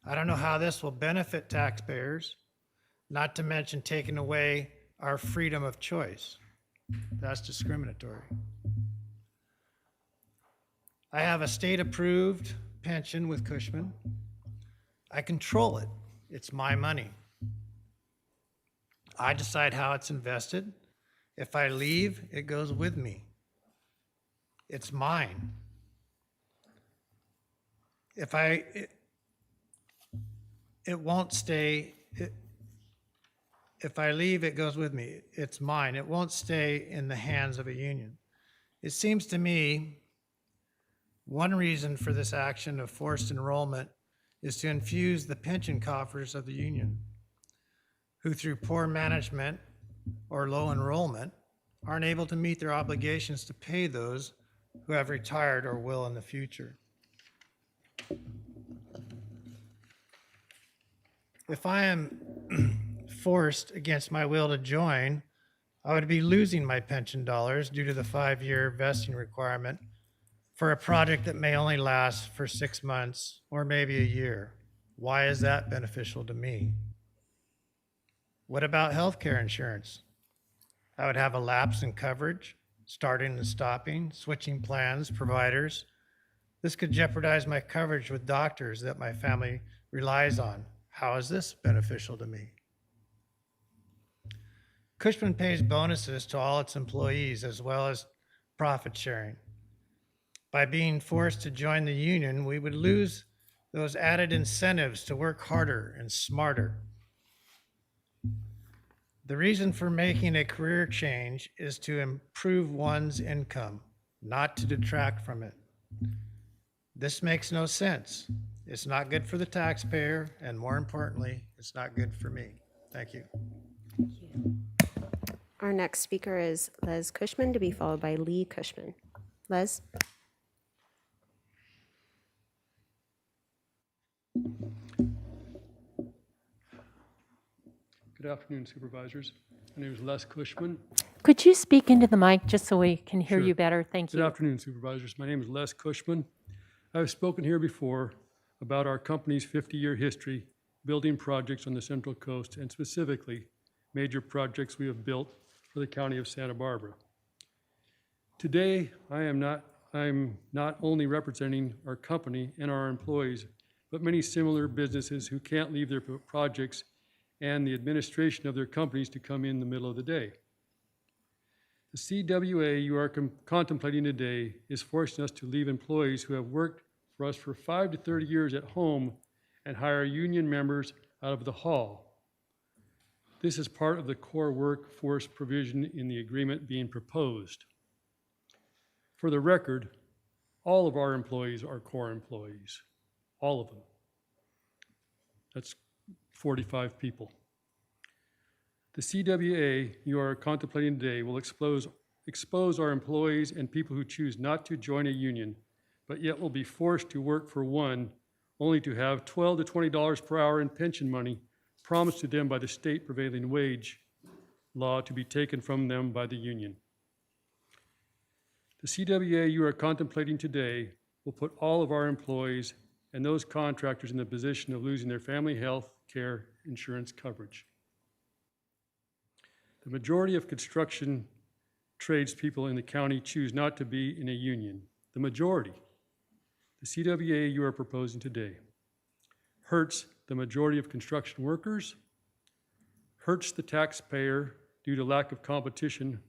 I don't know how this will benefit taxpayers, not to mention taking away our freedom of choice. That's discriminatory. I have a state-approved pension with Cushman. I control it. It's my money. I decide how it's invested. If I leave, it goes with me. It's mine. It won't stay. If I leave, it goes with me. It's mine. It won't stay in the hands of a union. It seems to me one reason for this action of forced enrollment is to infuse the pension coffers of the union, who through poor management or low enrollment aren't able to meet their obligations to pay those who have retired or will in the future. If I am forced against my will to join, I would be losing my pension dollars due to the 5-year vesting requirement for a project that may only last for 6 months or maybe a year. Why is that beneficial to me? What about healthcare insurance? I would have a lapse in coverage, starting and stopping, switching plans, providers. This could jeopardize my coverage with doctors that my family relies on. How is this beneficial to me? Cushman pays bonuses to all its employees as well as profit sharing. By being forced to join the union, we would lose those added incentives to work harder and smarter. The reason for making a career change is to improve one's income, not to detract from it. This makes no sense. It's not good for the taxpayer, and more importantly, it's not good for me. Thank you. Our next speaker is Les Cushman, to be followed by Lee Cushman. Les? Good afternoon, Supervisors. My name is Les Cushman. Could you speak into the mic just so we can hear Sure. you better? Thank you. Good afternoon, Supervisors. My name is Les Cushman. I've spoken here before about our company's 50-year history building projects on the Central Coast, and specifically major projects we have built for the County of Santa Barbara. Today, I'm not only representing our company and our employees, but many similar businesses who can't leave their projects and the administration of their companies to come in the middle of the day. The CWA you are contemplating today is forcing us to leave employees who have worked for us for 5 to 30 years at home and hire union members out of the hall. This is part of the core workforce provision in the agreement being proposed. For the record, all of our employees are core employees, all of them. That's 45 people. The CWA you are contemplating today will expose our employees and people who choose not to join a union, but yet will be forced to work for one, only to have $12 to $20 per hour in pension money promised to them by the state prevailing wage law to be taken from them by the union. The CWA you are contemplating today will put all of our employees and those contractors in the position of losing their family health care insurance coverage. The majority of construction tradespeople in the county choose not to be in a union. The majority. The CWA you are proposing today hurts the majority of construction workers, hurts the taxpayer due to lack of competition,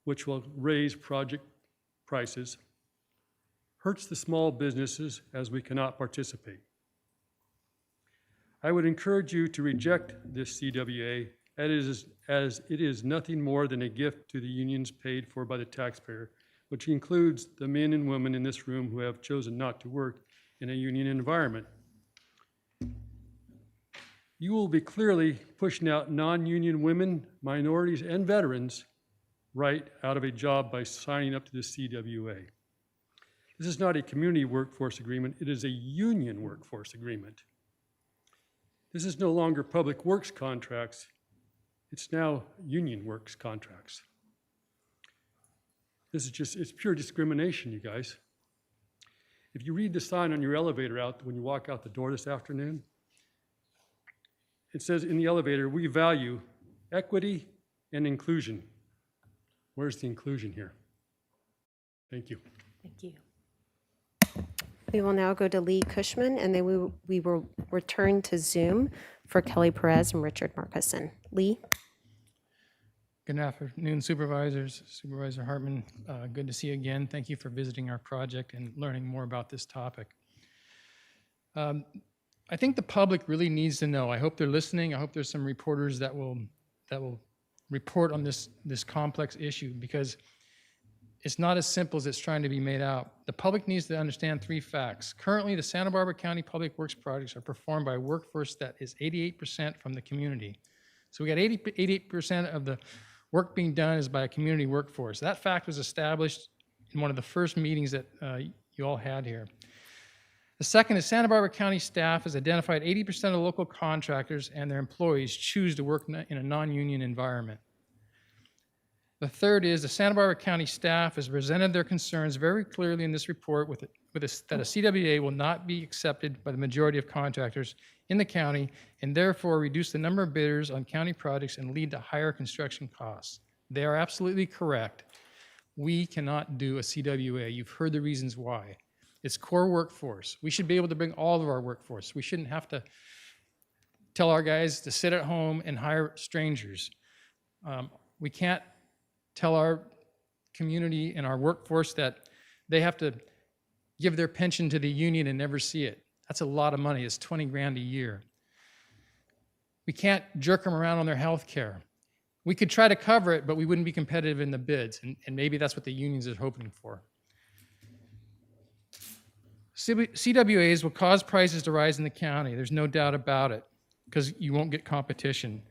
which will raise project prices, hurts the small businesses as we cannot participate. I would encourage you to reject this CWA as it is nothing more than a gift to the unions paid for by the taxpayer, which includes the men and women in this room who have chosen not to work in a union environment. You will be clearly pushing out non-union women, minorities, and veterans right out of a job by signing up to the CWA. This is not a community workforce agreement, it is a union workforce agreement. This is no longer public works contracts, it's now union works contracts. This is just, it's pure discrimination, you guys. If you read the sign on your elevator out when you walk out the door this afternoon, it says in the elevator, we value equity and inclusion. Where's the inclusion here? Thank you. Thank you. We will now go to Lee Cushman, and then we will return to Zoom for Kelly Perez and Richard Marcuson. Lee? Good afternoon, Supervisors. Supervisor Hartman, good to see you again. Thank you for visiting our project and learning more about this topic. I think the public really needs to know. I hope they're listening. I hope there's some reporters that will report on this complex issue, because it's not as simple as it's trying to be made out. The public needs to understand 3 facts. Currently, the Santa Barbara County Public Works projects are performed by a workforce that is 88% from the community. So we got 88% of the work being done is by a community workforce. That fact was established in one of the first meetings that you all had here. The second is Santa Barbara County staff has identified 80% of local contractors and their employees choose to work in a non-union environment. The third is the Santa Barbara County staff has presented their concerns very clearly in this report that a CWA will not be accepted by the majority of contractors in the county and therefore reduce the number of bidders on county projects and lead to higher construction costs. They are absolutely correct. We cannot do a CWA. You've heard the reasons why. It's core workforce. We should be able to bring all of our workforce. We shouldn't have to tell our guys to sit at home and hire strangers. We can't tell our community and our workforce that they have to give their pension to the union and never see it. That's a lot of money. It's 20 grand a year. We can't jerk them around on their health care. We could try to cover it, but we wouldn't be competitive in the bids, and maybe that's what the unions are hoping for. CWAs will cause prices to rise in the county. There's no doubt about it, because you won't get competition.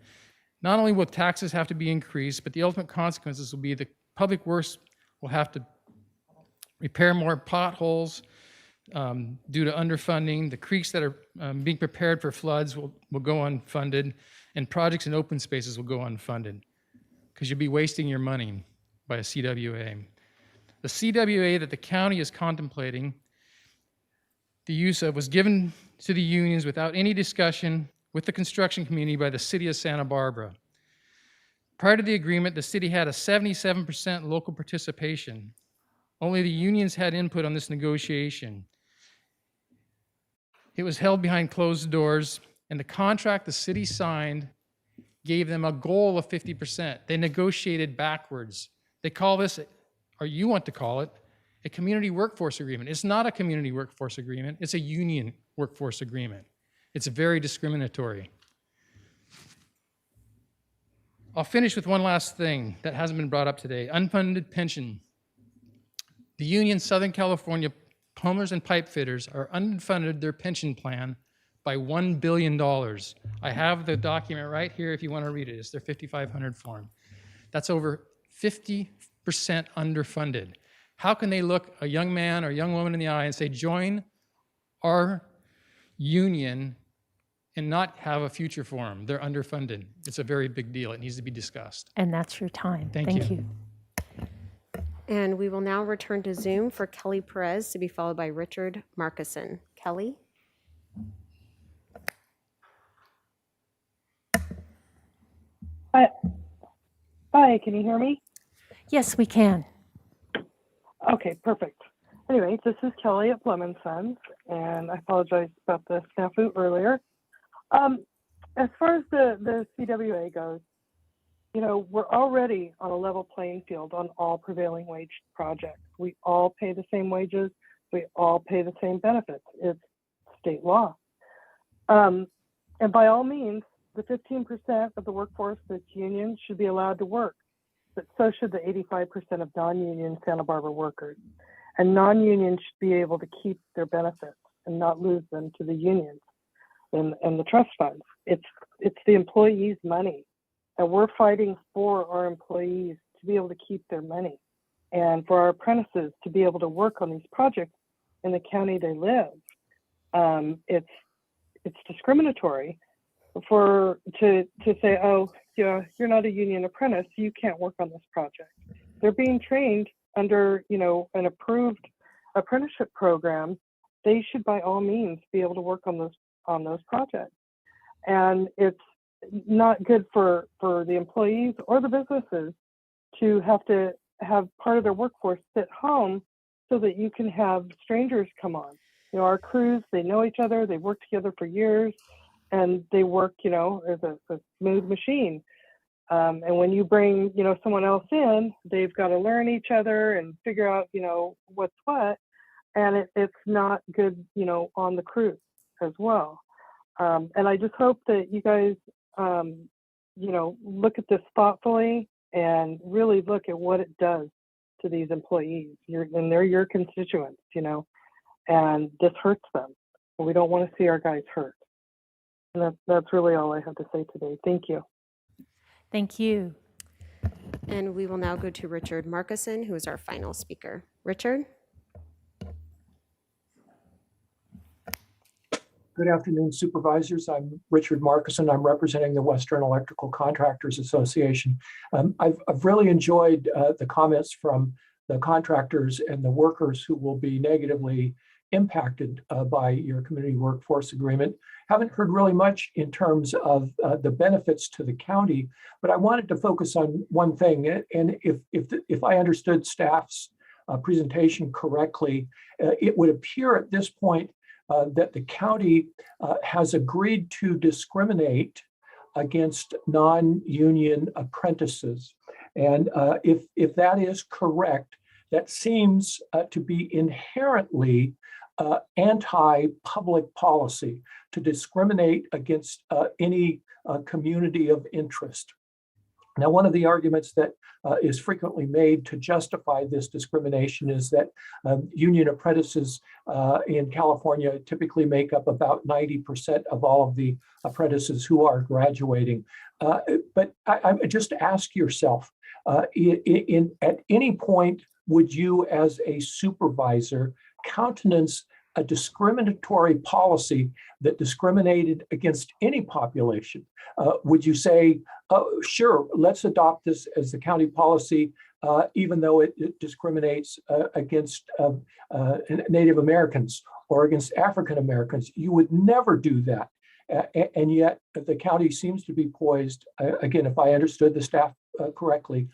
Not only will taxes have to be increased, but the ultimate consequences will be the public works will have to repair more potholes due to underfunding. The creeks that are being prepared for floods will go unfunded, and projects in open spaces will go unfunded because you'll be wasting your money by a CWA. The CWA that the county is contemplating the use of was given to the unions without any discussion with the construction community by the city of Santa Barbara. Prior to the agreement, the city had a 77% local participation. Only the unions had input on this negotiation. It was held behind closed doors, and the contract the city signed gave them a goal of 50%. They negotiated backwards. They call this, or you want to call it, a community workforce agreement. It's not a community workforce agreement. It's a union workforce agreement. It's very discriminatory. I'll finish with one last thing that hasn't been brought up today. Unfunded pension. The union Southern California plumbers and pipe fitters are unfunded their pension plan by $1 billion. I have the document right here if you want to read it. It's their 5500 form. That's over 50% underfunded. How can they look a young man or young woman in the eye and say, join our union and not have a future for them? They're underfunded. It's a very big deal. It needs to be discussed. And that's your time. Thank you. And we will now return to Zoom for Kelly Perez to be followed by Richard Markison. Kelly? Hi, can you hear me? Yes, we can. Okay, perfect. Anyway, this is Kelly at Plum & Sons, and I apologize about the snafu earlier. As far as the CWA goes, you know, we're already on a level playing field on all prevailing wage projects. We all pay the same wages. We all pay the same benefits. It's state law. And by all means, the 15% of the workforce that's union should be allowed to work, but so should the 85% of non-union Santa Barbara workers. And non-union should be able to keep their benefits and not lose them to the unions and the trust funds. It's the employees' money, and we're fighting for our employees to be able to keep their money and for our apprentices to be able to work on these projects in the county they live. It's discriminatory to say, oh, yeah, you're not a union apprentice, you can't work on this project. They're being trained under, you know, an approved apprenticeship program. They should by all means be able to work on those projects. And it's not good for the employees or the businesses to have part of their workforce sit home so that you can have strangers come on. You know, our crews, they know each other, they've worked together for years, and they work, you know, as a smooth machine. And when you bring, you know, someone else in, they've got to learn each other and figure out, you know, what's what. And it's not good, you know, on the crew as well. And I just hope that you guys, you know, look at this thoughtfully and really look at what it does to these employees. And they're your constituents, you know, and this hurts them. And we don't want to see our guys hurt. And that's really all I have to say today. Thank you. Thank you. And we will now go to Richard Markison, who is our final speaker. Richard? Good afternoon, supervisors. I'm Richard Markison. I'm representing the Western Electrical Contractors Association. I've really enjoyed the comments from the contractors and the workers who will be negatively impacted by your community workforce agreement. Haven't heard really much in terms of the benefits to the county, but I wanted to focus on one thing. And if I understood staff's presentation correctly, it would appear at this point that the county has agreed to discriminate against non-union apprentices. And if that is correct, that seems to be inherently anti-public policy to discriminate against any community of interest. Now, one of the arguments that is frequently made to justify this discrimination is that union apprentices in California typically make up about 90% of all of the apprentices who are graduating. But I just ask yourself, at any point, would you as a supervisor countenance a discriminatory policy that discriminated against any population? Would you say, oh, sure, let's adopt this as the county policy, even though it discriminates against Native Americans or against African Americans? You would never do that. And yet the county seems to be poised, again, if I understood the staff correctly,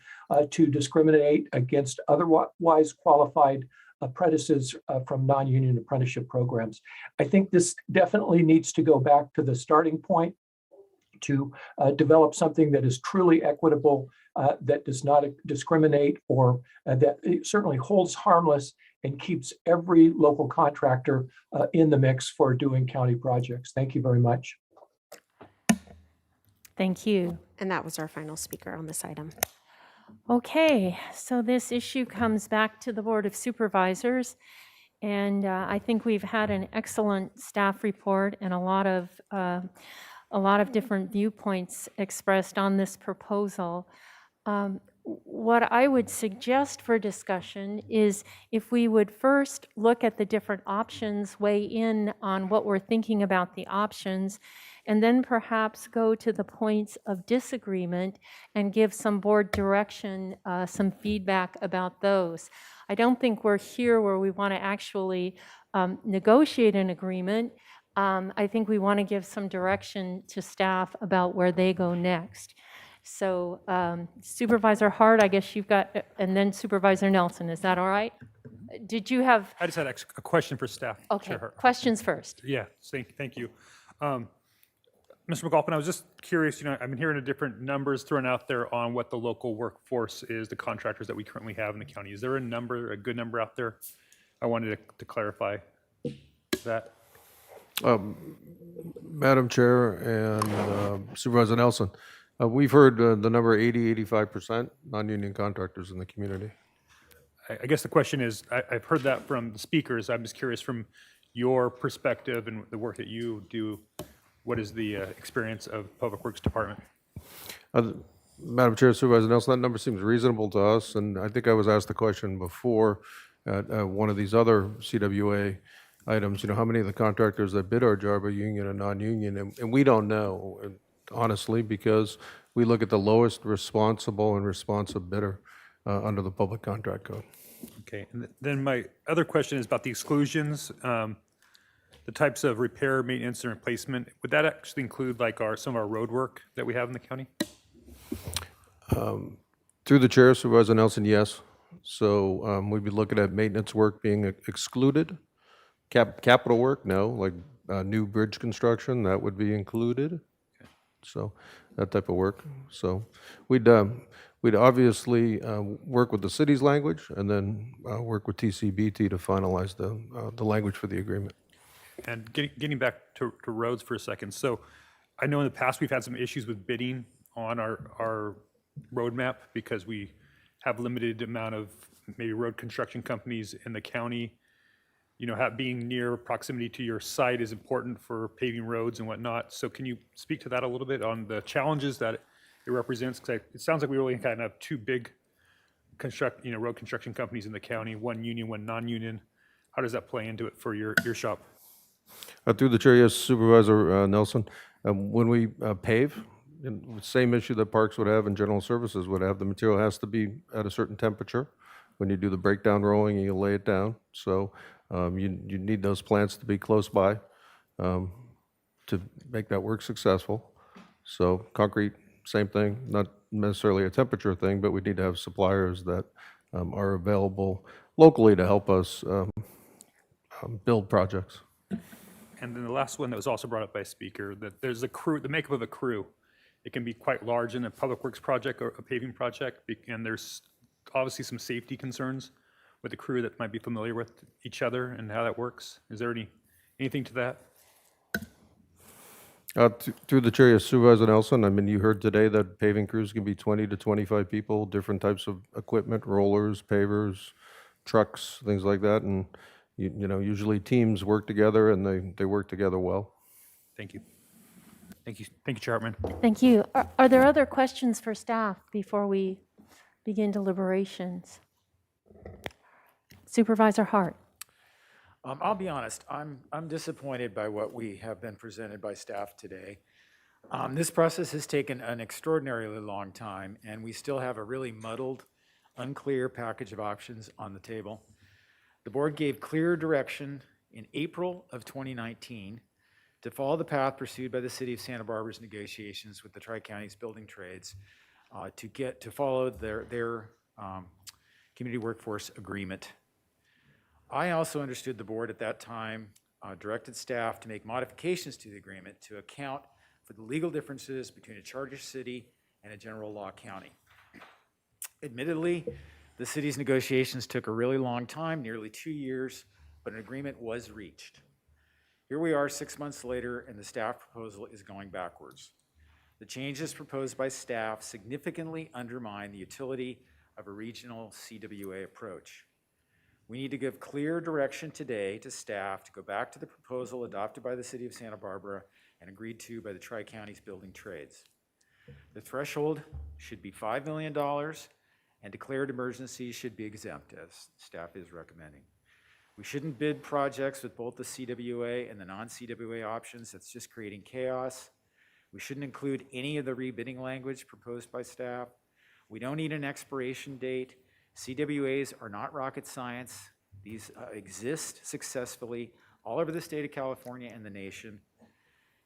to discriminate against otherwise qualified apprentices from non-union apprenticeship programs. I think this definitely needs to go back to the starting point to develop something that is truly equitable, that does not discriminate, or that certainly holds harmless and keeps every local contractor in the mix for doing county projects. Thank you very much. Thank you. And that was our final speaker on this item. Okay, so this issue comes back to the Board of Supervisors, and I think we've had an excellent staff report and a lot of different viewpoints expressed on this proposal. What I would suggest for discussion is if we would first look at the different options, weigh in on what we're thinking about the options, and then perhaps go to the points of disagreement and give some board direction, some feedback about those. I don't think we're here where we want to actually negotiate an agreement. I think we want to give some direction to staff about where they go next. So Supervisor Hart, I guess you've got, and then Supervisor Nelson, is that all right? Did you have? I just had a question for staff. Okay, Chair Hart. questions first. Yeah, thank you. Mr. McAuliffe, I was just curious, I've been hearing different numbers thrown out there on what the local workforce is, the contractors that we currently have in the county. Is there a good number out there? I wanted to clarify that. Madam Chair and Supervisor Nelson, we've heard the number 85% non-union contractors in the community. I guess the question is, I've heard that from the speakers. I'm just curious from your perspective and the work that you do, what is the experience of Public Works Department? Madam Chair, Supervisor Nelson, that number seems reasonable to us, and I think I was asked the question before at one of these other CWA items, how many of the contractors that bid our job are union and non-union, and we don't know, honestly, because we look at the lowest responsible and responsive bidder under the Public Contract Code. Okay, and then my other question is about the exclusions, the types of repair, maintenance, and replacement. Would that actually include like some of our road work that we have in the county? Through the chair, Supervisor Nelson, yes. So we'd be looking at maintenance work being excluded. Capital work, no, like new bridge construction, that would be included. Okay. So that type of work. So we'd obviously work with the city's language and then work with TCBT to finalize the language for the agreement. And getting back to roads for a second. So I know in the past we've had some issues with bidding on our roadmap because we have limited amount of maybe road construction companies in the county. Being near proximity to your site is important for paving roads and whatnot. So can you speak to that a little bit on the challenges that it represents? Because it sounds like we really kind of have two big road construction companies in the county, one union, one non-union. How does that play into it for your shop? Through the chair, yes, Supervisor Nelson. When we pave, the same issue that Parks would have and General Services would have, the material has to be at a certain temperature. When you do the breakdown rolling, you lay it down. So You need those plants to be close by to make that work successful. So concrete, same thing, not necessarily a temperature thing, but we need to have suppliers that are available locally to help us build projects. And then the last one that was also brought up by a speaker, that there's a crew, the makeup of a crew. It can be quite large in a public works project or a paving project, and there's obviously some safety concerns with the crew that might be familiar with each other and how that works. Is there anything to that? Through the chair, Supervisor Nelson, I mean, you heard today that paving crews can be 20 to 25 people, different types of equipment, rollers, pavers, trucks, things like that. And, you know, usually teams work together and they work together well. Thank you. Thank you. Thank you, Chair Hartman. Thank you. Are there other questions for staff before we begin deliberations? Supervisor Hart. I'll be honest, I'm disappointed by what we have been presented by staff today. This process has taken an extraordinarily long time, and we still have a really muddled, unclear package of options on the table. The board gave clear direction in April of 2019 to follow the path pursued by the City of Santa Barbara's negotiations with the Tri-Counties building trades to follow their community workforce agreement. I also understood the board at that time directed staff to make modifications to the agreement to account for the legal differences between a charter city and a general law county. Admittedly, the city's negotiations took a really long time, nearly 2 years, but an agreement was reached. Here we are 6 months later, and the staff proposal is going backwards. The changes proposed by staff significantly undermine the utility of a regional CWA approach. We need to give clear direction today to staff to go back to the proposal adopted by the City of Santa Barbara and agreed to by the Tri-Counties building trades. The threshold should be $5 million, and declared emergencies should be exempt, as staff is recommending. We shouldn't bid projects with both the CWA and the non-CWA options. That's just creating chaos. We shouldn't include any of the rebidding language proposed by staff. We don't need an expiration date. CWAs are not rocket science. These exist successfully all over the state of California and the nation.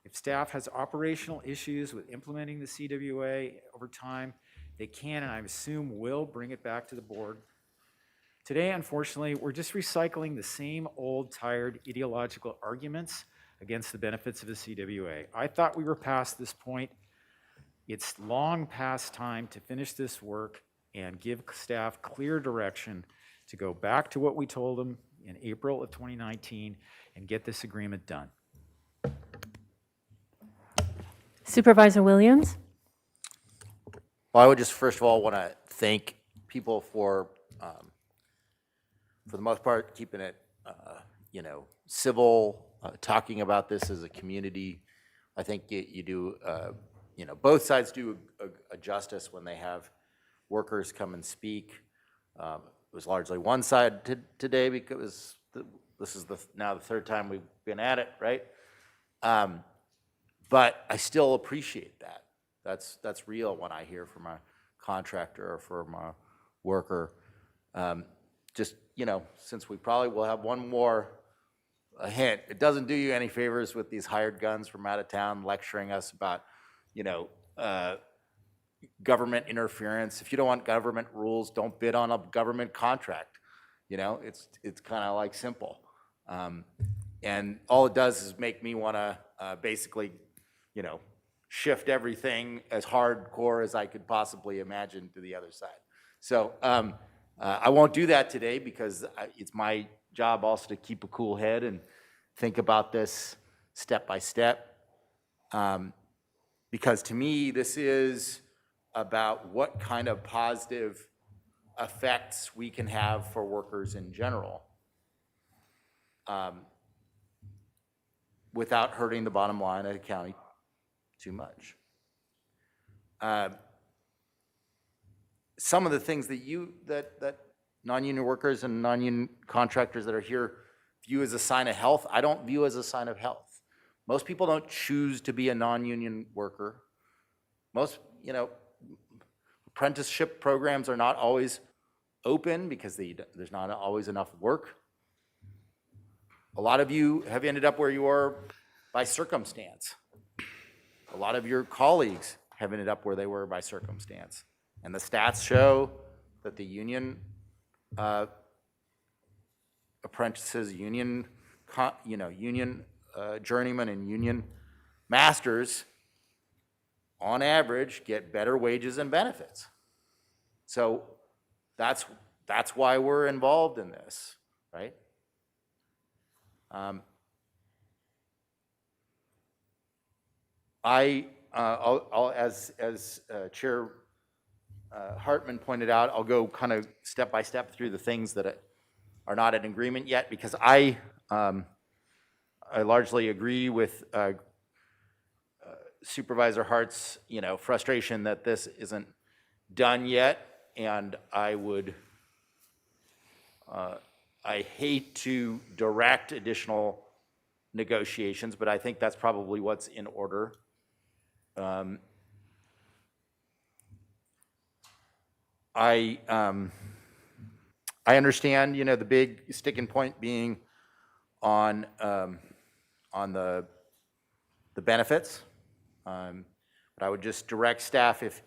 If staff has operational issues with implementing the CWA over time, they can, and I assume will, bring it back to the board. Today, unfortunately, we're just recycling the same old, tired, ideological arguments against the benefits of the CWA. I thought we were past this point. It's long past time to finish this work and give staff clear direction to go back to what we told them in April of 2019 and get this agreement done. Supervisor Williams. Well, I would just first of all want to thank people for the most part, keeping it, civil, talking about this as a community. I think you do, both sides do a justice when they have workers come and speak. It was largely one side today because this is now the third time we've been at it, right? But I still appreciate that. That's real when I hear from a contractor or from a worker. Since we probably will have one more hint, it doesn't do you any favors with these hired guns from out of town lecturing us about, government interference. If you don't want government rules, don't bid on a government contract. It's kind of like simple. And all it does is make me want to basically, shift everything as hardcore as I could possibly imagine to the other side. So I won't do that today because it's my job also to keep a cool head and think about this step by step. Because to me, this is about what kind of positive effects we can have for workers in general without hurting the bottom line of the county too much. Some of the things that non-union workers and non-union contractors that are here view as a sign of health, I don't view as a sign of health. Most people don't choose to be a non-union worker. Most, apprenticeship programs are not always open because there's not always enough work. A lot of you have ended up where you are by circumstance. A lot of your colleagues have ended up where they were by circumstance. And the stats show that the union apprentices, union journeymen and union masters, on average, get better wages and benefits. So that's why we're involved in this, right? I'll as Chair Hartman pointed out, I'll go kind of step by step through the things that are not in agreement yet, because I largely agree with Supervisor Hart's, frustration that this isn't done yet, and I hate to direct additional negotiations, but I think that's probably what's in order. I understand, the big sticking point being on the benefits. But I would just direct staff, if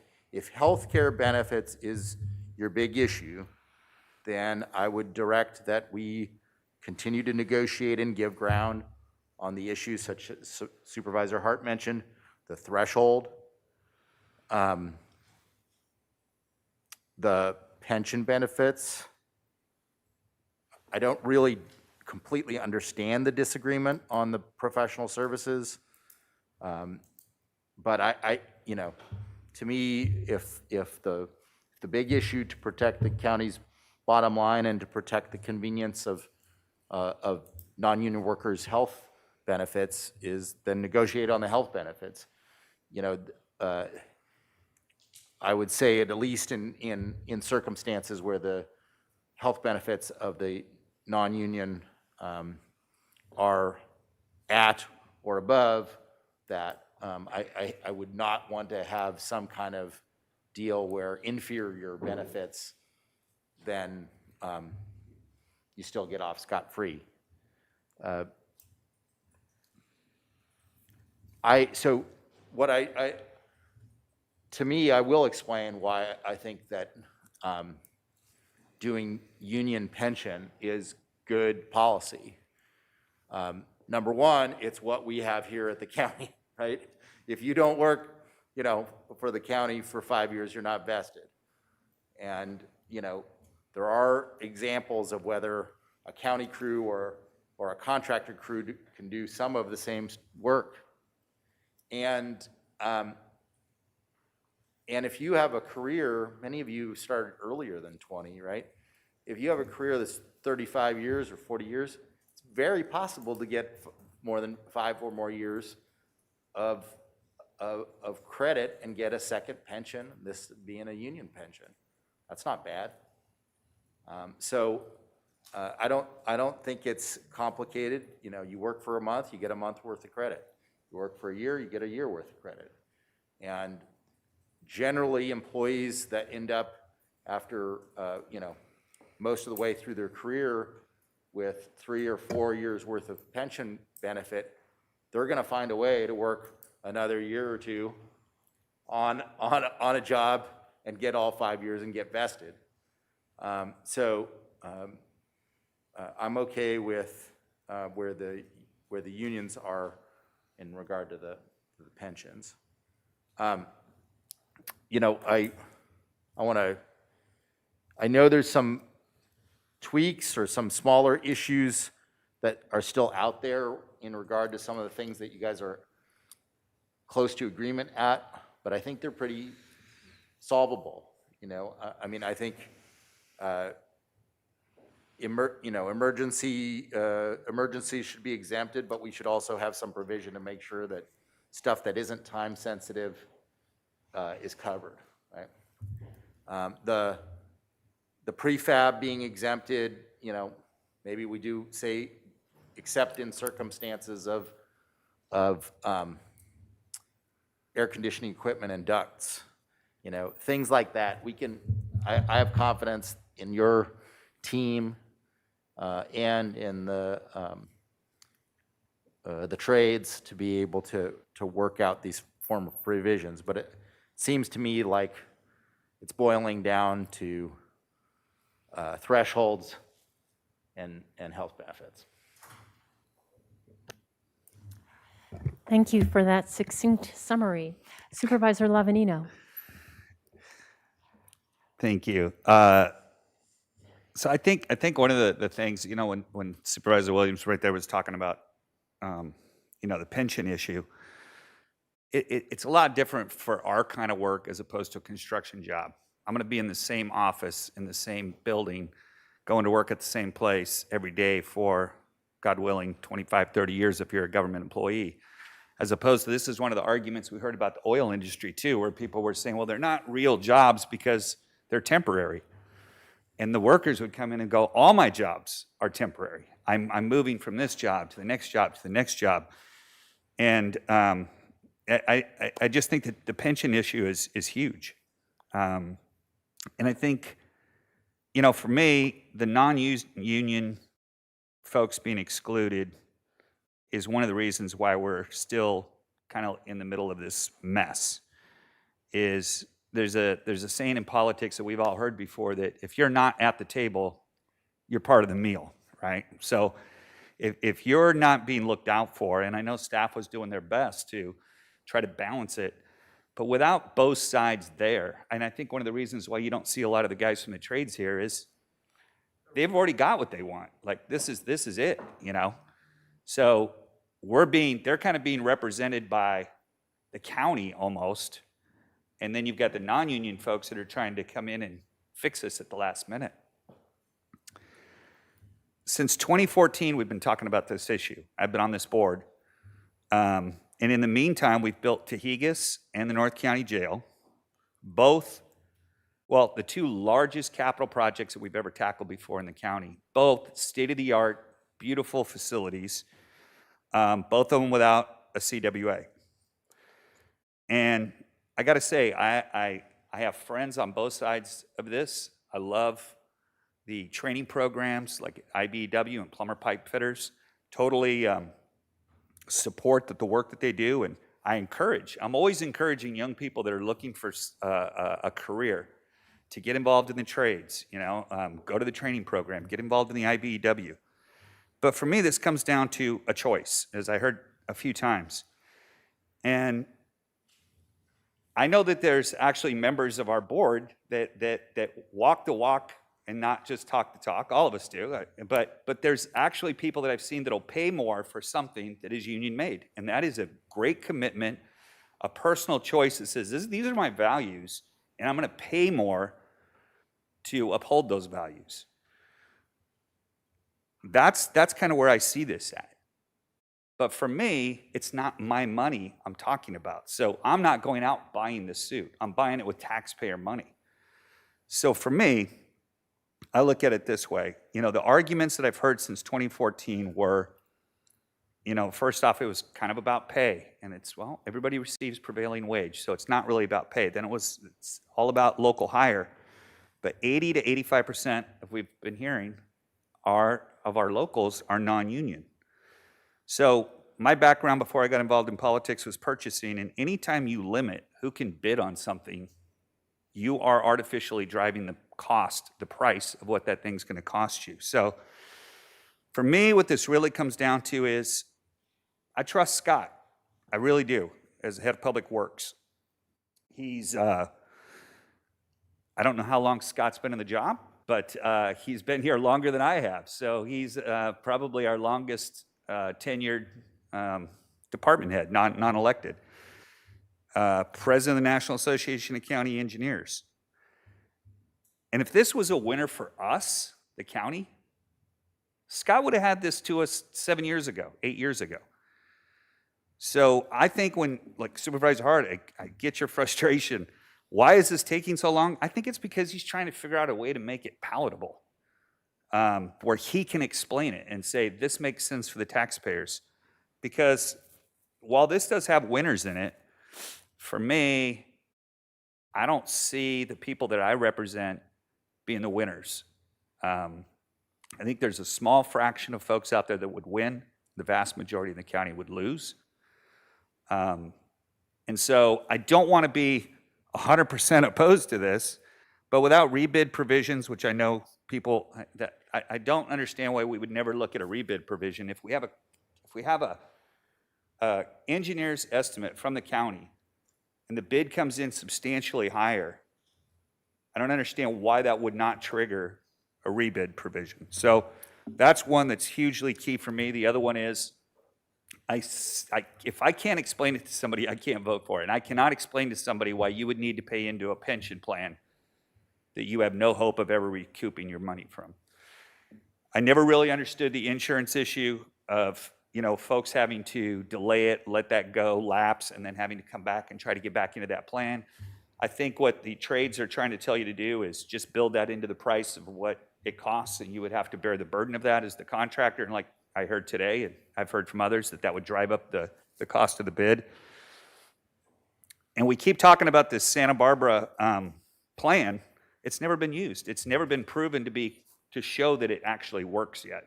healthcare benefits is your big issue, then I would direct that we continue to negotiate and give ground on the issues such as Supervisor Hart mentioned, the threshold, the pension benefits. I don't really completely understand the disagreement on the professional services. But to me, if the big issue to protect the county's bottom line and to protect the convenience of non-union workers' health benefits is then negotiate on the health benefits. I would say at least in circumstances where the health benefits of the non-union are at or above that, I would not want to have some kind of deal where inferior benefits, then you still get off scot-free. To me, I will explain why I think that doing union pension is good policy. Number one, it's what we have here at the county, right? If you don't work, for the county for 5 years, you're not vested. And, there are examples of whether a county crew or a contractor crew can do some of the same work. And if you have a career, many of you started earlier than 20, right? If you have a career that's 35 years or 40 years, it's very possible to get more than 5 or more years of credit and get a second pension, this being a union pension. That's not bad. I don't think it's complicated. You work for a month, you get a month worth of credit. You work for a year, you get a year worth of credit. And generally, employees that end up after, most of the way through their career with 3 or 4 years worth of pension benefit, they're going to find a way to work another year or two on a job and get all 5 years and get vested. I'm okay with where the unions are in regard to the pensions. I know there's some tweaks or some smaller issues that are still out there in regard to some of the things that you guys are close to agreement at, but I think they're pretty solvable. I think emergency should be exempted, but we should also have some provision to make sure that stuff that isn't time sensitive is covered, right? The prefab being exempted, maybe we do say except in circumstances of air conditioning equipment and ducts, things like that. I have confidence in your team and in the the trades to be able to work out these form of provisions. But it seems to me like it's boiling down to thresholds and health benefits. Thank you for that succinct summary. Supervisor Lavanino. Thank you. So I think one of the things, you know, when Supervisor Williams right there was talking about, you know, the pension issue, it's a lot different for our kind of work as opposed to a construction job. I'm going to be in the same office, in the same building, going to work at the same place every day for, God willing, 25, 30 years if you're a government employee. As opposed to, this is one of the arguments we heard about the oil industry too, where people were saying, well, they're not real jobs because they're temporary. And the workers would come in and go, all my jobs are temporary. I'm moving from this job to the next job to the next job. And I just think that the pension issue is huge. And I think, you know, for me, the non-union folks being excluded is one of the reasons why we're still kind of in the middle of this mess. Is there's a saying in politics that we've all heard before, that if you're not at the table, you're part of the meal, right? So if you're not being looked out for, and I know staff was doing their best to try to balance it, but without both sides there, and I think one of the reasons why you don't see a lot of the guys from the trades here is they've already got what they want. Like, this is it, you know? So they're kind of being represented by the county almost, and then you've got the non-union folks that are trying to come in and fix this at the last minute. Since 2014, we've been talking about this issue. I've been on this board. And in the meantime, we've built Tahigas and the North County Jail, both, well, the two largest capital projects that we've ever tackled before in the county, both state-of-the-art, beautiful facilities, both of them without a CWA. And I got to say, I have friends on both sides of this. I love the training programs like IBEW and plumber pipe fitters. Totally support the work that they do, and I'm always encouraging young people that are looking for a career to get involved in the trades, you know, go to the training program, get involved in the IBEW. But for me, this comes down to a choice, as I heard a few times. And I know that there's actually members of our board that walk the walk and not just talk the talk. All of us do. But there's actually people that I've seen that'll pay more for something that is union made. And that is a great commitment, a personal choice that says, these are my values, and I'm going to pay more to uphold those values. That's kind of where I see this at. But for me, it's not my money I'm talking about. So I'm not going out buying this suit. I'm buying it with taxpayer money. So for me, I look at it this way. You know, the arguments that I've heard since 2014 were, you know, first off, it was kind of about pay. And it's, well, everybody receives prevailing wage, so it's not really about pay. Then it's all about local hire. But 80 to 85%, if we've been hearing, of our locals are non-union. So my background before I got involved in politics was purchasing, and anytime you limit who can bid on something, you are artificially driving the cost, the price of what that thing's going to cost you. So for me, what this really comes down to is I trust Scott. I really do, as the head of public works. He's, I don't know how long Scott's been in the job, but he's been here longer than I have. So he's probably our longest tenured department head, non-elected. President of the National Association of County Engineers. And if this was a winner for us, the county, Scott would have had this to us 7 years ago, 8 years ago. So I think when, like Supervisor Hart, I get your frustration. Why is this taking so long? I think it's because he's trying to figure out a way to make it palatable, where he can explain it and say, this makes sense for the taxpayers. Because while this does have winners in it, for me, I don't see the people that I represent being the winners. I think there's a small fraction of folks out there that would win. the vast majority of the county would lose. And so I don't want to be 100% opposed to this, but without rebid provisions, which I know people, that I don't understand why we would never look at a rebid provision. If we have a engineer's estimate from the county and the bid comes in substantially higher, I don't understand why that would not trigger a rebid provision. So that's one that's hugely key for me. The other one is, if I can't explain it to somebody, I can't vote for it. And I cannot explain to somebody why you would need to pay into a pension plan that you have no hope of ever recouping your money from. I never really understood the insurance issue of, folks having to delay it, let that go, lapse, and then having to come back and try to get back into that plan. I think what the trades are trying to tell you to do is just build that into the price of what it costs, and you would have to bear the burden of that as the contractor. And like I heard today, and I've heard from others, that would drive up the cost of the bid. And we keep talking about this Santa Barbara plan. It's never been used. It's never been proven to show that it actually works yet.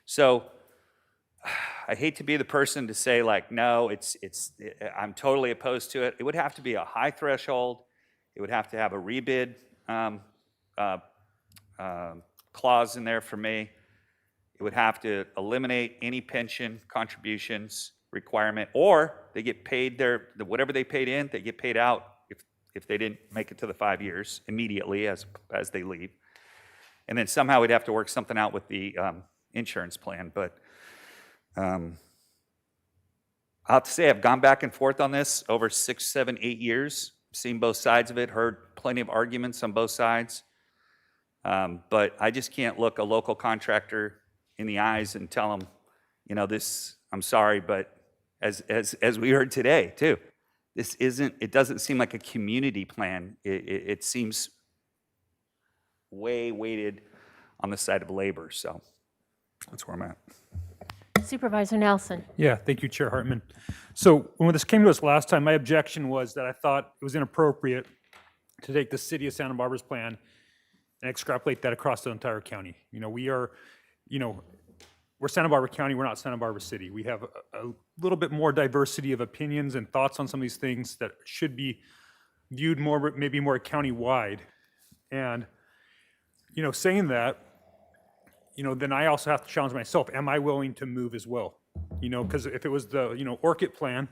So I hate to be the person to say like, no, I'm totally opposed to it. It would have to be a high threshold. It would have to have a rebid clause in there for me. It would have to eliminate any pension contributions requirement, or they get paid whatever they paid in, they get paid out if they didn't make it to the 5 years immediately as they leave. And then somehow we'd have to work something out with the insurance plan. But I'll have to say I've gone back and forth on this over 6, 7, 8 years, seen both sides of it, heard plenty of arguments on both sides. But I just can't look a local contractor in the eyes and tell them, this, I'm sorry, but as we heard today too, it doesn't seem like a community plan. It seems way weighted on the side of labor. So that's where I'm at. Supervisor Nelson. Yeah, thank you, Chair Hartman. So when this came to us last time, my objection was that I thought it was inappropriate to take the city of Santa Barbara's plan and extrapolate that across the entire county. We're Santa Barbara County, we're not Santa Barbara City. We have a little bit more diversity of opinions and thoughts on some of these things that should be viewed maybe more county-wide. And, saying that, then I also have to challenge myself. Am I willing to move as well? Because if it was the, Orchid plan,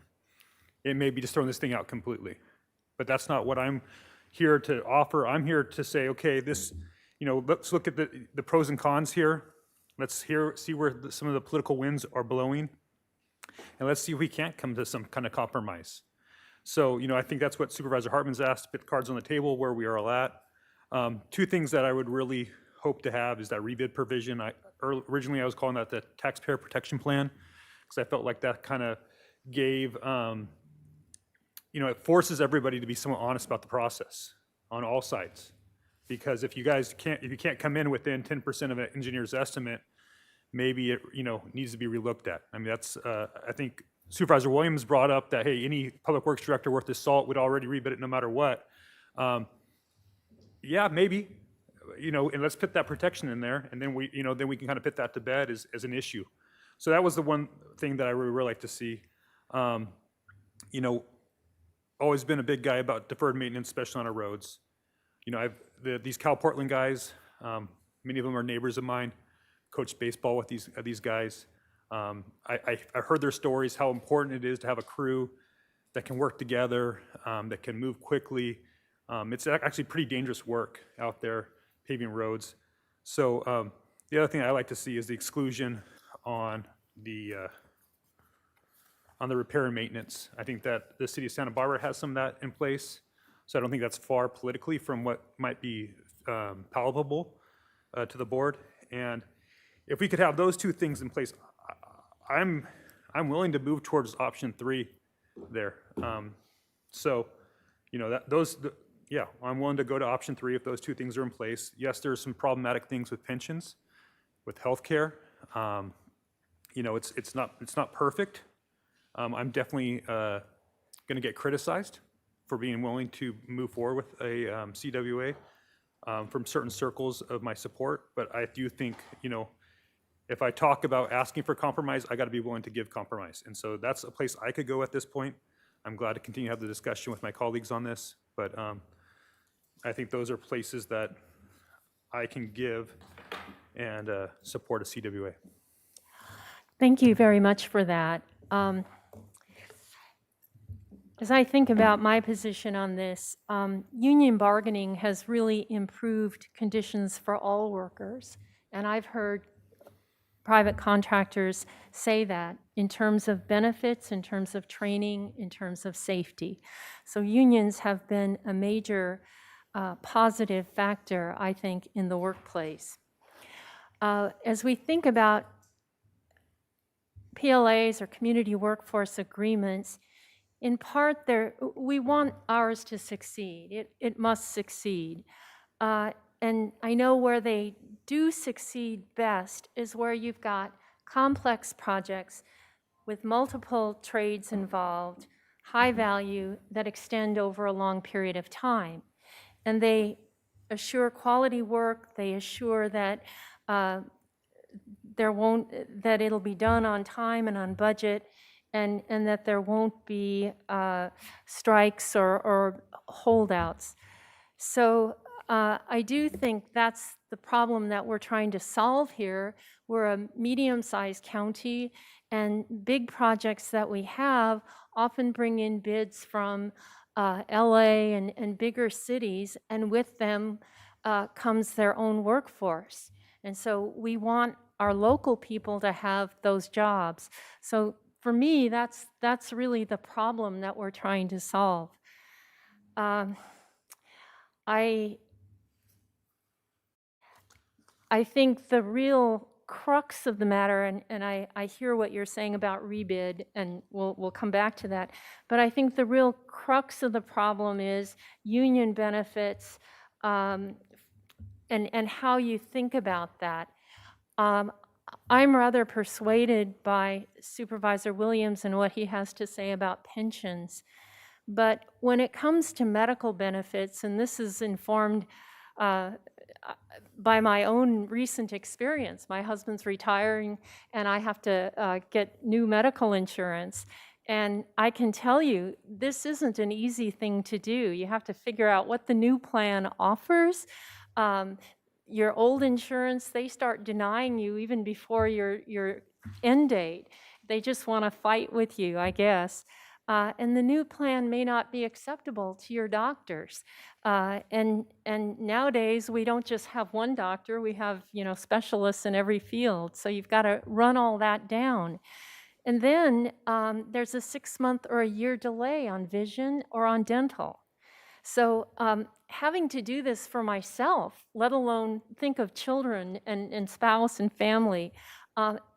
it may be just throwing this thing out completely. But that's not what I'm here to offer. I'm here to say, okay, this, let's look at the pros and cons here. Let's see where some of the political winds are blowing. And let's see if we can't come to some kind of compromise. So, I think that's what Supervisor Hartman's asked, put the cards on the table where we are all at. Two things that I would really hope to have is that rebid provision. Originally I was calling that the taxpayer protection plan, because I felt like that kind of gave, it forces everybody to be somewhat honest about the process on all sides. Because if you can't come in within 10% of an engineer's estimate, maybe it needs to be relooked at. I mean, that's I think Supervisor Williams brought up that, hey, any public works director worth his salt would already rebid it no matter what. Yeah, maybe. And let's put that protection in there, and then we can kind of put that to bed as an issue. So that was the one thing that I really like to see. Always been a big guy about deferred maintenance, especially on our roads. These Cal Portland guys, many of them are neighbors of mine. Coached baseball with these guys. I heard their stories, how important it is to have a crew that can work together, that can move quickly. It's actually pretty dangerous work out there, paving roads. So the other thing I like to see is the exclusion on the repair and maintenance. I think that the city of Santa Barbara has some of that in place. So I don't think that's far politically from what might be palatable to the board. And if we could have those two things in place, I'm willing to move towards option 3 there. Yeah, I'm willing to go to option 3 if those two things are in place. Yes, there's some problematic things with pensions, with healthcare. It's not perfect. I'm definitely going to get criticized for being willing to move forward with a CWA from certain circles of my support. But I do think, if I talk about asking for compromise, I got to be willing to give compromise. And so that's a place I could go at this point. I'm glad to continue to have the discussion with my colleagues on this, but I think those are places that I can give and support a CWA. Thank you very much for that. As I think about my position on this, union bargaining has really improved conditions for all workers. And I've heard private contractors say that in terms of benefits, in terms of training, in terms of safety. So unions have been a major positive factor, I think, in the workplace. As we think about PLAs or community workforce agreements, in part, we want ours to succeed. It must succeed. And I know where they do succeed best is where you've got complex projects with multiple trades involved, high value, that extend over a long period of time. And they assure quality work, they assure that that it'll be done on time and on budget, and that there won't be strikes or holdouts. So I do think that's the problem that we're trying to solve here. We're a medium-sized county, and big projects that we have often bring in bids from LA and bigger cities, and with them comes their own workforce. And so we want our local people to have those jobs. So for me, that's really the problem that we're trying to solve. I think the real crux of the matter, and I hear what you're saying about rebid, and we'll come back to that, but I think the real crux of the problem is union benefits and how you think about that. I'm rather persuaded by Supervisor Williams and what he has to say about pensions. But when it comes to medical benefits, and this is informed by my own recent experience, my husband's retiring and I have to get new medical insurance. And I can tell you, this isn't an easy thing to do. You have to figure out what the new plan offers. Your old insurance, they start denying you even before your end date. They just want to fight with you, I guess. And the new plan may not be acceptable to your doctors. And nowadays, we don't just have one doctor, we have specialists in every field. So you've got to run all that down. And then there's a 6-month or a year delay on vision or on dental. So having to do this for myself, let alone think of children and spouse and family,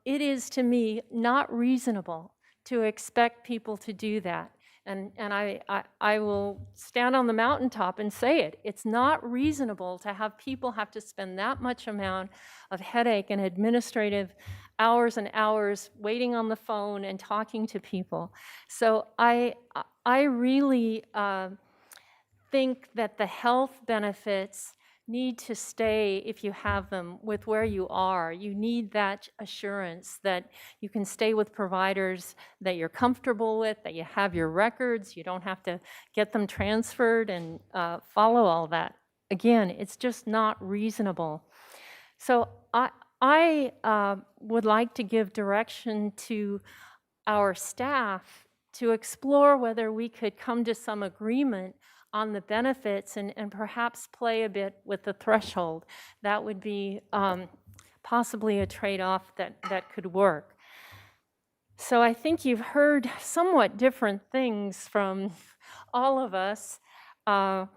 it is to me not reasonable to expect people to do that. And I will stand on the mountaintop and say it. It's not reasonable to have people have to spend that much amount of headache and administrative hours and hours waiting on the phone and talking to people. So I really think that the health benefits need to stay, if you have them, with where you are. You need that assurance that you can stay with providers that you're comfortable with, that you have your records, you don't have to get them transferred and follow all that. Again, it's just not reasonable. So I would like to give direction to our staff to explore whether we could come to some agreement on the benefits and perhaps play a bit with the threshold. That would be possibly a trade-off that could work. So I think you've heard somewhat different things from all of us. And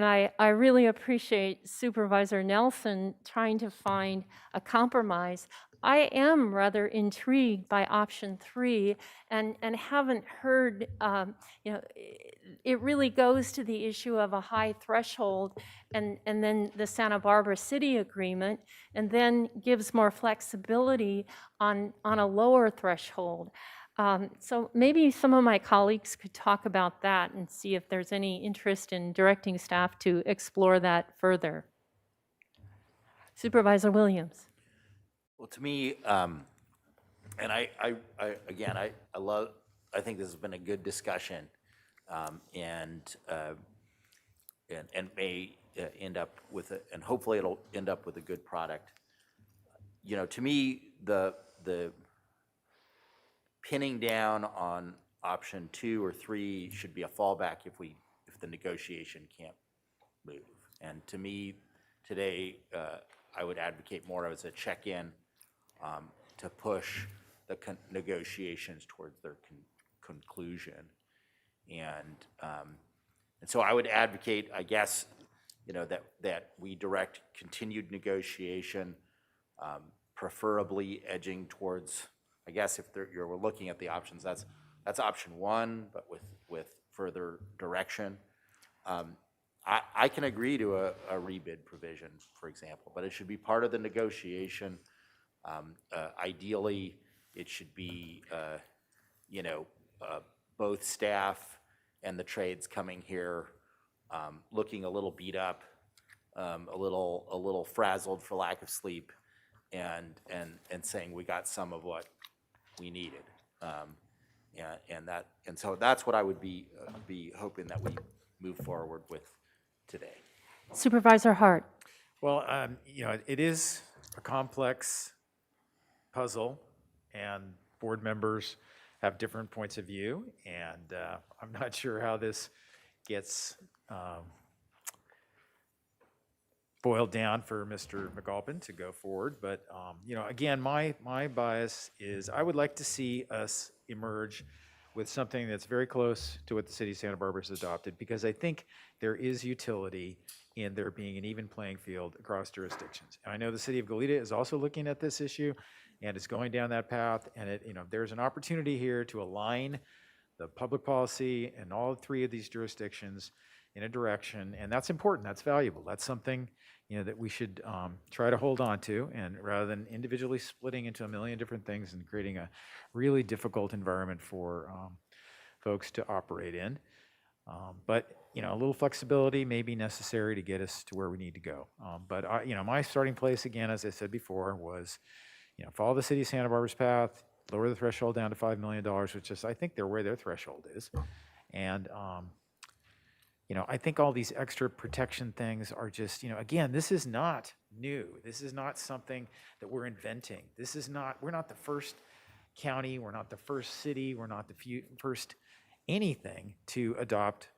I really appreciate Supervisor Nelson trying to find a compromise. I am rather intrigued by option 3 and haven't heard, it really goes to the issue of a high threshold and then the Santa Barbara City agreement, and then gives more flexibility on a lower threshold. So maybe some of my colleagues could talk about that and see if there's any interest in directing staff to explore that further. Supervisor Williams. Well, to me, and again, I think this has been a good discussion, and may end up with and hopefully it'll end up with a good product. You know, to me, the pinning down on option 2 or 3 should be a fallback if the negotiation can't move. And to me, today, I would advocate more as a check-in to push the negotiations towards their conclusion. And so I would advocate, I guess, you know, that we direct continued negotiation, preferably edging towards, I guess, if you're looking at the options, that's option 1, but with further direction. I can agree to a rebid provision, for example, but it should be part of the negotiation. Ideally, it should be, you know, both staff and the trades coming here looking a little beat up, a little frazzled for lack of sleep, and saying we got some of what we needed. And so that's what I would be hoping that we move forward with today. Supervisor Hart. Well, you know, it is a complex puzzle, and board members have different points of view, and I'm not sure how this gets boiled down for Mr. McAlpin to go forward. But, you know, again, my bias is I would like to see us emerge with something that's very close to what the city of Santa Barbara has adopted, because I think there is utility in there being an even playing field across jurisdictions. And I know the city of Goleta is also looking at this issue and is going down that path. And you know, there's an opportunity here to align the public policy in all 3 of these jurisdictions in a direction, and that's important, that's valuable, that's something, you know, that we should try to hold on to, and rather than individually splitting into a million different things and creating a really difficult environment for folks to operate in. But, you know, a little flexibility may be necessary to get us to where we need to go. But, you know, my starting place, again, as I said before, was, you know, follow the city of Santa Barbara's path, lower the threshold down to $5 million, which is, I think, where their threshold is. And, you know, I think all these extra protection things are just, you know, again, this is not new. This is not something that we're inventing. We're not the first county, we're not the first city, we're not the first anything to adopt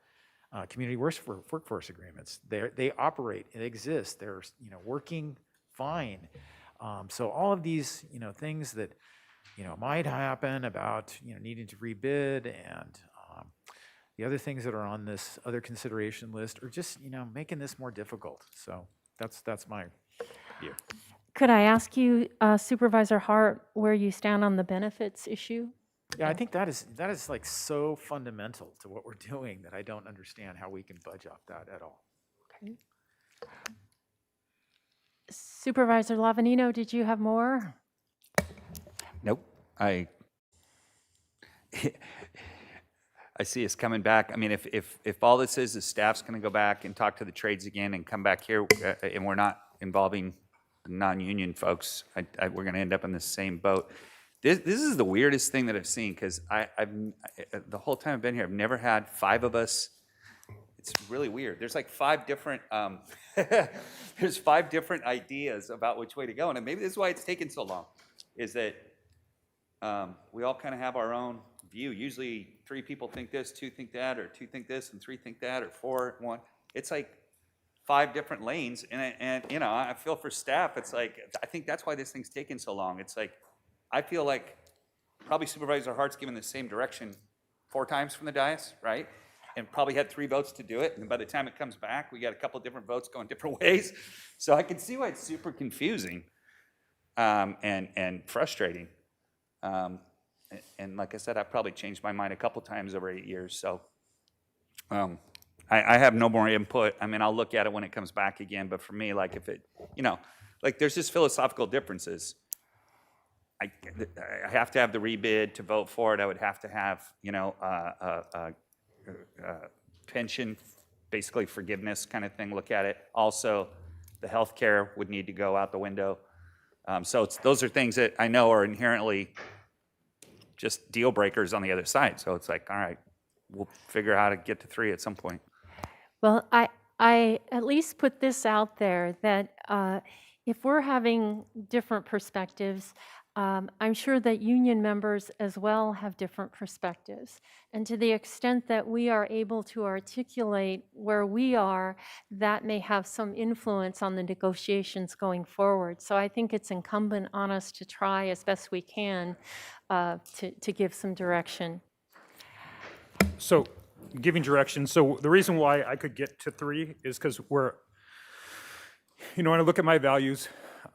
community workforce agreements. They operate, they exist, they're, you know, working fine. So all of these, you know, things that, you know, might happen about, you know, needing to rebid and the other things that are on this other consideration list are just, you know, making this more difficult. So that's my view. Could I ask you, Supervisor Hart, where you stand on the benefits issue? Yeah, I think that is like so fundamental to what we're doing that I don't understand how we can budge off that at all. Okay. Supervisor Lavanino, did you have more? Nope. I see us coming back. I mean, if all this is staff's going to go back and talk to the trades again and come back here, and we're not involving non-union folks, we're going to end up in the same boat. This is the weirdest thing that I've seen, because the whole time I've been here, I've never had 5 of us. It's really weird. There's like 5 different there's 5 different ideas about which way to go, and maybe this is why it's taken so long. Is that we all kind of have our own view. Usually 3 people think this, 2 think that, or 2 think this, and 3 think that, or 4, 1. It's like 5 different lanes, and you know, I feel for staff. It's like, I think that's why this thing's taking so long. It's like, I feel like probably Supervisor Hart's given the same direction 4 times from the dais, right? And probably had 3 votes to do it, and by the time it comes back, we got a couple different votes going different ways. So I can see why it's super confusing and frustrating. And like I said, I've probably changed my mind a couple times over 8 years. So I have no more input. I mean, I'll look at it when it comes back again. But for me, like if it, you know, like there's just philosophical differences. I have to have the rebid to vote for it. I would have to have, you know, pension, basically forgiveness kind of thing. Look at it. Also, the health care would need to go out the window. So those are things that I know are inherently just deal breakers on the other side. So it's like, all right, we'll figure out how to get to 3 at some point. Well, I at least put this out there that if we're having different perspectives, I'm sure that union members as well have different perspectives. And to the extent that we are able to articulate where we are, that may have some influence on the negotiations going forward. So I think it's incumbent on us to try as best we can to give some direction. So giving direction, so the reason why I could get to 3 is because when I look at my values,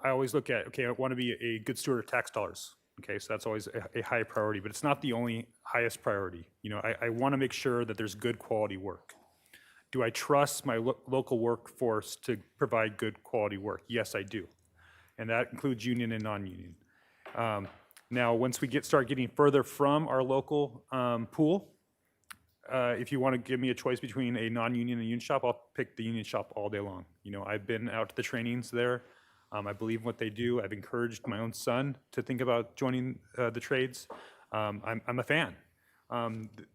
I always look at, okay, I want to be a good steward of tax dollars. Okay, so that's always a high priority, but it's not the only highest priority. I want to make sure that there's good quality work. Do I trust my local workforce to provide good quality work? Yes, I do. And that includes union and non-union. Now, once we start getting further from our local pool, if you want to give me a choice between a non-union and a union shop, I'll pick the union shop all day long. I've been out to the trainings there. I believe in what they do. I've encouraged my own son to think about joining the trades. I'm a fan.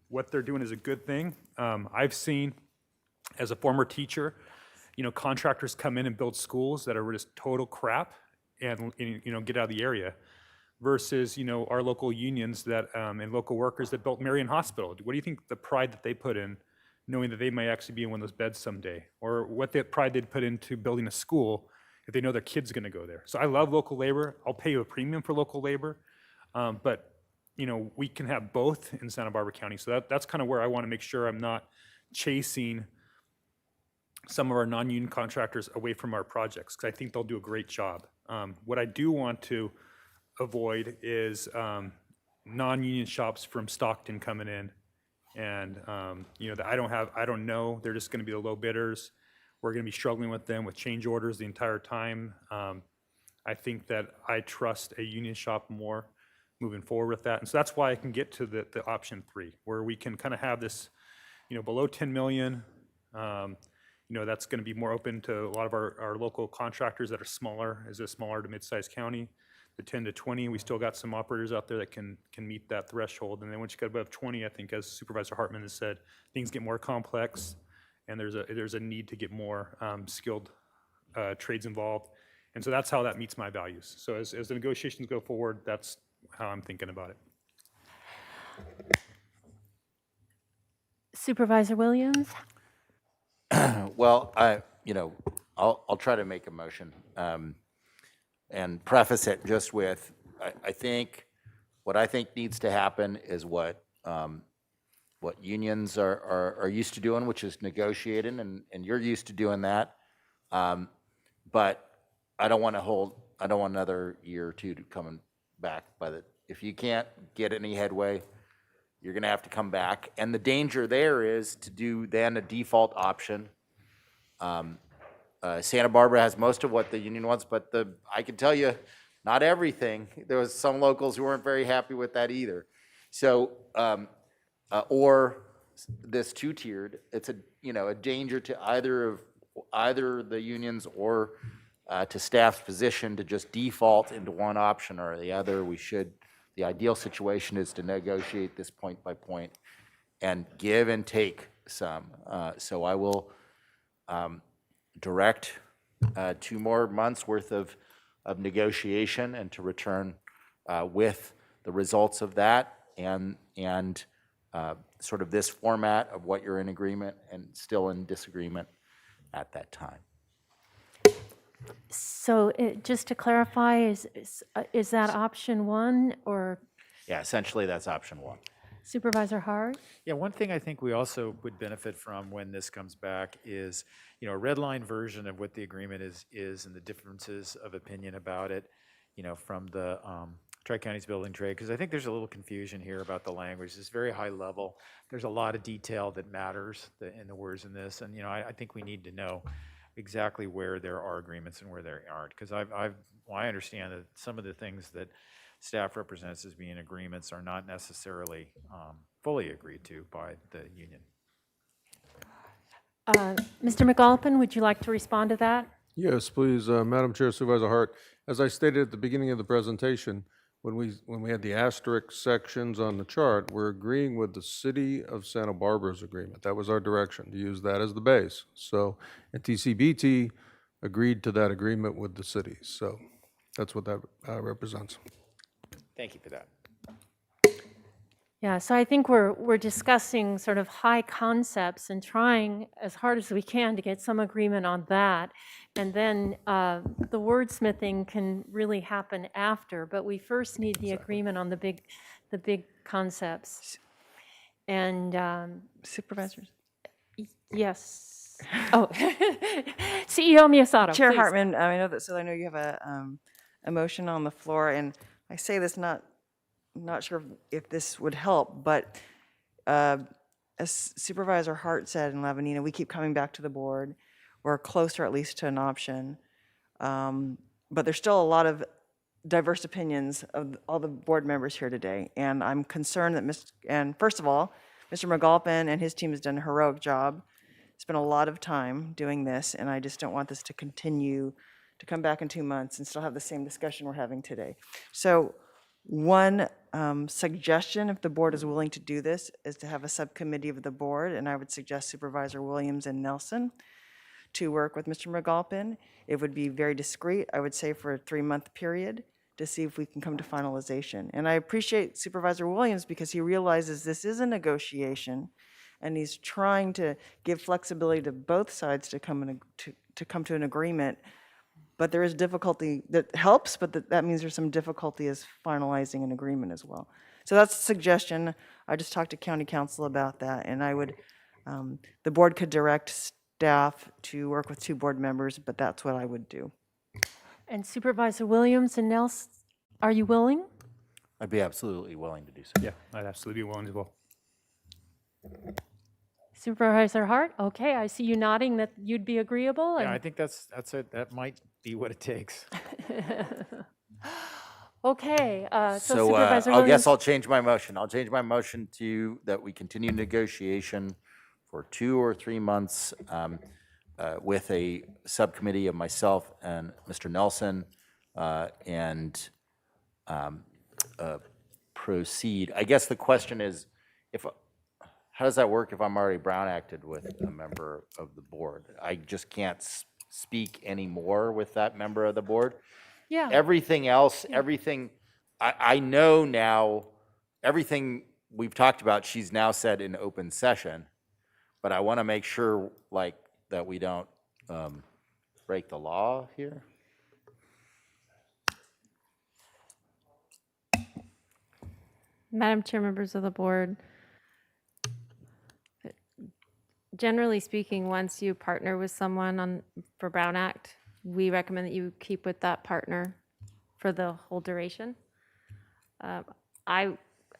What they're doing is a good thing. I've seen, as a former teacher, contractors come in and build schools that are just total crap and get out of the area, versus our local unions that and local workers that built Marion Hospital. What do you think the pride that they put in, knowing that they may actually be in one of those beds someday, or what the pride they'd put into building a school if they know their kid's going to go there? So I love local labor. I'll pay you a premium for local labor, but we can have both in Santa Barbara County. So that's kind of where I want to make sure I'm not chasing some of our non-union contractors away from our projects, because I think they'll do a great job. What I do want to avoid is non-union shops from Stockton coming in, and that I don't know. They're just going to be the low bidders. We're going to be struggling with them with change orders the entire time. I think that I trust a union shop more moving forward with that, and so that's why I can get to the option 3, where we can kind of have this, below 10 million. That's going to be more open to a lot of our local contractors that are smaller, as a smaller to mid-sized county. The 10 to 20, we still got some operators out there that can meet that threshold. And then once you get above 20, I think, as Supervisor Hartman has said, things get more complex, and there's a need to get more skilled trades involved. And so that's how that meets my values. So as the negotiations go forward, that's how I'm thinking about it. Supervisor Williams? Well, I'll try to make a motion and preface it just with, I think what I think needs to happen is what unions are used to doing, which is negotiating, and you're used to doing that. But I don't want another year or two to coming back. If you can't get any headway, you're going to have to come back. And the danger there is to do then a default option. Santa Barbara has most of what the union wants, but I can tell you, not everything. There was some locals who weren't very happy with that either. So, or this 2-tiered, it's a danger to either the unions or to staff's position to just default into one option or the other. The ideal situation is to negotiate this point by point and give and take some. So I will direct 2 more months worth of negotiation and to return with the results of that and sort of this format of what you're in agreement and still in disagreement at that time. So just to clarify, is that option 1 or? Yeah, essentially that's option 1. Supervisor Hart? Yeah, one thing I think we also would benefit from when this comes back is, a red line version of what the agreement is and the differences of opinion about it, from the Tri-Counties Building Trade, because I think there's a little confusion here about the language. It's very high level. There's a lot of detail that matters in the words in this, and I think we need to know exactly where there are agreements and where there aren't, because I understand that some of the things that staff represents as being agreements are not necessarily fully agreed to by the union. Mr. McAlpin, would you like to respond to that? Yes, please, Madam Chair, Supervisor Hart. As I stated at the beginning of the presentation, when we had the asterisk sections on the chart, we're agreeing with the City of Santa Barbara's agreement. That was our direction, to use that as the base. So, and TCBT agreed to that agreement with the city. So that's what that represents. Thank you for that. Yeah, so I think we're discussing sort of high concepts and trying as hard as we can to get some agreement on that. And then the wordsmithing can really happen after, but we first need the agreement on the big concepts. And Supervisors. yes. Oh, CEO Miyasato, Chair please. Hartman, I know that, so I know you have a motion on the floor, and I say this not sure if this would help, but as Supervisor Hart said in Lavanina, we keep coming back to the board. We're closer at least to an option. But there's still a lot of diverse opinions of all the board members here today. And I'm concerned that first of all, Mr. McAlpin and his team has done a heroic job. Spent a lot of time doing this, and I just don't want this to continue to come back in 2 months and still have the same discussion we're having today. So one suggestion, if the board is willing to do this, is to have a subcommittee of the board, and I would suggest Supervisor Williams and Nelson to work with Mr. McAlpin. It would be very discreet, I would say, for a 3-month period to see if we can come to finalization. And I appreciate Supervisor Williams because he realizes this is a negotiation, and he's trying to give flexibility to both sides to come to an agreement. But there is difficulty that helps, but that means there's some difficulty as finalizing an agreement as well. So that's a suggestion. I just talked to County Council about that, and I would, the board could direct staff to work with 2 board members, but that's what I would do. And Supervisor Williams and Nelson, are you willing? I'd be absolutely willing to do so. Yeah, I'd absolutely be willing as well. Supervisor Hart? Okay, I see you nodding that you'd be agreeable. Yeah, I think that's it. That might be what it takes. Okay, so So Supervisor I Williams. guess I'll change my motion. I'll change my motion to that we continue negotiation for 2 or 3 months with a subcommittee of myself and Mr. Nelson and proceed. I guess the question is, how does that work if I'm already Brown acted with a member of the board? I just can't speak anymore with that member of the board? Yeah. Everything else, I know now, everything we've talked about, she's now said in open session, but I want to make sure that we don't break the law here. Madam Chair, members of the board, generally speaking, once you partner with someone for Brown Act, we recommend that you keep with that partner for the whole duration.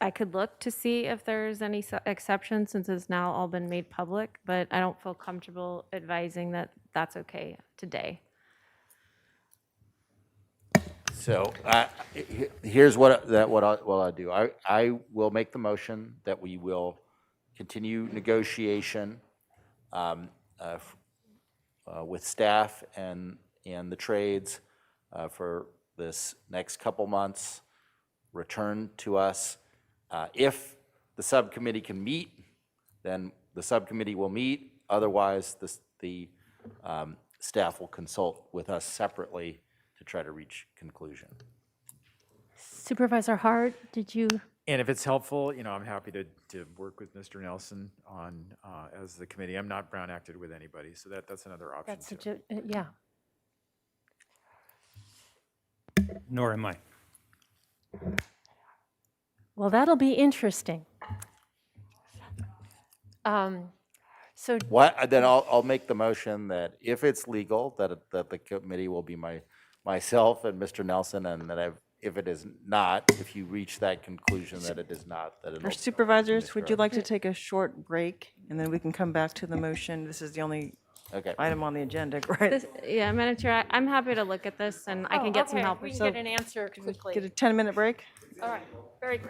I could look to see if there's any exceptions since it's now all been made public, but I don't feel comfortable advising that that's okay today. So here's what I'll do. I will make the motion that we will continue negotiation with staff and the trades for this next couple months. Return to us. If the subcommittee can meet, then the subcommittee will meet. Otherwise, the staff will consult with us separately to try to reach conclusion. Supervisor Hart, did you? And if it's helpful, I'm happy to work with Mr. Nelson on as the committee. I'm not Brown acted with anybody, so that's another option too. Yeah. Nor am I. Well, that'll be interesting. So What? Then I'll make the motion that if it's legal, that the committee will be myself and Mr. Nelson, and that if it is not, if you reach that conclusion that it is not, that it'll. Or supervisors, would you like to take a short break, and then we can come back to the motion? This is the only item on the agenda, right? Yeah, Madam Chair, I'm happy to look at this and I can get some help. We can get an answer quickly. Get a 10-minute break? All right, very good.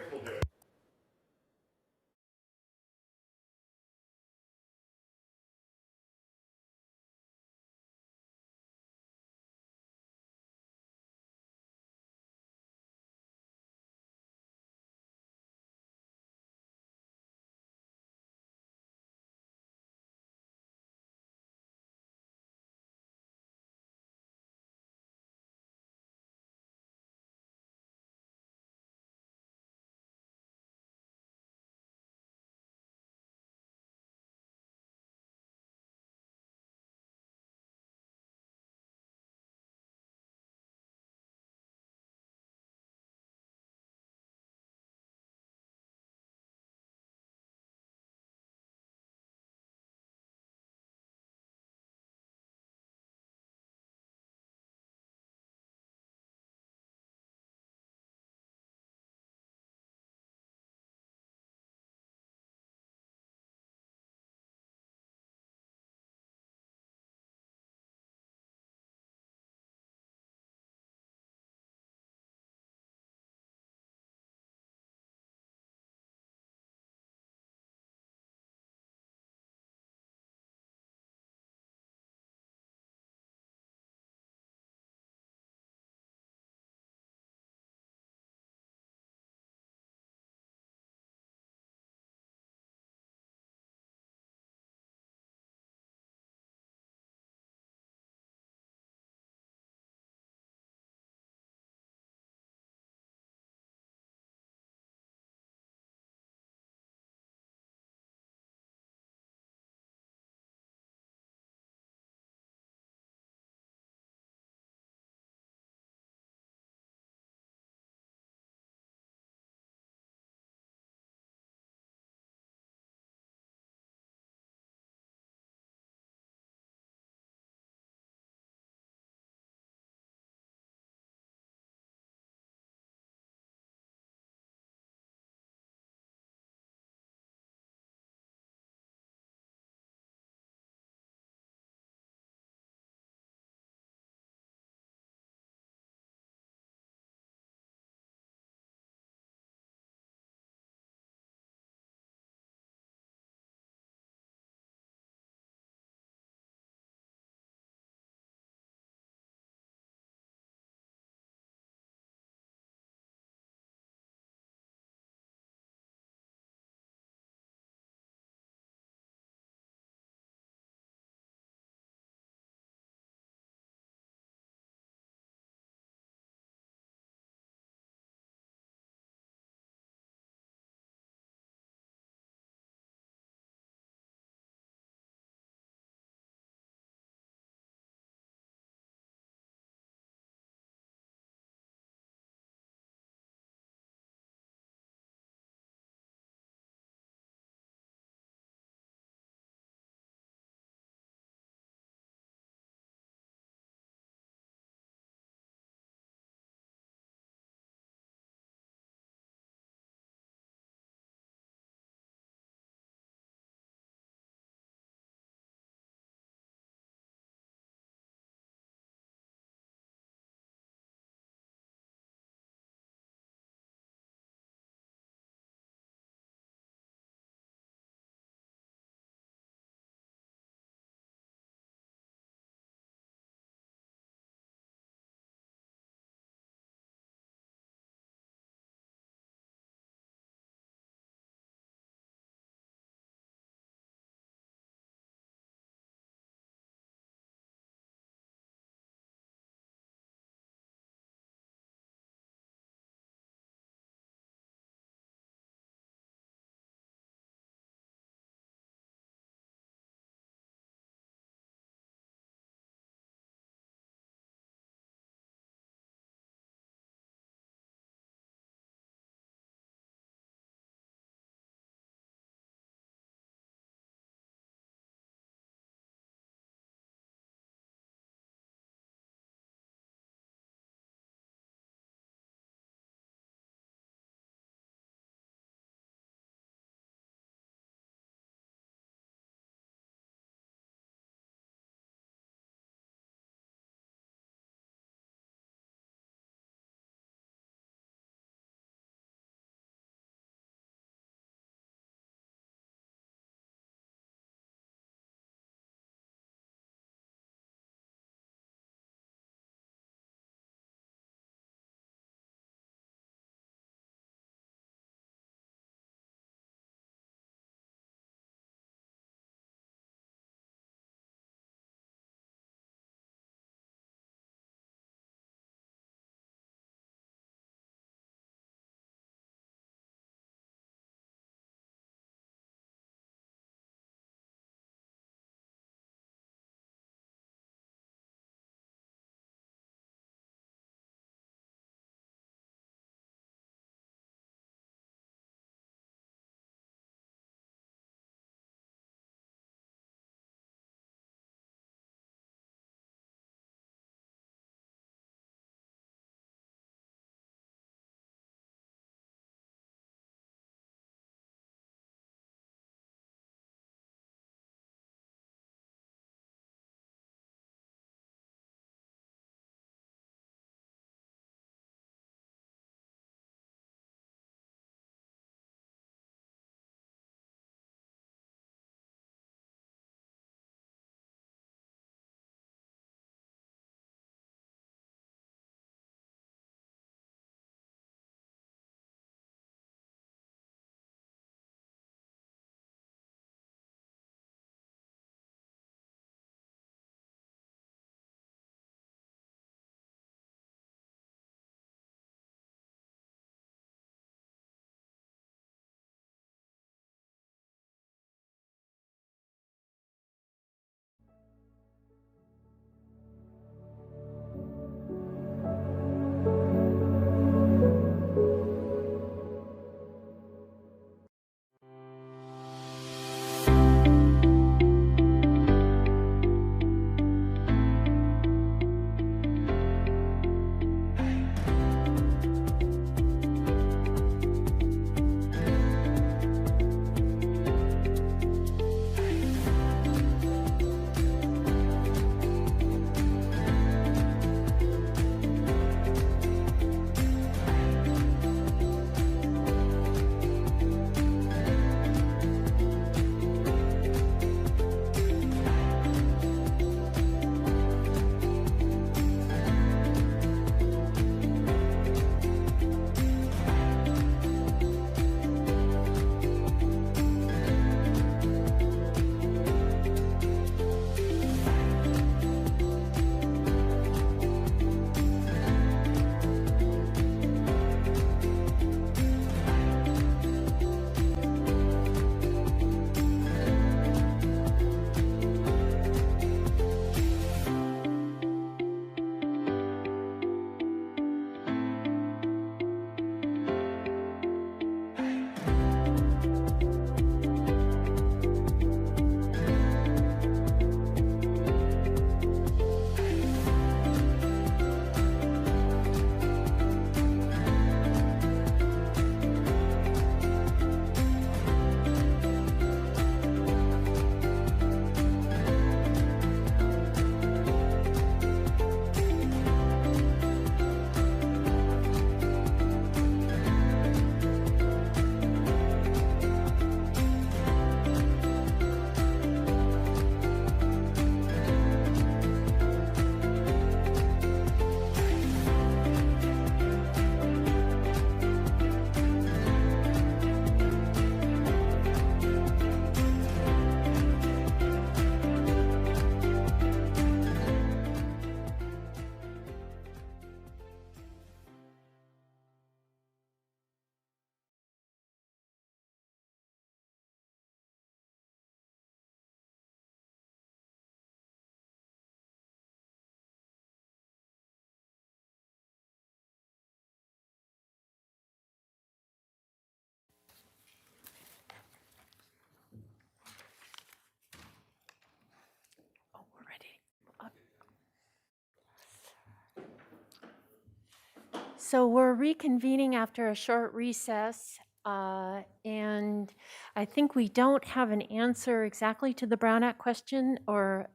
So we're reconvening after a short recess, and I think we don't have an answer exactly to the Brown Act question, or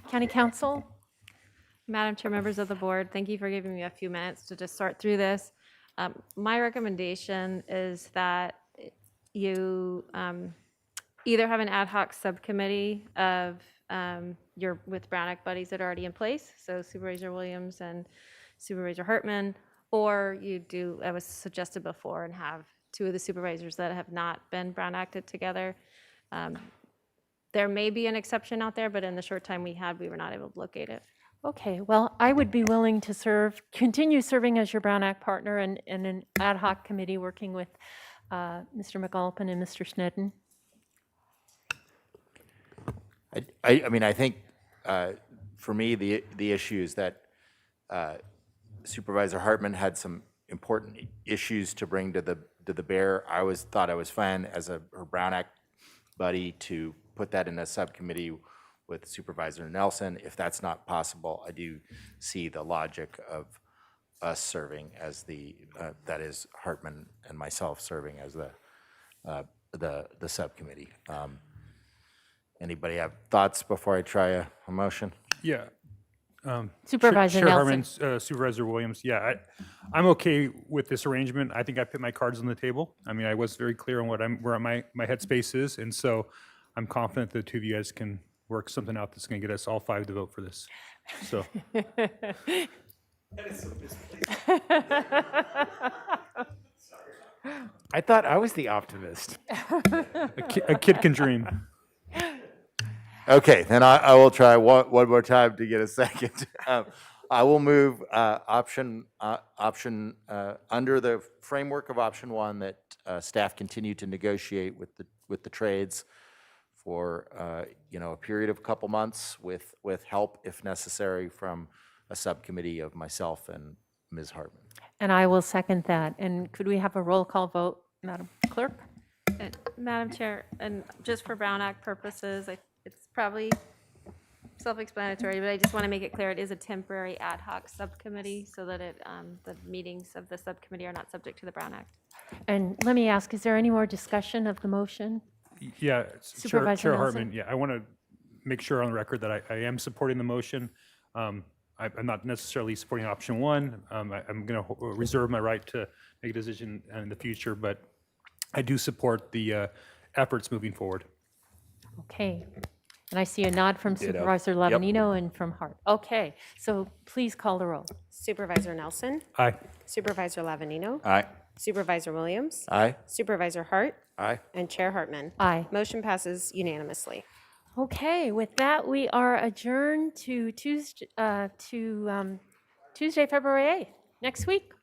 County Council? Madam Chair, members of the board, thank you for giving me a few minutes to just sort through this. My recommendation is that you either have an ad hoc subcommittee of with Brown Act buddies that are already in place, so Supervisor Williams and Supervisor Hartman, or you do, as was suggested before, and have two of the supervisors that have not been Brown Acted together. There may be an exception out there, but in the short time we had, we were not able to locate it. Okay, well, I would be willing to continue serving as your Brown Act partner and an ad hoc committee working with Mr. McAlpin and Mr. Snedden. I mean, I think for me, the issue is that Supervisor Hartman had some important issues to bring to the bear. I thought I was fine as her Brown Act buddy to put that in a subcommittee with Supervisor Nelson. If that's not possible, I do see the logic of us serving as that is Hartman and myself serving as the subcommittee. Anybody have thoughts before I try a motion? Yeah. Supervisor Chair Nelson. Hartman, Supervisor Williams, yeah, I'm okay with this arrangement. I think I put my cards on the table. I mean, I was very clear on where my headspace is, and so I'm confident the two of you guys can work something out that's going to get us all five to vote for this. So. I thought I was the optimist. A kid can dream. Okay, then I will try one more time to get a second. I will move option under the framework of option one that staff continue to negotiate with the trades for a period of a couple months with help if necessary from a subcommittee of myself and Ms. Hartman. And I will second that. And could we have a roll call vote, Madam Clerk? Madam Chair, and just for Brown Act purposes, it's probably self-explanatory, but I just want to make it clear it is a temporary ad hoc subcommittee so that the meetings of the subcommittee are not subject to the Brown Act. And let me ask, is there any more discussion of the motion? Yeah, Supervisor Chair Nelson? Hartman, yeah, I want to make sure on the record that I am supporting the motion. I'm not necessarily supporting option one. I'm going to reserve my right to make a decision in the future, but I do support the efforts moving forward. Okay. And I see a nod from Ditto. Supervisor Yep. Lavanino and from Hart. Okay, so please call the roll. Supervisor Nelson. Aye. Supervisor Lavanino. Aye. Supervisor Williams. Aye. Supervisor Hart. Aye. And Chair Hartman. Aye. Motion passes unanimously. Okay, with that, we are adjourned to Tuesday, February 8th, next week.